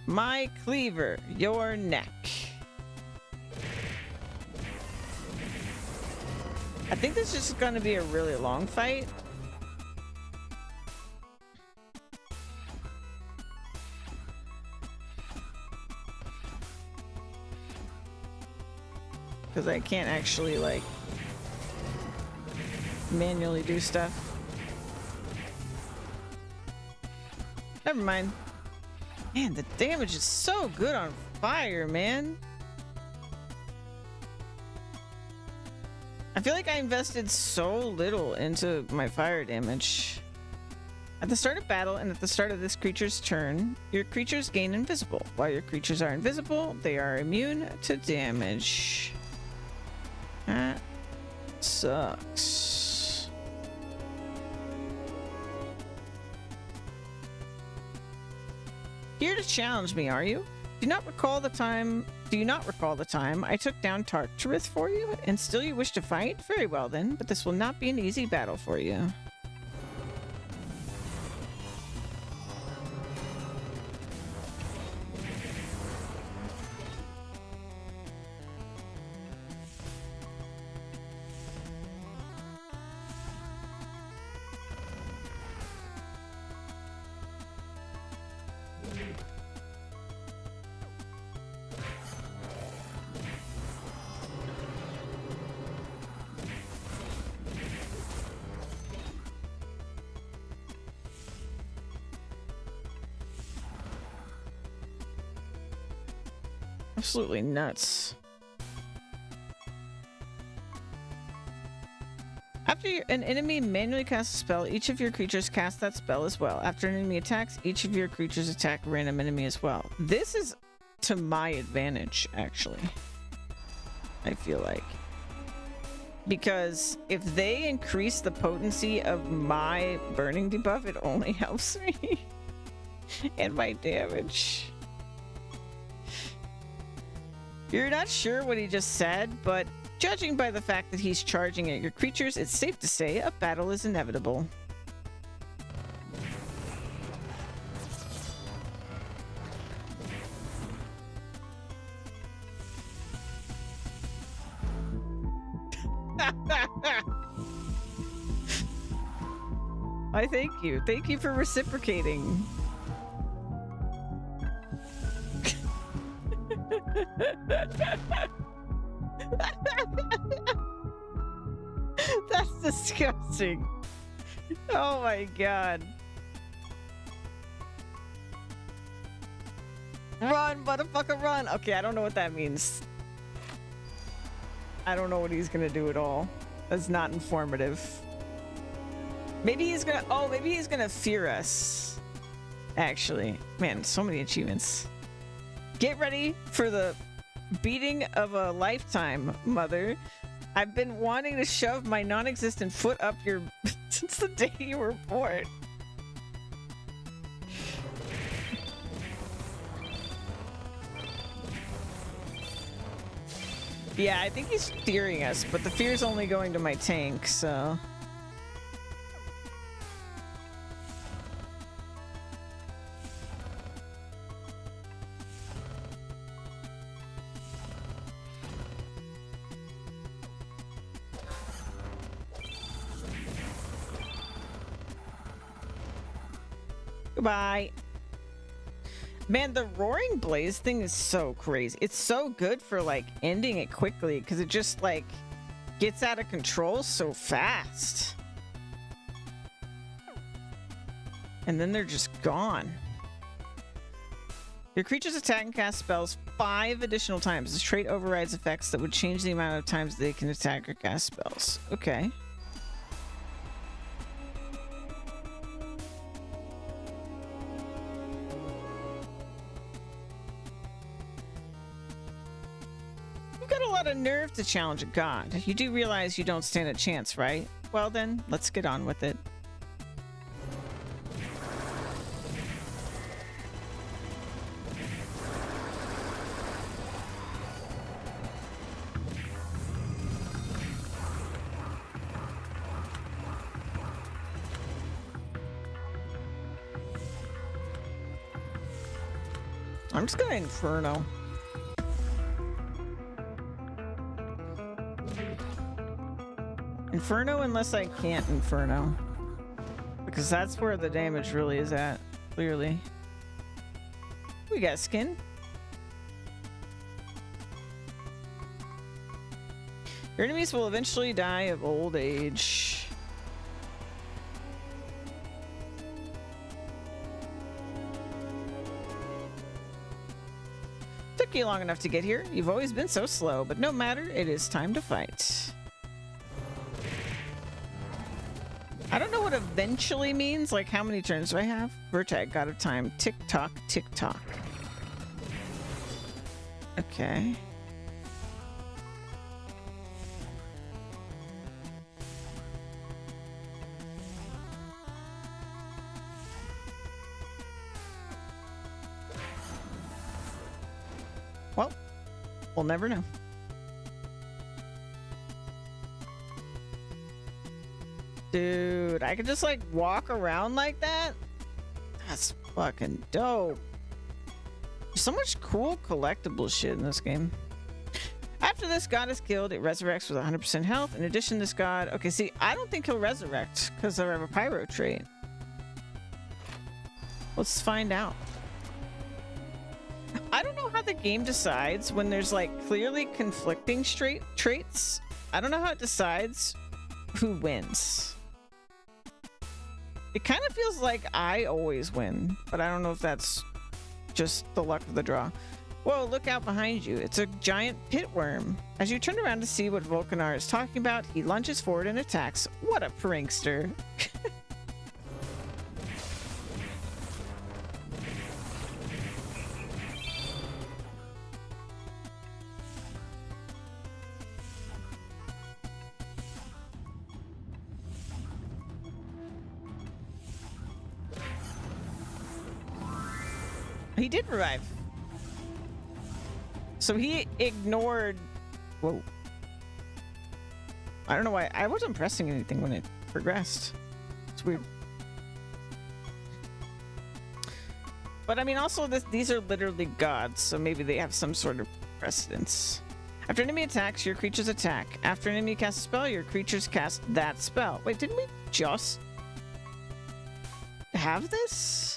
My cleaver, your neck. I think this is going to be a really long fight. Because I can't actually, like, manually do stuff. Never mind. Man, the damage is so good on fire, man. I feel like I invested so little into my fire damage. At the start of battle and at the start of this creature's turn, your creatures gain invisible. While your creatures are invisible, they are immune to damage. That sucks. Here to challenge me, are you? Do you not recall the time I took down Tartarus for you? And still you wish to fight? Very well then, but this will not be an easy battle for you. Absolutely nuts. After an enemy manually casts a spell, each of your creatures cast that spell as well. After an enemy attacks, each of your creatures attack a random enemy as well. This is to my advantage, actually. I feel like. Because if they increase the potency of my burning debuff, it only helps me. And my damage. You're not sure what he just said, but judging by the fact that he's charging at your creatures, it's safe to say a battle is inevitable. I thank you. Thank you for reciprocating. That's disgusting. Oh my god. Run, motherfucker, run. Okay, I don't know what that means. I don't know what he's gonna do at all. That's not informative. Maybe he's gonna... Oh, maybe he's gonna fear us. Actually. Man, so many achievements. Get ready for the beating of a lifetime, mother. I've been wanting to shove my non-existent foot up your... since the day you were born. Yeah, I think he's fearing us, but the fear's only going to my tank, so... Goodbye. Man, the Roaring Blaze thing is so crazy. It's so good for, like, ending it quickly, because it just, like, gets out of control so fast. And then they're just gone. Your creatures attack and cast spells 5 additional times. This trait overrides effects that would change the amount of times they can attack or cast spells. Okay. Nerve to challenge a god. You do realize you don't stand a chance, right? Well then, let's get on with it. I'm just gonna Inferno. Inferno unless I can't Inferno. Because that's where the damage really is at, clearly. We got skin. Your enemies will eventually die of old age. Took you long enough to get here. You've always been so slow, but no matter, it is time to fight. I don't know what eventually means. Like, how many turns do I have? Vertag, God of Time. Tick tock, tick tock. Okay. Well, we'll never know. Dude, I could just like walk around like that? That's fucking dope. There's so much cool collectible shit in this game. After this god is killed, it resurrects with 100% health. In addition, this god... Okay, see, I don't think he'll resurrect because I have a pyro trait. Let's find out. I don't know how the game decides when there's like clearly conflicting traits. I don't know how it decides who wins. It kind of feels like I always win, but I don't know if that's just the luck of the draw. Whoa, look out behind you. It's a giant pit worm. As you turn around to see what Volcanar is talking about, he lunges forward and attacks. What a prankster. He did revive. So he ignored... Whoa. I don't know why. I wasn't pressing anything when it progressed. It's weird. But I mean, also, these are literally gods, so maybe they have some sort of precedence. After an enemy attacks, your creatures attack. After an enemy casts a spell, your creatures cast that spell. Wait, didn't we just have this?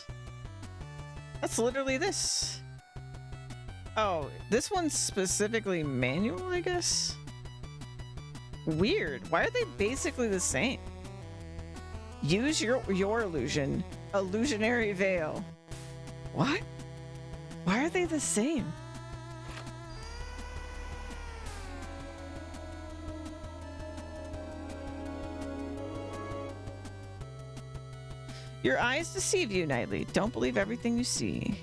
That's literally this. Oh, this one's specifically manual, I guess? Weird. Why are they basically the same? Use your illusion. Illusionary veil. What? Why are they the same? Your eyes deceive you, Knightly. Don't believe everything you see.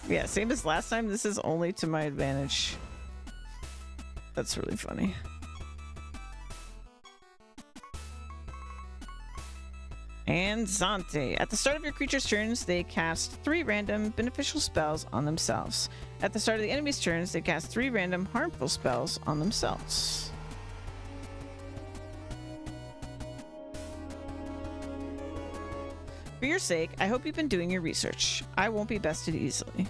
Yeah, same as last time. This is only to my advantage. That's really funny. And Zante. At the start of your creature's turns, they cast 3 random beneficial spells on themselves. At the start of the enemy's turns, they cast 3 random harmful spells on themselves. For your sake, I hope you've been doing your research. I won't be bested easily.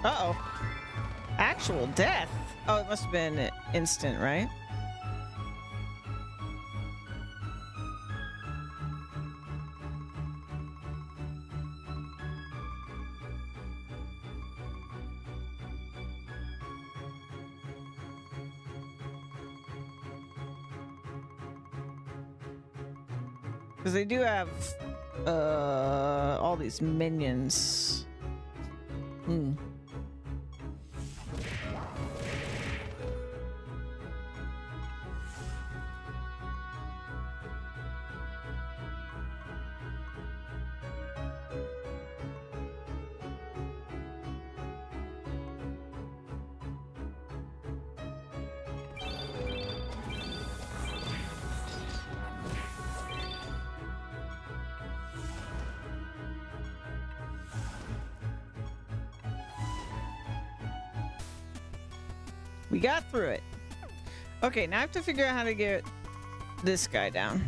Uh-oh. Actual death. Oh, it must have been instant, right? Because they do have all these minions. Hmm. We got through it. Okay, now I have to figure out how to get this guy down.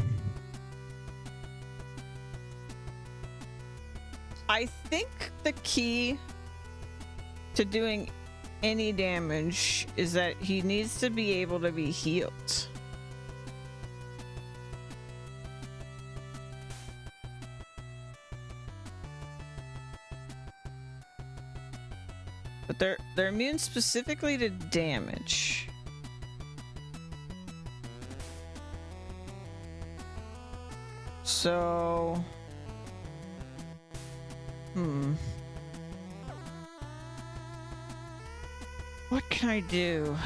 I think the key to doing any damage is that he needs to be able to be healed. But they're immune specifically to damage. So, what can I do?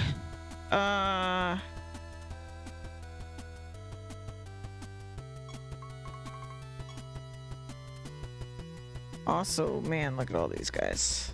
Also, man, look at all these guys.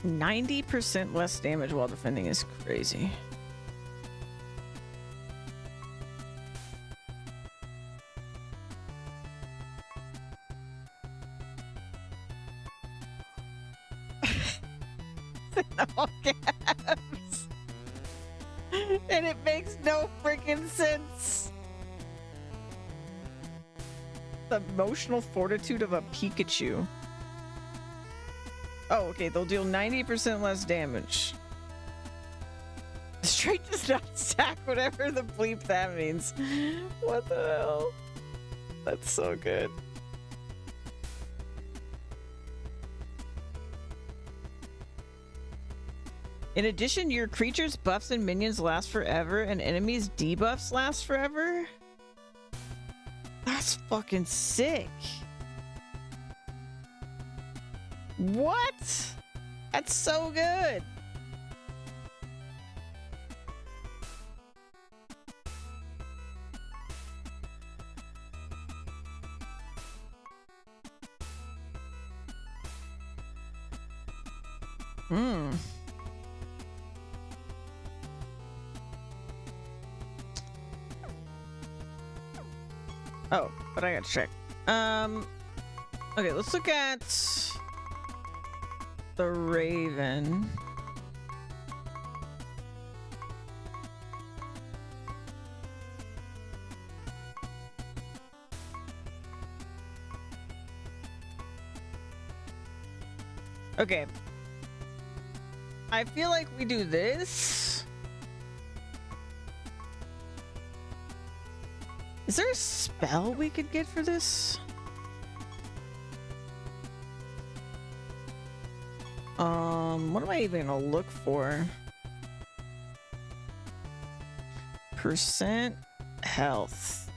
%90 less damage while defending is crazy. In all caps. And it makes no freaking sense. The emotional fortitude of a Pikachu. Oh, okay, they'll deal 90% less damage. The strength does not stack, whatever the bleep that means. What the hell? That's so good. In addition, your creature's buffs and minions last forever, and enemies' debuffs last forever? That's fucking sick. What? That's so good. Oh, but I gotta check. Okay, let's look at the Raven. Okay. I feel like we do this. Is there a spell we could get for this? What am I even gonna look for? Percent health.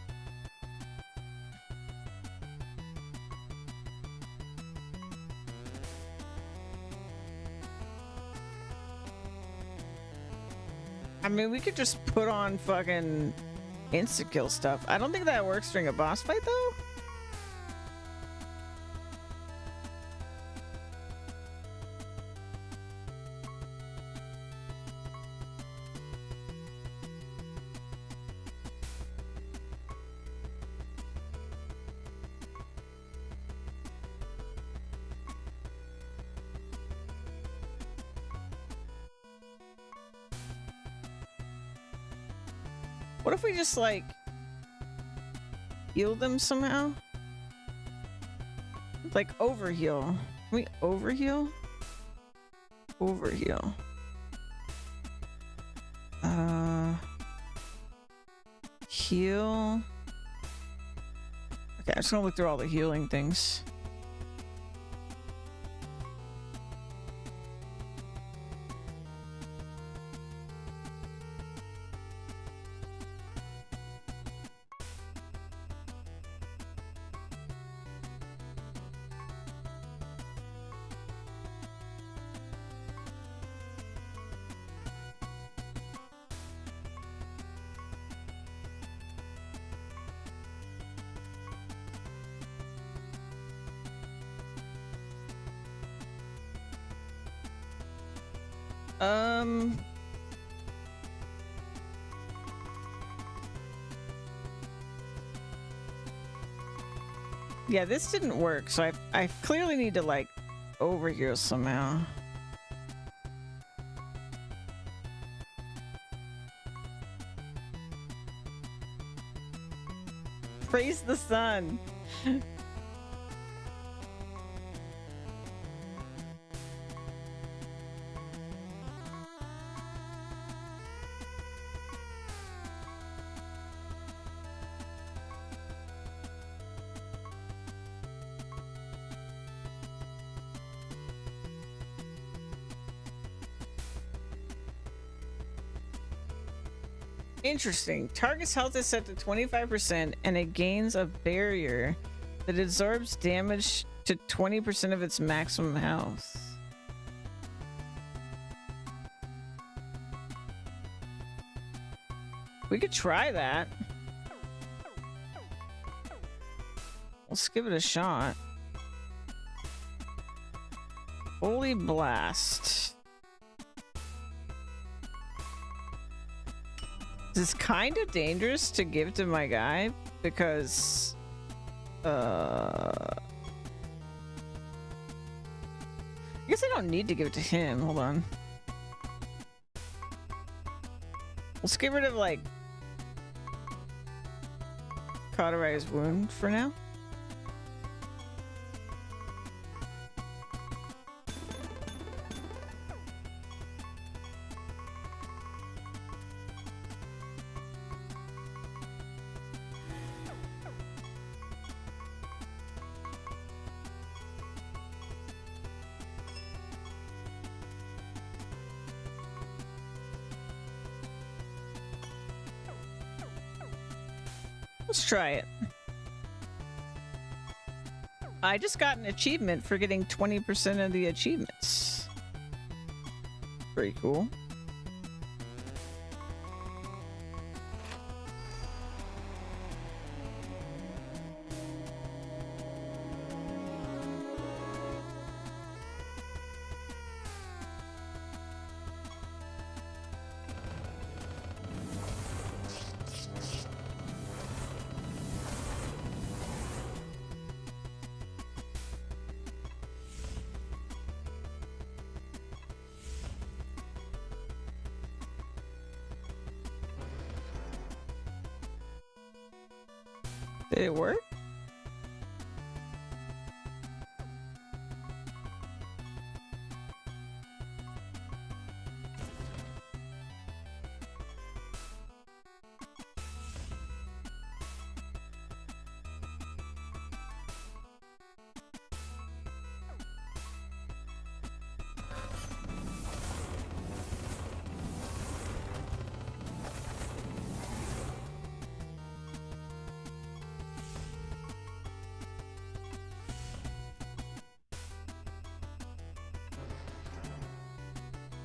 I mean, we could just put on fucking insta-kill stuff. I don't think that works during a boss fight, though. What if we just, like, heal them somehow? Like, overheal. Can we overheal? Overheal. Heal. Okay, I'm just gonna look through all the healing things. Yeah, this didn't work, so I clearly need to, like, overheal somehow. Praise the sun. Interesting. Target's health is set to 25% and it gains a barrier that absorbs damage to 20% of its maximum health. We could try that. Let's give it a shot. Holy blast. It's kind of dangerous to give to my guy because I guess I don't need to give it to him. Hold on. Let's get rid of, like, cauterize wound for now. Let's try it. I just got an achievement for getting 20% of the achievements. Pretty cool. Did it work?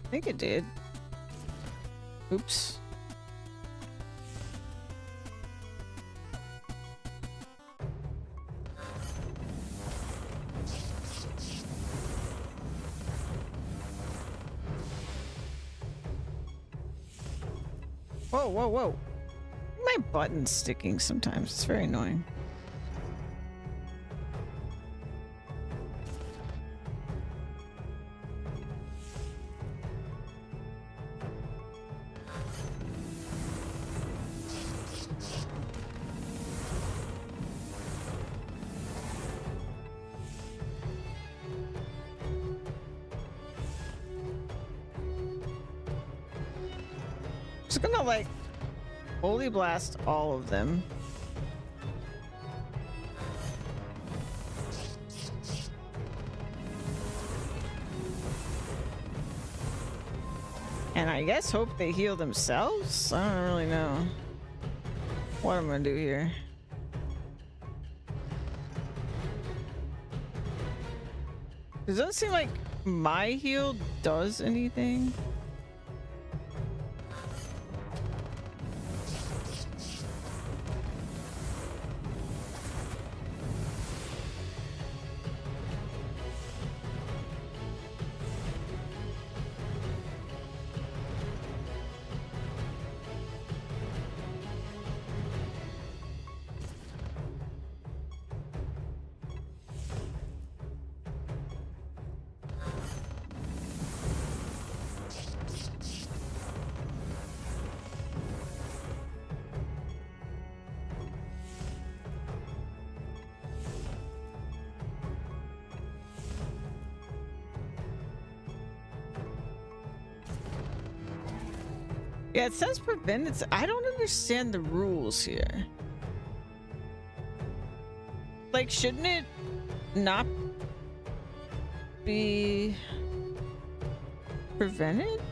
I think it did. Oops. Whoa, whoa, whoa. My button's sticking sometimes. It's very annoying. Just gonna like holy blast all of them. And I guess hope they heal themselves? I don't really know what I'm gonna do here. It doesn't seem like my heal does anything. Yeah, it says prevent. I don't understand the rules here. Like, shouldn't it not be prevented?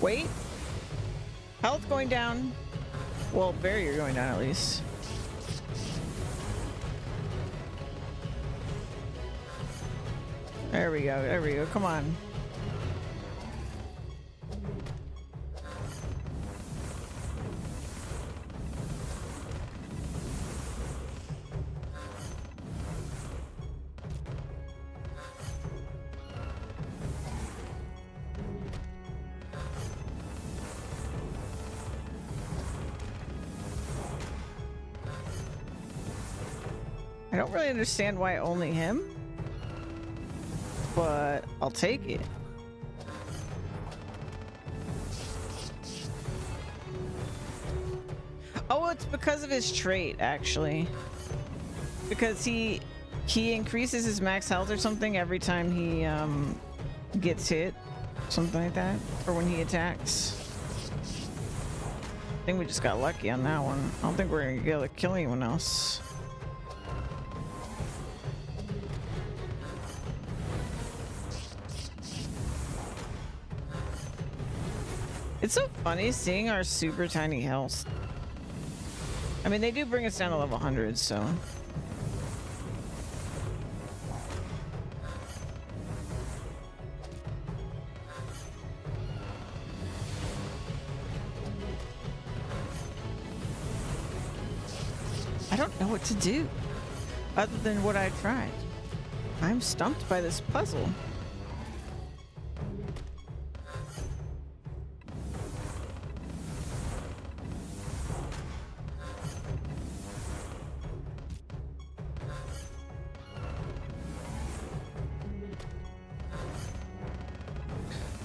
Wait. Health going down. Well, barrier going down at least. There we go. There we go. Come on. I don't really understand why only him, but I'll take it. Oh, it's because of his trait, actually. Because he increases his max health or something every time he gets hit. Something like that. Or when he attacks. I think we just got lucky on that one. I don't think we're gonna be able to kill anyone else. It's so funny seeing our super tiny health. I mean, they do bring us down to level 100, so. I don't know what to do other than what I tried. I'm stumped by this puzzle.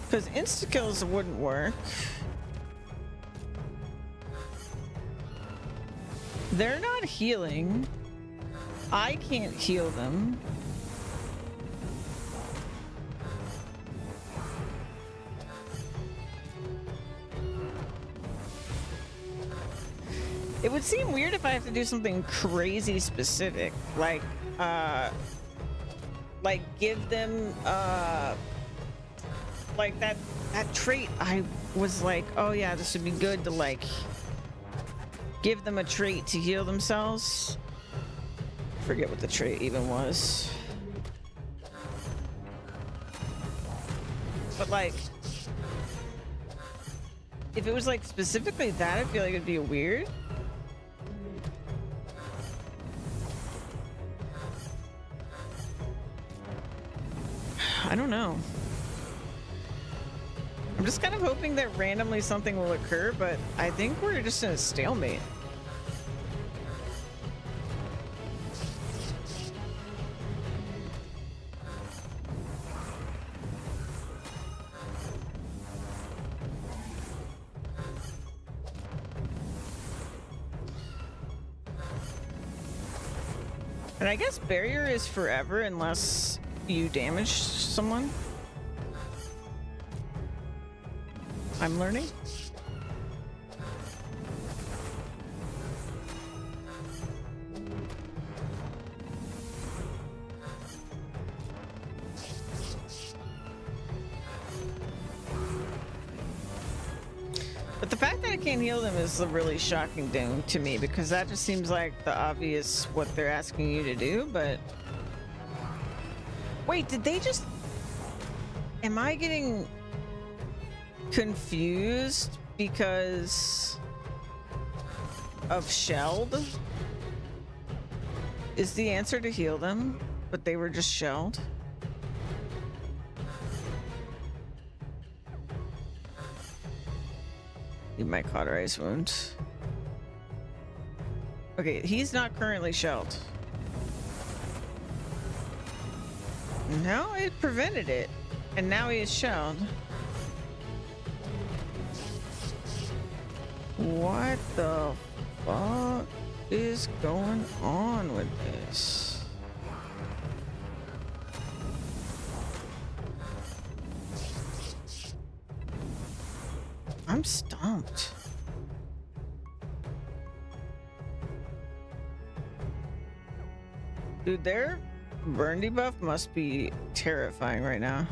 Because insta-kills wouldn't work. They're not healing. I can't heal them. It would seem weird if I have to do something crazy specific, like give them like that trait. I was like, oh yeah, this would be good to like give them a trait to heal themselves. Forget what the trait even was. But like, if it was like specifically that, I feel like it'd be weird. I don't know. I'm just kind of hoping that randomly something will occur, but I think we're just in a stalemate. And I guess barrier is forever unless you damage someone. I'm learning. But the fact that I can't heal them is the really shocking thing to me, because that just seems like the obvious what they're asking you to do, but... Wait, did they just... Am I getting confused because of shelled? Is the answer to heal them, but they were just shelled? You might cauterize wound. Okay, he's not currently shelled. No, it prevented it. And now he is shelled. What the fuck is going on with this? I'm stumped. Dude, their burn debuff must be terrifying right now.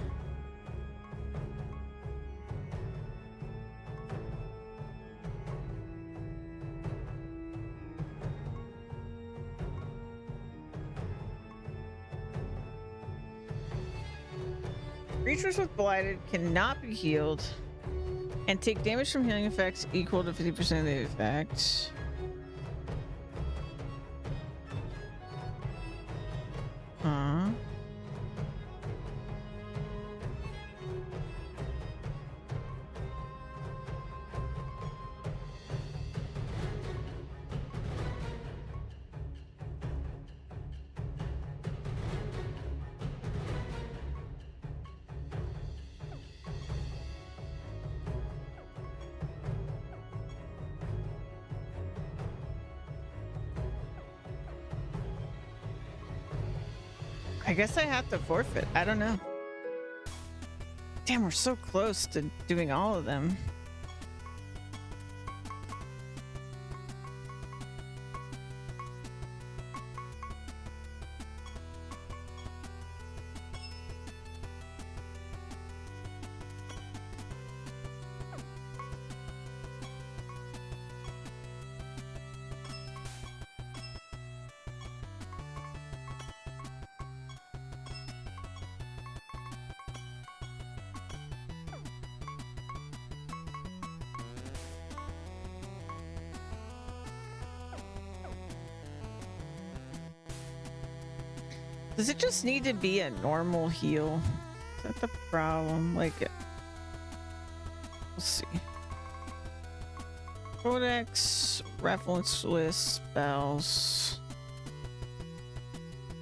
Creatures with Blighted cannot be healed and take damage from healing effects equal to 50% of the effect. Huh? I guess I have to forfeit. I don't know. Damn, we're so close to doing all of them. Does it just need to be a normal heal? Is that the problem? Like, let's see. Codex, reference list, spells,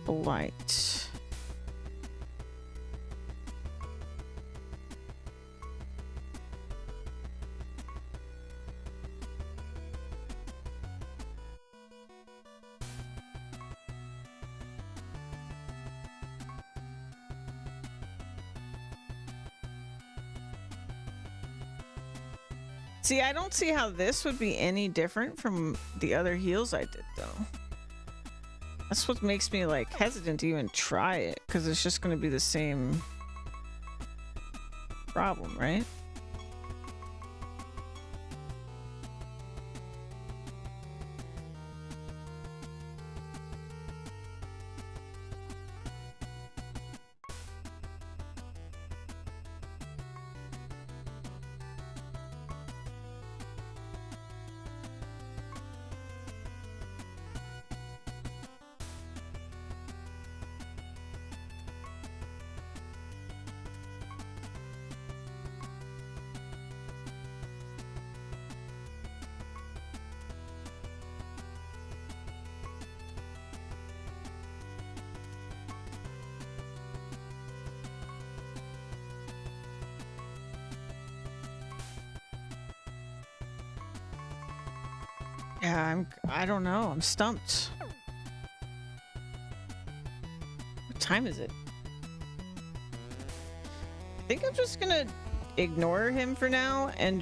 blight. See, I don't see how this would be any different from the other heals I did, though. That's what makes me, like, hesitant to even try it, because it's just going to be the same problem, right? Yeah, I don't know. I'm stumped. What time is it? I think I'm just gonna ignore him for now and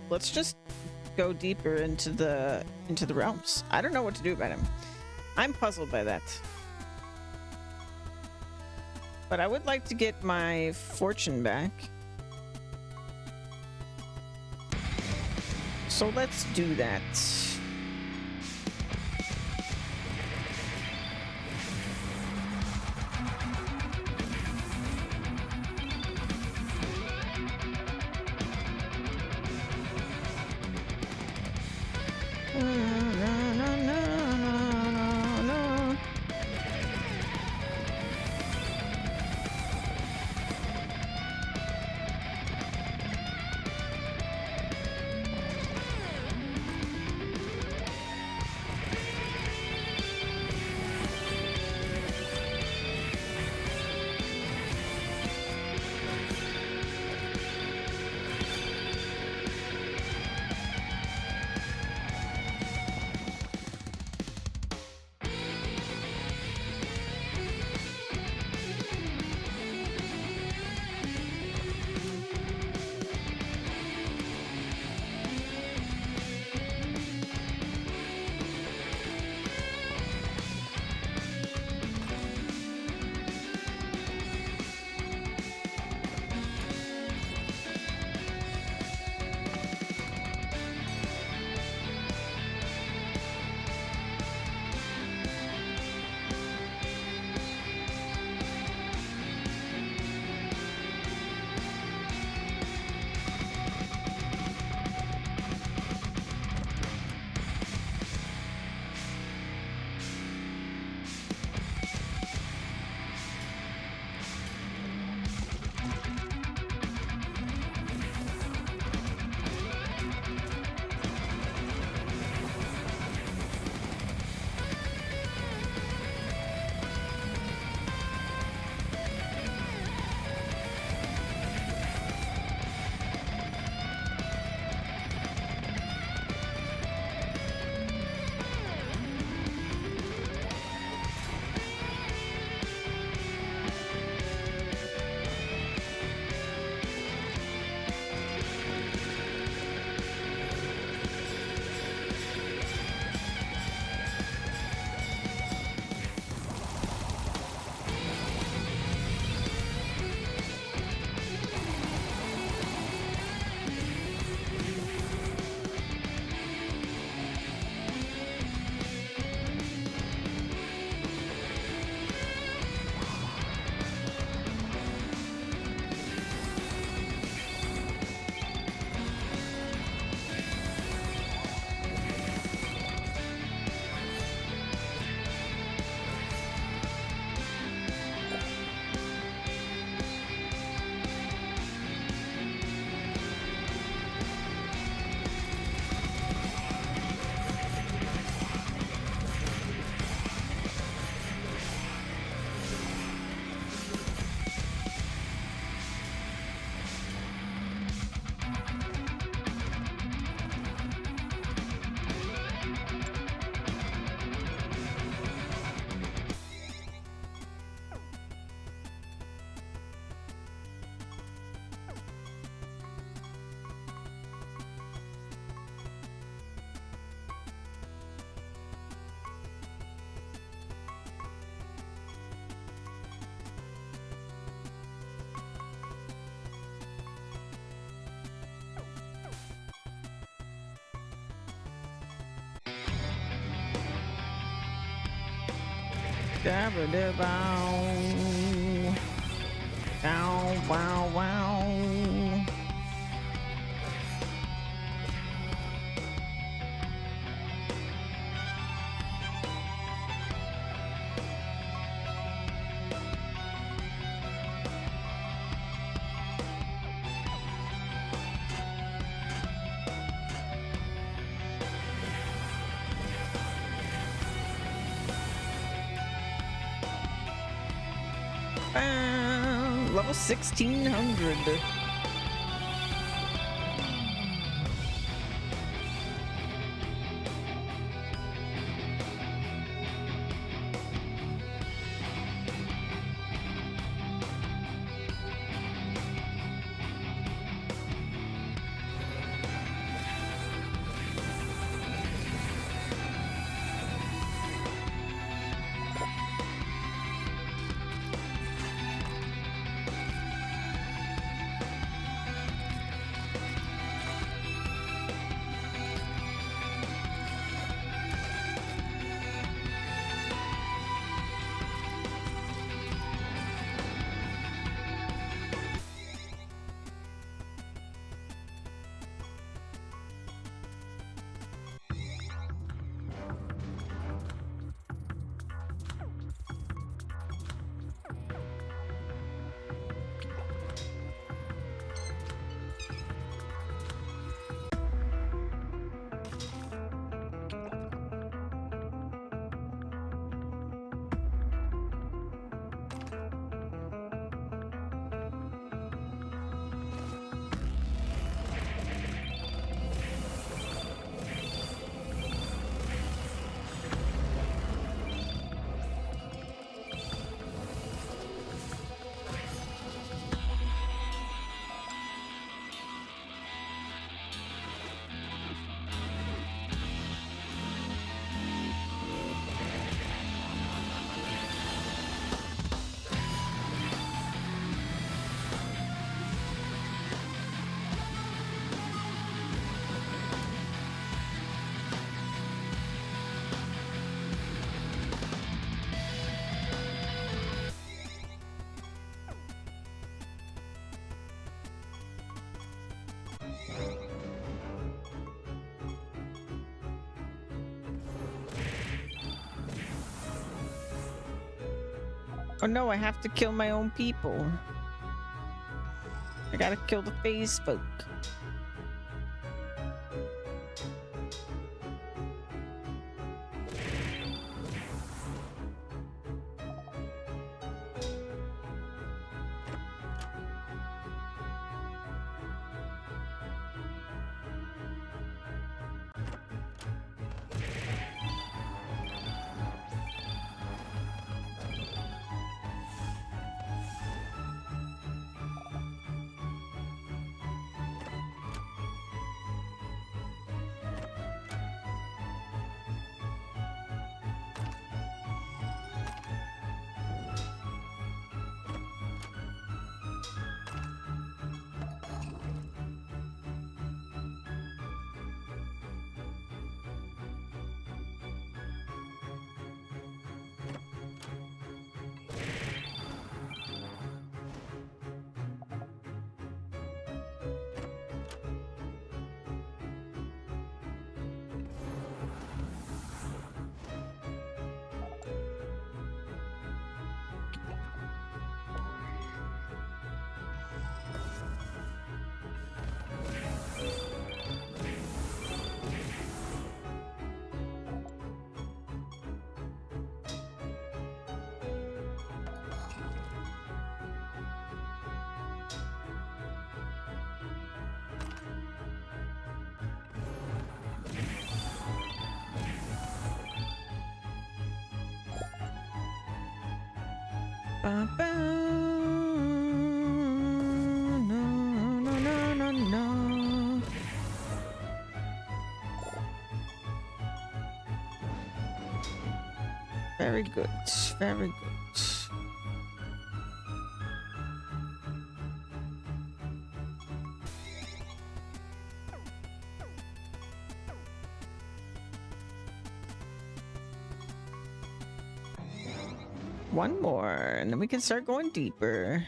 let's just go deeper into the realms. I don't know what to do about him. I'm puzzled by that. But I would like to get my fortune back. So let's do that. Dabba da bow. Bow, wow, wow. Level 1600. Oh no, I have to kill my own people. I gotta kill the phase folk. Ba, ba, no, no, no, no, no. Very good, very good. One more, and then we can start going deeper.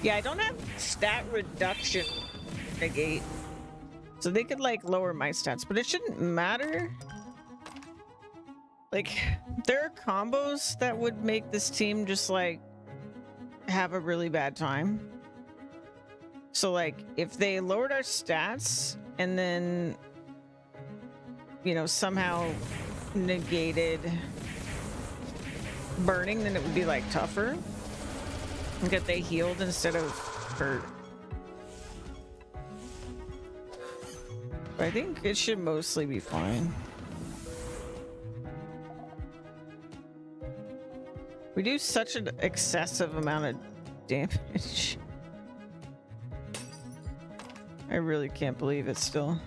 Yeah, I don't have stat reduction negate, so they could like lower my stats, but it shouldn't matter. Like, there are combos that would make this team just like have a really bad time. So like, if they lowered our stats and then, you know, somehow negated burning, then it would be like tougher. Get they healed instead of hurt. But I think it should mostly be fine. We do such an excessive amount of damage. I really can't believe it still.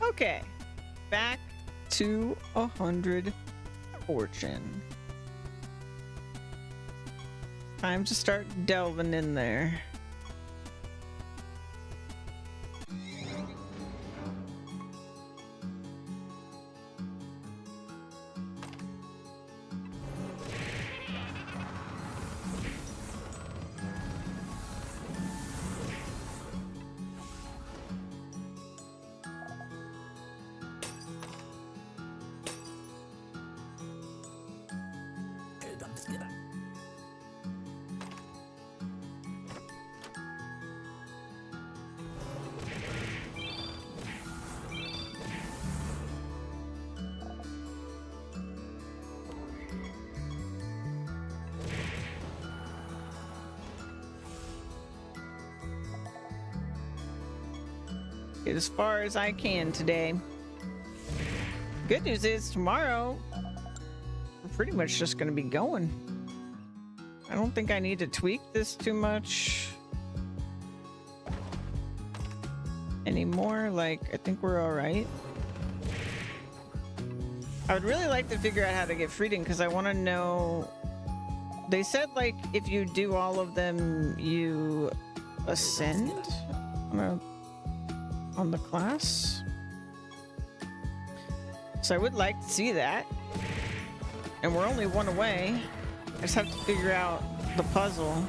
Okay, back to 100 fortune. Time to start delving in there. get as far as I can today. Good news is tomorrow we're pretty much just going to be going. I don't think I need to tweak this too much anymore. Like, I think we're all right. I would really like to figure out how to get freedom because I want to know. They said, like, if you do all of them, you ascend on the class. So I would like to see that. And we're only one away. I just have to figure out the puzzle.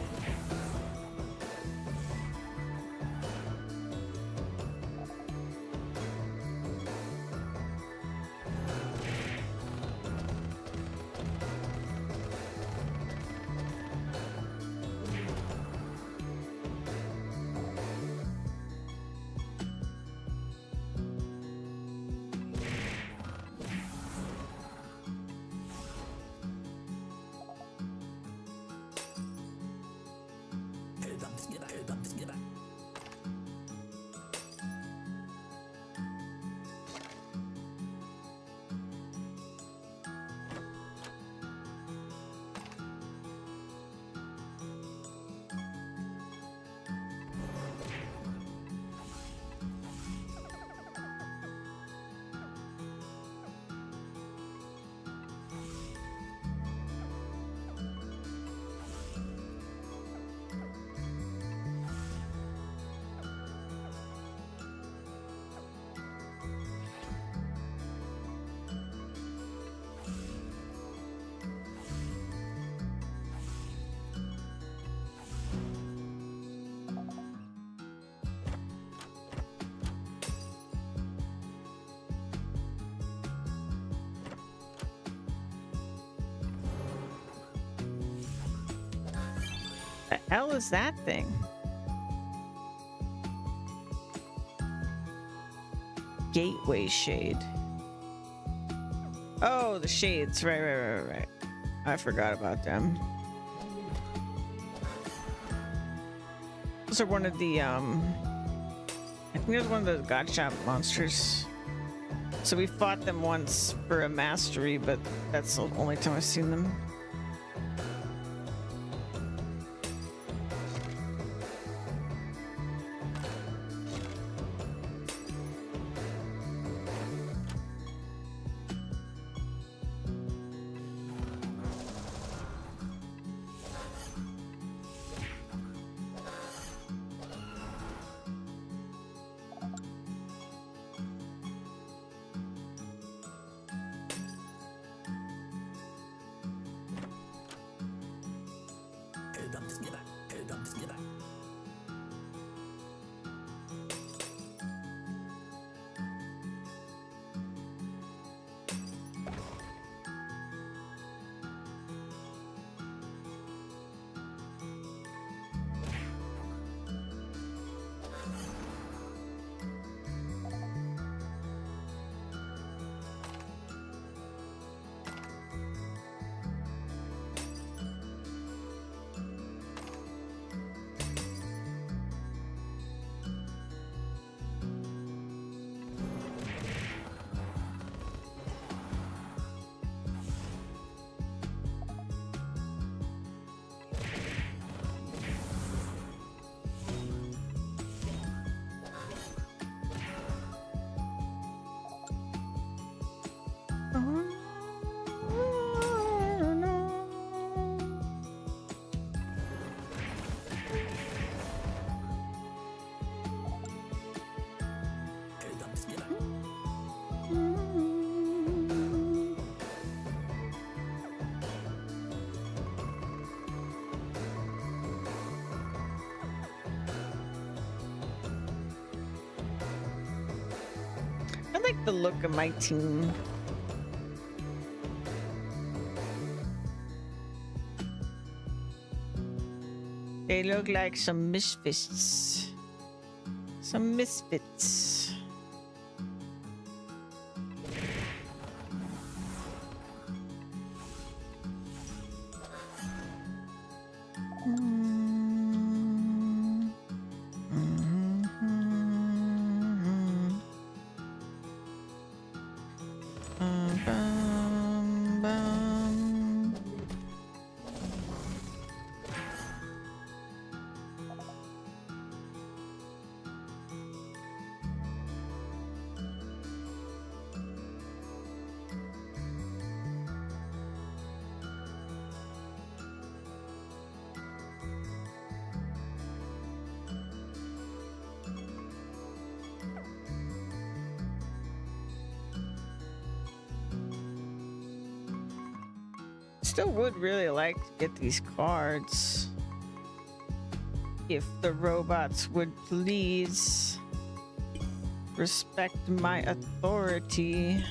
The hell is that thing? Gateway shade. Oh, the shades. Right. I forgot about them. Those are one of the, I think there's one of the God Shop monsters. So we fought them once for a mastery, but that's the only time I've seen them. I like the look of my team. They look like some misfits. Some misfits. still would really like to get these cards. If the robots would please respect my authority.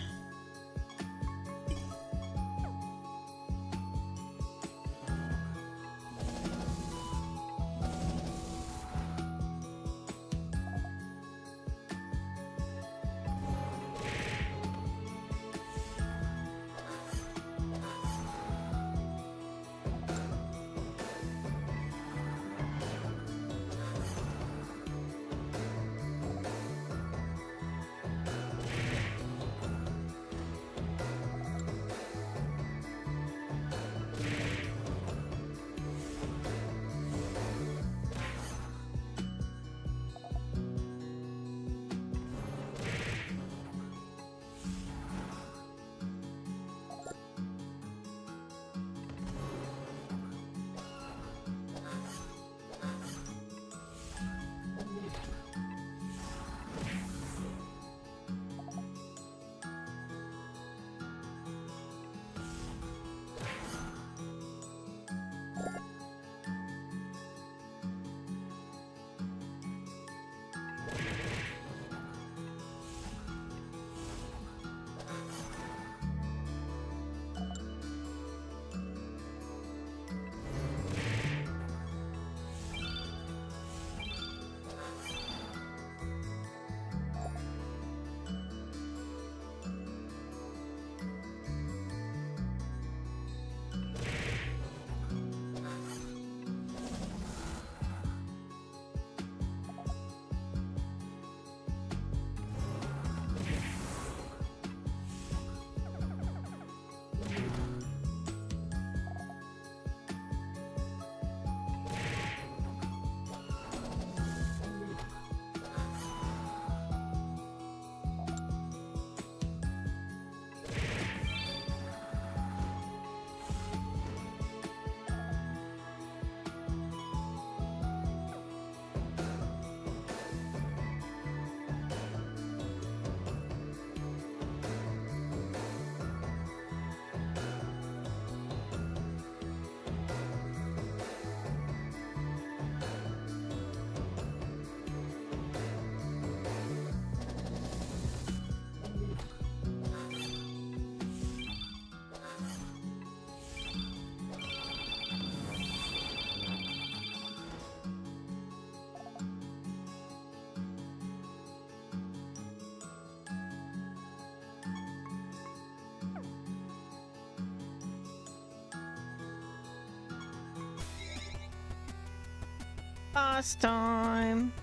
Boss time.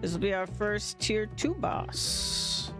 This will be our first tier 2 boss.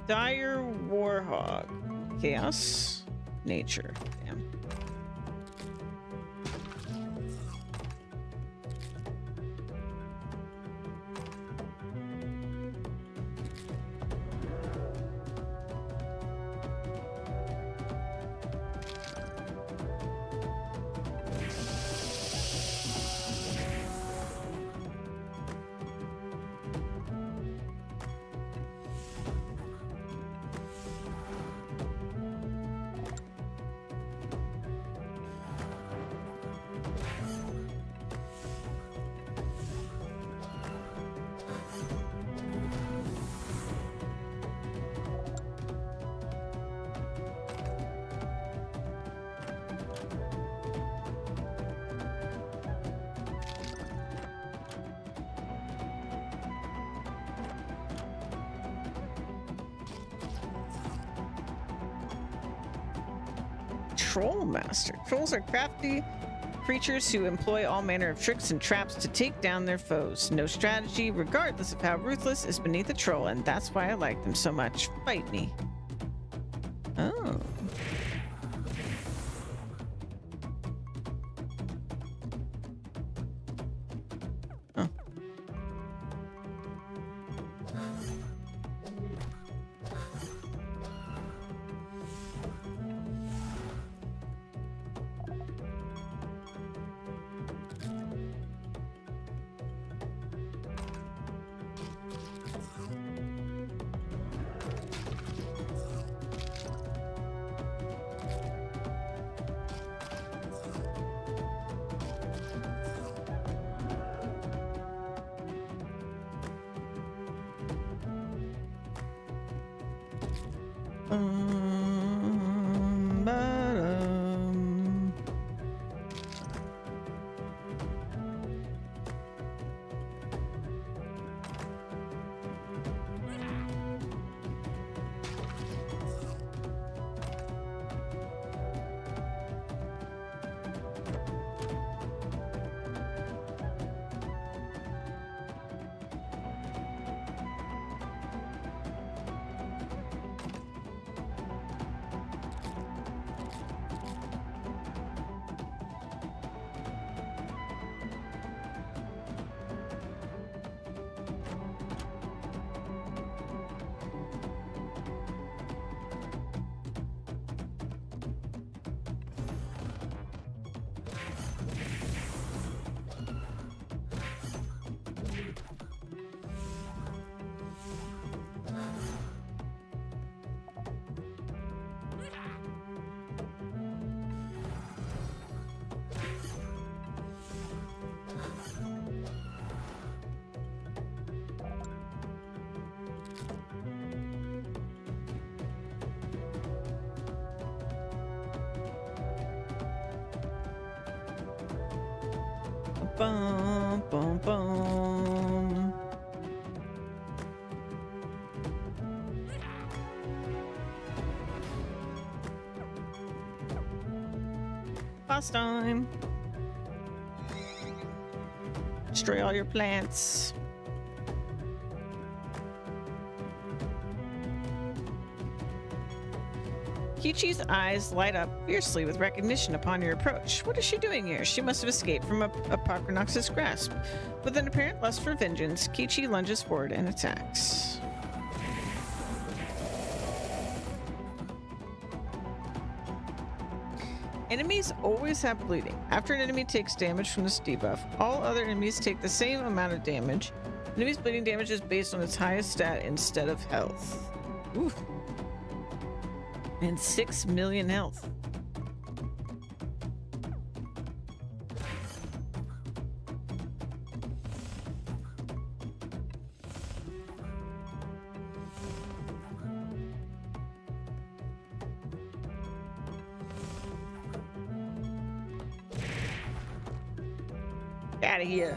Dire Warhog. Chaos. Nature. Damn. Troll Master. Trolls are crafty creatures who employ all manner of tricks and traps to take down their foes. No strategy, regardless of how ruthless, is beneath a troll, and that's why I like them so much. Fight me. Oh. Oh. Ba-dum. Bum, bum, bum. Boss time. Destroy all your plants. Kichi's eyes light up fiercely with recognition upon your approach. What is she doing here? She must have escaped from Apochronox's grasp. With an apparent lust for vengeance, Kichi lunges forward and attacks. Enemies always have bleeding. After an enemy takes damage from this debuff, all other enemies take the same amount of damage. Enemy's bleeding damage is based on its highest stat instead of health. Oof. And 6 million health. Out of here.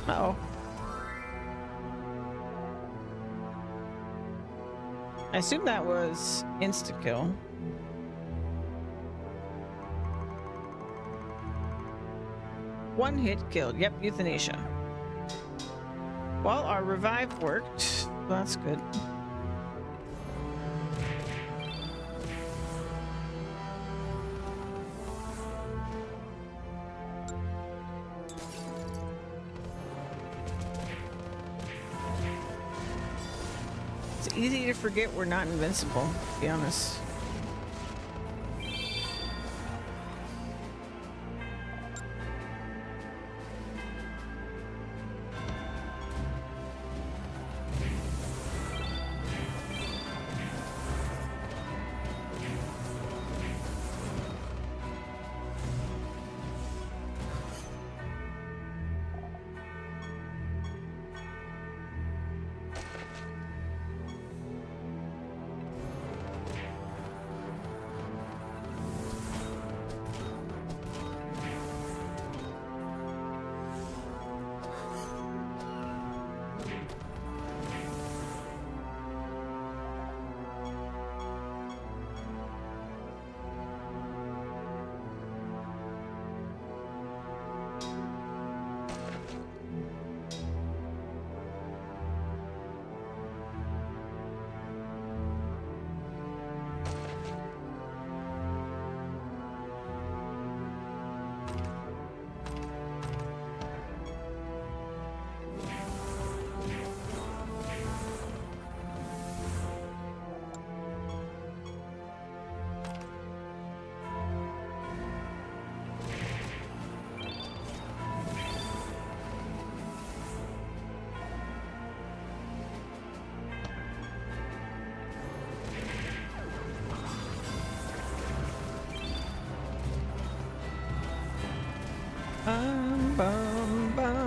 Uh-oh. I assume that was insta-kill. One hit killed. Yep, euthanasia. Well, our revive worked. Well, that's good. easy to forget we're not invincible, to be honest. Bum, bum.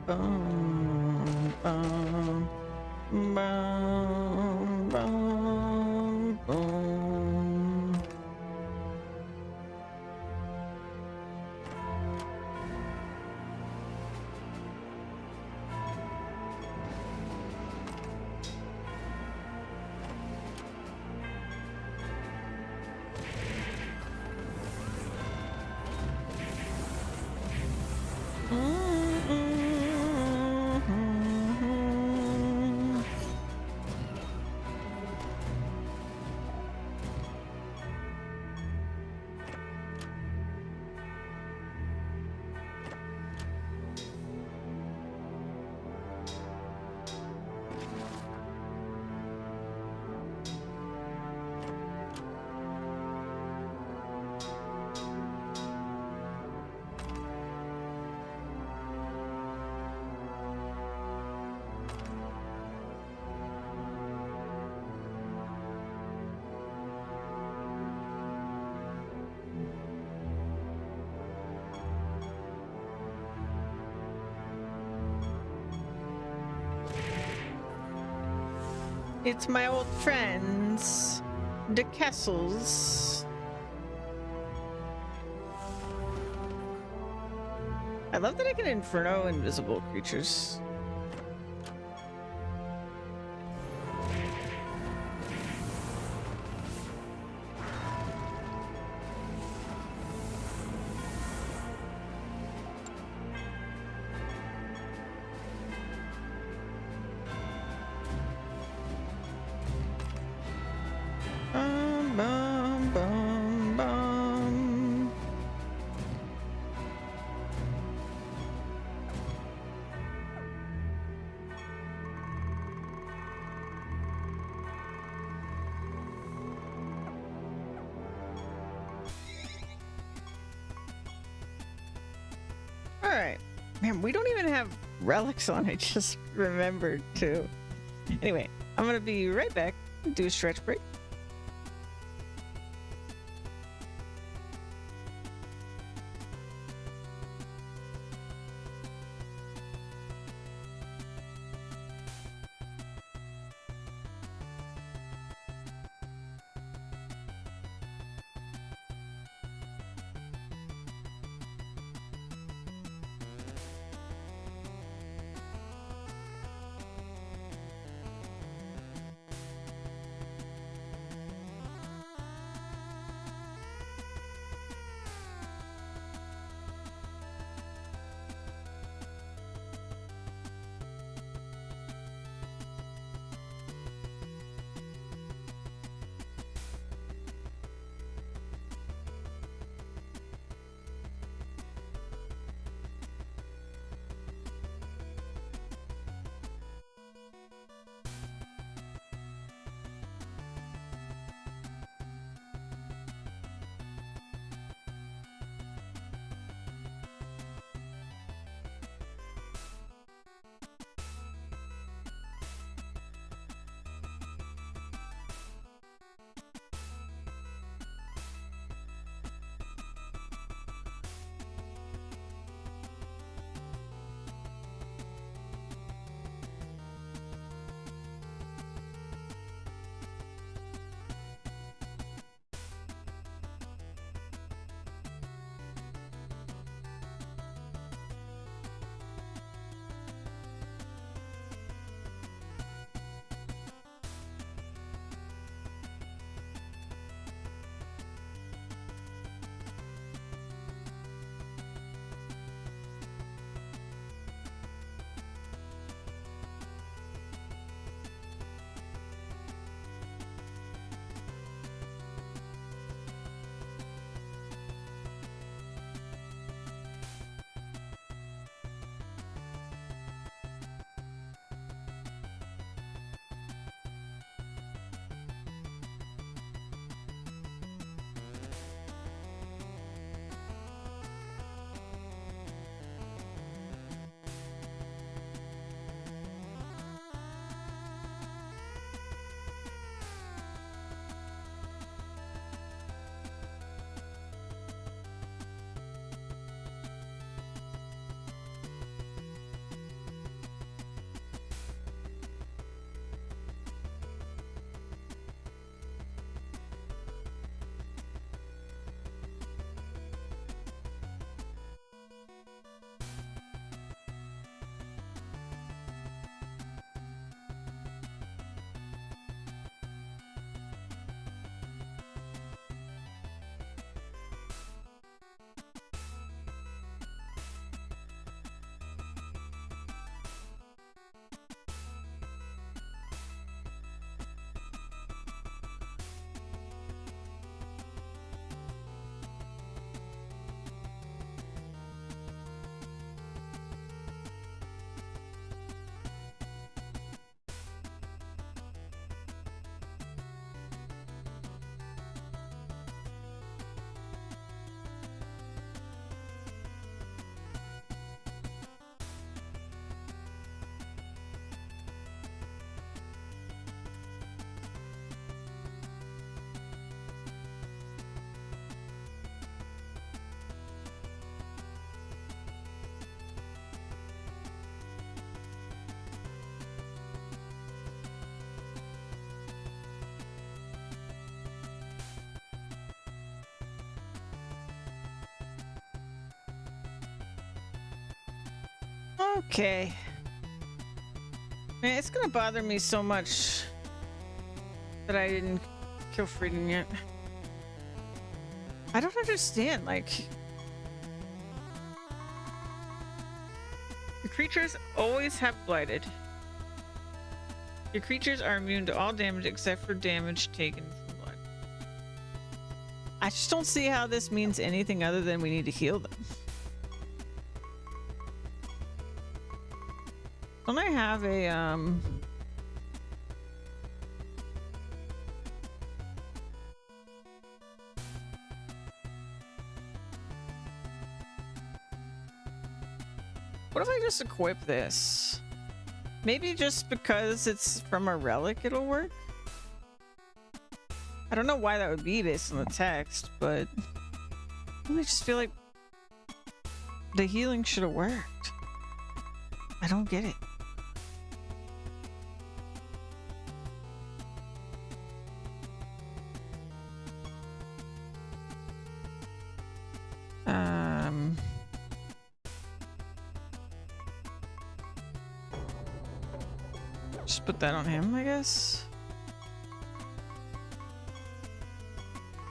Bum, bum, bum, bum, bum. It's my old friends, the Kessels. I love that I can inferno invisible creatures. Bum, bum, bum, bum. All right, man, we don't even have relics on. I just remembered to. Anyway, I'm gonna be right back. Do a stretch break. Okay. Man, it's gonna bother me so much that I didn't kill Frieden yet. I don't understand, like... The creatures always have blighted. Your creatures are immune to all damage except for damage taken from blood. I just don't see how this means anything other than we need to heal them. Don't I have a, what if I just equip this? Maybe just because it's from a relic it'll work? I don't know why that would be based on the text, but I just feel like the healing should have worked. I don't get it. Just put that on him, I guess.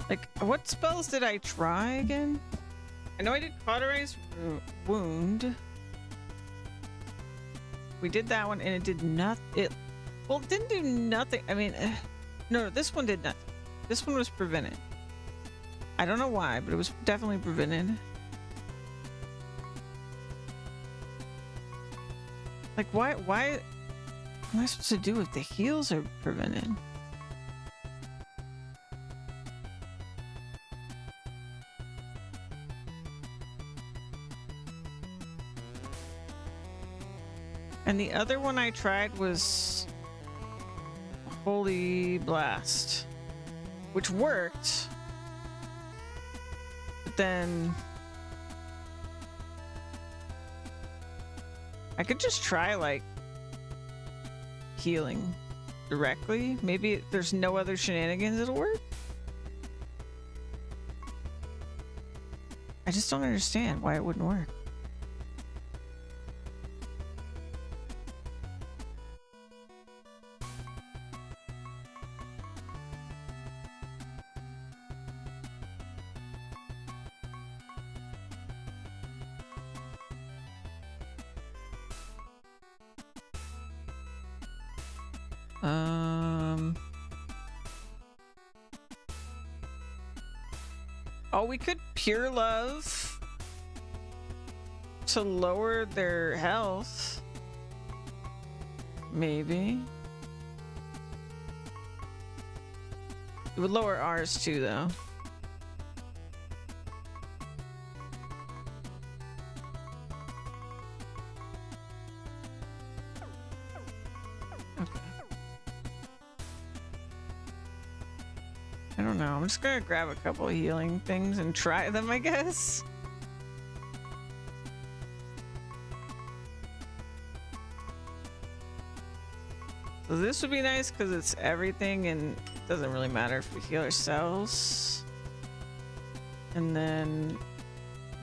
Like, what spells did I try again? I know I did Cauterize Wound. We did that one and it did nothing. Well, it didn't do nothing. I mean, no, this one did nothing. This one was prevented. I don't know why, but it was definitely prevented. Like, why what am I supposed to do if the heals are prevented? And the other one I tried was Holy Blast, which worked. But then I could just try like healing directly. Maybe there's no other shenanigans that'll work. I just don't understand why it wouldn't work. Oh, we could Pure Love to lower their health. Maybe. It would lower ours too, though. I don't know. I'm just gonna grab a couple of healing things and try them, I guess. So this would be nice because it's everything and it doesn't really matter if we heal ourselves. And then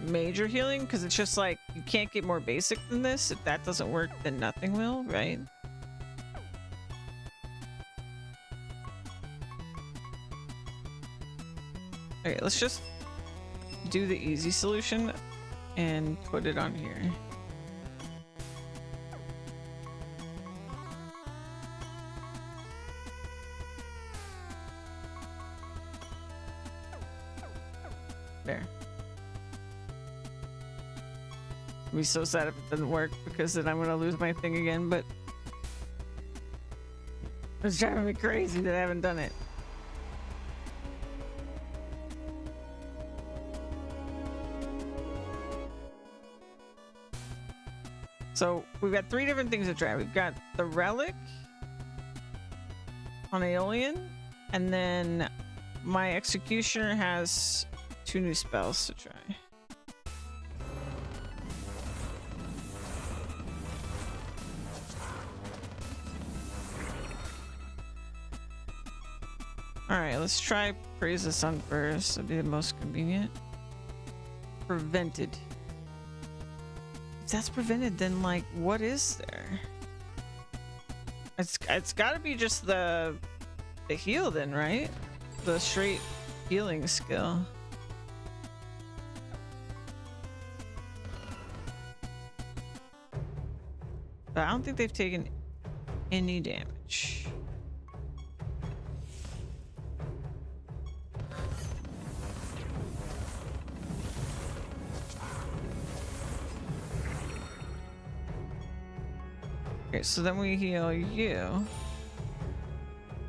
major healing because it's just like you can't get more basic than this. If that doesn't work, then nothing will, right? Okay, let's just do the easy solution and put it on here. There. I'd be so sad if it doesn't work because then I'm gonna lose my thing again, but it's driving me crazy that I haven't done it. So we've got 3 different things to try. We've got the relic on Aeolian, and then my executioner has 2 new spells to try. Alright, let's try Praise the Sun first. That'd be the most convenient. Prevented. If that's prevented, then like what is there? It's gotta be just the heal then, right? The straight healing skill. But I don't think they've taken any damage. Okay, so then we heal you.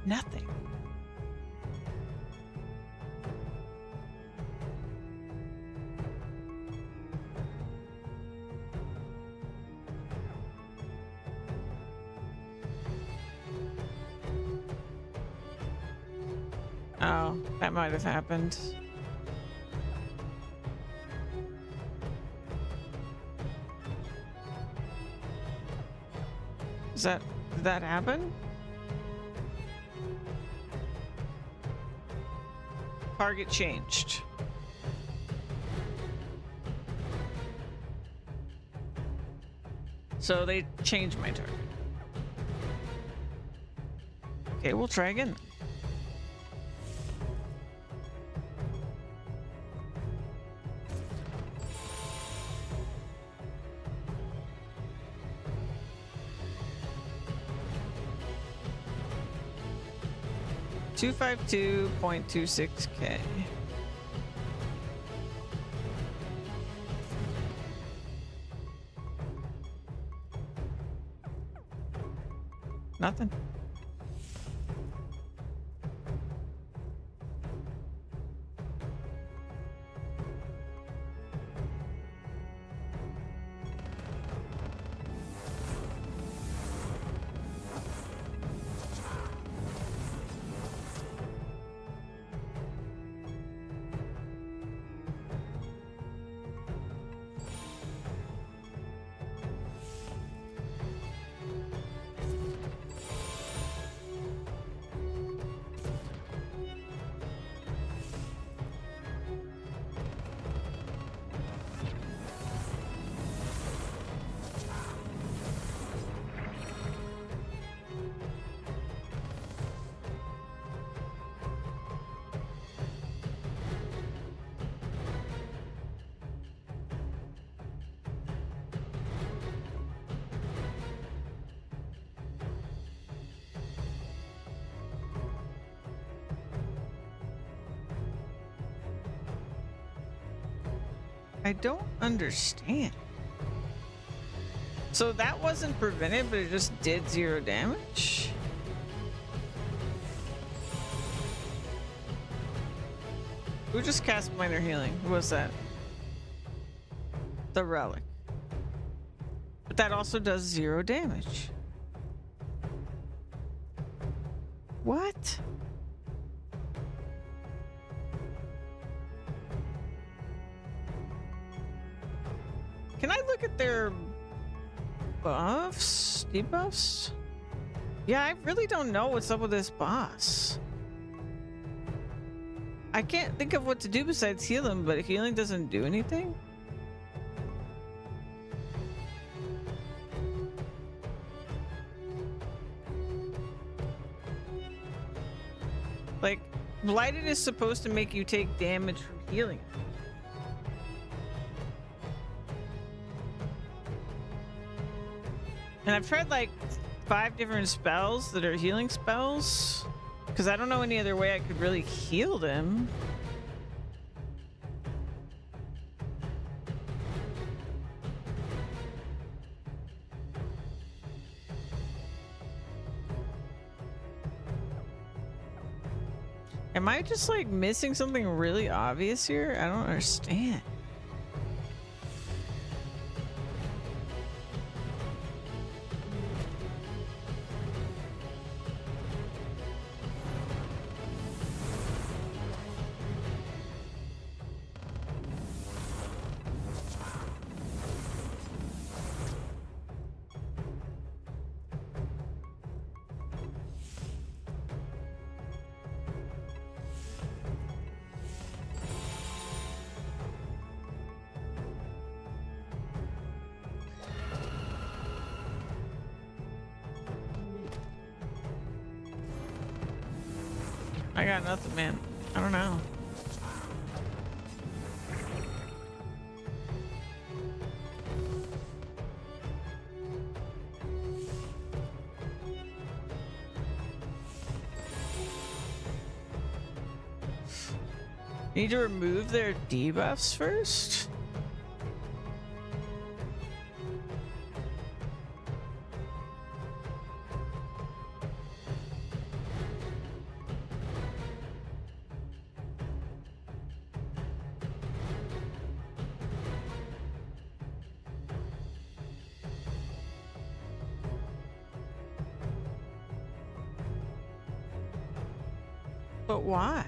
Nothing. Oh, that might have happened. Did that happen? Target changed. So they changed my target. Okay, we'll try again. $252.26K. Nothing. I don't understand. So that wasn't prevented, but it just did 0 damage? Who just cast minor healing? Who was that? The relic. But that also does 0 damage. What? Can I look at their buffs? Debuffs? Yeah, I really don't know what's up with this boss. I can't think of what to do besides heal him, but healing doesn't do anything? Like, Blighted is supposed to make you take damage from healing. And I've tried like 5 different spells that are healing spells, because I don't know any other way I could really heal them. Am I just like missing something really obvious here? I don't understand. I got nothing, man. I don't know. Need to remove their debuffs first? But why?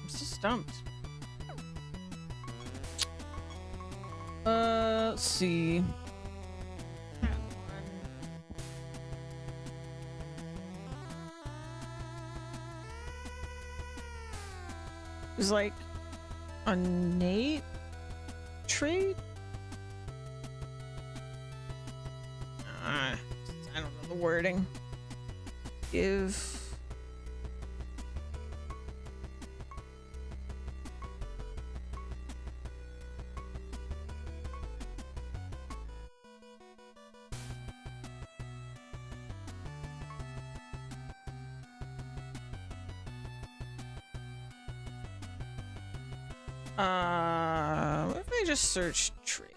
I'm so stumped. Let's see. It's like a Nate trait? I don't know the wording. Give. What if I just search trait?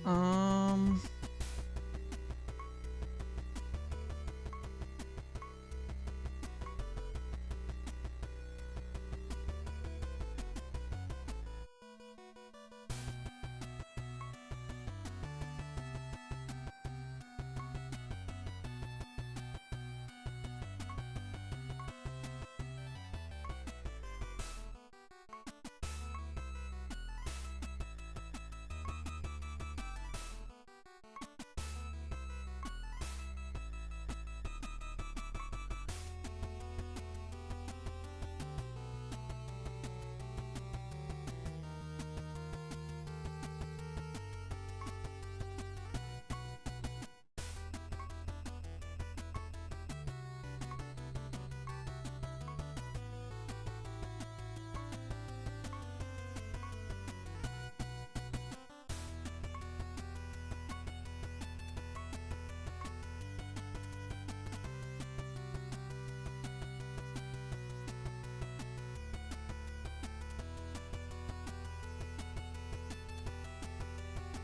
Um,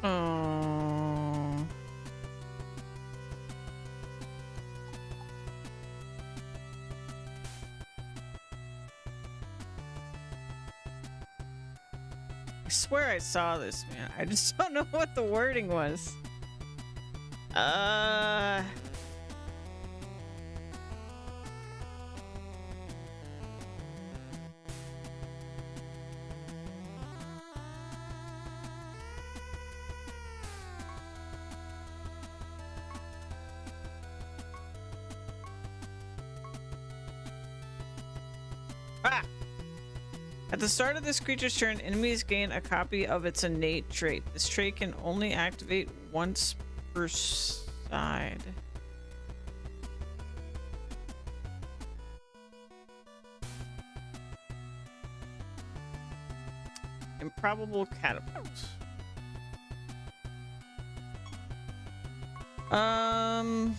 Oh. I swear I saw this, man. I just don't know what the wording was. Ah! At the start of this creature's turn, enemies gain a copy of its innate trait. This trait can only activate once per side. Improbable catapult. And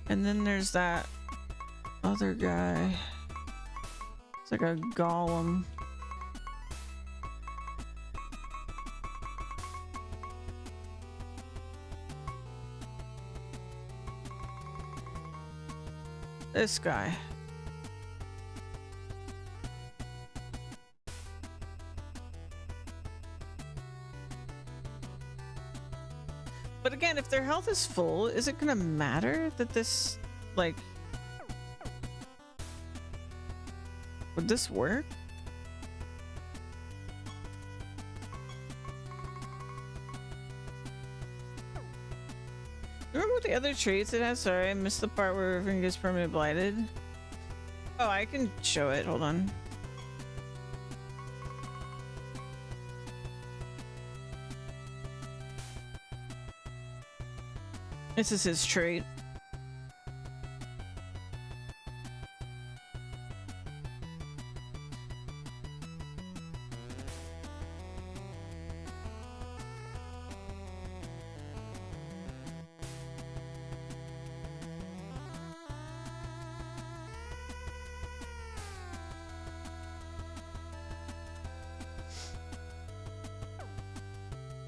then there's that other guy. It's like a golem. This guy. But again, if their health is full, is it gonna matter that this, like... Would this work? Remember what the other traits it has? Sorry, I missed the part where everything gets permanently blighted. Oh, I can show it. Hold on. This is his trait.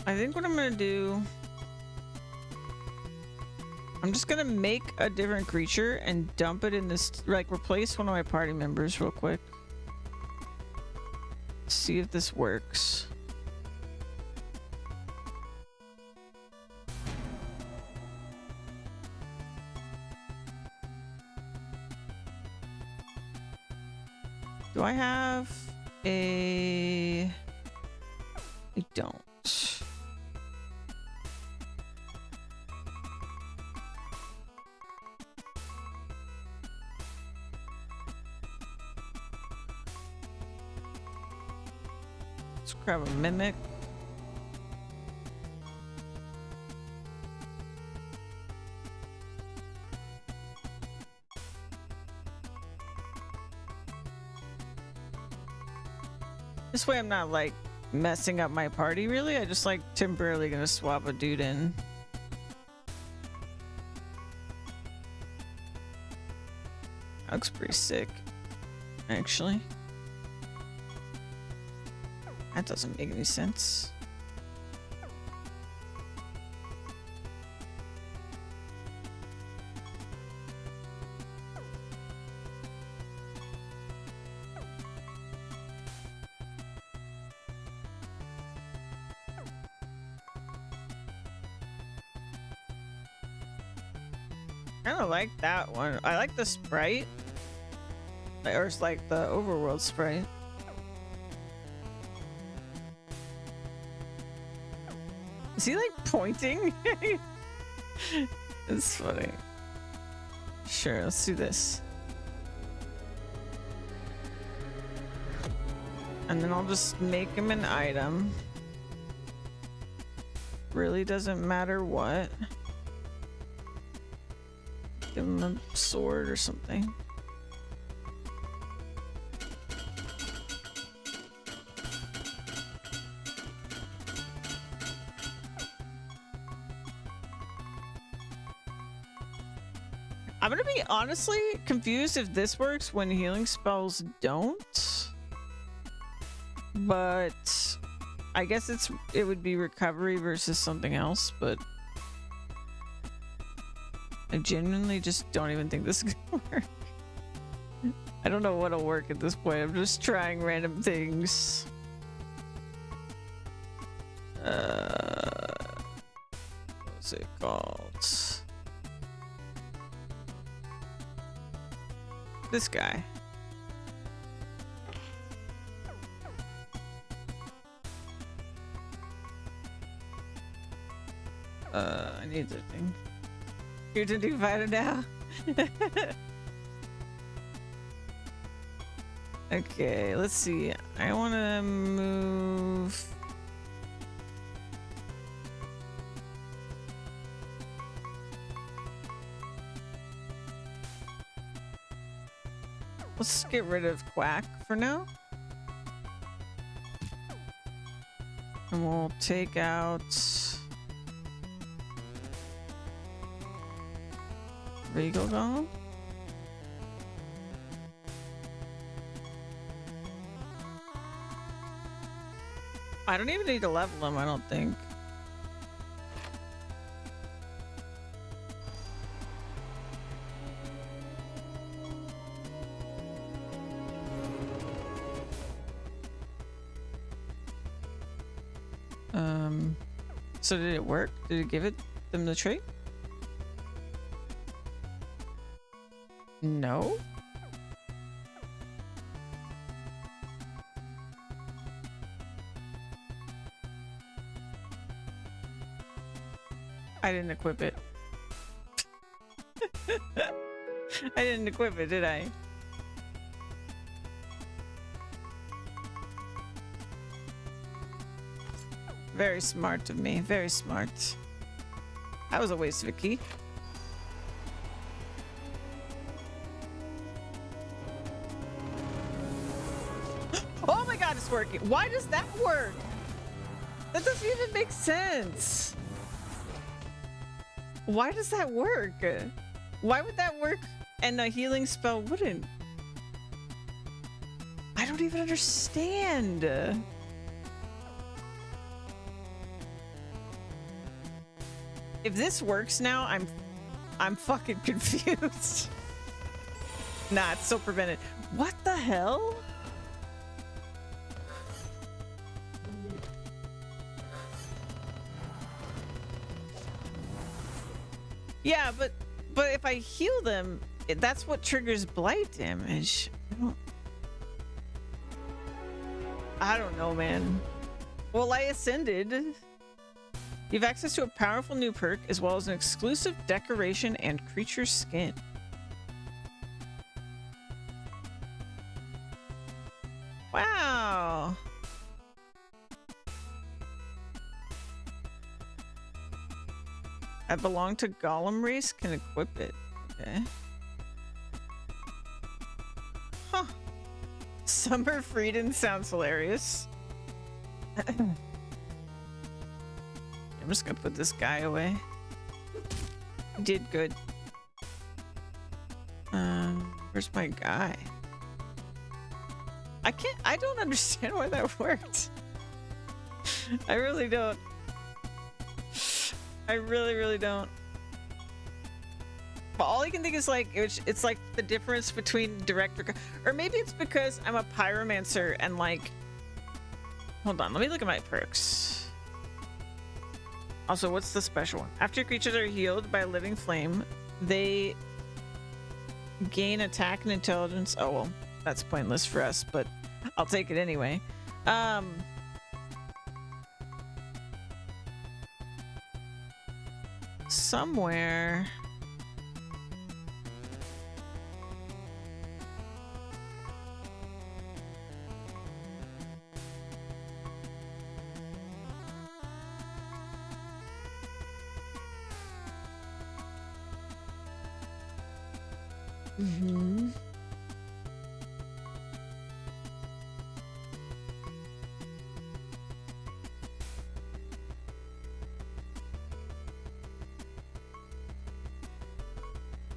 I think what I'm gonna do, I'm just gonna make a different creature and dump it in this, like replace one of my party members real quick. See if this works. Do I have a... I don't. Let's grab a mimic. This way I'm not like messing up my party really. I just like temporarily gonna swap a dude in. That looks pretty sick, actually. That doesn't make any sense. I kind of like that one. I like the sprite. Or it's like the overworld sprite. Is he like pointing? It's funny. Sure, let's do this. And then I'll just make him an item. Really doesn't matter what. Give him a sword or something. I'm gonna be honestly confused if this works when healing spells don't. But I guess it would be recovery versus something else, but I genuinely just don't even think this is gonna work. I don't know what'll work at this point. I'm just trying random things. What's it called? This guy. I need the thing. You're to do fighter now. Okay, let's see. I want to move. Let's get rid of Quack for now. And we'll take out Regal Golem. I don't even need to level him, I don't think. So did it work? Did it give them the trait? No? I didn't equip it. I didn't equip it, did I? Very smart of me. Very smart. That was a waste of a key. Oh my god, it's working. Why does that work? That doesn't even make sense. Why does that work? Why would that work and a healing spell wouldn't? I don't even understand. If this works now, I'm fucking confused. Nah, it's still prevented. What the hell? Yeah, but if I heal them, that's what triggers blight damage. I don't know, man. Well, I ascended. You have access to a powerful new perk as well as an exclusive decoration and creature skin. Wow. I belong to Golem race, can equip it. Okay. Huh. Summer Freedom sounds hilarious. I'm just gonna put this guy away. Did good. Where's my guy? I don't understand why that worked. I really don't. I really don't. But all I can think is like, it's like the difference between director, or maybe it's because I'm a pyromancer and like, hold on, let me look at my perks. Also, what's the special one? After creatures are healed by a living flame, they gain attack and intelligence. Oh, well, that's pointless for us, but I'll take it anyway. Somewhere.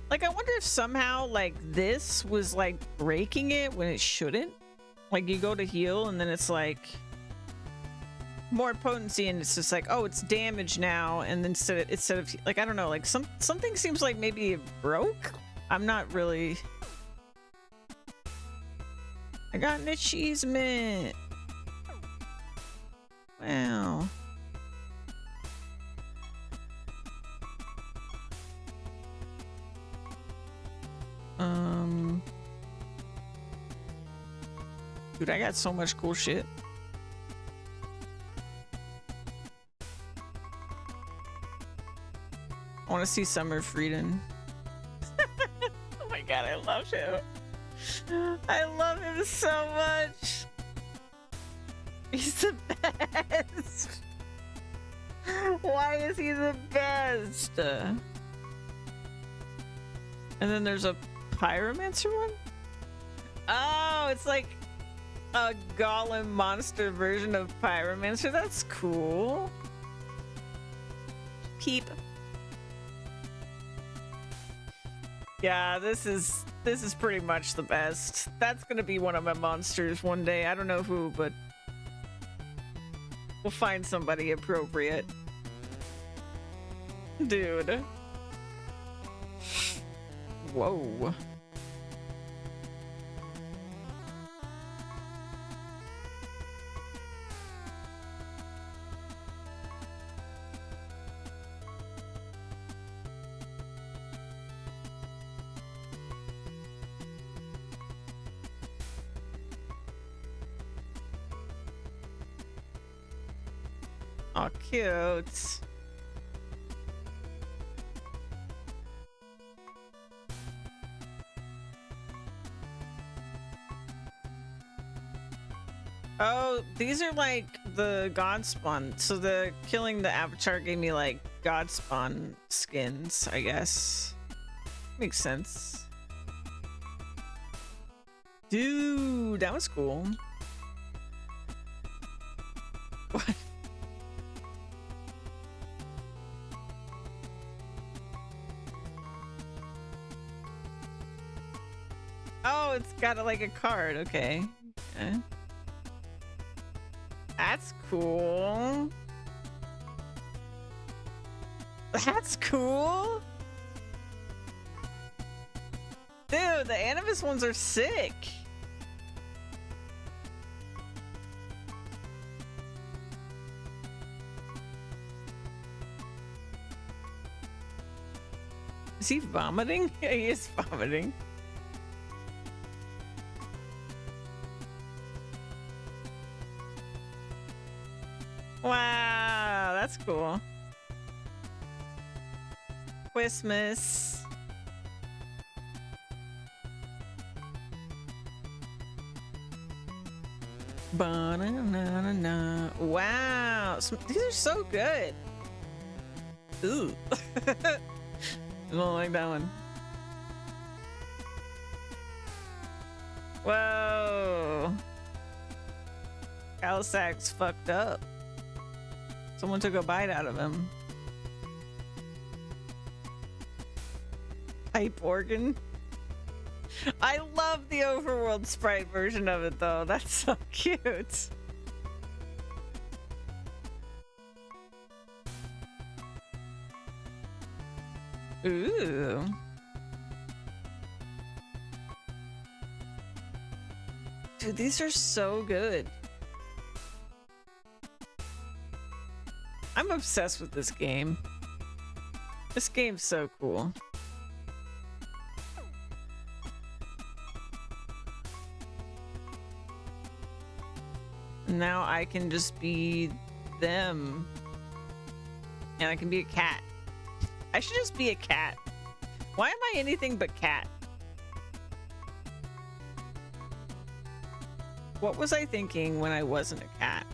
Like, I wonder if somehow, like, this was, like, breaking it when it shouldn't. Like, you go to heal, and then it's like, more potency, and it's just like, oh, it's damage now, and then instead of like, I don't know, like something seems like maybe it broke. I'm not really. I got an achievement. Wow. Dude, I got so much cool shit. I want to see Summer Frieden. Oh my god, I love him. I love him so much. He's the best. Why is he the best? And then there's a Pyromancer one? Oh, it's like a golem monster version of Pyromancer. That's cool. Peep. Yeah, this is pretty much the best. That's gonna be one of my monsters one day. I don't know who, but we'll find somebody appropriate. Dude. Whoa. Oh, cute. Oh, these are like the God Spawn. So the killing the avatar gave me like God Spawn skins, I guess. Makes sense. Dude, that was cool. What? Oh, it's got like a card. Okay. Okay. That's cool. That's cool. Dude, the Animus ones are sick. Is he vomiting? Yeah, he is vomiting. Wow, that's cool. Christmas. Ba-na-na-na-na. Wow, these are so good. Ooh. I don't like that one. Whoa. Calisac's fucked up. Someone took a bite out of him. Pipe organ. I love the overworld sprite version of it though. That's so cute. Ooh. Dude, these are so good. I'm obsessed with this game. This game's so cool. Now I can just be them. And I can be a cat. I should just be a cat. Why am I anything but cat? What was I thinking when I wasn't a cat?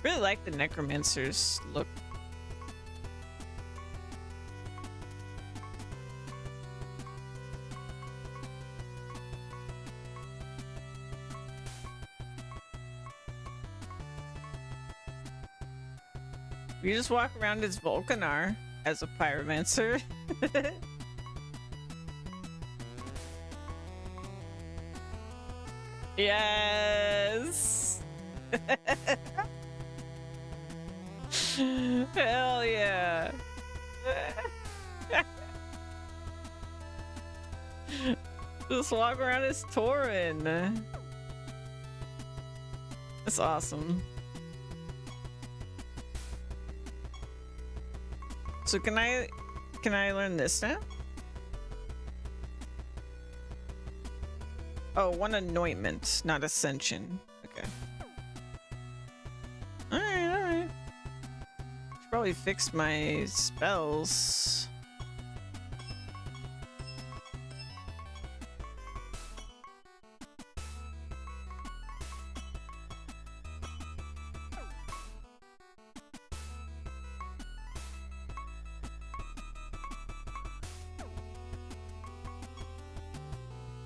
Really like the necromancer's look. You just walk around as Volcanar, as a pyromancer. Yes! Hell yeah! Just walk around as Tauren. That's awesome. So can I learn this now? Oh, one anointment, not ascension. Okay. Alright. Should probably fix my spells.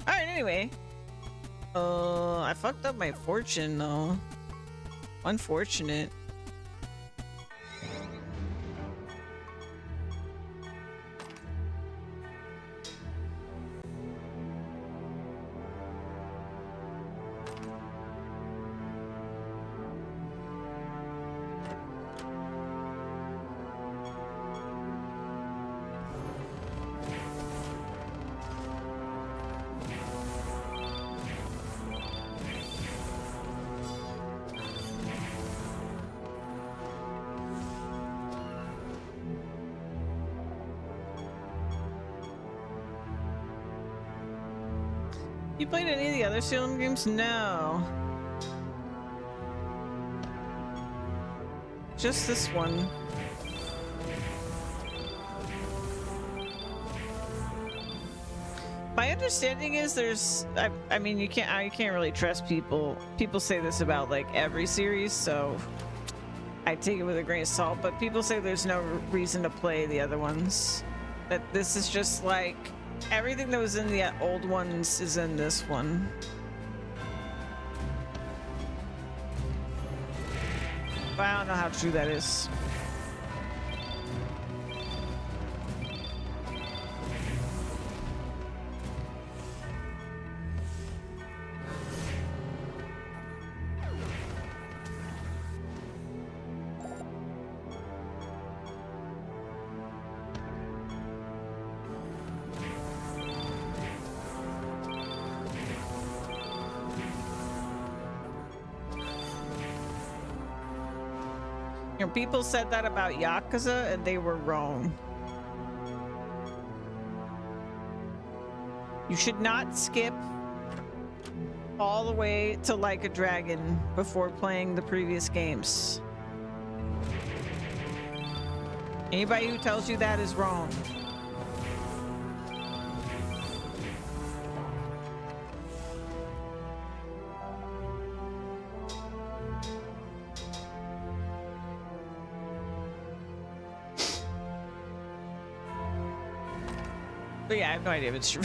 Alright, anyway. I fucked up my fortune though. Unfortunate. You played any of the other Siralim games? No. Just this one. My understanding is there's, I mean, you can't really trust people. People say this about like every series, so I take it with a grain of salt, but people say there's no reason to play the other ones. That this is just like, everything that was in the old ones is in this one. But I don't know how true that is. You know, people said that about Yakuza and they were wrong. You should not skip all the way to Like a Dragon before playing the previous games. Anybody who tells you that is wrong. But yeah, I have no idea if it's true.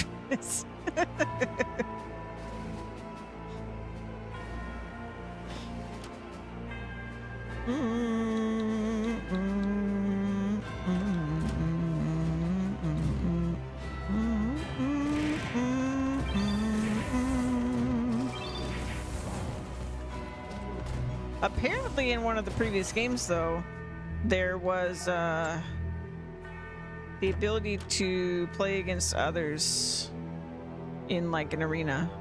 Apparently in one of the previous games though, there was the ability to play against others in like an arena.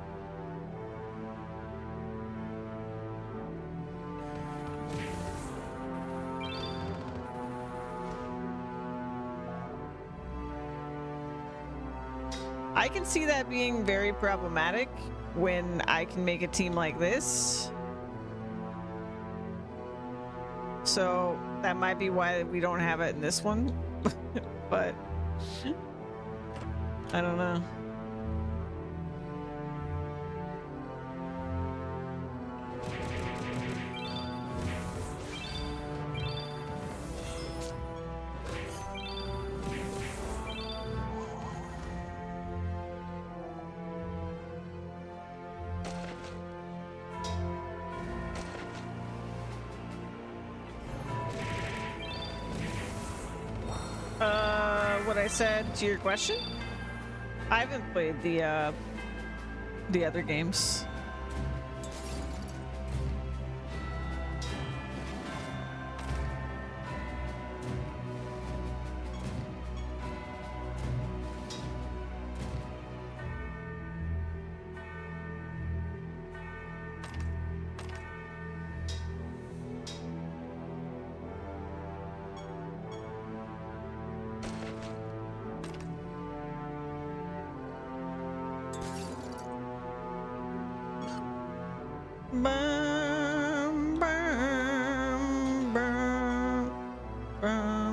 I can see that being very problematic when I can make a team like this. So that might be why we don't have it in this one. But I don't know. I said to your question? I haven't played the other games.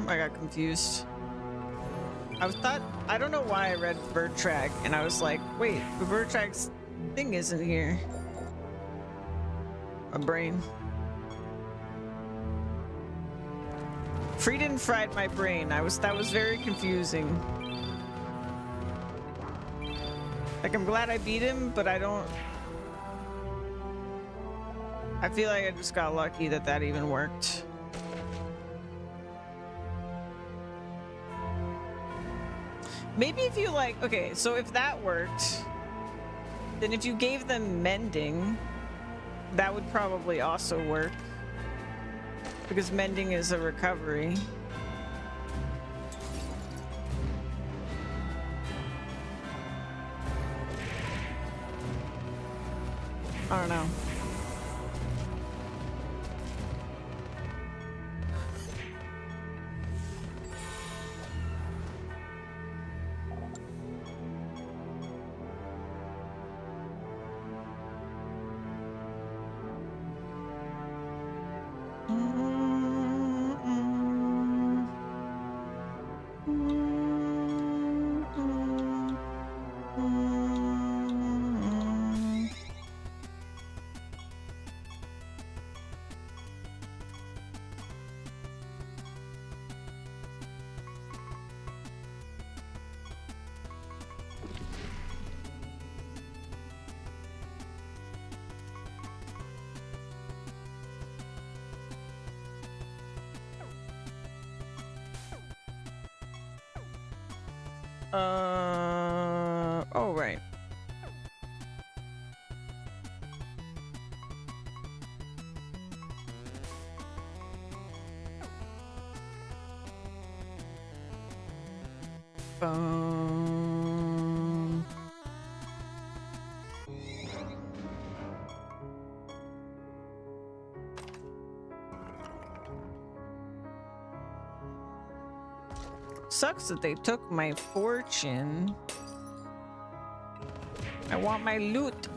I got confused. I don't know why I read bird track and I was like, wait, the bird track's thing isn't here. My brain. Frieden fried my brain. That was very confusing. Like, I'm glad I beat him, but I feel like I just got lucky that even worked. Maybe if you like, okay, so if that worked, then if you gave them mending, that would probably also work. Because mending is a recovery. I don't know. Oh, right. Sucks that they took my fortune. I want my loot.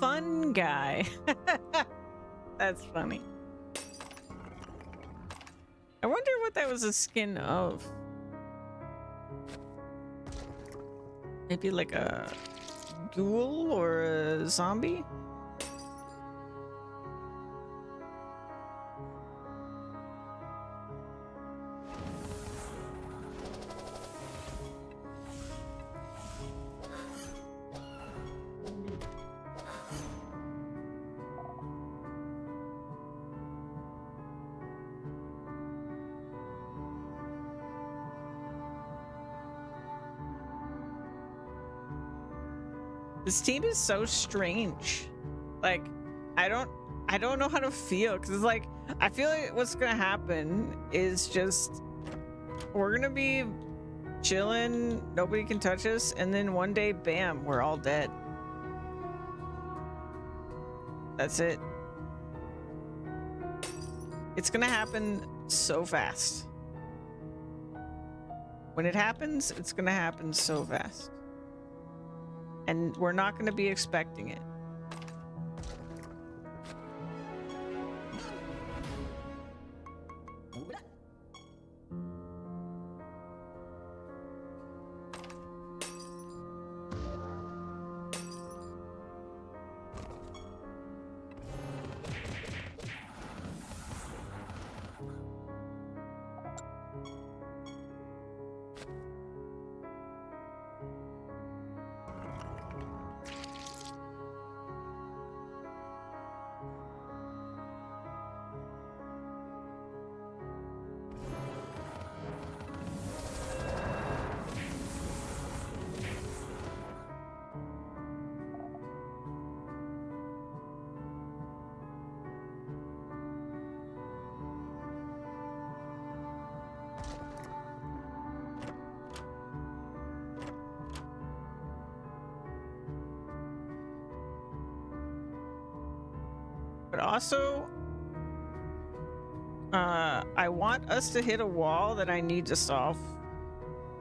Fun guy. That's funny. I wonder what that was a skin of. Maybe like a ghoul or a zombie? This team is so strange. Like, I don't I don't know how to feel because it's like I feel like what's gonna happen is just we're gonna be chilling, nobody can touch us, and then one day, bam, we're all dead. That's it. It's gonna happen so fast. When it happens, it's gonna happen so fast. And we're not gonna be expecting it. But also, I want us to hit a wall that I need to solve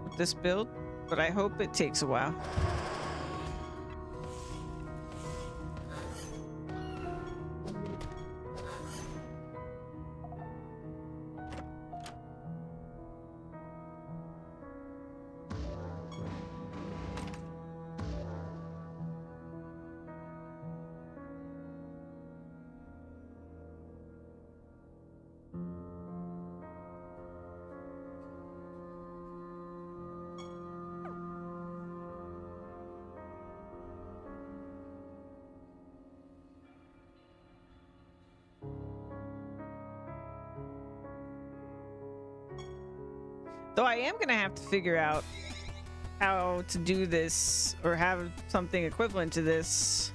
with this build, but I hope it takes a while. Though I am gonna have to figure out how to do this or have something equivalent to this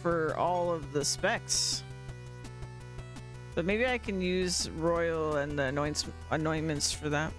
for all of the specs. But maybe I can use Royal and the anointments for that.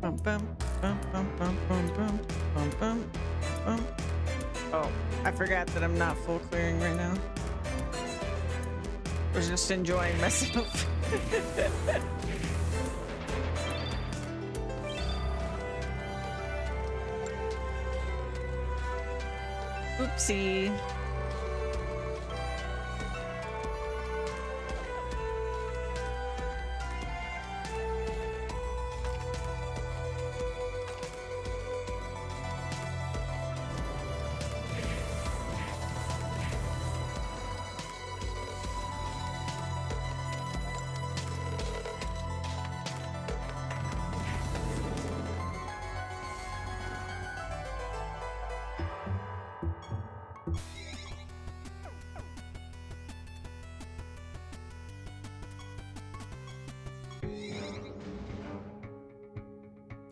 Bum bum bum bum bum bum bum bum bum bum. Oh, I forgot that I'm not full clearing right now. I was just enjoying myself. Oopsie.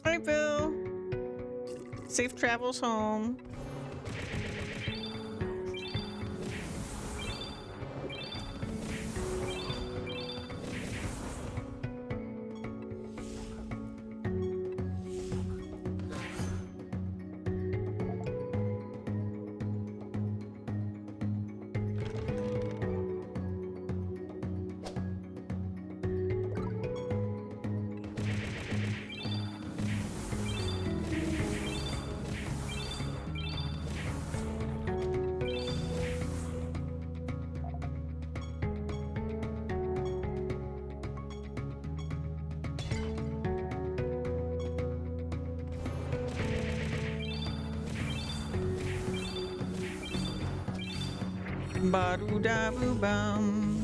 Hi, Bill. Safe travels home. Ba-doo-da-boo-bum.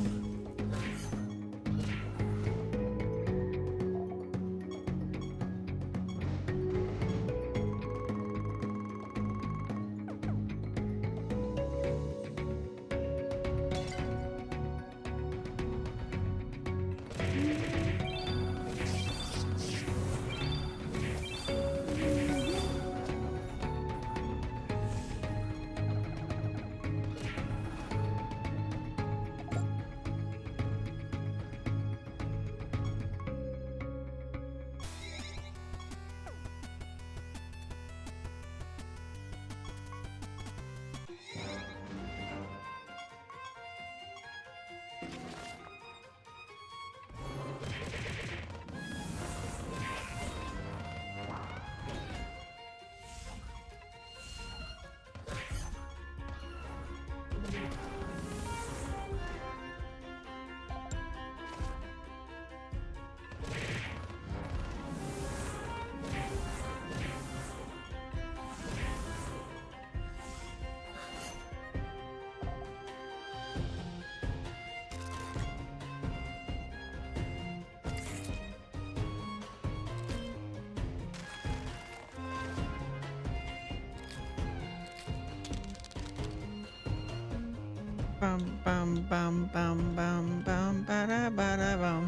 Bum bum bum bum bum bum ba da ba da bum.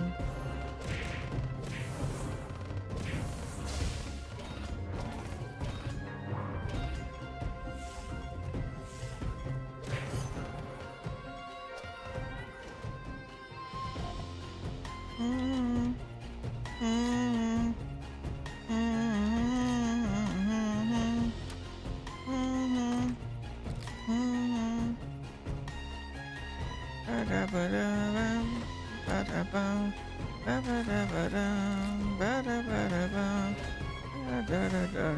Mm, mm, mm, mm, mm. Ba-da-ba-da-bum, ba-da-bum, ba-ba-da-ba-dum, ba-da-ba-da-bum, ba-da-da-da-da.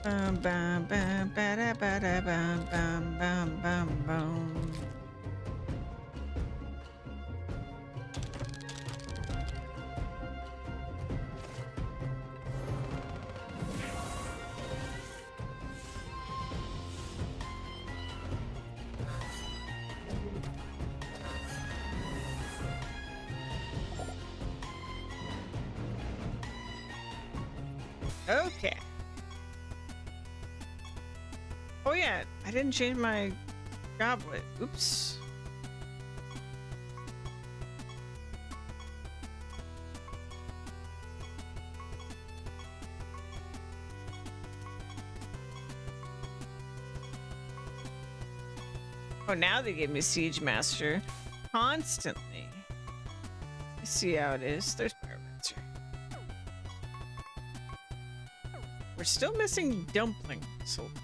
Bum, bum, bum, ba-da, ba-da, bum, bum, bum, bum, bum. Okay. Oh yeah, I didn't change my goblet. Oops. Oh, now they gave me Siege Master constantly. You see how it is. There's Pyromancer. We're still missing Dumpling this whole time.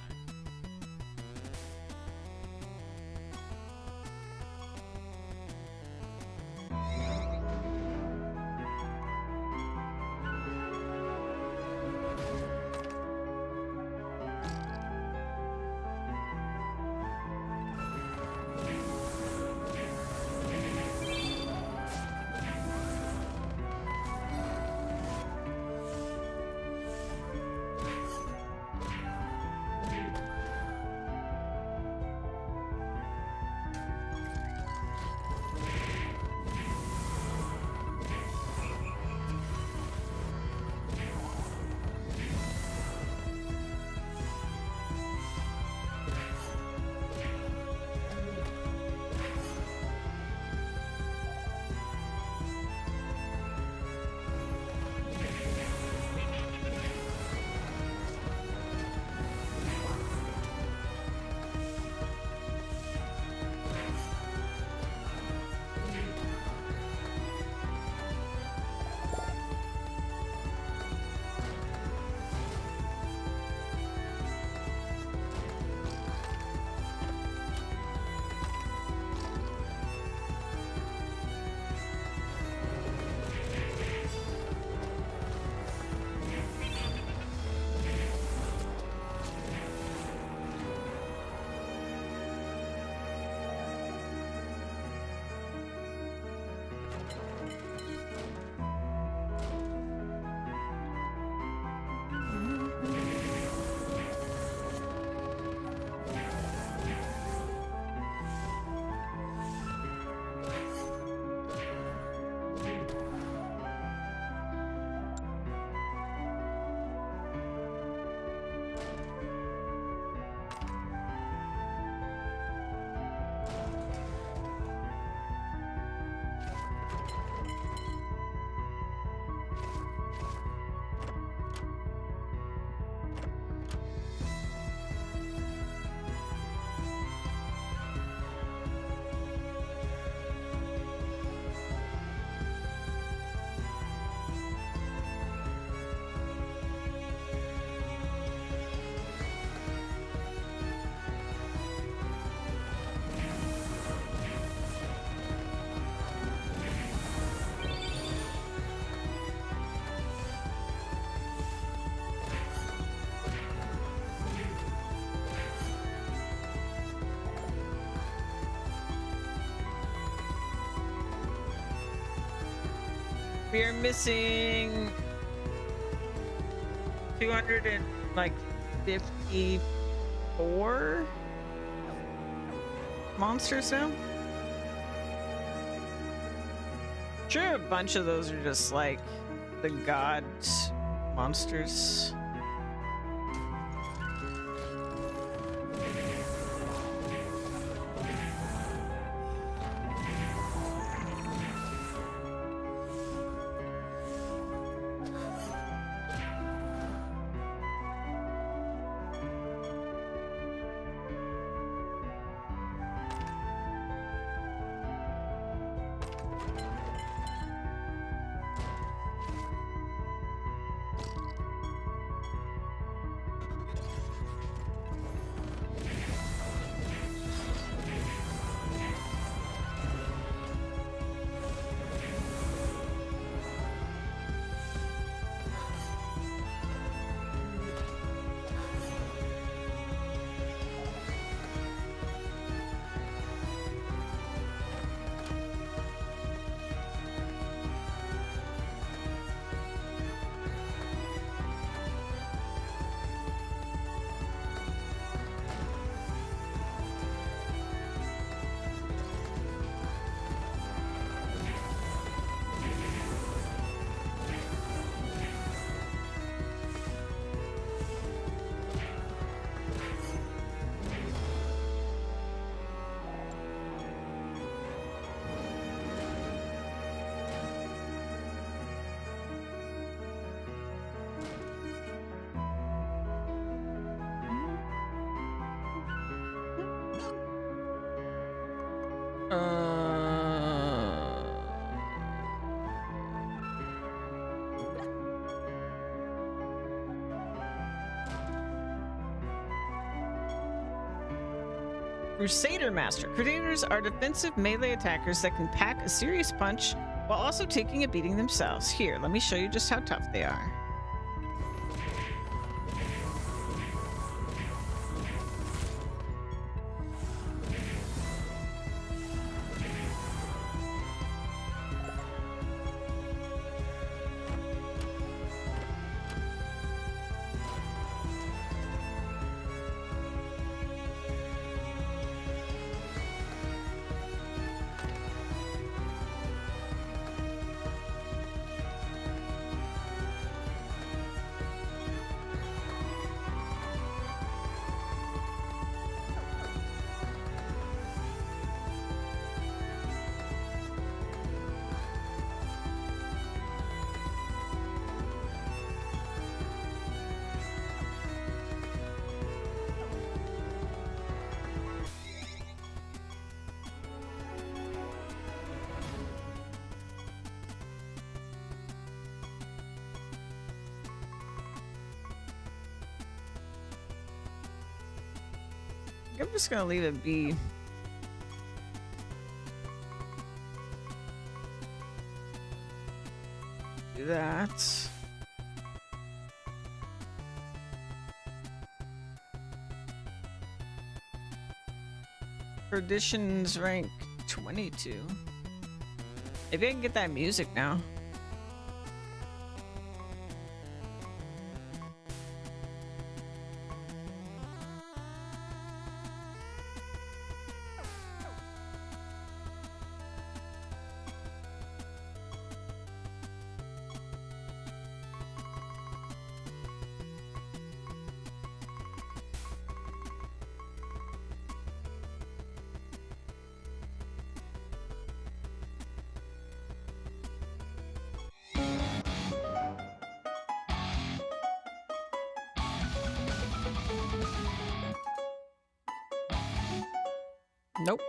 We are missing 254 monsters now. Sure, a bunch of those are just like the god monsters. Crusader Master. Crusaders are defensive melee attackers that can pack a serious punch while also taking a beating themselves. Here, let me show you just how tough they are. I'm just gonna leave it be. Do that. Perdition's rank 22. Maybe I can get that music now. Nope.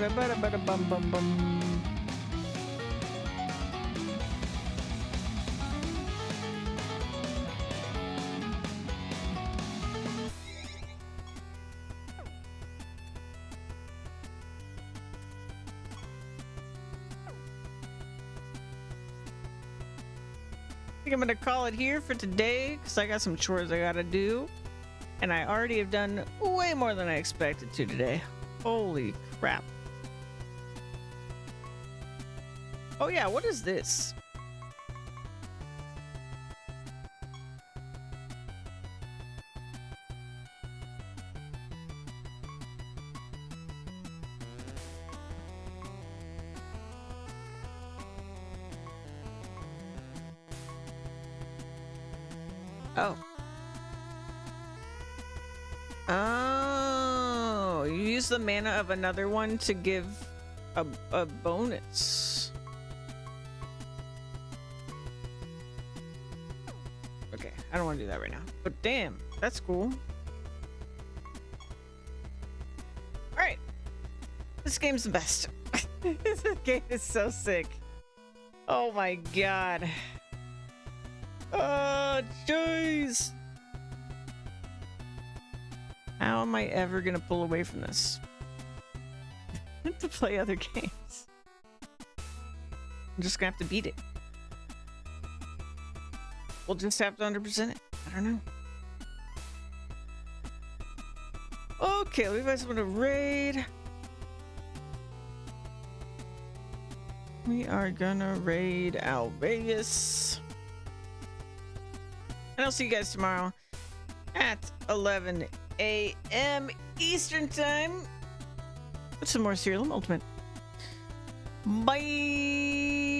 bum bum bum. I think I'm gonna call it here for today because I got some chores I gotta do, and I already have done way more than I expected to today. Holy crap. Oh yeah, what is this? Oh. Oh, you use the mana of another one to give a bonus. Okay, I don't want to do that right now. But damn, that's cool. Alright. This game's the best. This game is so sick. Oh my god. Oh, jeez. How am I ever gonna pull away from this? To play other games. I'm just gonna have to beat it. We'll just have to 100% it. I don't know. Okay, we guys want to raid. We are gonna raid Alveus. And I'll see you guys tomorrow at 11 a.m. Eastern Time with some more Siralim Ultimate. Bye!